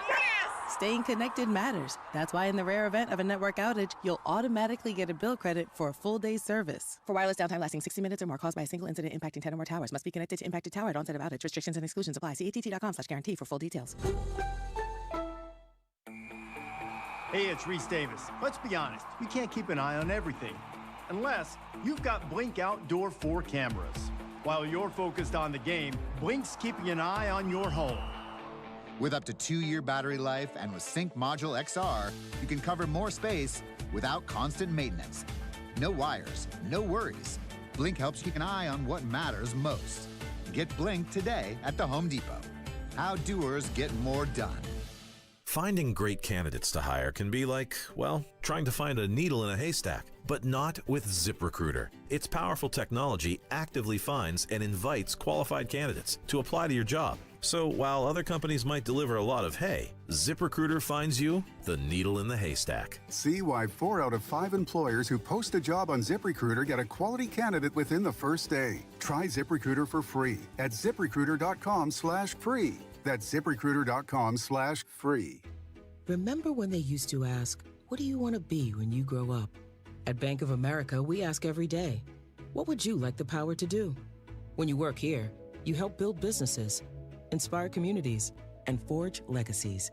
Staying connected matters. That's why in the rare event of a network outage, you'll automatically get a bill credit for a full day's service. For wireless downtime lasting 60 minutes or more caused by a single incident impacting 10 or more towers, must be connected to impacted tower at onset of outage. Restrictions and exclusions apply. See att.com/guarantee for full details. Hey, it's Reese Davis. Let's be honest, you can't keep an eye on everything, unless you've got Blink Outdoor 4 cameras. While you're focused on the game, Blink's keeping an eye on your home. With up to 2-year battery life and with Sync Module XR, you can cover more space without constant maintenance. No wires, no worries. Blink helps keep an eye on what matters most. Get Blink today at the Home Depot. How doers get more done. Finding great candidates to hire can be like, well, trying to find a needle in a haystack, but not with ZipRecruiter. Its powerful technology actively finds and invites qualified candidates to apply to your job. So while other companies might deliver a lot of hay, ZipRecruiter finds you the needle in the haystack. See why 4 out of 5 employers who post a job on ZipRecruiter get a quality candidate within the first day. Try ZipRecruiter for free at ZipRecruiter.com/free. That's ZipRecruiter.com/free. Remember when they used to ask, what do you want to be when you grow up? At Bank of America, we ask every day, what would you like the power to do? When you work here, you help build businesses, inspire communities, and forge legacies.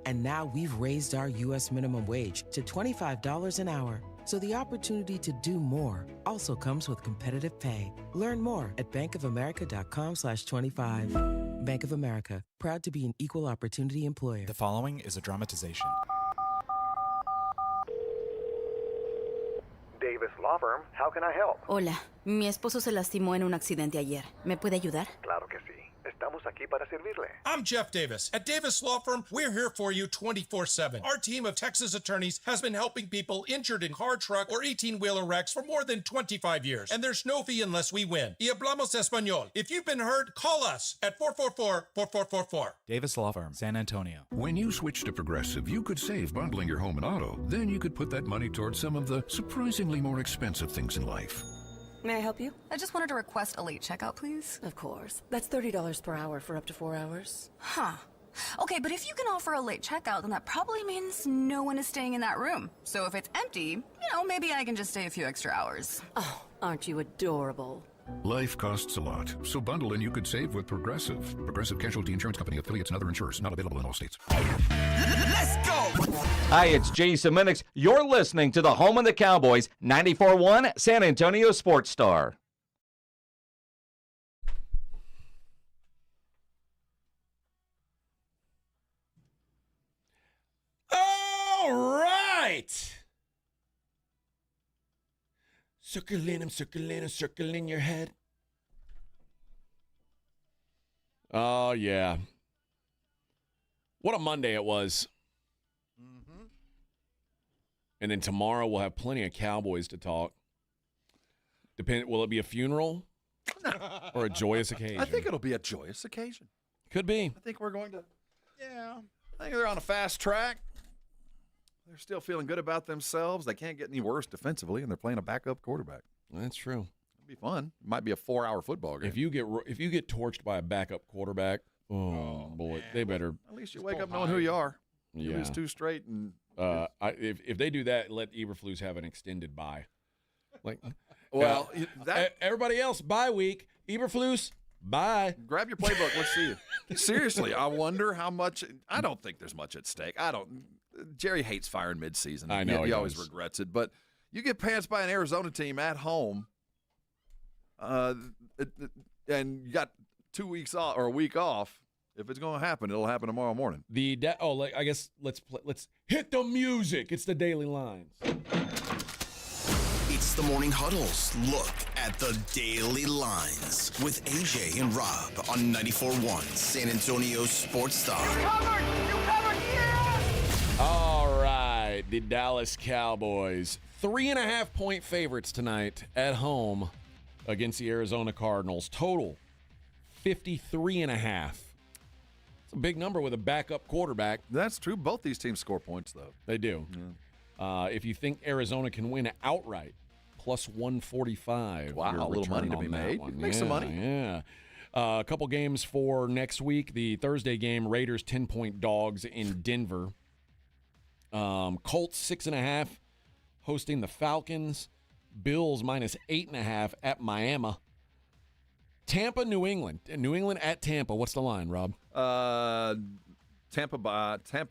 And now we've raised our U.S. minimum wage to $25 an hour. So the opportunity to do more also comes with competitive pay. Learn more at bankofamerica.com/25. Bank of America, proud to be an equal opportunity employer. The following is a dramatization. Davis Law Firm, how can I help? Hola, mi esposo se lastimó en un accidente ayer. ¿Me puede ayudar? Claro que sí. Estamos aquí para servirle. I'm Jeff Davis. At Davis Law Firm, we're here for you 24/7. Our team of Texas attorneys has been helping people injured in car, truck, or 18-wheeler wrecks for more than 25 years. And there's no fee unless we win. Y hablamos español. If you've been hurt, call us at 444-4444. Davis Law Firm, San Antonio. When you switch to Progressive, you could save bundling your home and auto. Then you could put that money towards some of the surprisingly more expensive things in life. May I help you? I just wanted to request a late checkout, please. Of course. That's $30 per hour for up to 4 hours. Huh. Okay, but if you can offer a late checkout, then that probably means no one is staying in that room. So if it's empty, maybe I can just stay a few extra hours. Oh, aren't you adorable? Life costs a lot, so bundle and you could save with Progressive. Progressive Casualty Insurance Company, affiliates, and other insurers. Not available in all states. Let's go! Hi, it's Jason Minix. You're listening to the home of the Cowboys, 94.1 San Antonio Sports Star. All right! Circling your head. Oh, yeah. What a Monday it was. Mm-hmm. And then tomorrow we'll have plenty of Cowboys to talk. Will it be a funeral or a joyous occasion? I think it'll be a joyous occasion. Could be. I think we're going to, I think they're on a fast track. They're still feeling good about themselves. They can't get any worse defensively, and they're playing a backup quarterback. That's true. It'll be fun. It might be a 4-hour football game. If you get torched by a backup quarterback, oh boy, man. They better. At least you wake up knowing who you are. Yeah. You lose 2 straight, and if they do that, let Eberflus have an extended bye. Like, well, everybody else bye week. Eberflus, bye. Grab your playbook. Let's see it. Seriously, I wonder how much. I don't think there's much at stake. Jerry hates firing midseason. I know he always regrets it. But you get pantsed by an Arizona team at home, and you got 2 weeks off or a week off. If it's going to happen, it'll happen tomorrow morning. I guess let's hit the music. It's the Daily Lines. It's the Morning Huddle's look at the Daily Lines with AJ and Rob on 94.1 San Antonio Sports Star. You covered, yes! All right, the Dallas Cowboys, 3.5-point favorites tonight at home against the Arizona Cardinals. Total 53.5. It's a big number with a backup quarterback. That's true. Both these teams score points, though. They do. Yeah. If you think Arizona can win outright, plus 145. Wow, a little money to be made. Make some money. Yeah. A couple games for next week. The Thursday game, Raiders 10-point dogs in Denver. Colts 6.5 hosting the Falcons. Bills minus 8.5 at Miami. Tampa, New England. New England at Tampa. What's the line, Rob? Tampa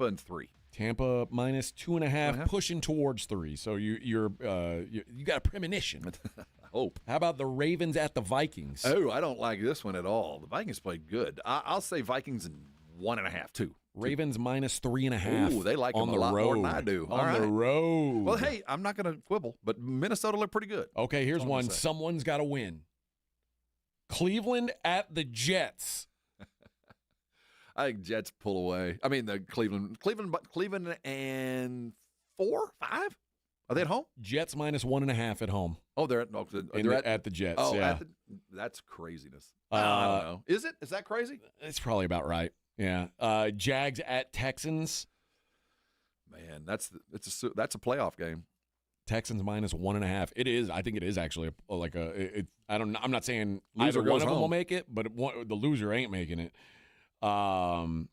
and 3. Tampa minus 2.5, pushing towards 3. So you got a premonition. I hope. How about the Ravens at the Vikings? Oh, I don't like this one at all. The Vikings played good. I'll say Vikings in 1.5, 2. Ravens minus 3.5. Ooh, they like on them the a lot road. more than I do. On All the right. road. Well, hey, I'm not going to quibble, but Minnesota looked pretty good. Okay, here's That's all I'm one. gonna say. Someone's got to win. Cleveland at the Jets. I think Jets pull away. I mean, the Cleveland and 4, 5. Are they at home? Jets minus 1.5 at home. Oh, they're at the Jets. Oh, yeah. That's craziness. I don't know. Is it? Is that crazy? It's probably about right. Yeah. Jags at Texans. Man, that's a playoff game. Texans minus 1.5. It is. I think it is actually I'm not saying Loser either one goes of them will home. make it, but the loser ain't making it. I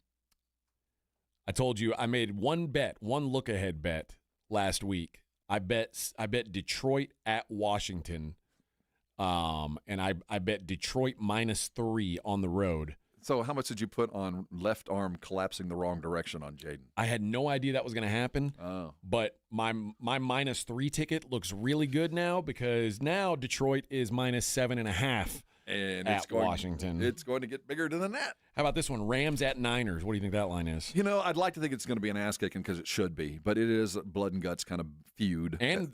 told you I made one look ahead bet last week. I bet Detroit at Washington, and I bet Detroit minus 3 on the road. So how much did you put on left arm collapsing the wrong direction on Jaden? I had no idea that was going to happen. Oh. But my minus 3 ticket looks really good now because now Detroit is minus 7.5 And at Washington. It's going to get bigger than that. How about this one? Rams at Niners. What do you think that line is? You know, I'd like to think it's going to be an ass kicking because it should be, but it is a blood and guts kind of feud. And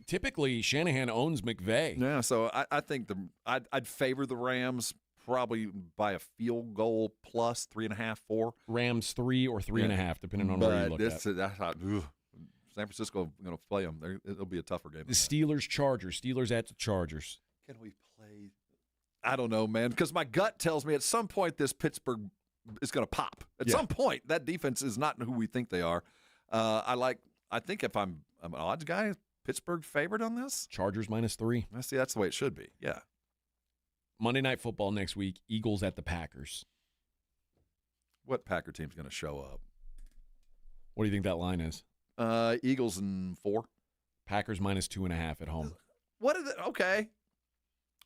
typically Shanahan owns McVay. Yeah, so I think I'd favor the Rams probably by a field goal plus 3.5, 4. Rams 3 or 3.5, depending on where you look at. San Francisco going to play them. It'll be a tougher game. The Steelers-Chargers. Steelers at the Chargers. Can we play? I don't know, man, because my gut tells me at some point this Pittsburgh is going to pop. At some point, that defense is not who we think they are. I think if I'm an odds guy, Pittsburgh favored on this. Chargers minus 3. I see. That's the way it should be. Yeah. Monday Night Football next week. Eagles at the Packers. What Packer team's going to show up? What do you think that line is? Eagles in 4. Packers minus 2.5 at home. What is it? Okay.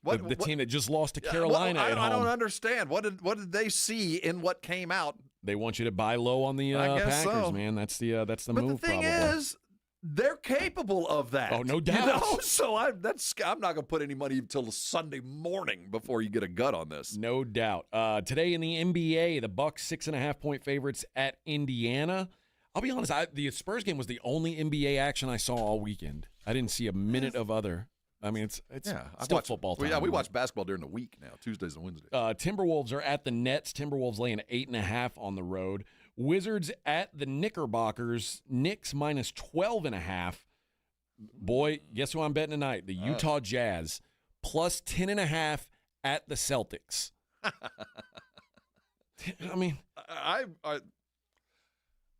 The team that just lost to Carolina at home. I don't understand. What did they see in what came out? They want you to buy low on the Packers, so. Man. That's the move. But the thing is, they're capable of that. Oh, no doubt. You know? So I'm not going to put any money until Sunday morning before you get a gut on this. No doubt. Today in the NBA, the Bucks 6.5-point favorites at Indiana. I'll be honest, the Spurs game was the only NBA action I saw all weekend. I didn't see a minute of other. I mean, it's still football time. Yeah, we watch basketball during the week now, Tuesdays and Wednesdays. Timberwolves are at the Nets. Timberwolves laying 8.5 on the road. Wizards at the Knickerbockers. Knicks minus 12.5. Boy, guess who I'm betting tonight? The Utah Jazz plus 10.5 at the Celtics. I mean,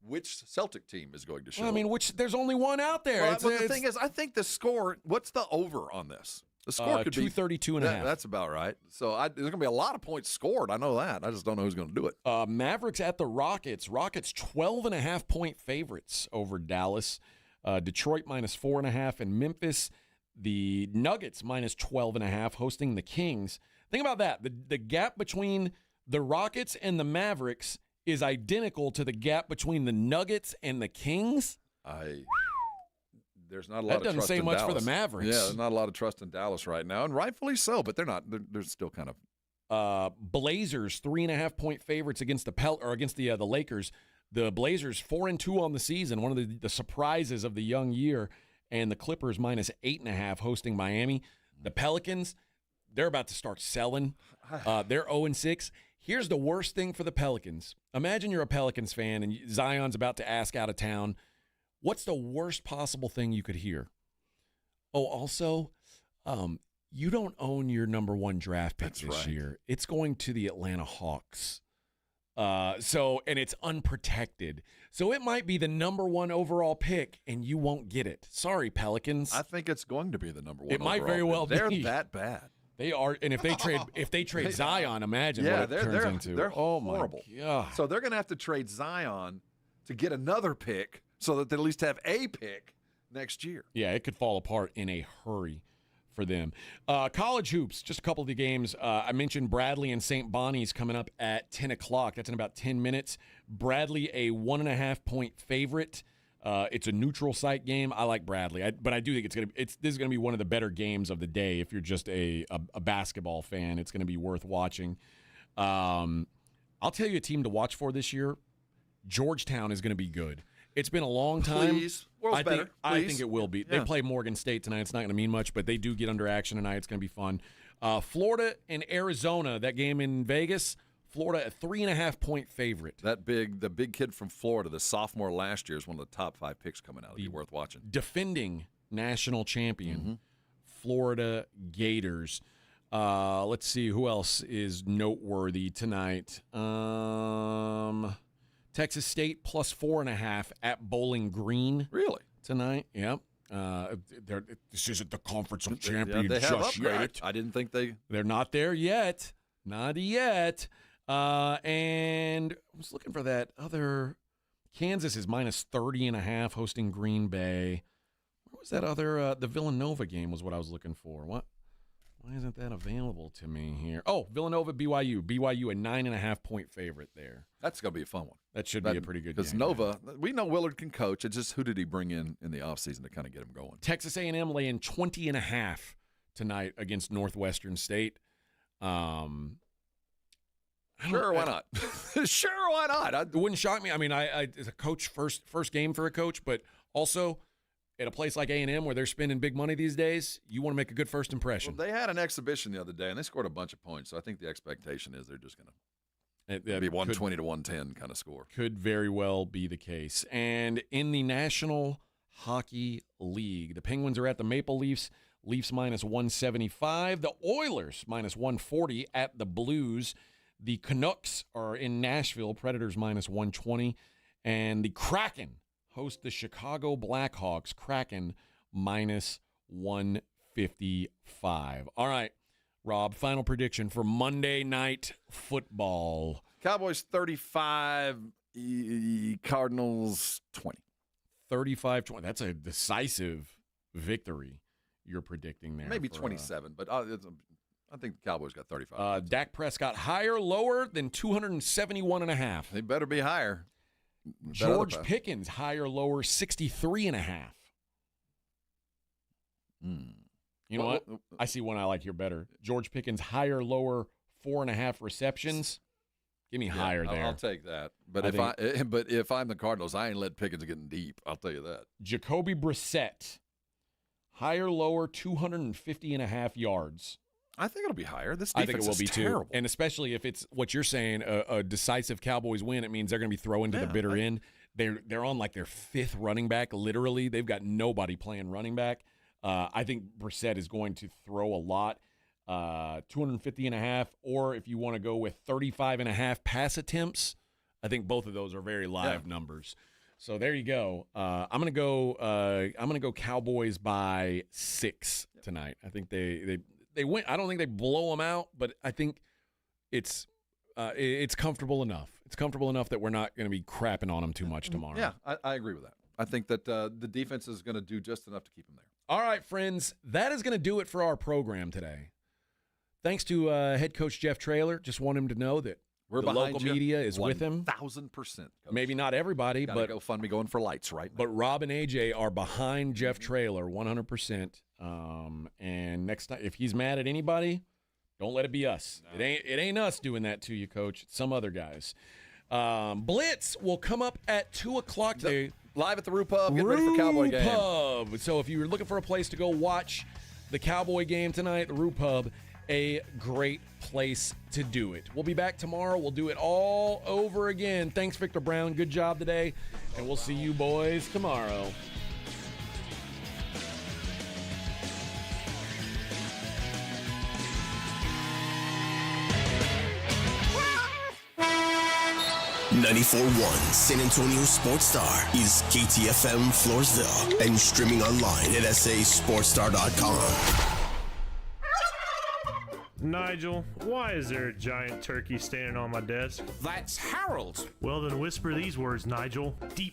which Celtic team is going to show? I mean, there's only one out there. Well, but the thing is, I think the score. What's the over on this? The score could be 232.5. That's about right. So there's going to be a lot of points scored. I know that. I just don't know who's going to do it. Mavericks at the Rockets. Rockets 12.5-point favorites over Dallas. Detroit minus 4.5, and Memphis. The Nuggets minus 12.5, hosting the Kings. Think about that. The gap between the Rockets and the Mavericks is identical to the gap between the Nuggets and the Kings. There's not a lot of trust in Dallas. That doesn't say much for the Mavericks. Yeah, there's not a lot of trust in Dallas right now, and rightfully so, but they're not. They're still kind of. Blazers 3.5-point favorites against the Lakers. The Blazers 4-2 on the season, one of the surprises of the young year, and the Clippers minus 8.5 hosting Miami. The Pelicans, they're about to start selling. They're 0-6. Here's the worst thing for the Pelicans. Imagine you're a Pelicans fan and Zion's about to ask out of town. What's the worst possible thing you could hear? Oh, also, you don't own your number 1 draft pick this year. It's going to the Atlanta Hawks. And it's unprotected. So it might be the number 1 overall pick, and you won't get it. Sorry, Pelicans. I think it's going to be the number 1 It might very well be. They're that bad. They are, and if they trade Zion, imagine what it turns into. They're horrible. My God. So they're going to have to trade Zion to get another pick so that they at least have a pick next year. Yeah, it could fall apart in a hurry for them. College hoops, just a couple of the games. I mentioned Bradley and St. Bonnie's coming up at 10 o'clock. That's in about 10 minutes. Bradley, a 1.5-point favorite. It's a neutral site game. I like Bradley, but I do think this is going to be one of the better games of the day. If you're just a basketball fan, it's going to be worth watching. I'll tell you a team to watch for this year. Georgetown is going to be good. It's been a long time. Please. World's better. I think it will be. Yeah. They play Morgan State tonight. It's not going to mean much, but they do get under action tonight. It's going to be fun. Florida and Arizona, that game in Vegas, Florida a 3.5-point favorite. The big kid from Florida, the sophomore last year, is one of the top 5 picks coming out. It'll be worth watching. Defending national champion, Florida Gators. Let's see who else is noteworthy tonight. Texas State plus 4.5 at Bowling Green. Really? Tonight? Yep. This isn't the Conference of Champions they have just upgraded. yet. I didn't think They're not there yet. Not yet. And I was looking for that other. Kansas is minus 30.5 hosting Green Bay. Where was that other? The Villanova game was what I was looking for. What? Why isn't that available to me here? Oh, Villanova, BYU. BYU a 9.5-point favorite there. That's going to be a fun one. That should be a pretty good game. Because Nova, we know Willard can coach. It's just who did he bring in the offseason to kind of get him going? Texas A&M laying 20.5 tonight against Northwestern State. Sure, why not? Sure, why not? It wouldn't shock me. I mean, I as a coach, first game for a coach, but also at a place like A&M where they're spending big money these days, you want to make a good first impression. Well, they had an exhibition the other day, and they scored a bunch of points. So I think the expectation is they're just going to be 120 to 110 kind of score. Could very well be the case. And in the National Hockey League, the Penguins are at the Maple Leafs. Leafs minus 175. The Oilers minus 140 at the Blues. The Canucks are in Nashville. Predators minus 120. And the Kraken host the Chicago Blackhawks. Kraken minus 155. All right, Rob, final prediction for Monday Night Football. Cowboys 35, Cardinals 20. 35-20. That's a decisive victory you're predicting there. Maybe 27, but I think the Cowboys got 35. Dak Prescott, higher, lower than 271.5. They better be higher. George Pickens, higher, lower, 63.5. You know what? I see one I like here better. George Pickens, higher, lower, 4.5 receptions. Give me higher there. I'll take that. But if I'm the Cardinals, I ain't let Pickens getting deep. I'll tell you that. Jacoby Brissett, higher, lower, 250.5 yards. I think it'll be higher. This I defense think it will be terrible. too. And especially if it's what you're saying, a decisive Cowboys win, it means they're going to be throwing to the bitter end. They're on like their 5th running back, literally. They've got nobody playing running back. I think Brissett is going to throw a lot, 250.5, or if you want to go with 35.5 pass attempts, I think both of those are very live numbers. So there you go. I'm gonna go Cowboys by 6 tonight. I think they win. I don't think they blow them out, but I think it's comfortable enough. It's comfortable enough that we're not going to be crapping on them too much tomorrow. Yeah, I agree with that. I think that the defense is going to do just enough to keep them there. All right, friends, that is going to do it for our program today. Thanks to head coach Jeff Traylor. Just want him to know that the local media is with him. 1,000%. Maybe not everybody, but go fund me going for lights right now. But Rob and AJ are behind Jeff Traylor 100%. And next time, if he's mad at anybody, don't let it be us. No. It ain't us doing that to you, Coach. It's some other guys. Blitz will come up at 2:00 today. Live at the Roo Pub. Get ready for Cowboy game. Pub. So if you're looking for a place to go watch the Cowboy game tonight, the Roo Pub, a great place to do it. We'll be back tomorrow. We'll do it all over again. Thanks, Victor Brown. Good job today. And we'll see you boys tomorrow. .94.1 San Antonio Sports Star is KTFM Floresville and streaming online at sasportstar.com. Nigel, why is there a giant turkey standing on my desk? That's Harold. Well, then whisper these words, Nigel. Deep